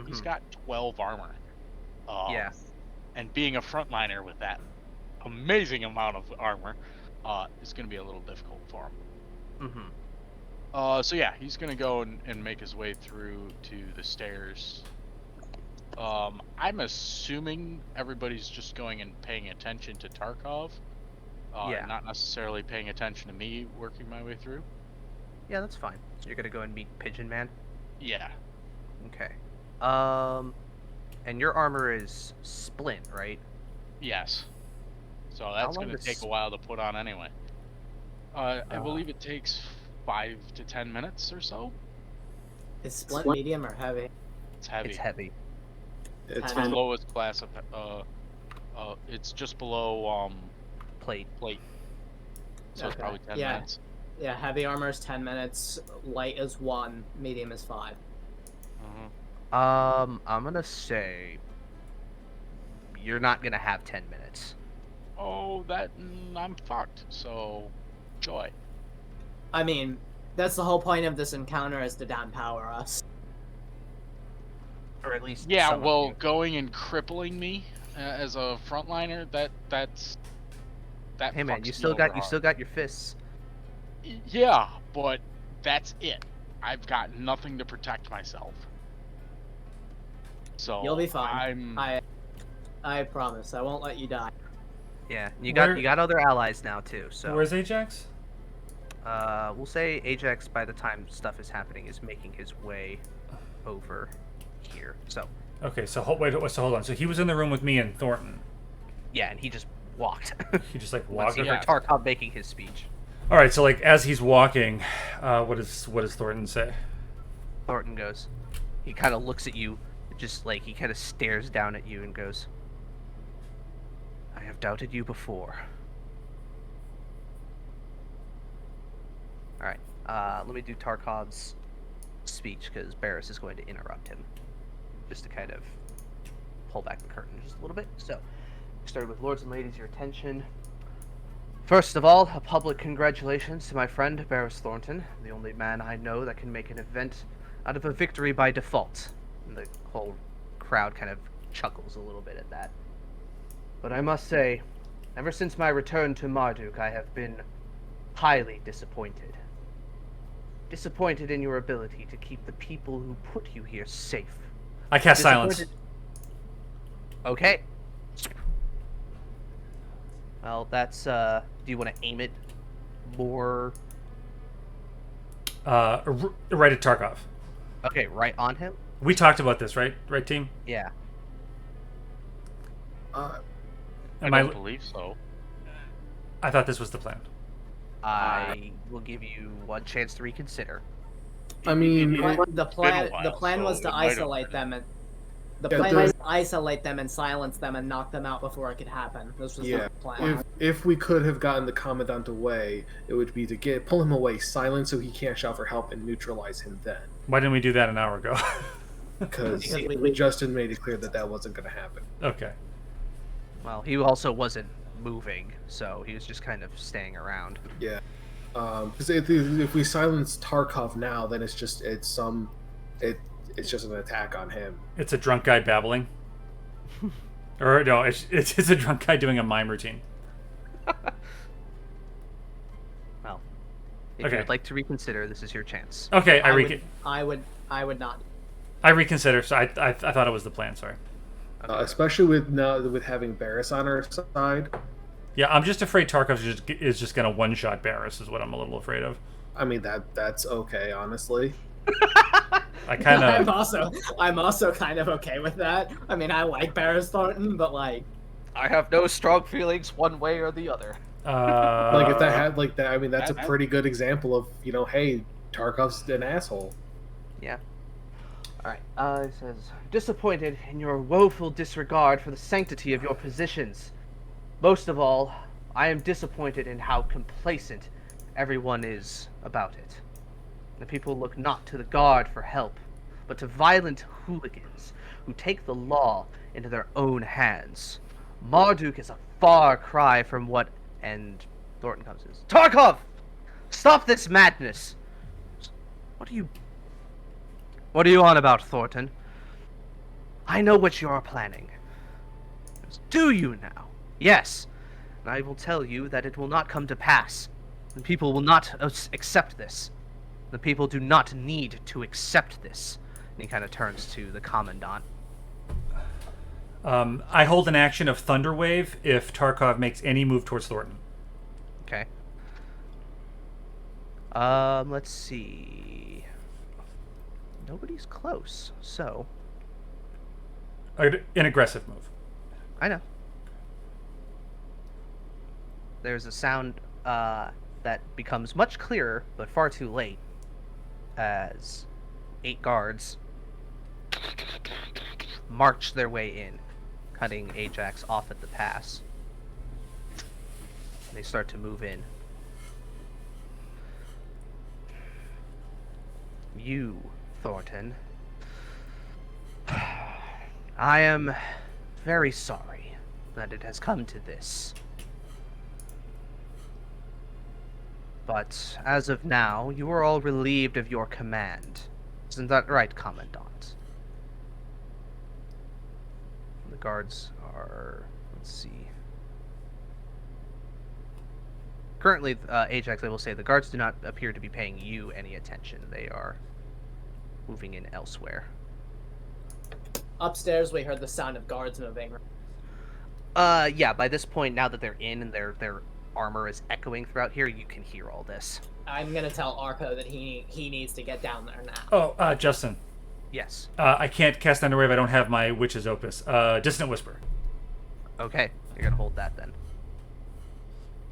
He's got 12 armor. Yeah. And being a frontliner with that amazing amount of armor is going to be a little difficult for him. So yeah, he's going to go and make his way through to the stairs. I'm assuming everybody's just going and paying attention to Tarkov. Yeah. Not necessarily paying attention to me working my way through. Yeah, that's fine. So you're gonna go and meet Pigeon Man? Yeah. Okay. And your armor is splint, right? Yes. So that's long going to does take a while to put on anyway. I believe it takes 5 to 10 minutes or so. Is splint medium or heavy? It's heavy. It's heavy. It's It's the lowest class of. It's just below Plate. So it's Okay. probably 10 Yeah. minutes. Yeah, heavy armor is 10 minutes, light is 1, medium is 5. Mhm. I'm gonna say you're not gonna have 10 minutes. Oh, I'm fucked. So, joy. I mean, that's the whole point of this encounter is to downpower us. Or at least Yeah. some of Well, you. going and crippling me as a frontliner, that Hey man, fucks you me still over got hard. your fists. Yeah, but that's it. I've got nothing to protect myself. So You'll be fine. I'm I promise, I won't let you die. Yeah, you Where- got other allies now too. So Where's Ajax? we'll say Ajax by the time stuff is happening is making his way over here. So Okay, so hold on. So he was in the room with me and Thornton. yeah, and he just walked. He just like Once walked. he Yeah. heard Tarkov making his speech. All right, so like as he's walking, what does Thornton say? Thornton goes. He kind of looks at you, just like he kind of stares down at you and goes, "I have doubted you before." All right, let me do Tarkov's speech because Barris is going to interrupt him, just to kind of pull back the curtain just a little bit. So, starting with lords and ladies, your attention. First of all, a public congratulations to my friend Barris Thornton, the only man I know that can make an event out of a victory by default. And the whole crowd kind of chuckles a little bit at that. But I must say, ever since my return to Marduk, I have been highly disappointed. Disappointed in your ability to keep the people who put you here safe. I cast silence. Okay. Well, that's do you want to aim it more? Right at Tarkov. Okay, right on him. We talked about this, right? Right, team? Yeah. I Am don't believe so. I thought this was the plan. I will give you one chance to reconsider. I mean, The plan was to isolate them and isolate them and silence them and knock them out before it could happen. This was the plan. if we could have gotten the Commandant away, it would be to pull him away, silent so he can't shout for help, and neutralize him then. Why didn't we do that an hour ago? Because Justin made it clear that wasn't going to happen. Okay. Well, he also wasn't moving, so he was just kind of staying around. Yeah. Because if we silence Tarkov now, then it's just an attack on him. It's a drunk guy babbling. Or no, it's a drunk guy doing a mime routine. Well, if you would like to reconsider, this is your chance. Okay, I would not. I reconsider. So I thought it was the plan. Sorry. Okay. Especially with having Barris on our side. Yeah, I'm just afraid Tarkov is just gonna one-shot Barris. Is what I'm a little afraid of. I mean that's okay, honestly. I kind of. I'm also kind of okay with that. I mean, I like Barris Thornton, but like, I have no strong feelings one way or the other. Like if that had like that, I mean that's a pretty good example of hey, Tarkov's an asshole. Yeah. All right. It says, disappointed in your woeful disregard for the sanctity of your positions. Most of all, I am disappointed in how complacent everyone is about it. The people look not to the guard for help, but to violent hooligans who take the law into their own hands. Marduk is a far cry from what... And Thornton comes in. Tarkov! Stop this madness! What are you on about, Thornton? I know what you are planning. Do you now? Yes. And I will tell you that it will not come to pass. The people will not accept this. The people do not need to accept this. And he kind of turns to the Commandant. I hold an action of Thunder Wave if Tarkov makes any move towards Thornton. Okay. Let's see. Nobody's close, so... An aggressive move. I know. There's a sound that becomes much clearer, but far too late, as 8 guards march their way in, cutting Ajax off at the pass. They start to move in. You, Thornton. I am very sorry that it has come to this. But as of now, you are all relieved of your command. Isn't that right, Commandant? The guards are... let's see. Currently, Ajax, I will say, the guards do not appear to be paying you any attention. They are moving in elsewhere. Upstairs, we heard the sound of guards moving. Yeah, by this point, now that they're in and their armor is echoing throughout here, you can hear all this. I'm gonna tell Arco that he needs to get down there now. Oh, Justin. Yes. I can't cast Thunderwave. I don't have my Witch's Opus. Distant Whisper. Okay, you're gonna hold that then.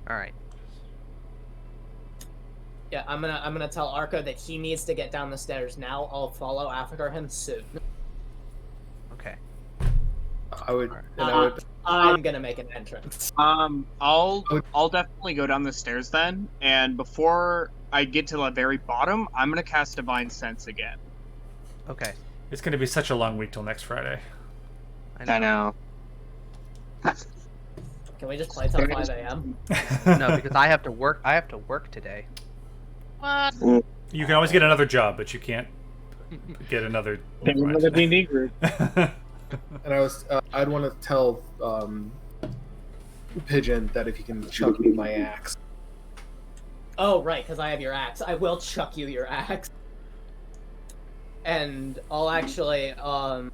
All right. Yeah, I'm gonna tell Arco that he needs to get down the stairs now. I'll follow after him soon. Okay. I'm gonna make an entrance. I'll definitely go down the stairs then, and before I get to the very bottom, I'm gonna cast Divine Sense again. Okay. It's gonna be such a long week till next Friday. I know. Can we just play till 5 a.m.? No, because I have to work. I have to work today. What? You can always get another job, but you can't get another. Another D&D group. And I'd want to tell Pigeon that if he can chuck me my axe. Oh, right, because I have your axe. I will chuck you your axe. And I'll actually, I'll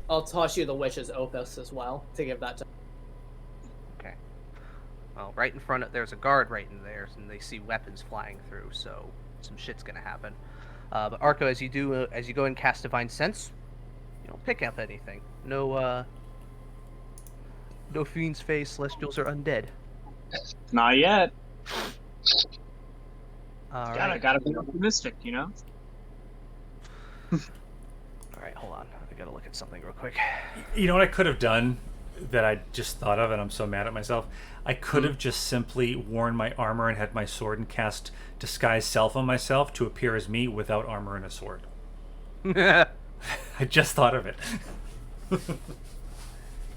toss you the Witch's Opus as well, to give that to... Okay. Well, right in front of there's a guard right in there, and they see weapons flying through, so some shit's gonna happen. But Arco, as you go and cast Divine Sense, you don't pick up anything. No fiend's face, celestials, or undead. Not yet. Gotta be optimistic, you know. All right, hold on. I gotta look at something real quick. You know what I could have done that I just thought of, and I'm so mad at myself? I could have just simply worn my armor and had my sword and cast Disguise Self on myself to appear as me without armor and a sword. I just thought of it.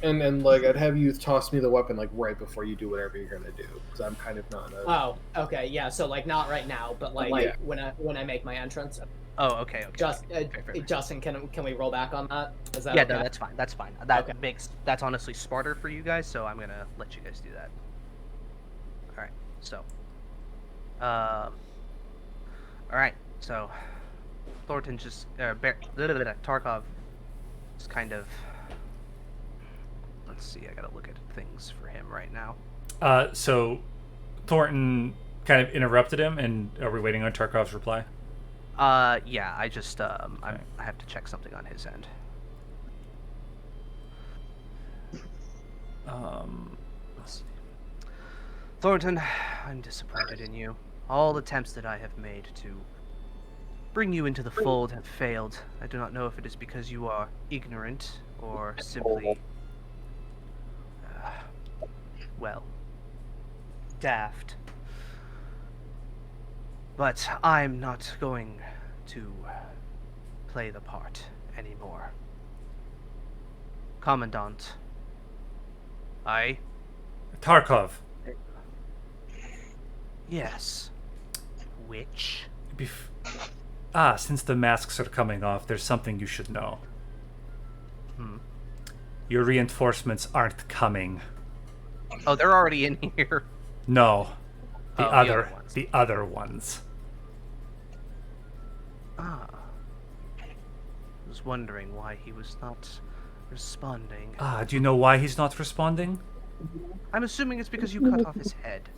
And like, I'd have you toss me the weapon like right before you do whatever you're gonna do, because I'm kind of not. Oh, okay, yeah. So like, not right now, but like when I make my entrance. Oh, okay. Fair. Justin, can we roll back on that? Is that yeah, okay? no, that's fine. That's fine. That's honestly smarter for you guys, so I'm gonna let you guys do that. All right. So, all right. So, Thornton just Tarkov is kind of. Let's see. I gotta look at things for him right now. So, Thornton kind of interrupted him, and are we waiting on Tarkov's reply? Yeah, I just, I have to check something on his end. Let's see. Thornton, I'm disappointed in you. All attempts that I have made to bring you into the fold have failed. I do not know if it is because you are ignorant or simply, well, daft. But I'm not going to play the part anymore. Commandant. Tarkov. Yes. Which? Since the masks are coming off, there's something you should know. Your reinforcements aren't coming. Oh, they're already in here. No. The ones. other ones. I was wondering why he was not responding. Do you know why he's not responding? I'm assuming it's because you cut off his head.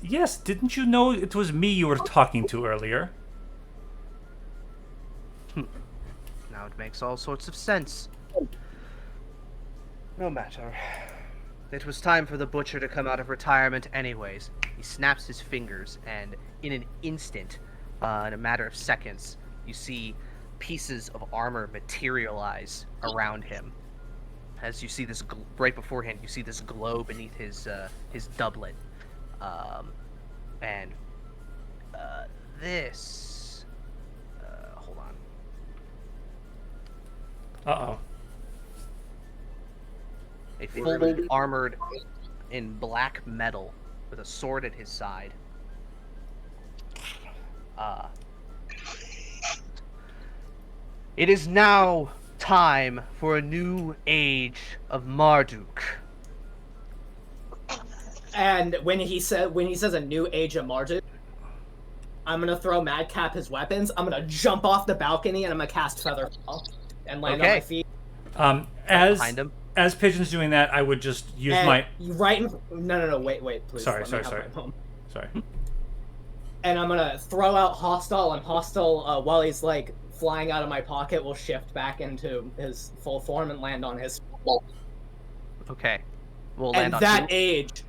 Yes, didn't you know it was me you were talking to earlier? Now it makes all sorts of sense. No matter. It was time for the butcher to come out of retirement anyways. He snaps his fingers, and in an instant, in a matter of seconds, you see pieces of armor materialize around him. As you see this, right beforehand, you see this glow beneath his doublet. And this... hold on. Uh-oh. A fully armored in black metal with a sword at his side. It is now time for a new age of Marduk. And when he says a new age of Marduk, I'm gonna throw Madcap his weapons. I'm gonna jump off the balcony and I'm gonna cast Featherfall and land on my feet. Behind him. As Pigeon's doing that, I would just use No, wait, please. Sorry. And I'm gonna throw out Hostile, and Hostile, while he's like flying out of my pocket, will shift back into his full form and land on his. Okay. We'll land and on that age,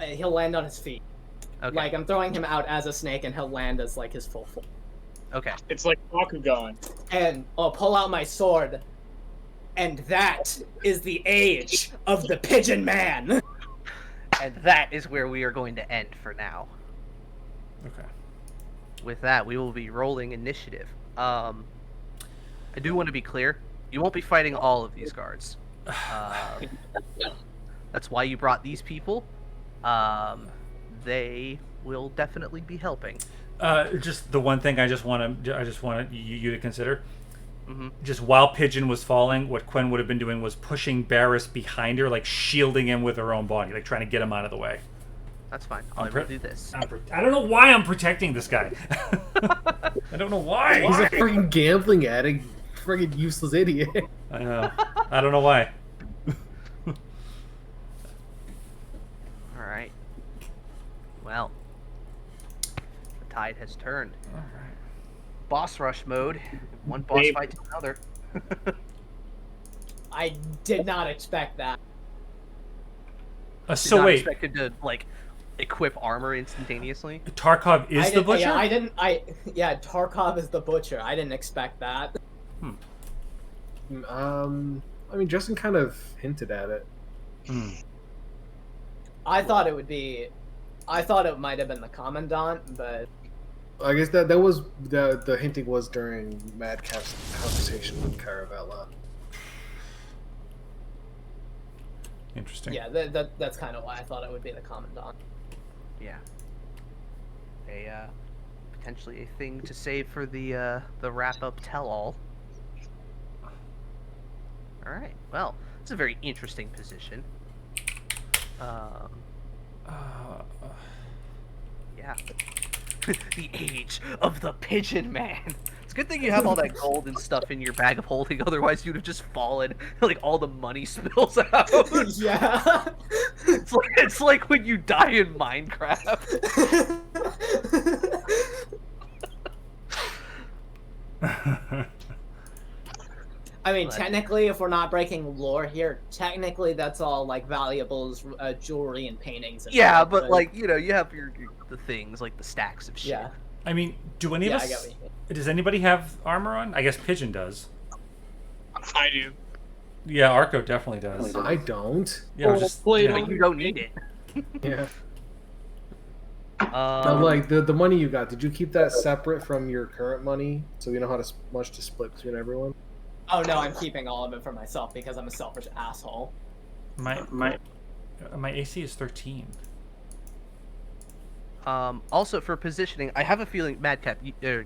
he'll land on his feet. Okay. Like, I'm throwing him out as a snake, and he'll land as like his full form. Okay. It's like Bakugan. And I'll pull out my sword, and that is the age of the Pigeon Man. And that is where we are going to end for now. Okay. With that, we will be rolling initiative. I do want to be clear. You won't be fighting all of these guards. That's why you brought these people. They will definitely be helping. Just the one thing I just want you to consider. Mm-hmm. Just while Pigeon was falling, what Quen would have been doing was pushing Barris behind her, like shielding him with her own body, like trying to get him out of the way. That's fine. I will do this. I don't know why I'm protecting this guy. I don't know why. He's a freaking gambling addict, freaking useless idiot. I know. I don't know why. All Well, the tide has turned. All right. Boss rush mode. One boss Dave. fight to another. I did not expect that. Did So not wait, expected to like equip armor instantaneously. Tarkov is the butcher? Yeah, I didn't. Yeah, Tarkov is the butcher. I didn't expect that. I mean, Justin kind of hinted at it. Hmm. I thought it would be. I thought it might have been the commandant, but I guess that was the hinting was during Madcap's conversation with Caravella. Interesting. yeah, that's kind of why I thought it would be the commandant. Yeah. Potentially a thing to save for the wrap up tell all. All right. Well, it's a very interesting position. Yeah. The age of the pigeon man. It's a good thing you have all that gold and stuff in your bag of holding, otherwise you'd have just fallen. Like all the money spills out. Yeah. It's like when you die in Minecraft. I mean, But- technically, if we're not breaking lore here, technically that's all like valuables, jewelry, and paintings. And Yeah, stuff, but like, you know, you have the things like the stacks of shit. yeah, I mean, do any yeah, of I get us? what you mean. Does anybody have armor on? I guess Pigeon does. I do. Yeah, Arco definitely does. I don't. Yeah, I was just. Play yeah. But you don't need it. Yeah. Now, like the money you got, did you keep that separate from your current money so you know how much to split between everyone? Oh no, I'm keeping all of it for myself because I'm a selfish asshole. My AC is 13. Also for positioning, I have a feeling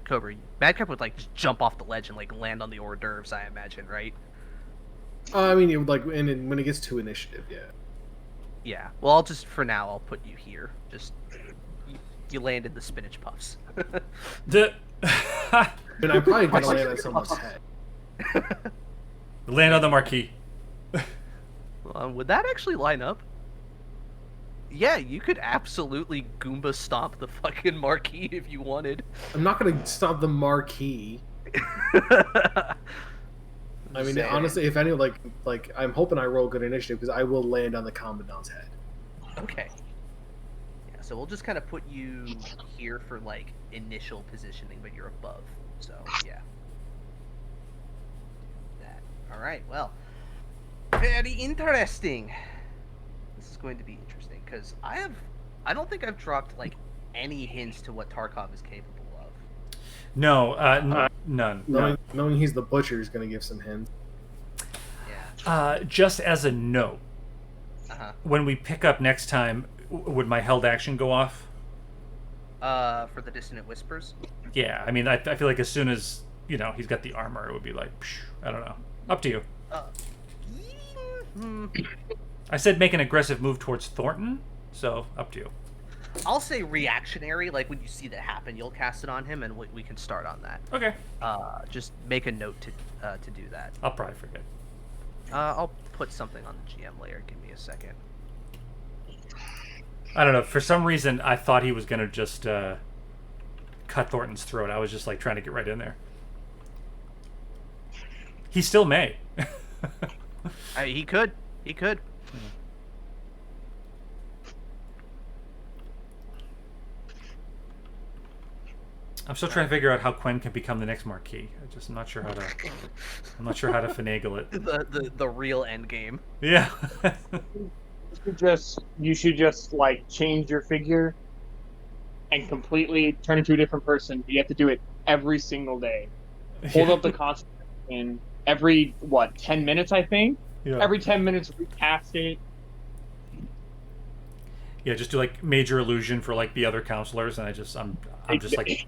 Cobra, Madcap would like just jump off the ledge and like land on the hors d'oeuvres, I imagine, right? I mean, it would, like, when it gets to initiative, yeah. Yeah. Well, for now, I'll put you here. Just you landed the spinach puffs. The And I'm probably gonna land on someone's head. land on the marquee. Would that actually line up? Yeah, you could absolutely Goomba stomp the fucking marquee if you wanted. I'm not gonna stop the marquee. I mean, Saying. honestly, if any, like I'm hoping I roll good initiative because I will land on the commandant's head. Okay. Yeah, so we'll just kind of put you here for like initial positioning, but you're above. So yeah. That. All right. Well, very interesting. This is going to be interesting because I don't think I've dropped like any hints to what Tarkov is capable of. No, none. Knowing he's the butcher is gonna give some hints. Yeah. Just as a note, when we pick up next time, would my held action go off? For the Dissonant Whispers. Yeah, I mean, I feel like as soon as he's got the armor, it would be like, psh, I don't know. Up to you. I said make an aggressive move towards Thornton, so up to you. I'll say reactionary, like when you see that happen, you'll cast it on him, and we can start on that. Okay. Just make a note to do that. I'll probably forget. I'll put something on the GM layer. Give me a second. I don't know. For some reason, I thought he was gonna just cut Thornton's throat. I was just like trying to get right in there. He still may. He could. He could. I'm still trying to figure out how Quen can become the next Marquis. I'm not sure how to. I'm not sure how to finagle it. The real end game. Yeah. You should just like change your figure and completely turn into a different person. You have to do it every single day. Hold up the costume in every 10 minutes, I think. Yeah. Every 10 minutes, recast it. Yeah, just do like major illusion for like the other counselors, and I'm just like,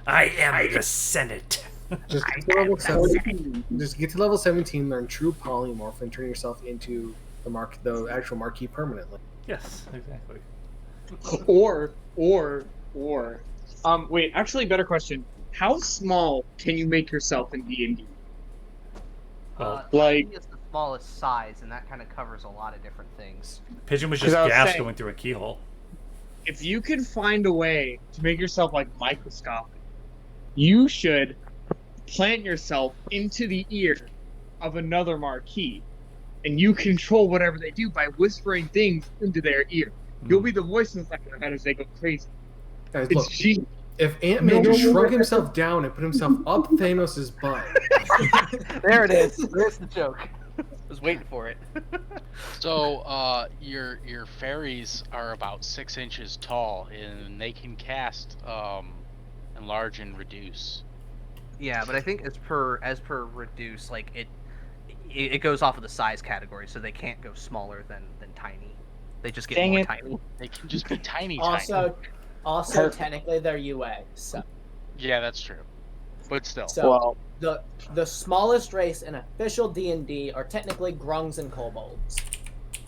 I am the Senate. Just get to level 17. Just get to level 17. Learn true polymorph and turn yourself into the actual marquee permanently. Yes, exactly. Or, wait. Actually, better question. How small can you make yourself in D&D? Well, I think it's the smallest size, and that kind of covers a lot of different things. Pigeon was just I was gas saying- going through a keyhole. if you can find a way to make yourself like microscopic, you should plant yourself into the ear of another Marquis, and you control whatever they do by whispering things into their ear. You'll be the voice inside their head as they go crazy. Guys, It's look. genius. If Ant-Man just shrunk himself down and put himself up Thanos' butt. There it is. There's the joke. I was waiting for it. So, your fairies are about 6 inches tall, and they can cast enlarge and reduce. Yeah, but I think as per reduce, like it goes off of the size category, so they can't go smaller than tiny. They just get Dang more it. tiny. They can just be tiny. Also, Perfect. technically they're UA. So, Yeah, that's true. But still. so the smallest race in official D&D are technically grungs and kobolds.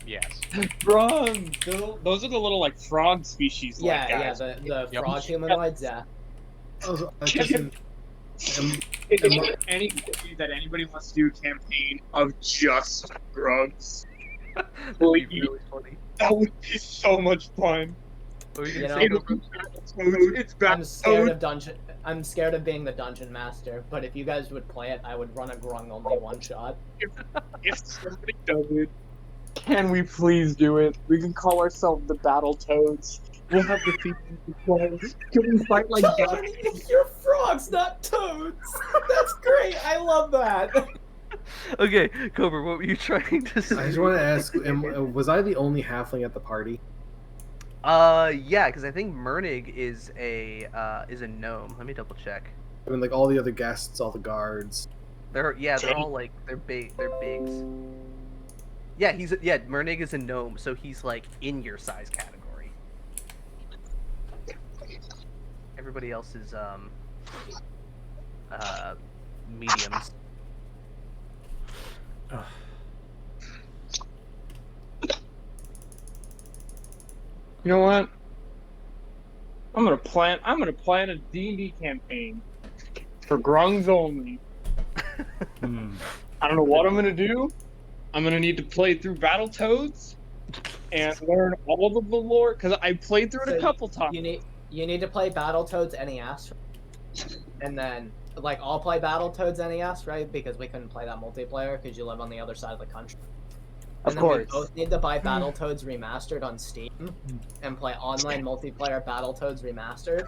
Yes. Grungs. Those are the little like frog species. Yeah, guys. the Yep. frog humanoids. Yeah. Also, Is there any way that anybody wants to do a campaign of just grungs? That'd be really funny. That would be so much fun. What were you You gonna know, say? It's I'm scared of being the dungeon master, but if you guys would play it, I would run a grung only one shot. If somebody does it, can we please do it? We can call ourselves the Battle Toads. We'll have the people to play. Can we fight like that? You're frogs, not toads. That's great. I love that. Okay, Cobra, what were you trying to say? I just want to ask, was I the only halfling at the party? Yeah, because I think Mernig is a gnome. Let me double check. I mean, like all the other guests, all the guards. They're all like they're bigs. Yeah, Mernig is a gnome, so he's like in your size category. Everybody else is mediums. You know what? I'm gonna plan a D&D campaign for grungs only. I don't know what I'm gonna do. I'm gonna need to play through Battletoads and learn all of the lore because I played through it a couple times. You need to play Battletoads NES, and then like I'll play Battletoads NES, right? Because we couldn't play that multiplayer because you live on the other side of the country. And then we both need to buy Battletoads Remastered on Steam and play online multiplayer Battletoads Remastered.